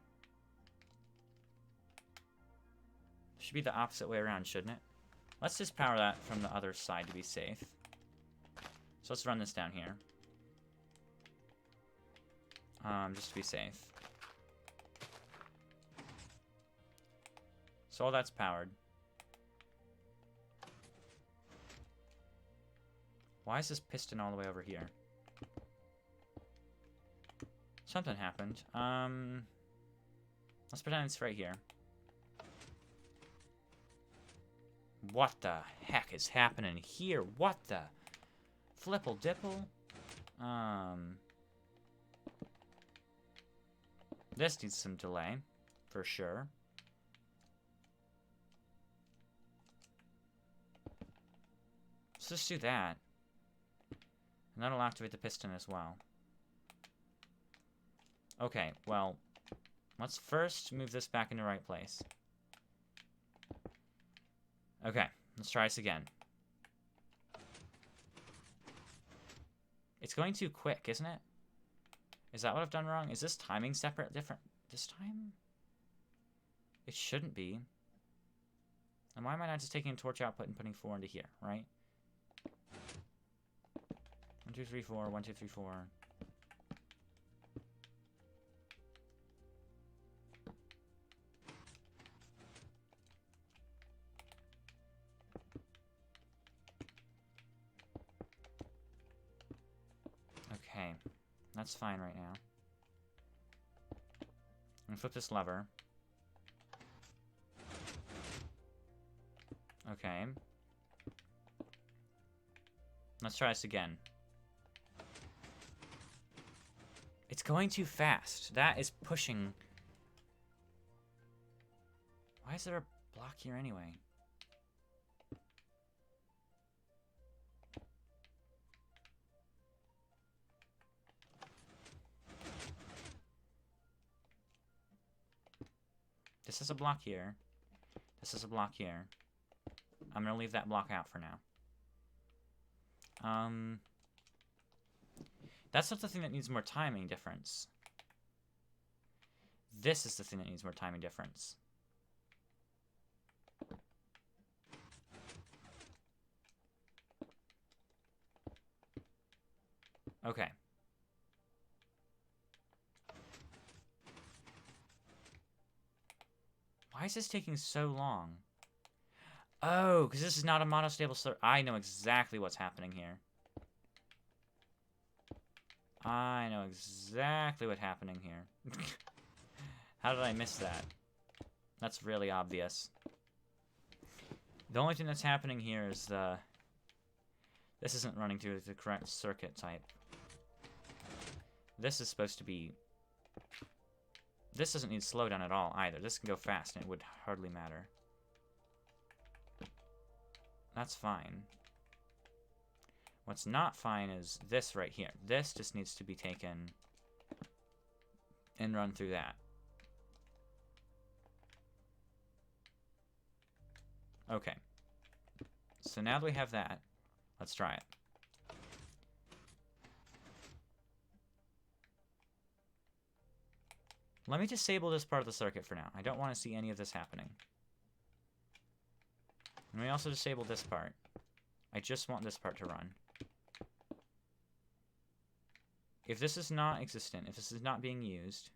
Should be the opposite way around, shouldn't it? Let's just power that from the other side to be safe. So let's run this down here. Just to be safe. So all that's powered. Why is this piston all the way over here? Something happened. Let's pretend it's right here. What the heck is happening here? What the flipple dipple? This needs some delay, for sure. Let's just do that. And that'll activate the piston as well. Okay, well, let's first move this back in the right place. Okay, let's try this again. It's going too quick, isn't it? Is that what I've done wrong? Is this timing separate, different this time? It shouldn't be. And why am I not just taking a torch output and putting 4 into here, right? 1, 2, 3, 4, 1, 2, 3, 4. Okay, that's fine right now. I'm gonna flip this lever. Okay. Let's try this again. It's going too fast. That is pushing. Why is there a block here anyway? This is a block here. This is a block here. I'm gonna leave that block out for now. That's not the thing that needs more timing difference. This is the thing that needs more timing difference. Okay. Why is this taking so long? Oh, because this is not a monostable circuit. I know exactly what's happening here. I know exactly what's happening here. How did I miss that? That's really obvious. The only thing that's happening here is this isn't running through the correct circuit type. This is supposed to be... This doesn't need slowdown at all, either. This can go fast, and it would hardly matter. That's fine. What's not fine is this right here. This just needs to be taken and run through that. Okay. So now that we have that, let's try it. Let me disable this part of the circuit for now. I don't want to see any of this happening. And we also disable this part. I just want this part to run. If this is not existent, if this is not being used...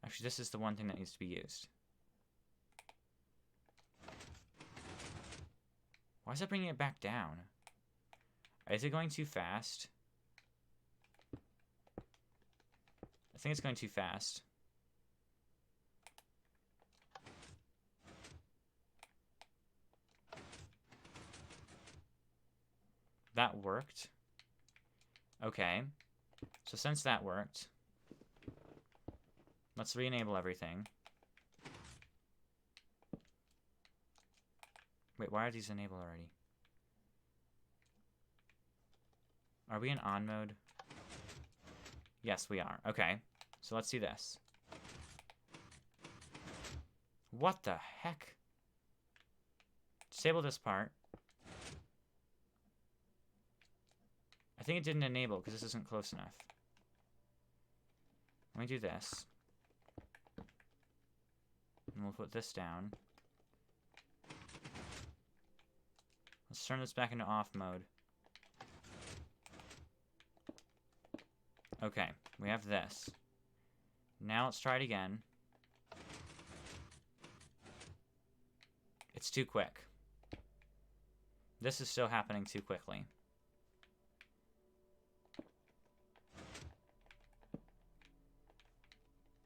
Actually, this is the one thing that needs to be used. Why is it bringing it back down? Is it going too fast? I think it's going too fast. That worked. Okay. So since that worked, let's re-enable everything. Wait, why are these enabled already? Are we in on mode? Yes, we are. Okay. So let's do this. What the heck? Disable this part. I think it didn't enable because this isn't close enough. Let me do this. And we'll put this down. Let's turn this back into off mode. Okay, we have this. Now let's try it again. It's too quick. This is still happening too quickly.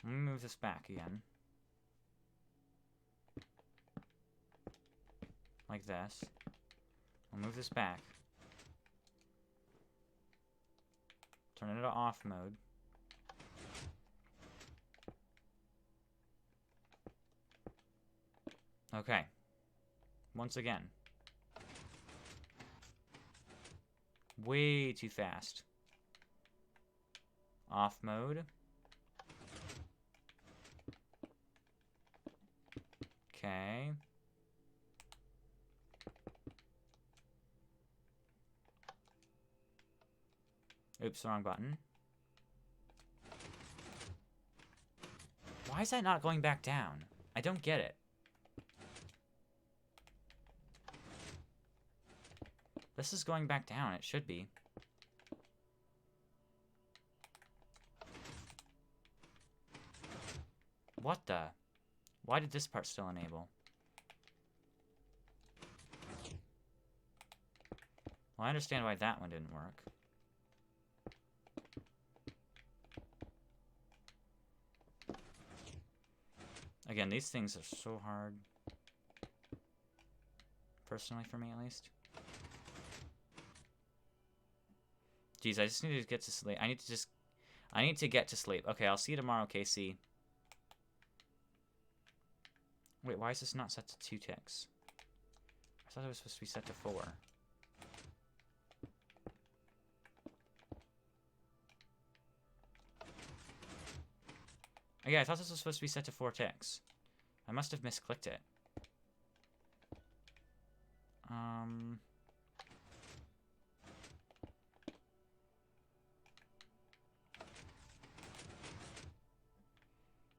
Let me move this back again. Like this. I'll move this back. Turn it into off mode. Okay. Once again. Way too fast. Off mode. Okay. Oops, wrong button. Why is that not going back down? I don't get it. This is going back down. It should be. What the? Why did this part still enable? Well, I understand why that one didn't work. Again, these things are so hard. Personally, for me at least. Jeez, I just need to get to sleep. I need to get to sleep. Okay, I'll see you tomorrow, KC. Wait, why is this not set to 2 ticks? I thought it was supposed to be set to 4. Oh, yeah, I thought this was supposed to be set to 4 ticks. I must have misclicked it.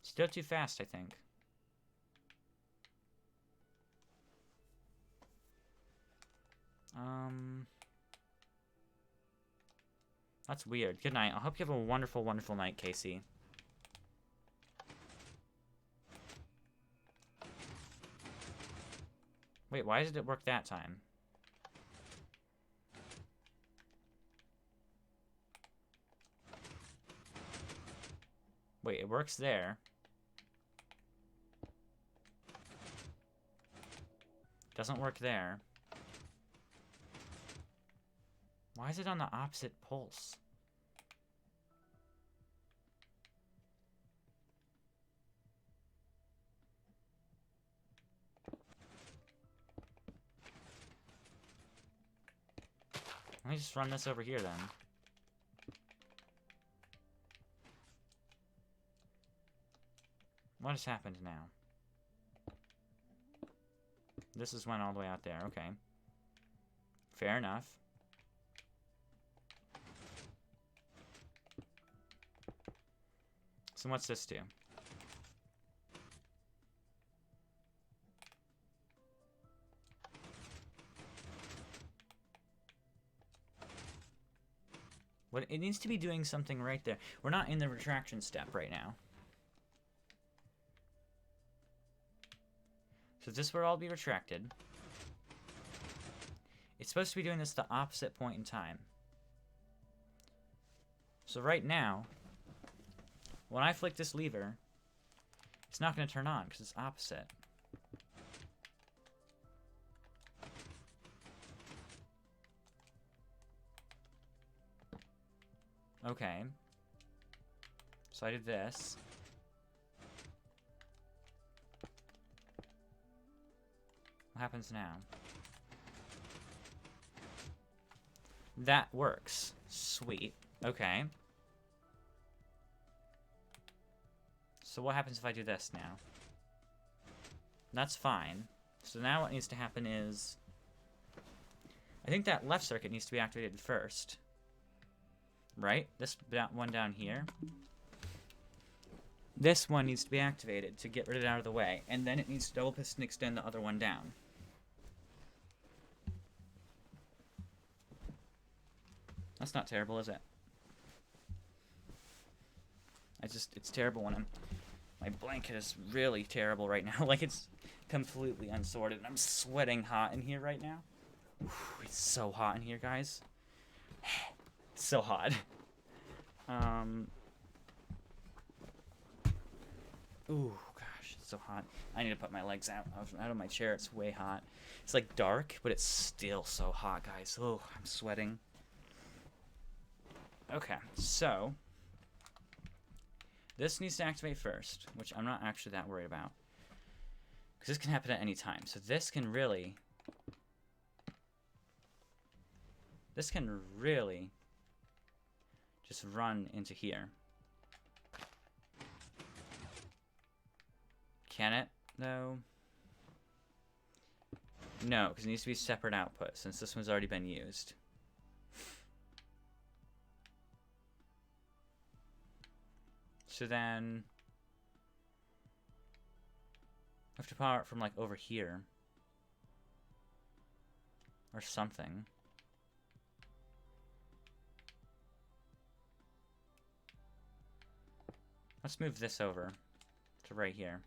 Still too fast, I think. That's weird. Good night. I hope you have a wonderful, wonderful night, Casey. Wait, why did it work that time? Wait, it works there. Doesn't work there. Why is it on the opposite pulse? Let me just run this over here then. What has happened now? This is went all the way out there, okay. Fair enough. So what's this do? What, it needs to be doing something right there. We're not in the retraction step right now. So this will all be retracted. It's supposed to be doing this at the opposite point in time. So right now, when I flick this lever, it's not going to turn on because it's opposite. Okay. So I did this. What happens now? That works. Sweet. Okay. So what happens if I do this now? That's fine. So now what needs to happen is... I think that left circuit needs to be activated first. Right? This one down here. This one needs to be activated to get rid of it out of the way. And then it needs to double piston extend the other one down. That's not terrible, is it? It's terrible when my blanket is really terrible right now. Like, it's completely unsorted. I'm sweating hot in here right now. It's so hot in here, guys. It's so hot. Ooh, gosh, it's so hot. I need to put my legs out of my chair. It's way hot. It's like dark, but it's still so hot, guys. Oh, I'm sweating. Okay, so this needs to activate first, which I'm not actually that worried about, because this can happen at any time. So this can really just run into here. Can it, though? No, because it needs to be separate output, since this one's already been used. So then... I have to power it from, like, over here. Or something. Let's move this over to right here.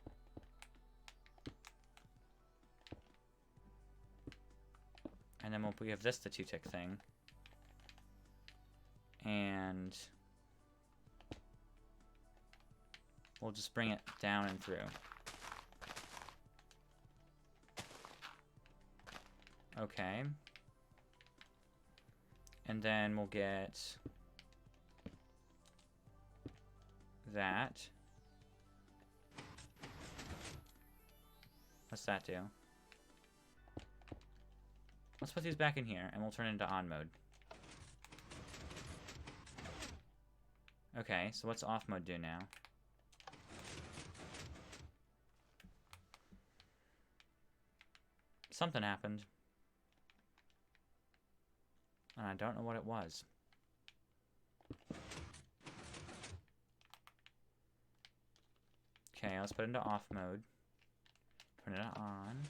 And then we have this, the 2-tick thing. And we'll just bring it down and through. Okay. And then we'll get that. What's that do? Let's put these back in here, and we'll turn it into on mode. Okay, so what's off mode do now? Something happened. And I don't know what it was. Okay, let's put it into off mode. Turn it on.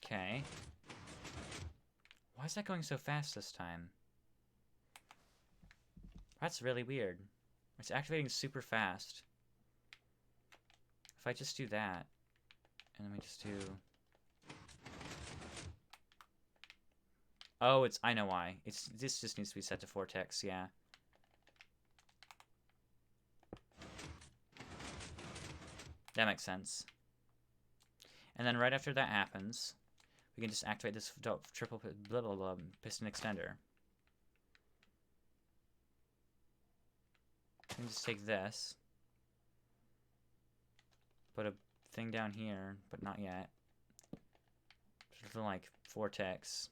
Okay. Why is that going so fast this time? That's really weird. It's activating super fast. If I just do that. And then we just do... Oh, I know why. This just needs to be set to vortex, yeah. That makes sense. And then right after that happens, we can just activate this triple blah, blah, blah, piston extender. We can just take this, put a thing down here, but not yet. Something like vortex.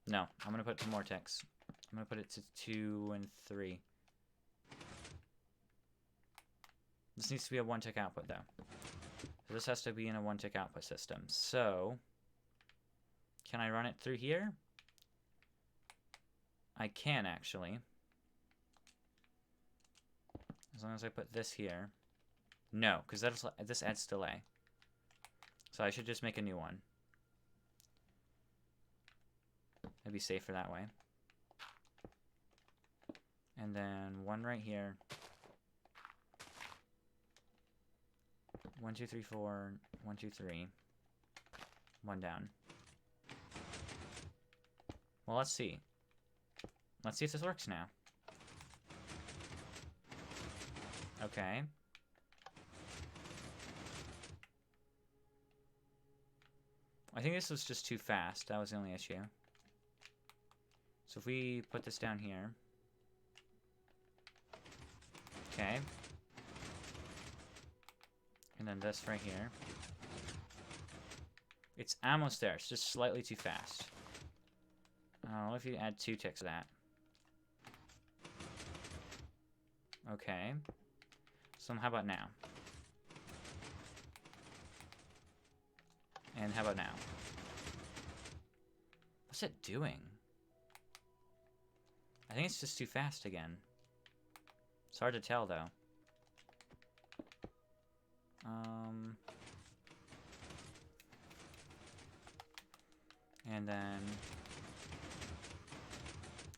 No, I'm gonna put it to vortex. I'm gonna put it to 2 and 3. This needs to be a 1-tick output, though. So this has to be in a 1-tick output system. So, can I run it through here? I can, actually. As long as I put this here. No, because this adds delay. So I should just make a new one. It'd be safer that way. And then one right here. 1, 2, 3, 4. 1, 2, 3. One down. Well, let's see. Let's see if this works now. Okay. I think this was just too fast. That was the only issue. So if we put this down here. Okay. And then this right here. It's almost there. It's just slightly too fast. What if you add 2 ticks to that? Okay. So how about now? And how about now? What's it doing? I think it's just too fast again. It's hard to tell, though. And then...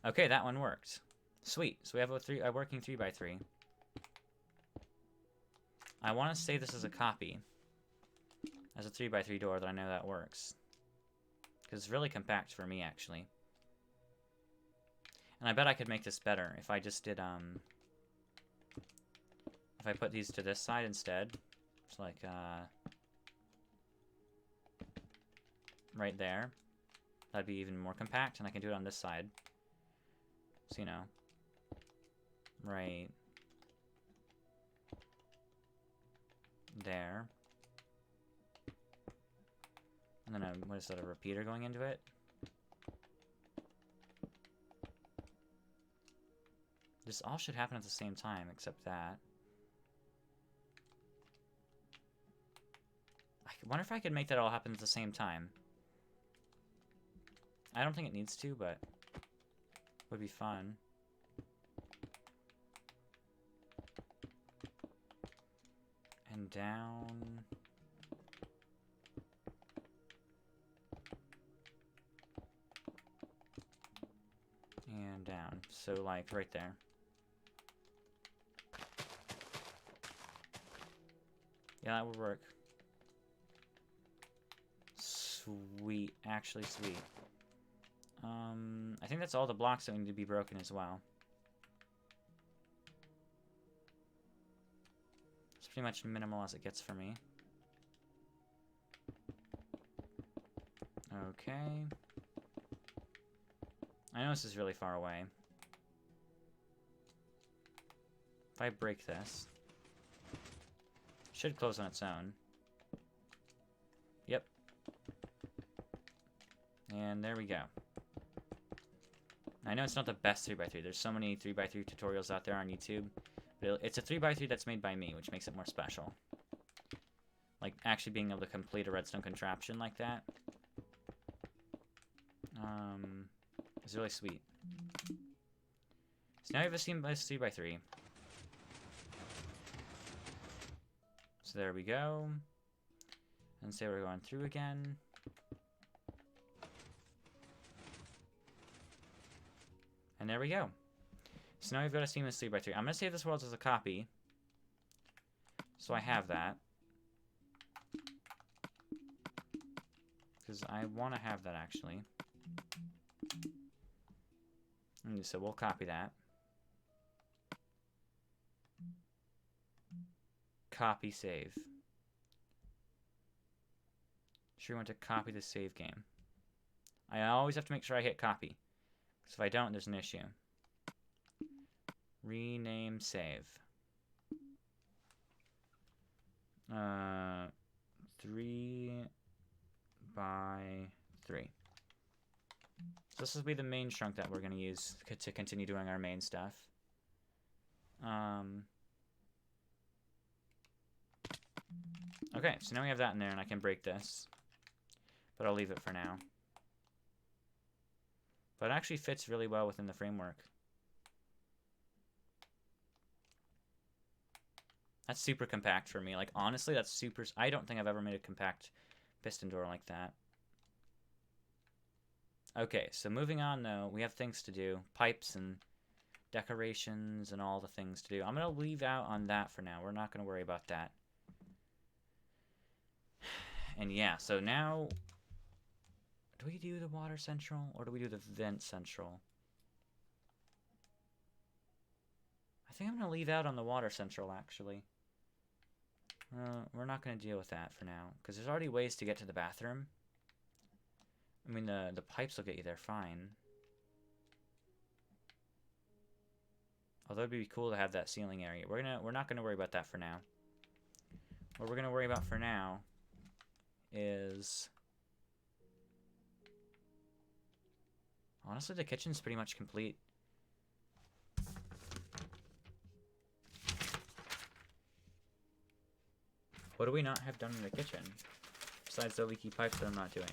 Okay, that one worked. Sweet. So we have a working 3x3. I want to save this as a copy. As a 3x3 door, that I know that works. Because it's really compact for me, actually. And I bet I could make this better if I just did, if I put these to this side instead. It's like, right there. That'd be even more compact, and I can do it on this side. So, you know. Right there. And then, what is that, a repeater going into it? This all should happen at the same time, except that. I wonder if I could make that all happen at the same time. I don't think it needs to, but would be fun. And down. And down. So, like, right there. Yeah, that would work. Sweet. Actually, sweet. I think that's all the blocks that need to be broken as well. It's pretty much minimal as it gets for me. Okay. I know this is really far away. If I break this, it should close on its own. Yep. And there we go. I know it's not the best 3x3. There's so many 3x3 tutorials out there on YouTube. But it's a 3x3 that's made by me, which makes it more special. Like, actually being able to complete a redstone contraption like that. It's really sweet. So now we have a seamless 3x3. So there we go. And say we're going through again. And there we go. So now we've got a seamless 3x3. I'm going to save this world as a copy. So I have that. because I want to have that actually. And so we'll copy that. Copy save. Sure, you want to copy the save game. I always have to make sure I hit copy, because if I don't, there's an issue. Rename save. 3 by 3. So this will be the main chunk that we're going to use to continue doing our main stuff. Okay, so now we have that in there, and I can break this. But I'll leave it for now. But it actually fits really well within the framework. That's super compact for me. Like, honestly, that's super... I don't think I've ever made a compact piston door like that. Okay, so moving on, though, we have things to do. Pipes and decorations and all the things to do. I'm going to leave out on that for now. We're not going to worry about that. And yeah, so now... Do we do the water central, or do we do the vent central? I think I'm going to leave out on the water central, actually. We're not going to deal with that for now, because there's already ways to get to the bathroom. I mean, the pipes will get you there fine. Although it'd be cool to have that ceiling area. We're not gonna worry about that for now. What we're gonna worry about for now is... Honestly, the kitchen's pretty much complete. What do we not have done in the kitchen? Besides the leaky pipes that I'm not doing.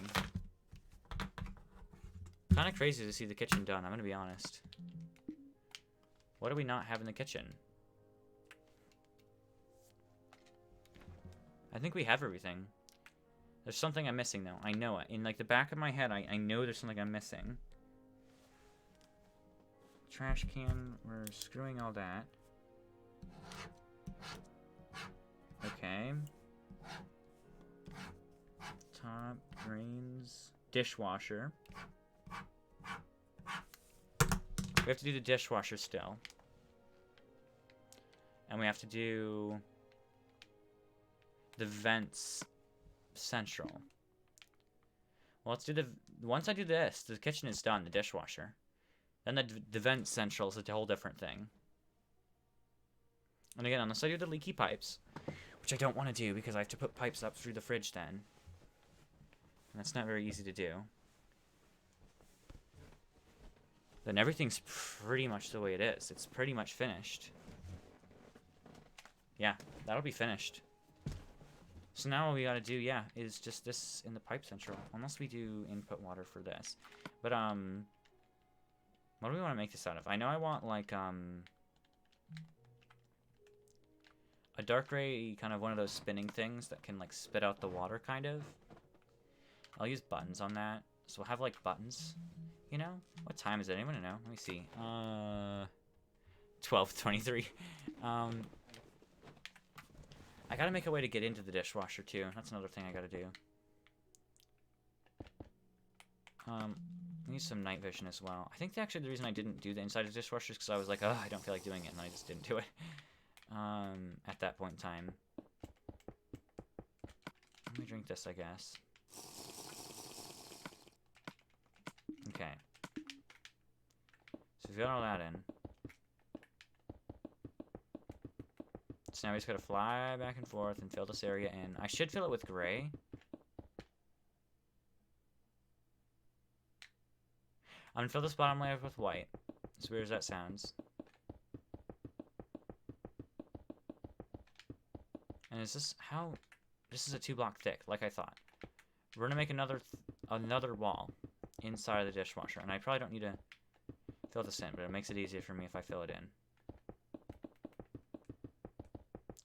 Kind of crazy to see the kitchen done, I'm gonna be honest. What do we not have in the kitchen? I think we have everything. There's something I'm missing, though. I know it. In, like, the back of my head, I know there's something I'm missing. Trash can, we're screwing all that. Okay. Top, drains, dishwasher. We have to do the dishwasher still. And we have to do the vents central. Well, let's do the... Once I do this, the kitchen is done, the dishwasher. Then the vent central is a whole different thing. And again, unless I do the leaky pipes, which I don't want to do because I have to put pipes up through the fridge then. And that's not very easy to do. Then everything's pretty much the way it is. It's pretty much finished. Yeah, that'll be finished. So now what we gotta do, yeah, is just this in the pipe central. Unless we do input water for this. But, what do we want to make this out of? I know I want, like, a dark gray, kind of one of those spinning things that can, like, spit out the water, kind of. I'll use buttons on that. So we'll have, like, buttons. You know? What time is it? Anyone know? Let me see. 12:23. I gotta make a way to get into the dishwasher, too. That's another thing I gotta do. Use some night vision as well. I think actually the reason I didn't do the inside of the dishwasher is because I was like, oh, I don't feel like doing it, and I just didn't do it. At that point in time. Let me drink this, I guess. Okay. So we've got all that in. So now we just gotta fly back and forth and fill this area in. I should fill it with gray. I'm gonna fill this bottom layer with white. As weird as that sounds. And is this how... This is a 2-block thick, like I thought. We're gonna make another wall inside of the dishwasher. And I probably don't need to fill this in, but it makes it easier for me if I fill it in.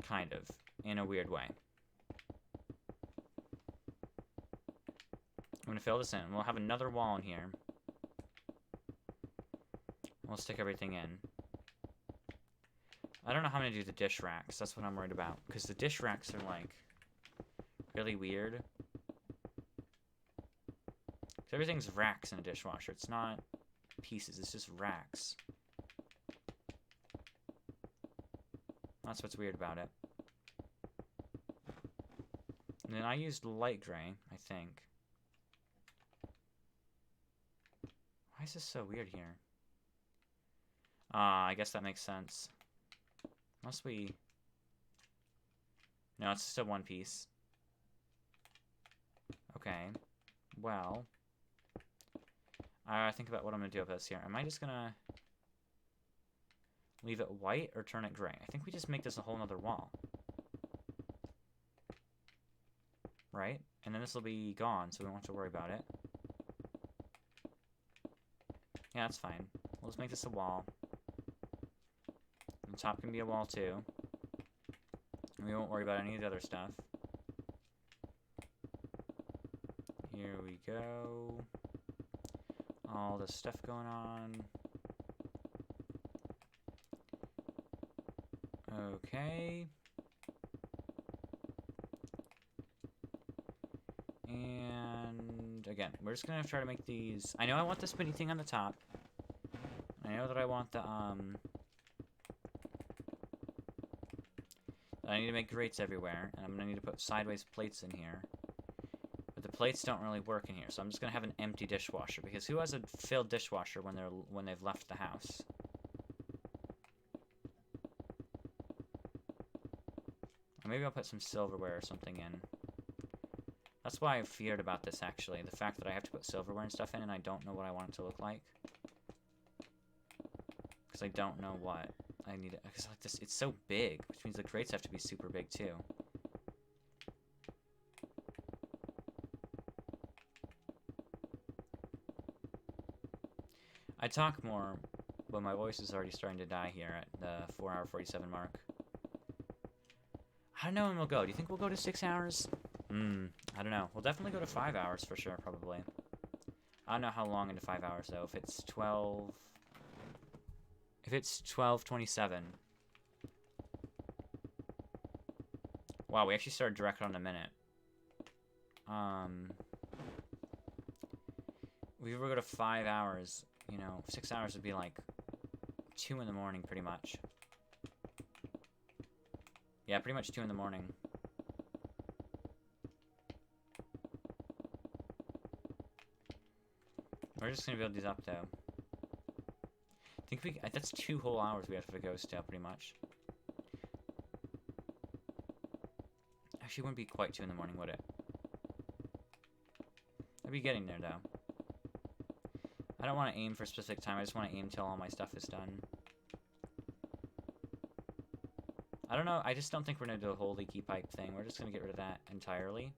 Kind of. In a weird way. I'm gonna fill this in. We'll have another wall in here. We'll stick everything in. I don't know how I'm gonna do the dish racks. That's what I'm worried about. Because the dish racks are, like, really weird. 'Cause everything's racks in a dishwasher. It's not pieces, it's just racks. That's what's weird about it. And then I used light gray, I think. Why is this so weird here? I guess that makes sense. Must we... No, it's still one piece. Okay. Well... I think about what I'm going to do with this here. Am I just going to leave it white or turn it gray? I think we just make this a whole nother wall. Right? And then this will be gone, so we won't have to worry about it. Yeah, that's fine. We'll just make this a wall. The top can be a wall too. And we won't worry about any of the other stuff. Here we go. All this stuff going on. Okay. And again, we're just gonna try to make these. I know I want the spinny thing on the top. I know that I want the I need to make grates everywhere, and I'm gonna need to put sideways plates in here. But the plates don't really work in here, so I'm just gonna have an empty dishwasher, because who has a filled dishwasher when they've left the house? Or maybe I'll put some silverware or something in. That's why I feared about this, actually. The fact that I have to put silverware and stuff in, and I don't know what I want it to look like. Because I don't know what I need. Because like this, it's so big, which means the crates have to be super big too. I talk more, but my voice is already starting to die here at the 4-hour 47 mark. I don't know when we'll go. Do you think we'll go to 6 hours? I don't know. We'll definitely go to 5 hours for sure, probably. I don't know how long into 5 hours, though. If it's 12... If it's 12:27... Wow, we actually started direct on a minute. If we were to go to 5 hours, you know, 6 hours would be like 2 in the morning, pretty much. Yeah, pretty much 2 in the morning. We're just gonna build these up, though. I think we... That's 2 whole hours we have to go still, pretty much. Actually, it wouldn't be quite 2 in the morning, would it? I'd be getting there, though. I don't want to aim for a specific time. I just want to aim till all my stuff is done. I don't know. I just don't think we're going to do a whole leaky pipe thing. We're just going to get rid of that entirely.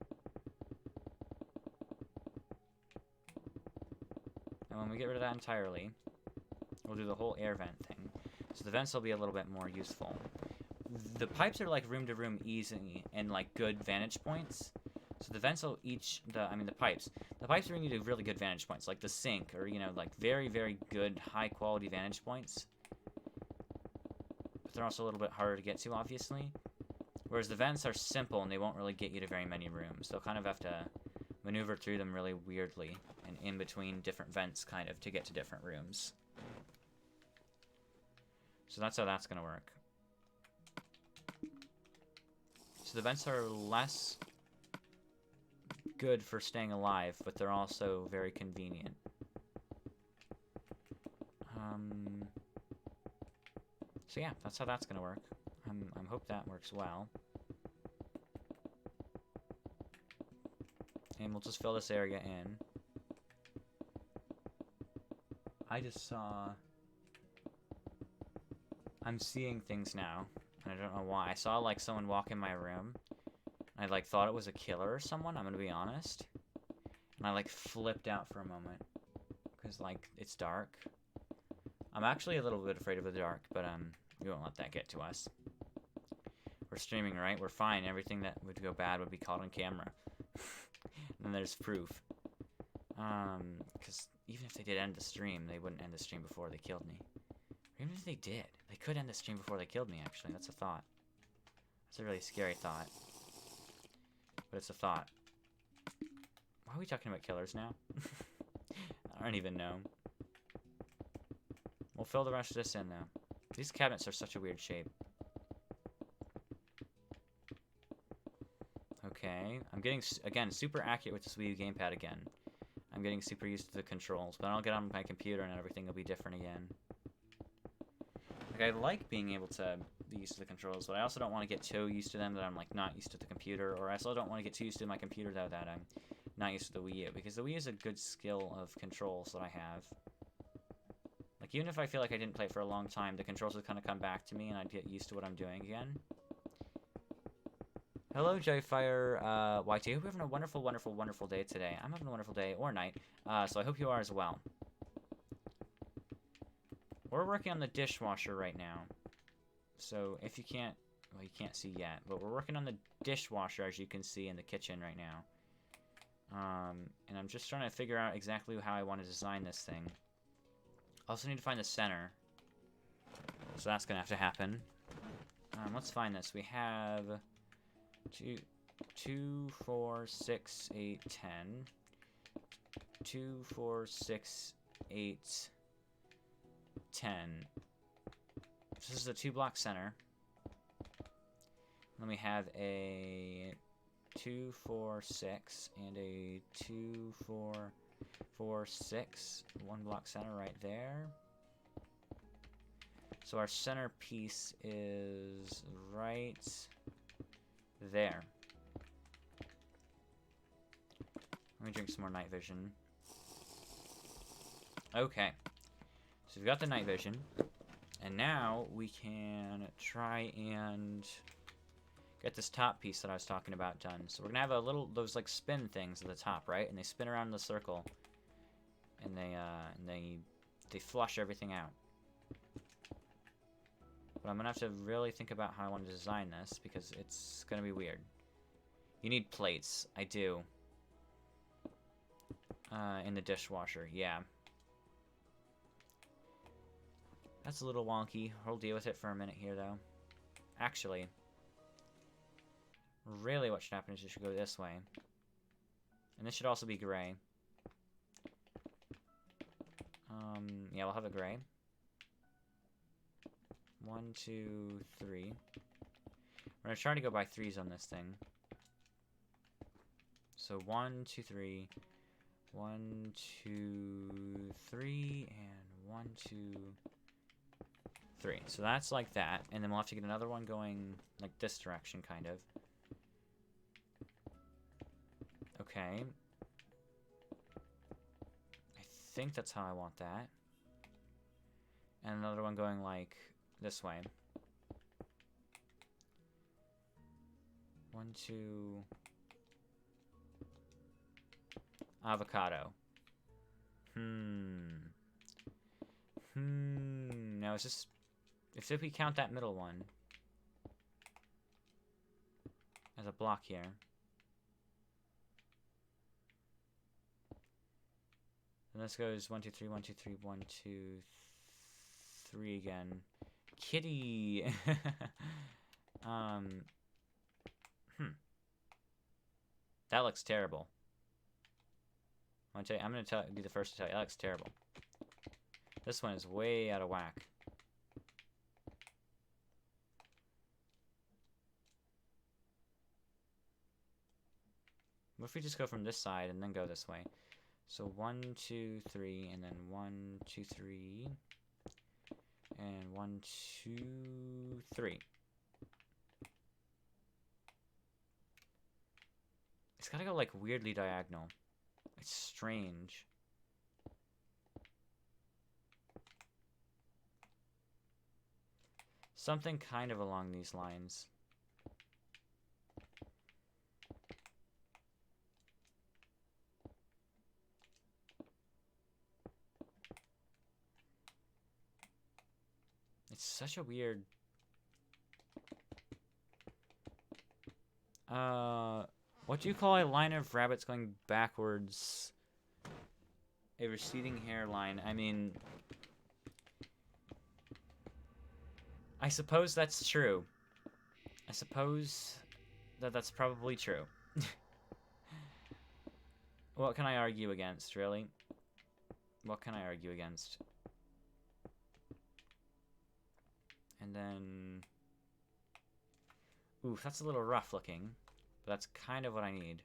And when we get rid of that entirely, we'll do the whole air vent thing. So the vents will be a little bit more useful. The pipes are like room to room easy and like good vantage points. So the vents will each, the pipes are going to do really good vantage points, like the sink, or, you know, like very, very good, high quality vantage points. But they're also a little bit harder to get to, obviously. Whereas the vents are simple and they won't really get you to very many rooms. They'll kind of have to maneuver through them really weirdly and in between different vents, kind of, to get to different rooms. So that's how that's going to work. So the vents are less good for staying alive, but they're also very convenient. So yeah, that's how that's gonna work. I hope that works well. And we'll just fill this area in. I just saw... I'm seeing things now, and I don't know why. I saw, like, someone walk in my room. I, like, thought it was a killer or someone, I'm gonna be honest. And I, like, flipped out for a moment. Because, like, it's dark. I'm actually a little bit afraid of the dark, but, we won't let that get to us. We're streaming, right? We're fine. Everything that would go bad would be caught on camera. And then there's proof. Because even if they did end the stream, they wouldn't end the stream before they killed me. Or even if they did, they could end the stream before they killed me, actually. That's a thought. That's a really scary thought. But it's a thought. Why are we talking about killers now? I don't even know. We'll fill the rest of this in, though. These cabinets are such a weird shape. Okay. I'm getting, again, super accurate with this Wii U gamepad again. I'm getting super used to the controls, but I'll get on my computer and everything will be different again. Like, I like being able to be used to the controls, but I also don't want to get too used to them that I'm, like, not used to the computer, or I also don't want to get too used to my computer, though, that I'm not used to the Wii U, because the Wii U is a good skill of controls that I have. Like, even if I feel like I didn't play it for a long time, the controls would kind of come back to me, and I'd get used to what I'm doing again. Hello, Joyfire YT. I hope you're having a wonderful, wonderful, wonderful day today. I'm having a wonderful day or night, so I hope you are as well. We're working on the dishwasher right now. So if you can't, well, you can't see yet, but we're working on the dishwasher, as you can see, in the kitchen right now. And I'm just trying to figure out exactly how I want to design this thing. Also need to find the center. So that's going to have to happen. Let's find this. We have 2, 4, 6, 8, 10. 2, 4, 6, 8, 10. This is a 2-block center. Then we have a 2, 4, 6, and a 2, 4, 4, 6. 1-block center right there. So our center piece is right there. Let me drink some more night vision. Okay. So we've got the night vision. And now we can try and get this top piece that I was talking about done. So we're gonna have a little, those like spin things at the top, right? And they spin around in the circle. And they flush everything out. But I'm gonna have to really think about how I want to design this because it's gonna be weird. You need plates. I do. In the dishwasher, yeah. That's a little wonky. We'll deal with it for a minute here, though. Actually, really what should happen is you should go this way. And this should also be gray. Yeah, we'll have it gray. 1, 2, 3. We're gonna try to go by threes on this thing. So 1, 2, 3. 1, 2, 3, and 1, 2, 3. So that's like that, and then we'll have to get another one going like this direction, kind of. Okay. I think that's how I want that. And another one going like this way. 1, 2... Avocado. Now is this... If we count that middle one as a block here. And this goes 1, 2, 3, 1, 2, 3, 1, 2, 3 again. Kitty! That looks terrible. I'm gonna be the first to tell you, that looks terrible. This one is way out of whack. What if we just go from this side and then go this way? So 1, 2, 3, and then 1, 2, 3, and 1, 2, 3. It's gotta go like weirdly diagonal. It's strange. Something kind of along these lines. It's such a weird... What do you call a line of rabbits going backwards? A receding hairline. I mean... I suppose that's true. I suppose that that's probably true. What can I argue against, really? what can I argue against? And then... Oof, that's a little rough looking. But that's kind of what I need.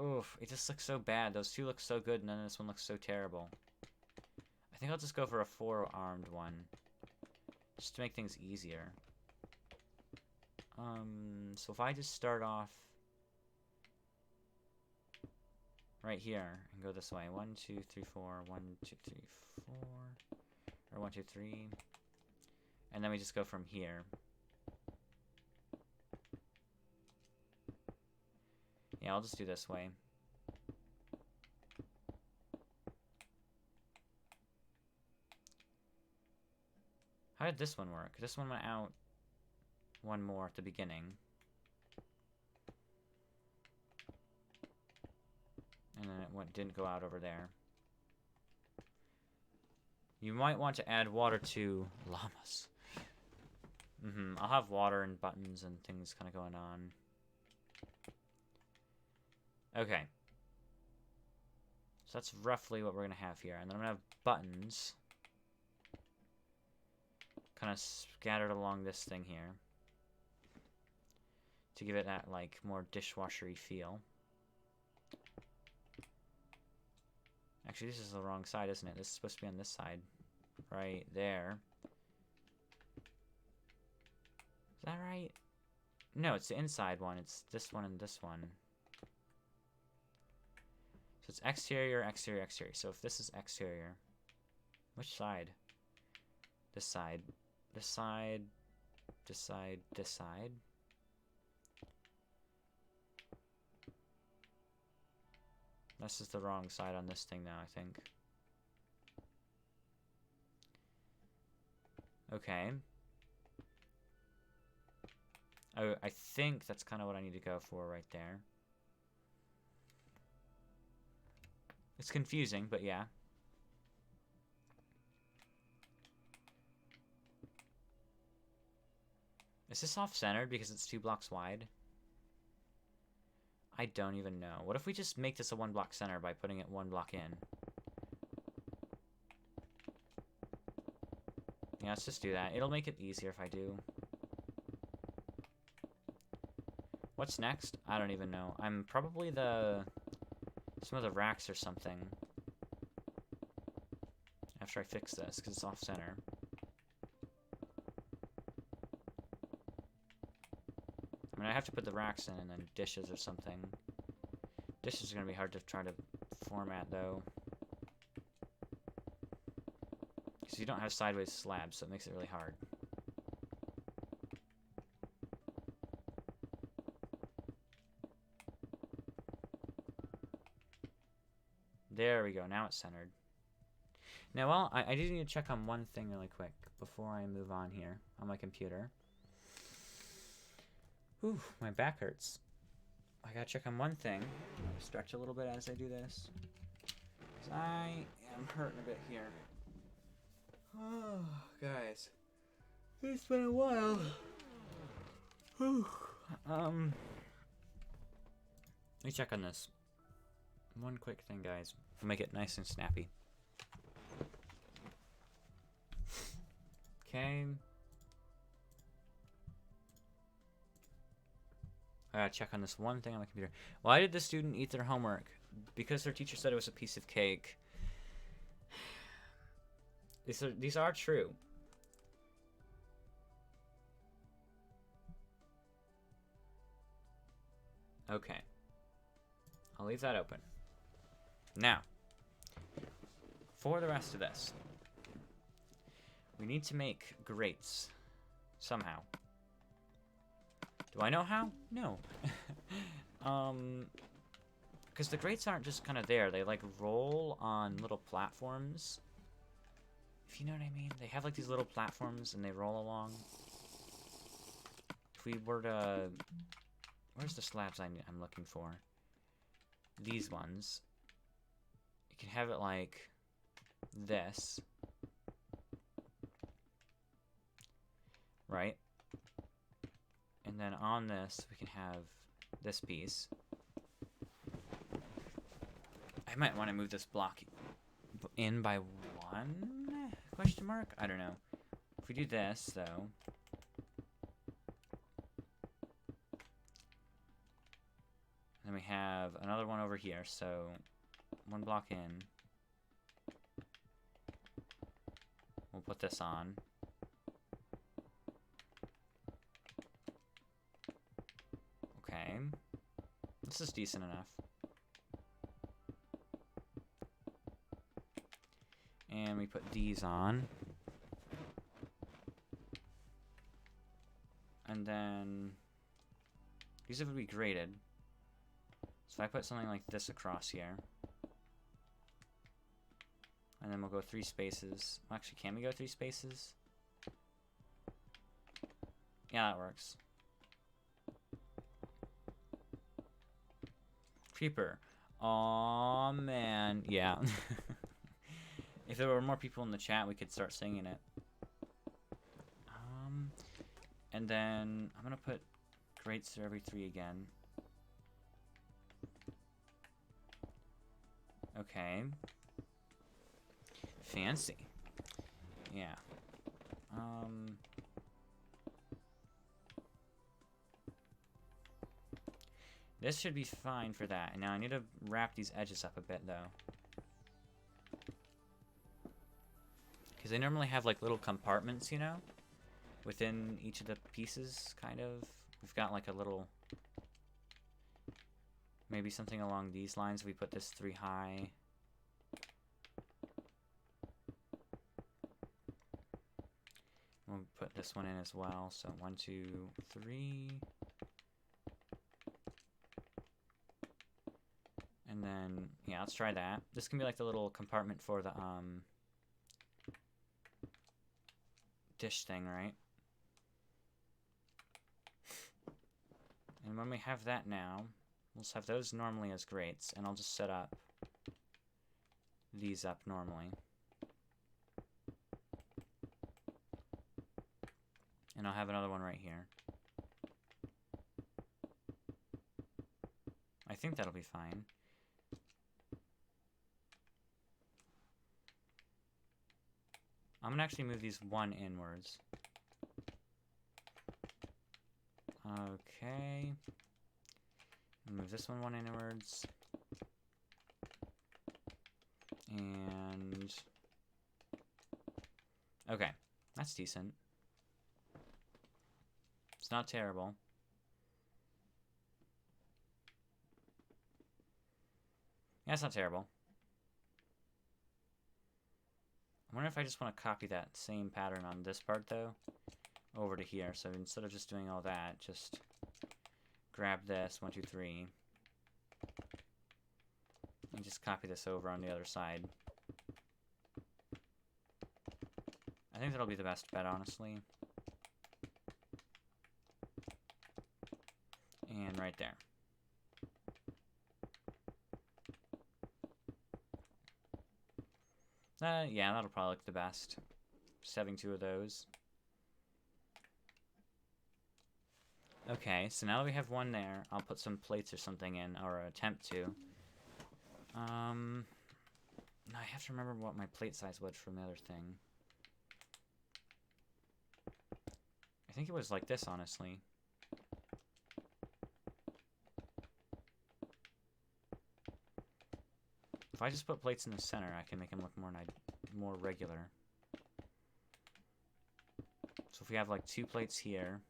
Oof, it just looks so bad. Those two look so good, and then this one looks so terrible. I think I'll just go for a 4-armed one. Just to make things easier. So if I just start off right here and go this way. 1, 2, 3, 4. 1, 2, 3, 4. Or 1, 2, 3. And then we just go from here. Yeah, I'll just do this way. How did this one work? This one went out one more at the beginning. And then it didn't go out over there. You might want to add water to llamas. I'll have water and buttons and things kind of going on. Okay. So that's roughly what we're going to have here. And then I'm going to have buttons kind of scattered along this thing here to give it that, like, more dishwashery feel. Actually, this is the wrong side, isn't it? This is supposed to be on this side. Right there. Is that right? No, it's the inside one. It's this one and this one. So it's exterior, exterior, exterior. So if this is exterior, which side? This side. This side. This side. This side. This is the wrong side on this thing now, I think. Okay. Oh, I think that's kind of what I need to go for right there. It's confusing, but yeah. Is this off-centered because it's 2 blocks wide? I don't even know. What if we just make this a 1-block center by putting it 1 block in? Yeah, let's just do that. It'll make it easier if I do. What's next? I don't even know. I'm probably some of the racks or something. After I fix this, because it's off-center. I mean, I have to put the racks in and then dishes or something. Dishes are going to be hard to try to format, though. Because you don't have sideways slabs, so it makes it really hard. There we go. Now it's centered. Now, well, I do need to check on one thing really quick before I move on here on my computer. Ooh, my back hurts. I gotta check on one thing. I'll stretch a little bit as I do this. 'Cause I am hurting a bit here. Oh, guys. It's been a while. Whew. Let me check on this. One quick thing, guys. We'll make it nice and snappy. Okay. I gotta check on this one thing on the computer. Why did the student eat their homework? Because their teacher said it was a piece of cake. These are true. Okay. I'll leave that open. Now, for the rest of this, we need to make grates somehow. Do I know how? No. Because the grates aren't just kind of there. They, like, roll on little platforms. If you know what I mean. They have, like, these little platforms, and they roll along. If we were to... Where's the slabs I'm looking for? These ones. You can have it, like, this. Right? And then on this, we can have this piece. I might want to move this block in by 1? Question mark? I don't know. If we do this, though. Then we have another one over here, so 1 block in. We'll put this on. Okay. This is decent enough. And we put these on. And then these would be graded. So if I put something like this across here. And then we'll go 3 spaces. Well, actually, can we go 3 spaces? Yeah, that works. Creeper. Aw, man. Yeah. If there were more people in the chat, we could start singing it. And then I'm gonna put grates every 3 again. Okay. Fancy. Yeah. This should be fine for that. Now I need to wrap these edges up a bit though. Because they normally have like little compartments, you know? Within each of the pieces, kind of. We've got like a little... Maybe something along these lines. We put this 3 high. We'll put this one in as well. So 1, 2, 3. And then, yeah, let's try that. This can be like the little compartment for the dish thing, right? And when we have that now, we'll just have those normally as grates, and I'll just set up these up normally. And I'll have another one right here. I think that'll be fine. I'm gonna actually move these 1 inwards. Okay. Move this one inwards. And... Okay, that's decent. It's not terrible. Yeah, it's not terrible. I wonder if I just want to copy that same pattern on this part, though, over to here. So instead of just doing all that, just grab this, 1, 2, 3, and just copy this over on the other side. I think that'll be the best bet, honestly. And right there. Yeah, that'll probably look the best. Just having 2 of those. Okay, so now that we have 1 there, I'll put some plates or something in, or attempt to. I have to remember what my plate size was from the other thing. I think it was like this, honestly. If I just put plates in the center, I can make them look more regular. So if we have like 2 plates here,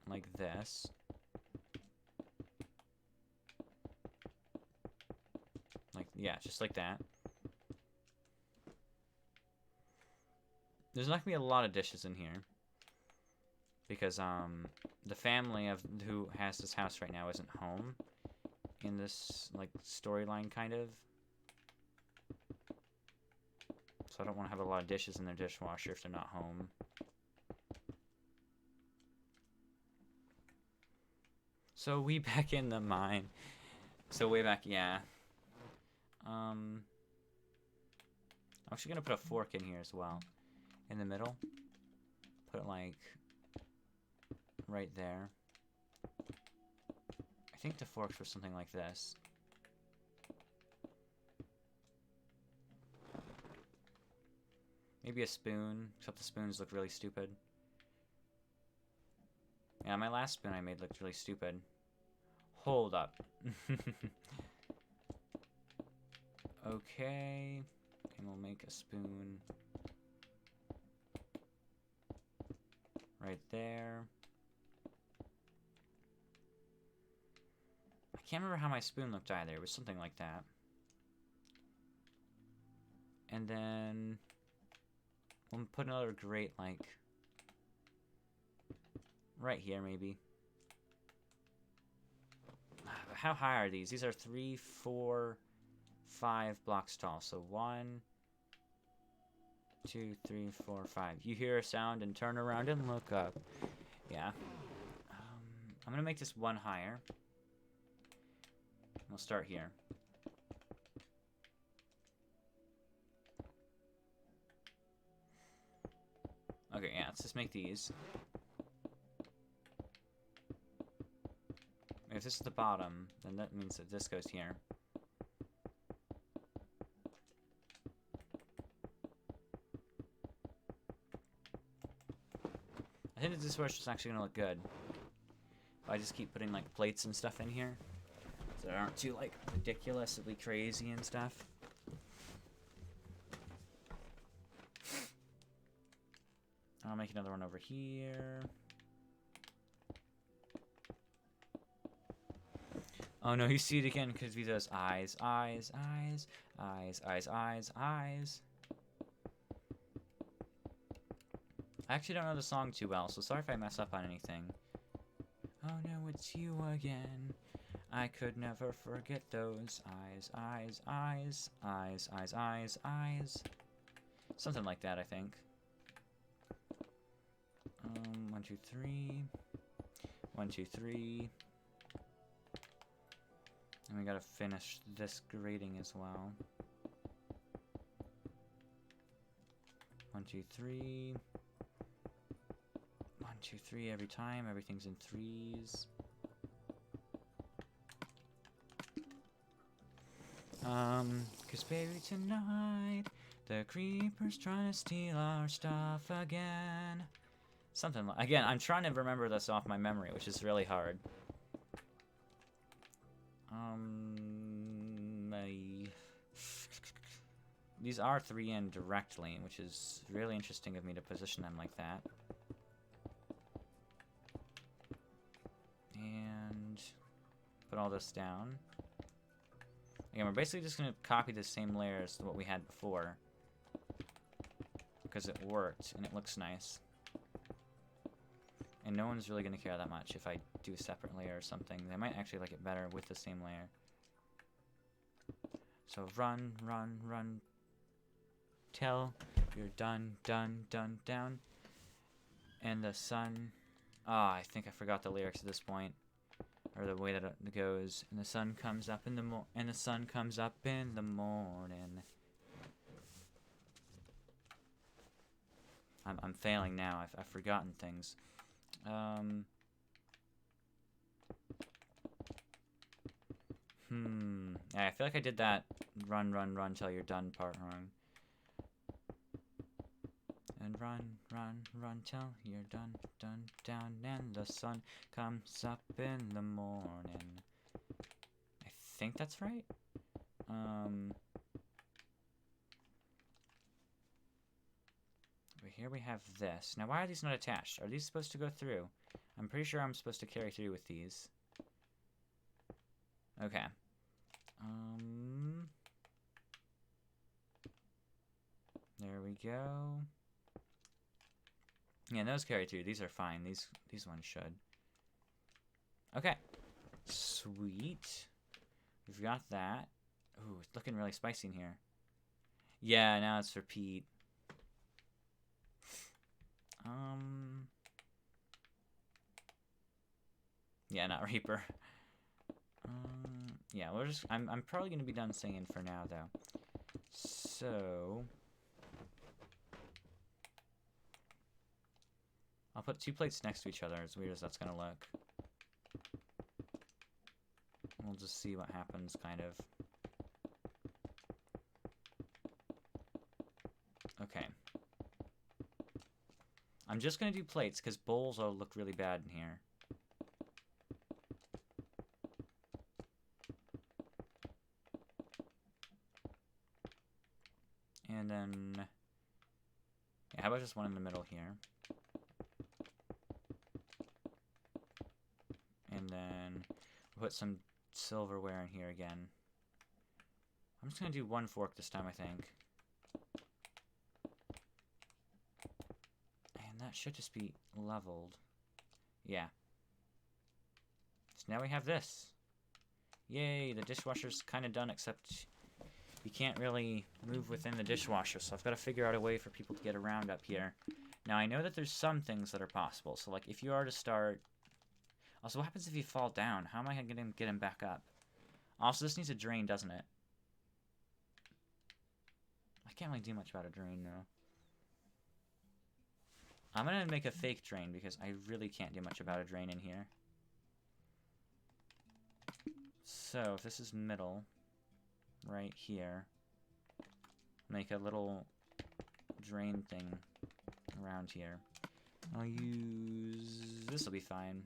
like this, like, yeah, just like that. There's not gonna be a lot of dishes in here because the family of who has this house right now isn't home in this like storyline, kind of. So I don't want to have a lot of dishes in their dishwasher if they're not home. So we back in the mine. So way back, yeah. I'm actually gonna put a fork in here as well. In the middle. Put it like right there. think the forks were something like this. Maybe a spoon, except the spoons look really stupid. Yeah, my last spoon I made looked really stupid. Hold up. Okay. And we'll make a spoon right there. I can't remember how my spoon looked either. It was something like that. And then we'll put another grate, like, right here, maybe. How high are these? These are 3, 4, 5 blocks tall. So 1, 2, 3, 4, 5. You hear a sound and turn around and look up. Yeah. I'm gonna make this one higher. We'll start here. Okay, yeah, let's just make these. If this is the bottom, then that means that this goes here. I think that this brush is actually gonna look good. If I just keep putting like plates and stuff in here, so they aren't too like ridiculously crazy and stuff. I'll make another one over here. Oh no, you see it again because he does eyes, eyes, eyes, eyes, eyes, eyes, eyes. I actually don't know the song too well, so sorry if I mess up on anything. Oh no, it's you again. I could never forget those eyes, eyes, eyes, eyes, eyes, eyes, eyes. Something like that, I think. 1, 2, 3. 1, 2, 3. And we gotta finish this grating as well. 1, 2, 3. 1, 2, 3 every time. Everything's in 3s. Cause baby tonight, the creeper's trying to steal our stuff again. Something like, again, I'm trying to remember this off my memory, which is really hard. These are 3 in directly, which is really interesting of me to position them like that. And put all this down. Again, we're basically just going to copy the same layer as what we had before, because it worked and it looks nice. And no one's really going to care that much if I do a separate layer or something. They might actually like it better with the same layer. So run, run, run, till you're done, done, done, down. And the sun... Ah, I think I forgot the lyrics at this point. Or the way that it goes. And the sun comes up in the the sun comes up in the morning. I'm failing now. I've forgotten things. Yeah, I feel like I did that run, run, run till you're done part wrong. And run, run, run till you're done, done, down, and the sun comes up in the morning. I think that's right. Over here we have this. Now, why are these not attached? Are these supposed to go through? I'm pretty sure I'm supposed to carry through with these. Okay. There we go. Yeah, those carry through. These are fine. These ones should. Okay. Sweet. We've got that. Ooh, it's looking really spicy in here. Yeah, now it's for Pete. Yeah, not Reaper. Yeah, we're just... I'm probably gonna be done singing for now, though. So... I'll put 2 plates next to each other, as weird as that's gonna look. We'll just see what happens, kind of. Okay. I'm just gonna do plates, because bowls will look really bad in here. And then... yeah, how about just one in the middle here? And then put some silverware in here again. I'm just gonna do one fork this time, I think. And that should just be leveled. Yeah. So now we have this. Yay, the dishwasher's kind of done, except you can't really move within the dishwasher, so I've got to figure out a way for people to get around up here. Now, I know that there's some things that are possible, so like if you are to start... also, what happens if you fall down? How am I going to get him back up? Also, this needs a drain, doesn't it? I can't really do much about a drain, though. I'm going to make a fake drain, because I really can't do much about a drain in here. So, if this is middle, right here, make a little drain thing around here. I'll use... this will be fine.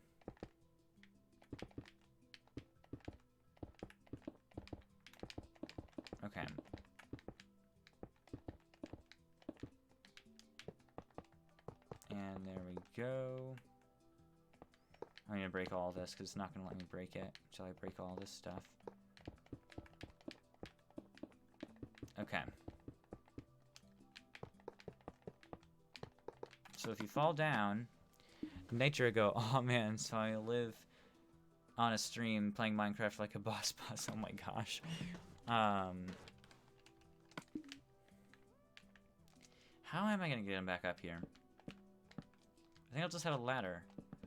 Okay. And there we go. I'm gonna break all this because it's not gonna let me break it until I break all this stuff. Okay. So if you fall down, nature go, oh man, so I live on a stream playing Minecraft like a boss. Oh my gosh. How am I gonna get him back up here? I think I'll just have a ladder.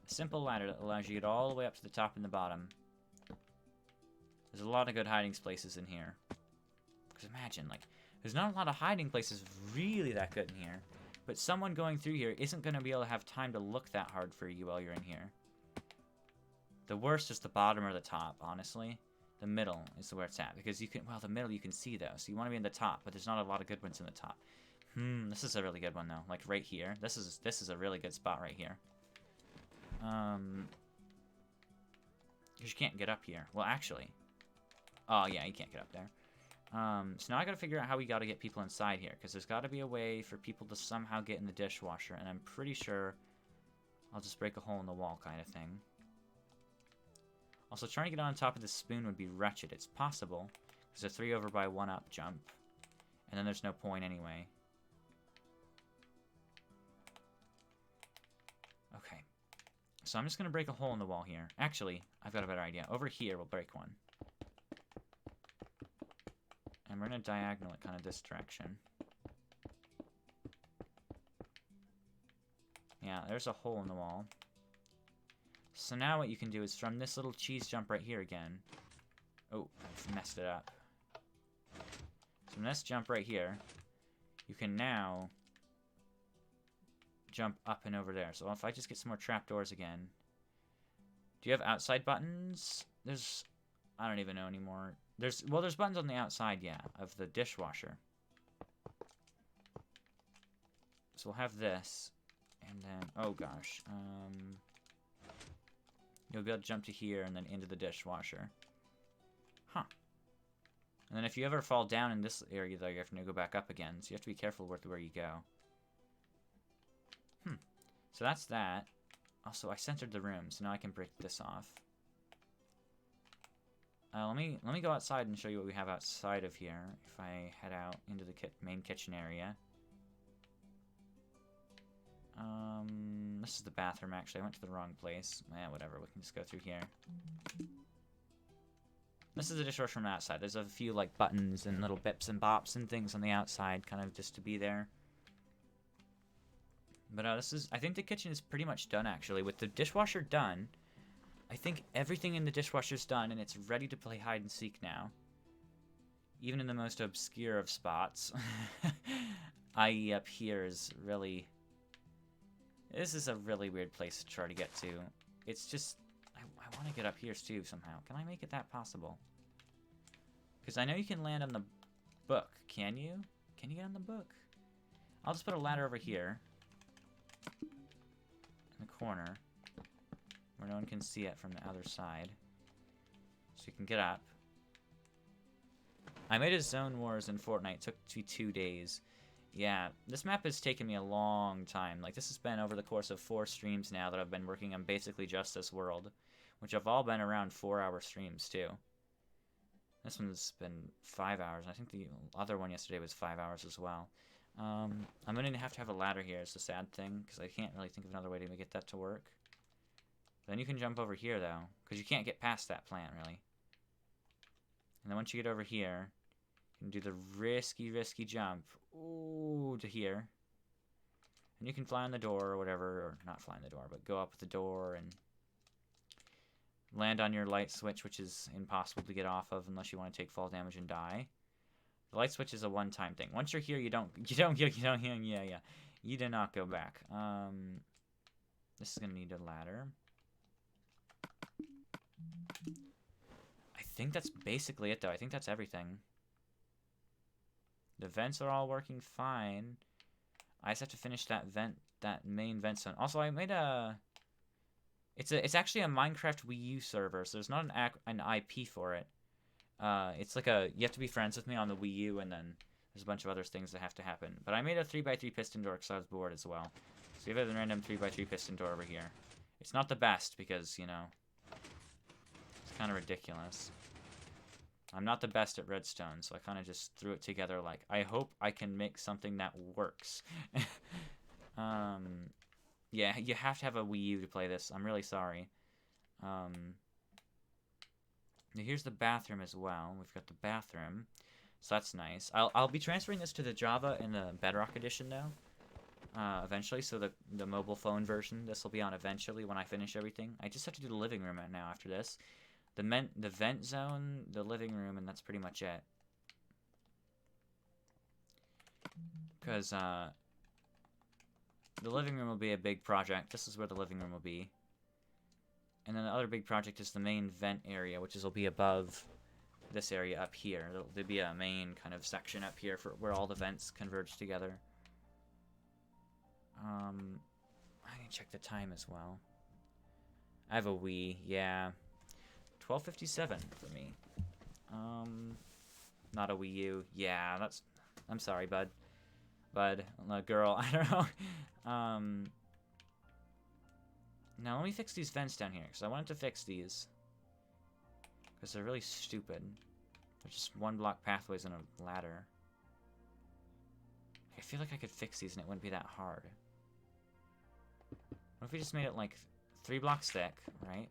A simple ladder that allows you to get all the way up to the top and the bottom. There's a lot of good hiding places in here. Because imagine, like, there's not a lot of hiding places really that good in here. But someone going through here isn't going to be able to have time to look that hard for you while you're in here. The worst is the bottom or the top, honestly. The middle is where it's at. Because you can, well, the middle you can see, though. So you want to be in the top, but there's not a lot of good ones in the top. This is a really good one, though. Like, right here. This is a really good spot right here. Because you can't get up here. Well, actually. Oh, yeah, you can't get up there. So now I gotta figure out how we gotta get people inside here. Because there's gotta be a way for people to somehow get in the dishwasher. And I'm pretty sure I'll just break a hole in the wall kind of thing. Also, trying to get on top of this spoon would be wretched. It's possible. There's a 3 over by 1 up jump. And then there's no point anyway. Okay. So I'm just gonna break a hole in the wall here. Actually, I've got a better idea. Over here, we'll break one. And we're gonna diagonal it kind of this direction. Yeah, there's a hole in the wall. So now what you can do is from this little cheese jump right here again. Oh, I've messed it up. From this jump right here, you can now jump up and over there. So if I just get some more trapdoors again. Do you have outside buttons? There's... I don't even know anymore. There's buttons on the outside, yeah, of the dishwasher. So we'll have this. And then... oh gosh. You'll be able to jump to here and then into the dishwasher. Huh. And then if you ever fall down in this area, though, you have to go back up again. So you have to be careful with where you go. So that's that. Also, I centered the room, so now I can break this off. Let me go outside and show you what we have outside of here. If I head out into the main kitchen area. This is the bathroom, actually. I went to the wrong place. Whatever. We can just go through here. This is the dishwasher from outside. There's a few, like, buttons and little bips and bops and things on the outside, kind of just to be there. But I think the kitchen is pretty much done, actually. With the dishwasher done, I think everything in the dishwasher's done, and it's ready to play hide and seek now. Even in the most obscure of spots. I.e. up here is really... this is a really weird place to try to get to. It's just... I I want to get up here too somehow. Can I make it that possible? Because I know you can land on the book. Can you? Can you get on the book? I'll just put a ladder over here. In the corner. Where no one can see it from the other side. So you can get up. I made a Zone Wars in Fortnite. It took me 2 days. Yeah, this map has taken me a long time. Like, this has been over the course of 4 streams now that I've been working on basically just this world. Which have all been around 4-hour streams, too. This one's been 5 hours. I think the other one yesterday was 5 hours as well. I'm going to have a ladder here. It's a sad thing, because I can't really think of another way to get that to work. Then you can jump over here, though, because you can't get past that plant, really. And then once you get over here, you can do the risky jump. Ooh, to here. And you can fly on the door or whatever, or not fly on the door, but go up the door and land on your light switch, which is impossible to get off of unless you want to take fall damage and die. The light switch is a one-time thing. Once you're here, you do not go back. This is gonna need a ladder. I think that's basically it, though. I think that's everything. The vents are all working fine. I just have to finish that main vent zone. Also, I made a. It's actually a Minecraft WiiU server, so there's not an IP for it. It's like you have to be friends with me on the Wii U, and then there's a bunch of other things that have to happen. But I made a 3x3 piston door because I was bored as well. So you have a random 3x3 piston door over here. It's not the best because, you know, it's kind of ridiculous. I'm not the best at redstone, so I kind of just threw it together like, I hope I can make something that works. Yeah, you have to have a Wii U to play this. I'm really sorry. Here's the bathroom as well. We've got the bathroom, so that's nice. I'll be transferring this to the Java and the Bedrock edition though, eventually. So the mobile phone version, this will be on eventually when I finish everything. I just have to do the living room now after this, the vent zone, the living room, and that's pretty much it. Because the living room will be a big project. This is where the living room will be. And then the other big project is the main vent area, which will be above this area up here. There'll be a main kind of section up here for where all the vents converge together. I need to check the time as well. I have a Wii, yeah. 12:57 for me. Not a Wii U. Yeah, that's. I'm sorry, bud. Girl, I don't know. Now let me fix these vents down here, because I wanted to fix these. Because they're really stupid. They're just one-block pathways and a ladder. I feel like I could fix these and it wouldn't be that hard. What if we just made it like 3 blocks thick, right?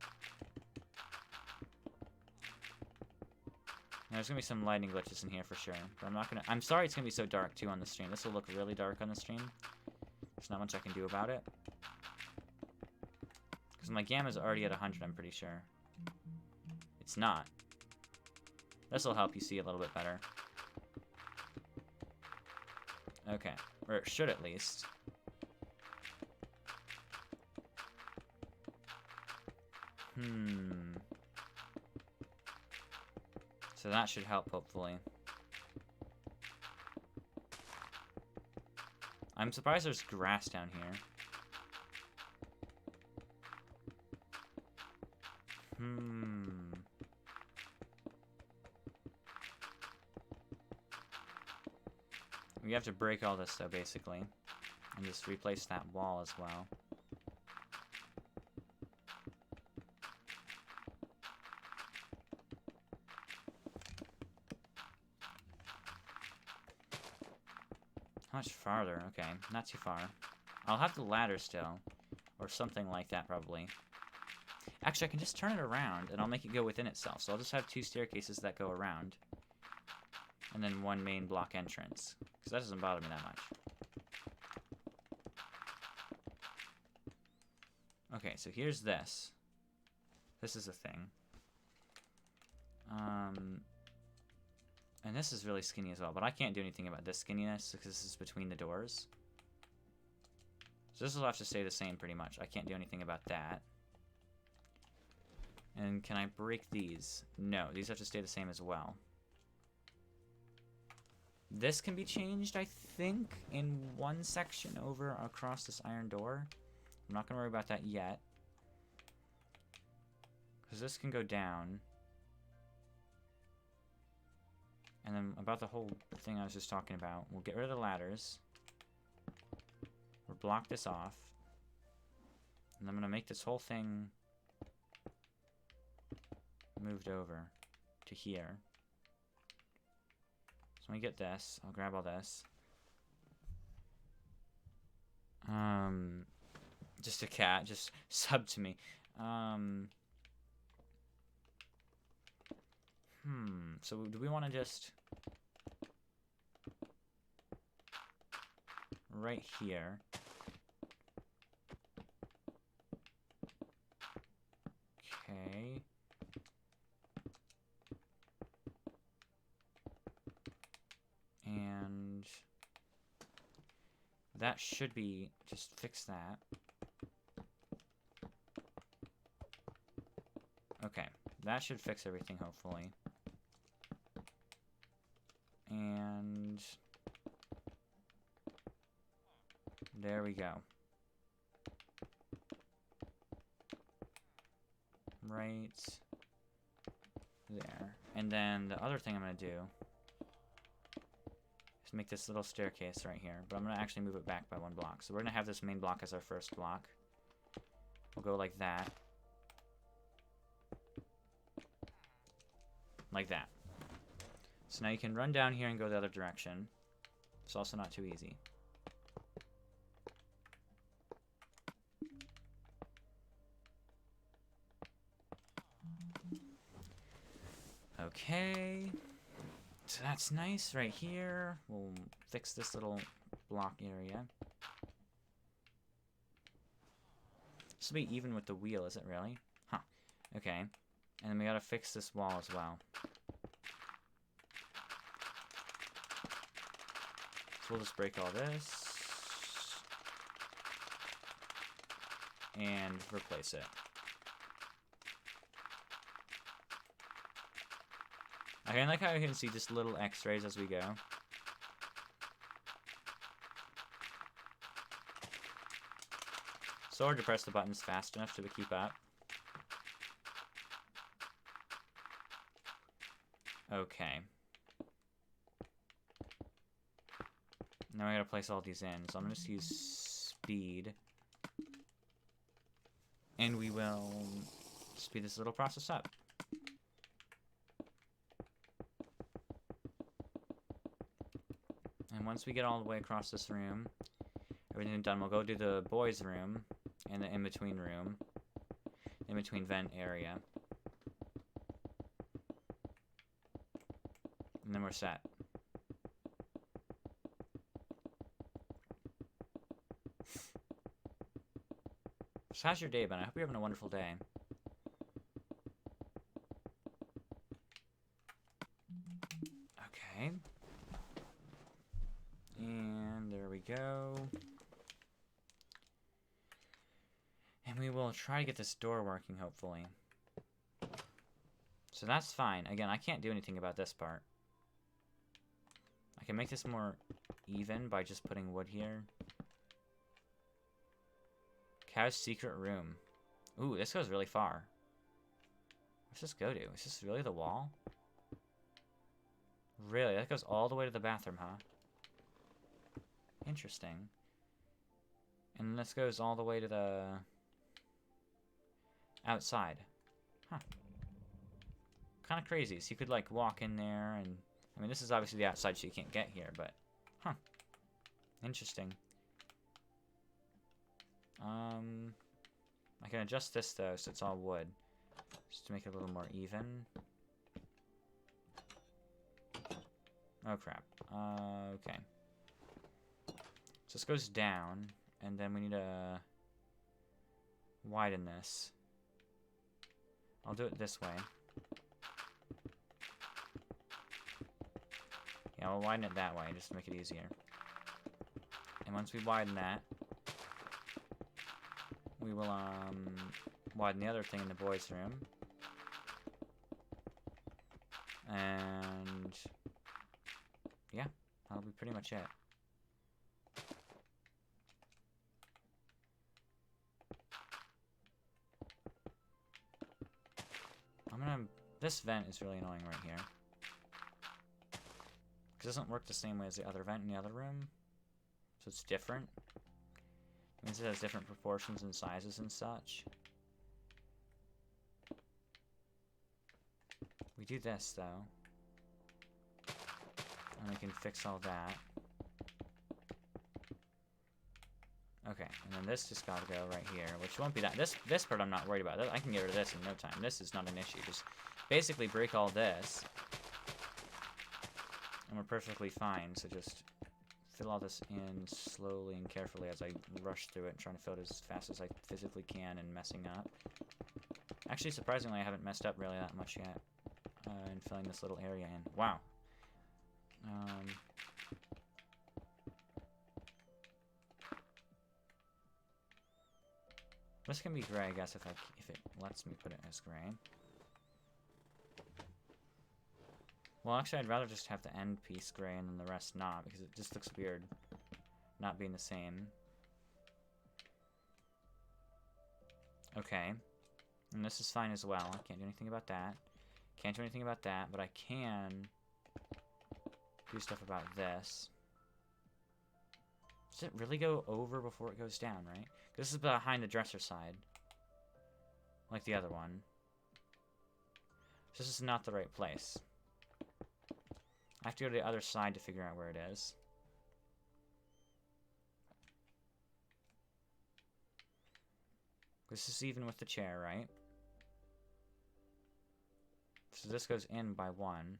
Now, there's gonna be some lighting glitches in here for sure, but I'm sorry it's gonna be so dark too on the stream. This will look really dark on the stream. There's not much I can do about it. Because my gamma's already at 100, I'm pretty sure. It's not. This will help you see a little bit better. Okay. Or it should at least. So that should help, hopefully. I'm surprised there's grass down here. We have to break all this though, basically. And just replace that wall as well. How much farther? Okay, not too far. I'll have the ladder still. Or something like that, probably. Actually, I can just turn it around, and I'll make it go within itself. So I'll just have 2 staircases that go around. And then 1 main block entrance. Because that doesn't bother me that much. Okay, so here's this. This is a thing. And this is really skinny as well, but I can't do anything about this skinniness because this is between the doors. So this will have to stay the same pretty much. I can't do anything about that. And can I break these? No, these have to stay the same as well. This can be changed, I think, in one section over across this iron door. I'm not going to worry about that yet. Because this can go down. And then about the whole thing I was just talking about, we'll get rid of the ladders. We'll block this off. And I'm going to make this whole thing moved over to here. So let me get this. I'll grab all this. Just a cat. Just sub to me. So do we want to just... right here. Okay. And that should be, just fix that. Okay, that should fix everything, hopefully. And there we go. Right there. And then the other thing I'm going to do is make this little staircase right here. But I'm going to actually move it back by 1 block. So we're going to have this main block as our first block. We'll go like that. Like that. So now you can run down here and go the other direction. It's also not too easy. Okay. So that's nice right here. We'll fix this little block area. This will be even with the wheel, is it really? Huh. Okay. And then we gotta fix this wall as well. So we'll just break all this. And replace it. I like how you can see just little x-rays as we go. So hard to press the buttons fast enough to keep up. Okay. Now I gotta place all these in, so I'm gonna just use speed. And we will speed this little process up. And once we get all the way across this room, everything done, we'll go do the boys' room and the in-between room, in-between vent area. And then we're set. So how's your day been? I hope you're having a wonderful day. Okay. And there we go. And we will try to get this door working, hopefully. So that's fine. Again, I can't do anything about this part. I can make this more even by just putting wood here. Cow's secret room. Ooh, this goes really far. Where's this go to? Is this really the wall? Really? That goes all the way to the bathroom, huh? Interesting. And this goes all the way to the outside. Huh. Kind of crazy. So you could, like, walk in there and... I mean, this is obviously the outside, so you can't get here, but... Huh. Interesting. I can adjust this, though, so it's all wood. Just to make it a little more even. Oh, crap. Okay. So this goes down, and then we need to widen this. I'll do it this way. Yeah, we'll widen it that way, just to make it easier. And once we widen that, we will, widen the other thing in the boys' room. And yeah, that'll be pretty much it. This vent is really annoying right here. Because it doesn't work the same way as the other vent in the other room. So it's different. It means it has different proportions and sizes and such. We do this, though. And we can fix all that. Okay, and then this just gotta go right here, which won't be that. This part I'm not worried about. I can get rid of this in no time. This is not an issue. Just basically break all this. And we're perfectly fine, so just fill all this in slowly and carefully as I rush through it, trying to fill it as fast as I physically can and messing up. Actually, surprisingly, I haven't messed up really that much yet in filling this little area in. Wow. This can be gray, I guess, if it lets me put it as gray. Well, actually, I'd rather just have the end piece gray and then the rest not, because it just looks weird not being the same. Okay. And this is fine as well. I can't do anything about that. Can't do anything about that, but I can do stuff about this. Does it really go over before it goes down, right? This is behind the dresser side. Like the other one. This is not the right place. I have to go to the other side to figure out where it is. This is even with the chair, right? So this goes in by 1.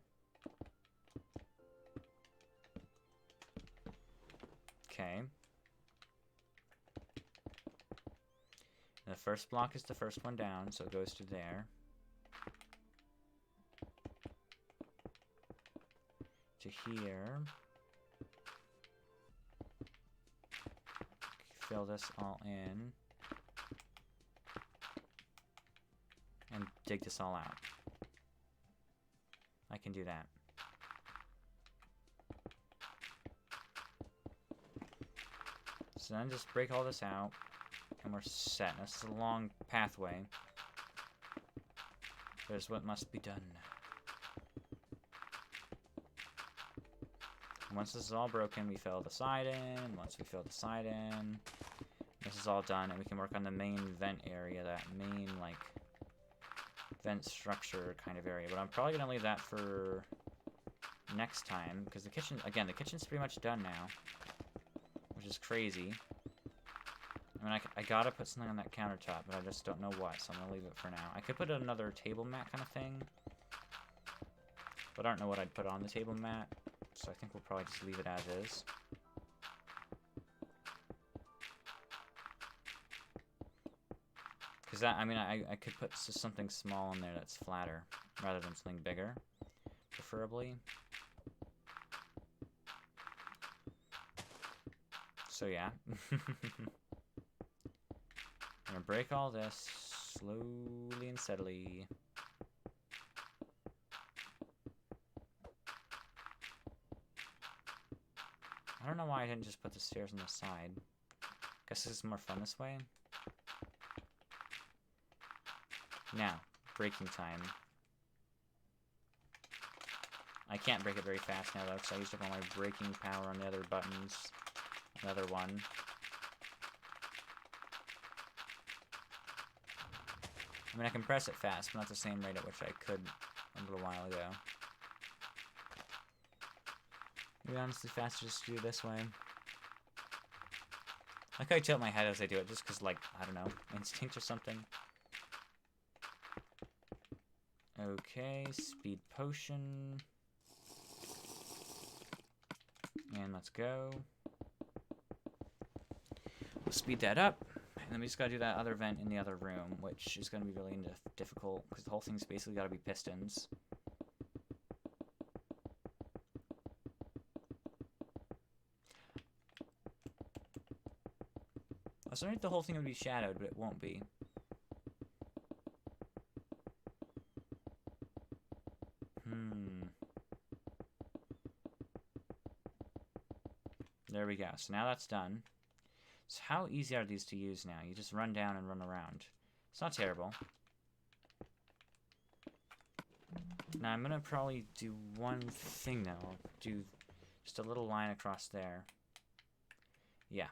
Okay. And the first block is the first one down, so it goes to there. To here. Fill this all in. And dig this all out. I can do that. So then just break all this out, and we're set. This is a long pathway. There's what must be done. Once this is all broken, we fill the side in. Once we fill the side in, this is all done, and we can work on the main vent area, that main, like, vent structure kind of area. But I'm probably going to leave that for next time, because the kitchen, again, the kitchen's pretty much done now. Which is crazy. I mean, I gotta put something on that countertop, but I just don't know what, so I'm gonna leave it for now. I could put another table mat kind of thing, but I don't know what I'd put on the table mat, so I think we'll probably just leave it as is. Because that, I mean, I could put something small in there that's flatter, rather than something bigger, preferably. So yeah. I'm gonna break all this slowly and steadily. I don't know why I didn't just put the stairs on the side. Guess this is more fun this way. Now, breaking time. I can't break it very fast now though, because I used up all my breaking power on the other buttons. Another one. I mean, I can press it fast, but not the same rate at which I could a little while ago. Maybe honestly faster just to do it this way. I like how I tilt my head as I do it, just because, like, I don't know, instinct or something. Okay, speed potion. And let's go. We'll speed that up, and then we just gotta do that other vent in the other room, which is gonna be really difficult, because the whole thing's basically gotta be pistons. I was wondering if the whole thing would be shadowed, but it won't be. There we go. So now that's done. So how easy are these to use now? You just run down and run around. It's not terrible. Now I'm gonna probably do one thing though. I'll do just a little line across there. Yeah.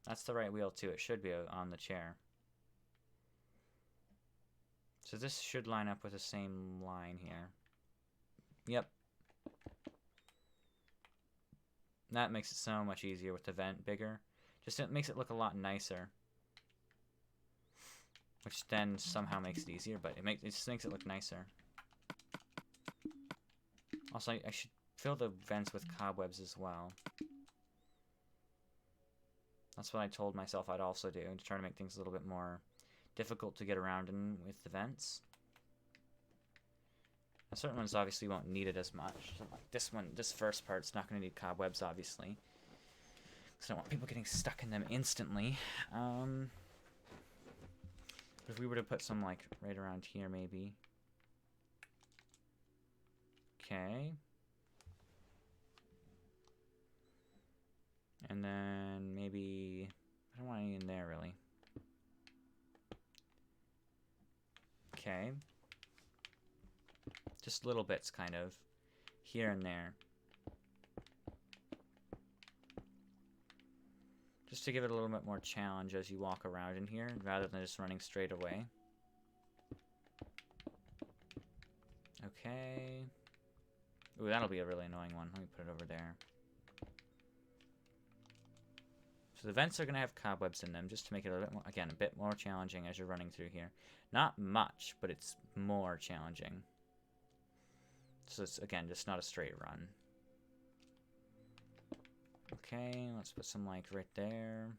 That's the right wheel too. It should be on the chair. So this should line up with the same line here. Yep. That makes it so much easier with the vent bigger. Just it makes it look a lot nicer. Which then somehow makes it easier, but it just makes it look nicer. Also, I should fill the vents with cobwebs as well. That's what I told myself I'd also do, to try to make things a little bit more difficult to get around in with the vents. Now, certain ones obviously won't need it as much. So like this one, this first part's not going to need cobwebs, obviously. Because I don't want people getting stuck in them instantly. If we were to put some, like, right around here, maybe. Okay. And then maybe... I don't want any in there, really. Okay. Just little bits, kind of. Here and there. Just to give it a little bit more challenge as you walk around in here, rather than just running straight away. Okay. Ooh, that'll be a really annoying one. Let me put it over there. So the vents are going to have cobwebs in them, just to make it a bit more, again, a bit more challenging as you're running through here. Not much, but it's more challenging. So it's, again, just not a straight run. Okay, let's put some, like, right there.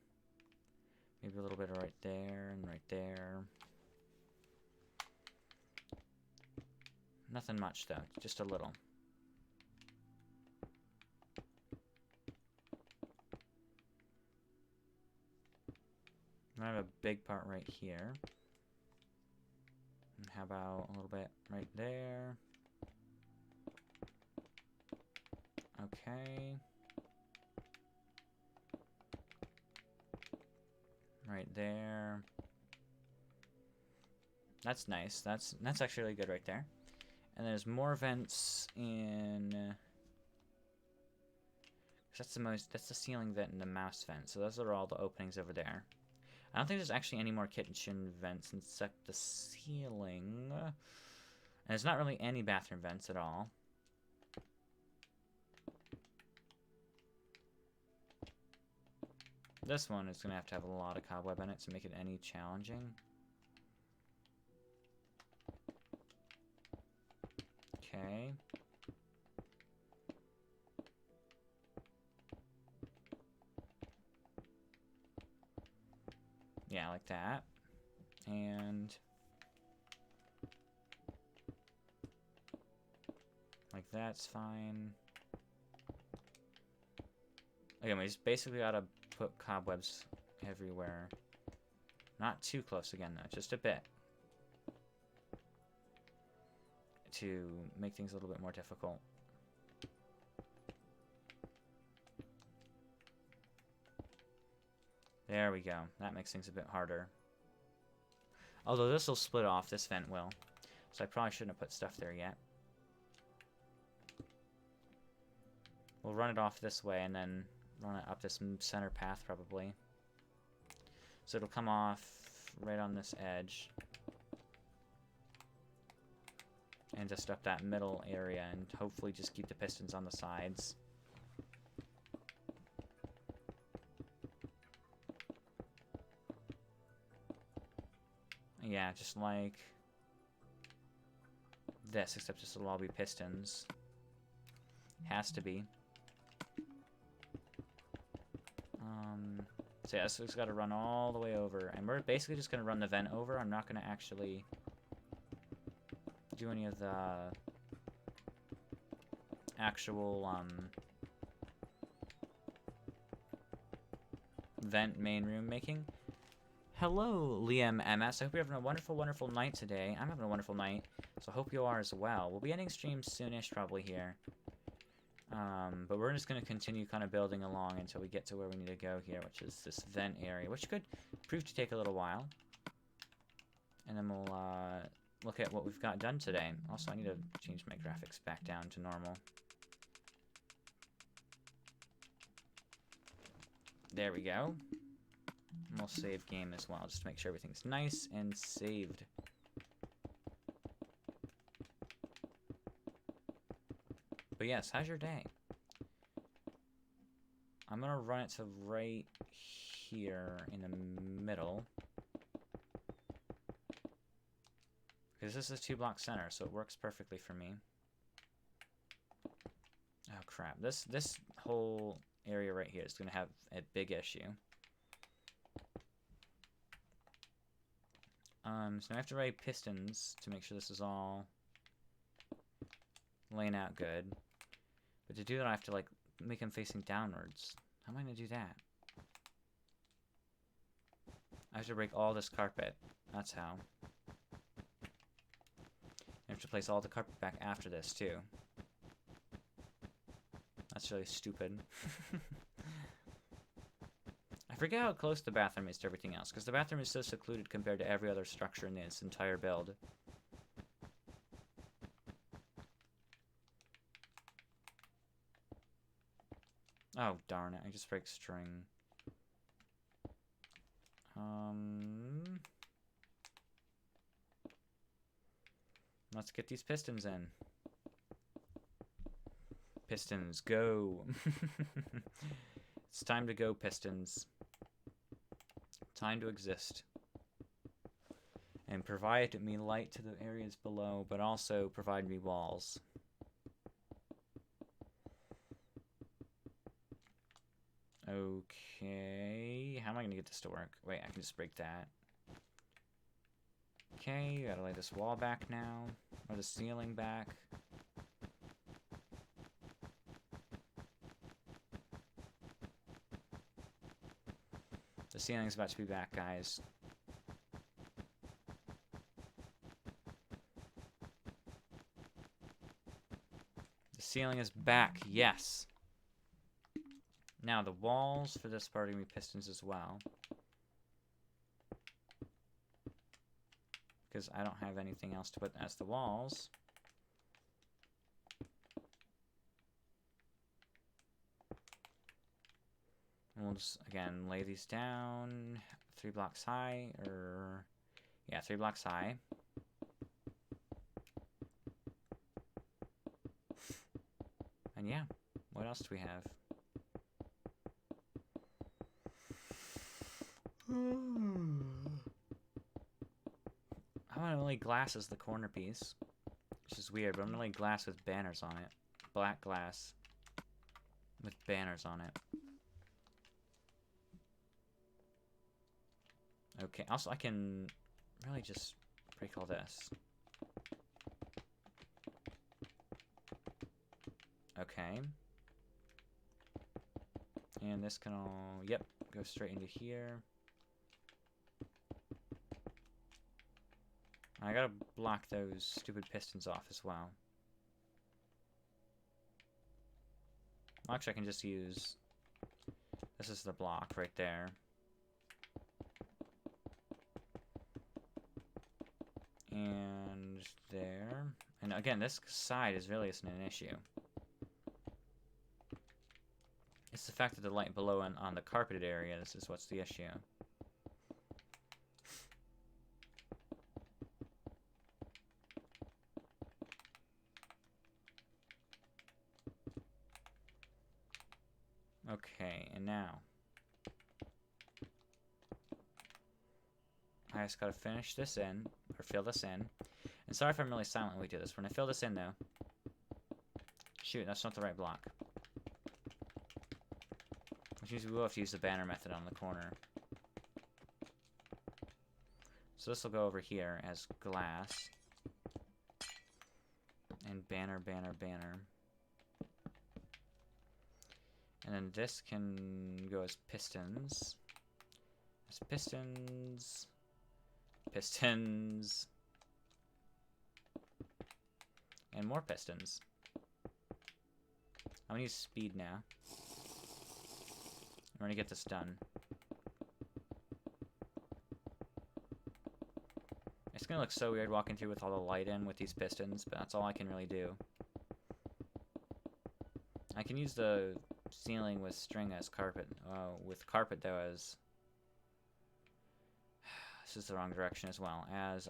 Maybe a little bit right there and right there. Nothing much, though. Just a little. I have a big part right here. And how about a little bit right there? Okay. Right there. That's nice. That's actually really good right there. And there's more vents in... That's the ceiling vent and the mouse vent. So those are all the openings over there. I don't think there's actually any more kitchen vents except the ceiling. And there's not really any bathroom vents at all. This one is going to have a lot of cobweb in it to make it any challenging. Okay. Yeah, like that. And... like that's fine. Again, we just basically gotta put cobwebs everywhere. Not too close again, though. Just a bit. To make things a little bit more difficult. There we go. That makes things a bit harder. Although this will split off, this vent will. So I probably shouldn't have put stuff there yet. We'll run it off this way and then run it up this center path probably. So it'll come off right on this edge. And just up that middle area and hopefully just keep the pistons on the sides. Yeah, just like this, except this will all be pistons. Has to be. So yeah, so it's got to run all the way over. And we're basically just going to run the vent over. I'm not going to actually do any of the actual vent main room making. Hello, Liam MS. I hope you're having a wonderful, wonderful night today. I'm having a wonderful night, so I hope you are as well. We'll be ending stream soonish probably here. But we're just going to continue kind of building along until we get to where we need to go here, which is this vent area, which could prove to take a little while. And then we'll look at what we've got done today. Also, I need to change my graphics back down to normal. There we go. And we'll save game as well, just to make sure everything's nice and saved. But yes, how's your day? I'm gonna run it to right here in the middle. Because this is a 2-block center, so it works perfectly for me. Oh crap, this whole area right here is gonna have a big issue. So I have to write pistons to make sure this is all laying out good. But to do that, I have to, like, make them facing downwards. How am I going to do that? I have to break all this carpet. That's how. I have to place all the carpet back after this, too. That's really stupid. I forget how close the bathroom is to everything else, because the bathroom is so secluded compared to every other structure in this entire build. Oh, darn it. I just break string. Let's get these pistons in. Pistons, go. It's time to go, pistons. Time to exist. And provide me light to the areas below, but also provide me walls. Okay, how am I going to get this to work? Wait, I can just break that. Okay, gotta lay this wall back now, or the ceiling back. The ceiling's about to be back, guys. The ceiling is back, yes! Now, the walls for this part are going to be pistons as well. Because I don't have anything else to put as the walls. And we'll just, again, lay these down 3 blocks high, or... yeah, 3 blocks high. And yeah, what else do we have? I want to lay glass as the corner piece, which is weird, but I'm going to lay glass with banners on it. Black glass with banners on it. Okay, also I can really just break all this. Okay. And this can all, yep, go straight into here. I gotta block those stupid pistons off as well. Actually, I can just use... this is the block right there. And there. And again, this side is really isn't an issue. It's the fact that the light below and on the carpeted areas is what's the issue. Okay, and now I just gotta finish this in, or fill this in. And sorry if I'm really silent when we do this. When I fill this in, though... shoot, that's not the right block. Which means we will have to use the banner method on the corner. So this will go over here as glass. And banner, banner, banner. And then this can go as pistons. As pistons. Pistons. And more pistons. gonna use speed now. We're gonna get this done. It's gonna look so weird walking through with all the light in with these pistons, but that's all I can really do. I can use the ceiling with string as carpet. With carpet though as... This is the wrong direction as well. As,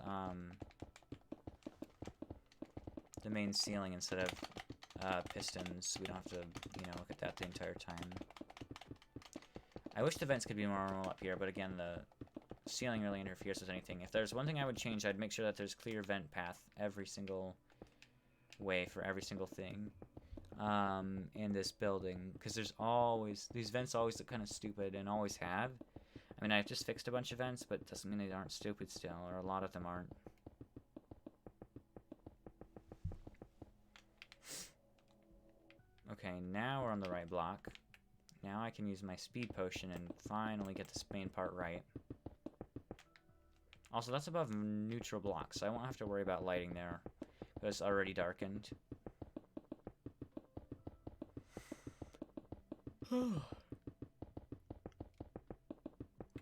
the main ceiling instead of pistons. We don't have to, you know, look at that the entire time. I wish the vents could be more normal up here, but again, the ceiling really interferes with anything. If there's one thing I would change, I'd make sure that there's clear vent path every single way for every single thing in this building, because there's always, these vents always look kind of stupid and always have. I mean, I've just fixed a bunch of vents, but it doesn't mean they aren't stupid still, or a lot of them aren't. Okay, now we're on the right block. Now I can use my speed potion and finally get this main part right. Also, that's above neutral blocks, so I won't have to worry about lighting there. It's already darkened.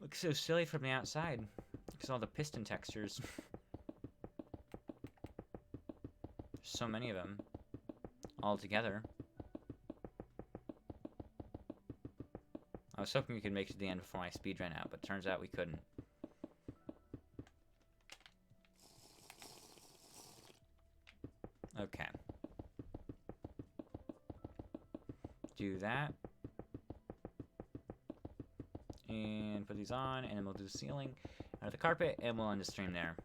Looks so silly from the outside. Because all the piston textures. There's so many of them. All together. I was hoping we could make it to the end before my speed ran out, but turns out we couldn't. Okay. Do that. And put these on, and then we'll do the ceiling out of the carpet, and we'll end the stream there.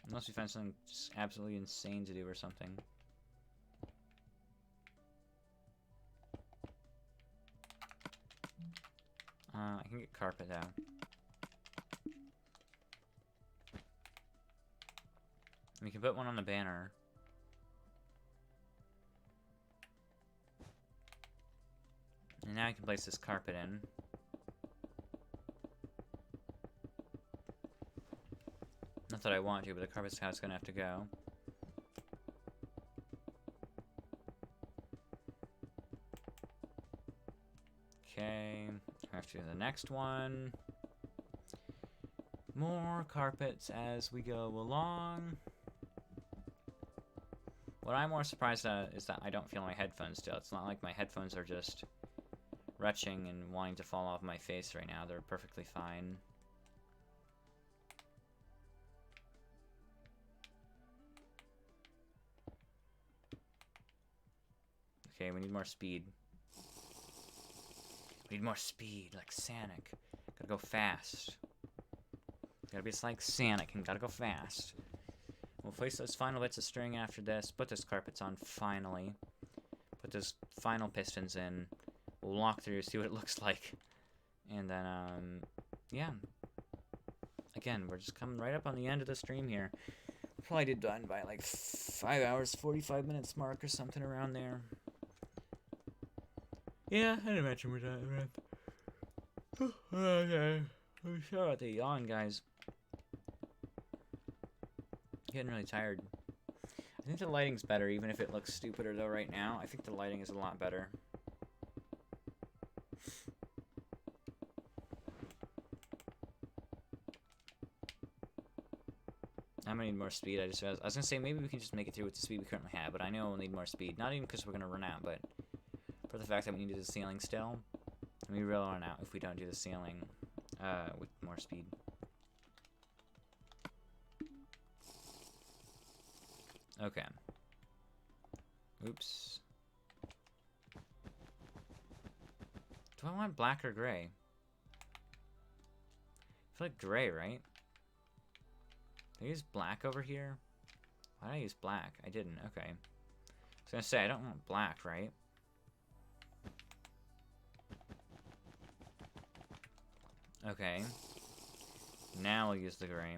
Unless we find something just absolutely insane to do or something. I can get carpet though. We can put one on the banner. And now I can place this carpet in. Not that I want to, but the carpet's how it's gonna have to go. Okay, I have to do the next one. More carpets as we go along. What I'm more surprised at is that I don't feel my headphones still. It's not like my headphones are just retching and wanting to fall off my face right now. They're perfectly fine. Okay, we need more speed. We need more speed, like Sonic. Gotta go fast. Gotta be like Sonic and gotta go fast. We'll place those final bits of string after this. Put those carpets on finally. Put those final pistons in. We'll walk through, see what it looks like. And then, yeah. Again, we're just coming right up on the end of the stream here. We'll probably be done by like 5 hours, 45 minutes mark or something around there. Yeah, I'd imagine we're done. Okay. I'm sure about the yawn, guys. Getting really tired. I think the lighting's better, even if it looks stupider though right now. I think the lighting is a lot better. I'm gonna need more speed. I was gonna say maybe we can just make it through with the speed we currently have, but I know we'll need more speed. Not even because we're gonna run out, but for the fact that we need to do the ceiling still. And we will run out if we don't do the ceiling with more speed. Okay. Oops. Do I want black or gray? I feel like gray, right? Did I use black over here? Why did I use black? I didn't. Okay. I was gonna say, I don't want black, right? Okay. Now we'll use the gray.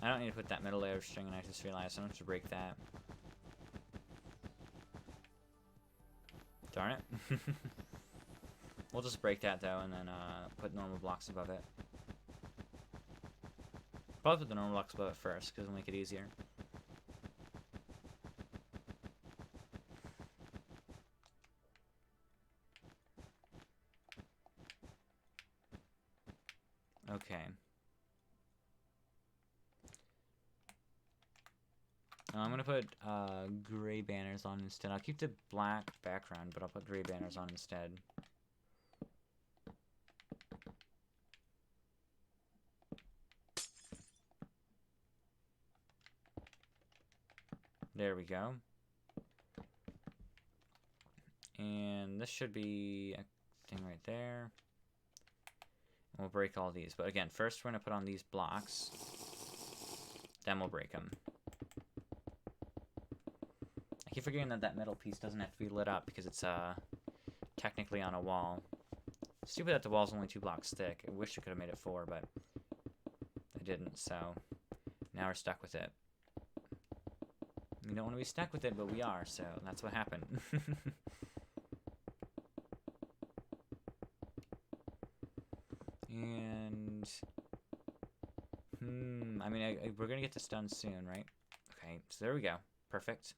I don't need to put that middle layer of string, and I just realized I don't have to break that. Darn it. We'll just break that though, and then put normal blocks above it. Probably put the normal blocks above it first, because it'll make it easier. Okay. I'm gonna put gray banners on instead. I'll keep the black background, but I'll put gray banners on instead. There we go. And this should be a thing right there. And we'll break all these. But again, first we're going to put on these blocks. Then we'll break them. I keep forgetting that that metal piece doesn't have to be lit up because it's technically on a wall. Stupid that the wall's only 2 blocks thick. I wish I could have made it 4, but I didn't. So now we're stuck with it. We don't want to be stuck with it, but we are, so that's what happened. And I mean, we're gonna get this done soon, right? Okay, so there we go. Perfect.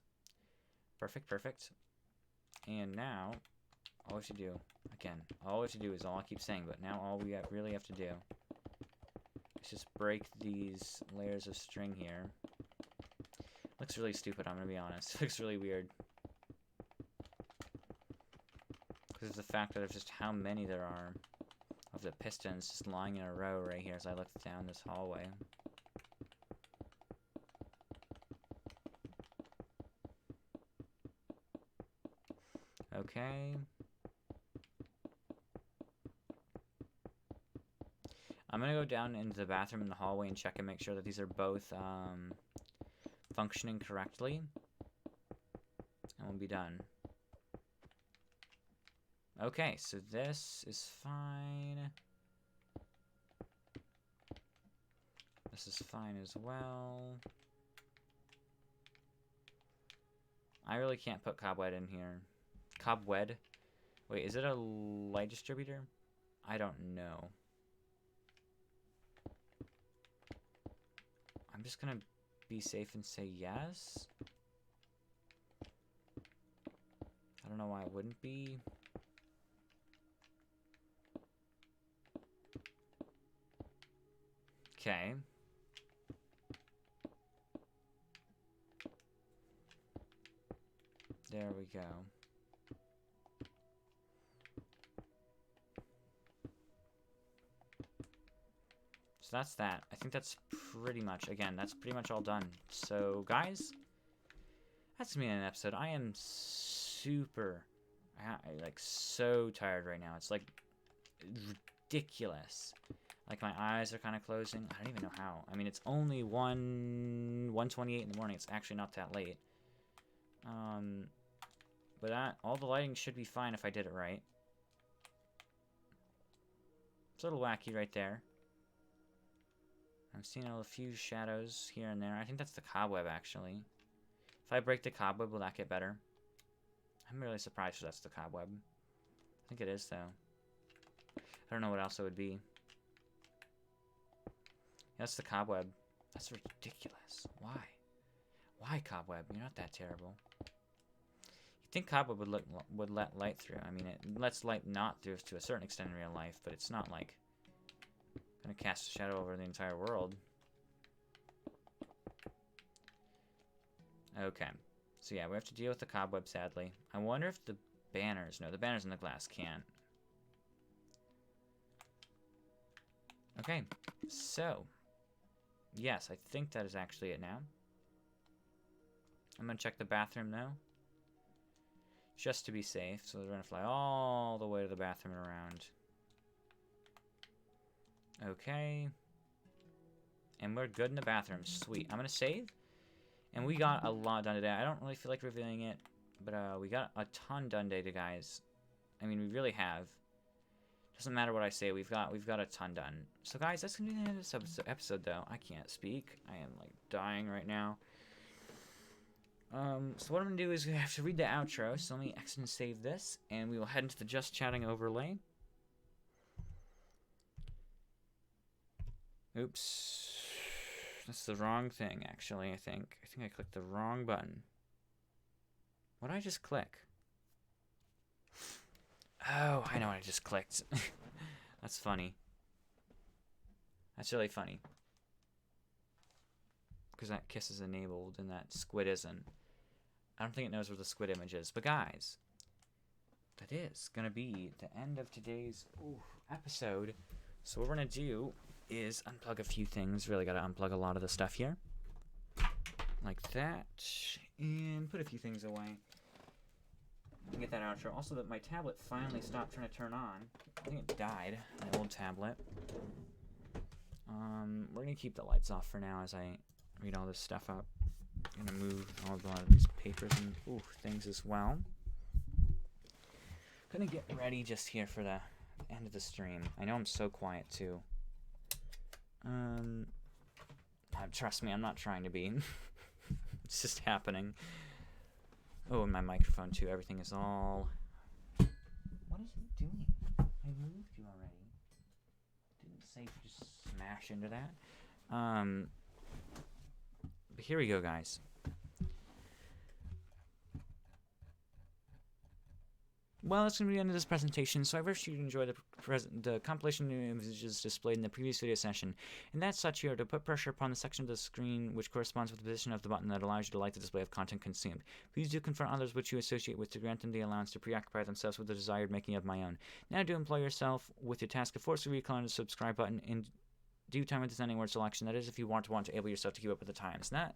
Perfect, perfect. And now, all we should do, again, all we should do is all I keep saying, but now all we really have to do is just break these layers of string here. Looks really stupid, I'm gonna be honest. It looks really weird. Because of the fact that of just how many there are of the pistons just lying in a row right here as I look down this hallway. Okay. I'm gonna go down into the bathroom in the hallway and check and make sure that these are both functioning correctly, and we'll be done. Okay, so this is fine. This is fine as well. I really can't put cobweb in here. Cobweb? Wait, is it a light distributor? I don't know. I'm just gonna be safe and say yes. I don't know why it wouldn't be. Okay. There we go. So that's that. I think that's pretty much, again, that's pretty much all done. So, guys, that's me in an episode. I am super, like, so tired right now. It's, like, ridiculous. Like, my eyes are kind of closing. I don't even know how. I mean, it's only 1:28 in the morning. It's actually not that late. But all the lighting should be fine if I did it right. It's a little wacky right there. I'm seeing a few shadows here and there. I think that's the cobweb, actually. If I break the cobweb, will that get better? I'm really surprised if that's the cobweb. I think it is, though. I don't know what else it would be. That's the cobweb. That's ridiculous. Why? Why cobweb? You're not that terrible. You'd think cobweb would let light through. I mean, it lets light not through to a certain extent in real life, but it's not like gonna cast a shadow over the entire world. Okay. So yeah, we have to deal with the cobweb, sadly. I wonder if the banners... No, the banners in the glass can't. Okay. So, yes, I think that is actually it now. I'm gonna check the bathroom now. Just to be safe. So we're gonna fly all the way to the bathroom and around. Okay. And we're good in the bathroom. Sweet. I'm gonna save. And we got a lot done today. I don't really feel like revealing it, but we got a ton done today, guys. I mean, we really have. Doesn't matter what I say. We've got a ton done. So, guys, that's gonna be the end of this episode, though. I can't speak. I am like dying right now. So what I'm gonna do is I have to read the outro. So let me exit and save this, and we will head into the Just Chatting overlay. Oops. That's the wrong thing, actually, I think. I think I clicked the wrong button. What did I just click? Oh, I know what I just clicked. That's funny. That's really funny. Because that kiss is enabled and that squid isn't. I don't think it knows where the squid image is. But guys, that is going to be the end of today's episode. So what we're going to do is unplug a few things. Really got to unplug a lot of the stuff here. Like that. And put a few things away. And get that outro. Also, that my tablet finally stopped trying to turn on. I think it died. My old tablet. We're going to keep the lights off for now as I read all this stuff up. I'm going to move all of these papers and things as well. Gonna get ready just here for the end of the stream. I know I'm so quiet too. Trust me, I'm not trying to be. It's just happening. Oh, and my microphone too. Everything is all... What is it doing? I moved you already. Didn't say just smash into that. But here we go, guys. Well, that's going to be the end of this presentation, so I wish you enjoy the compilation images displayed in the previous video session. And that's such here to put pressure upon the section of the screen which corresponds with the position of the button that allows you to light the display of content consumed. Please do confront others which you associate with to grant them the allowance to preoccupy themselves with the desired making of my own. Now do employ yourself with your task of forcibly reclining the subscribe button in due time with the sending word selection. That is, if you want to able yourself to keep up with the times. That,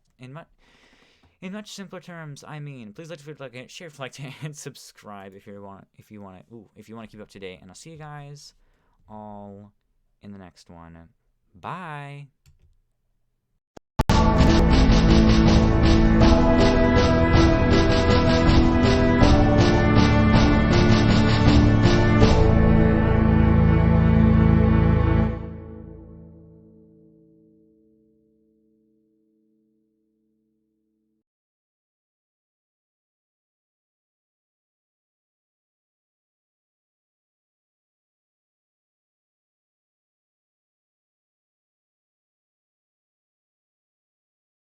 in much simpler terms, I mean, please like, share, like, and subscribe if you want to keep up to date. And I'll see you guys all in the next one. Bye.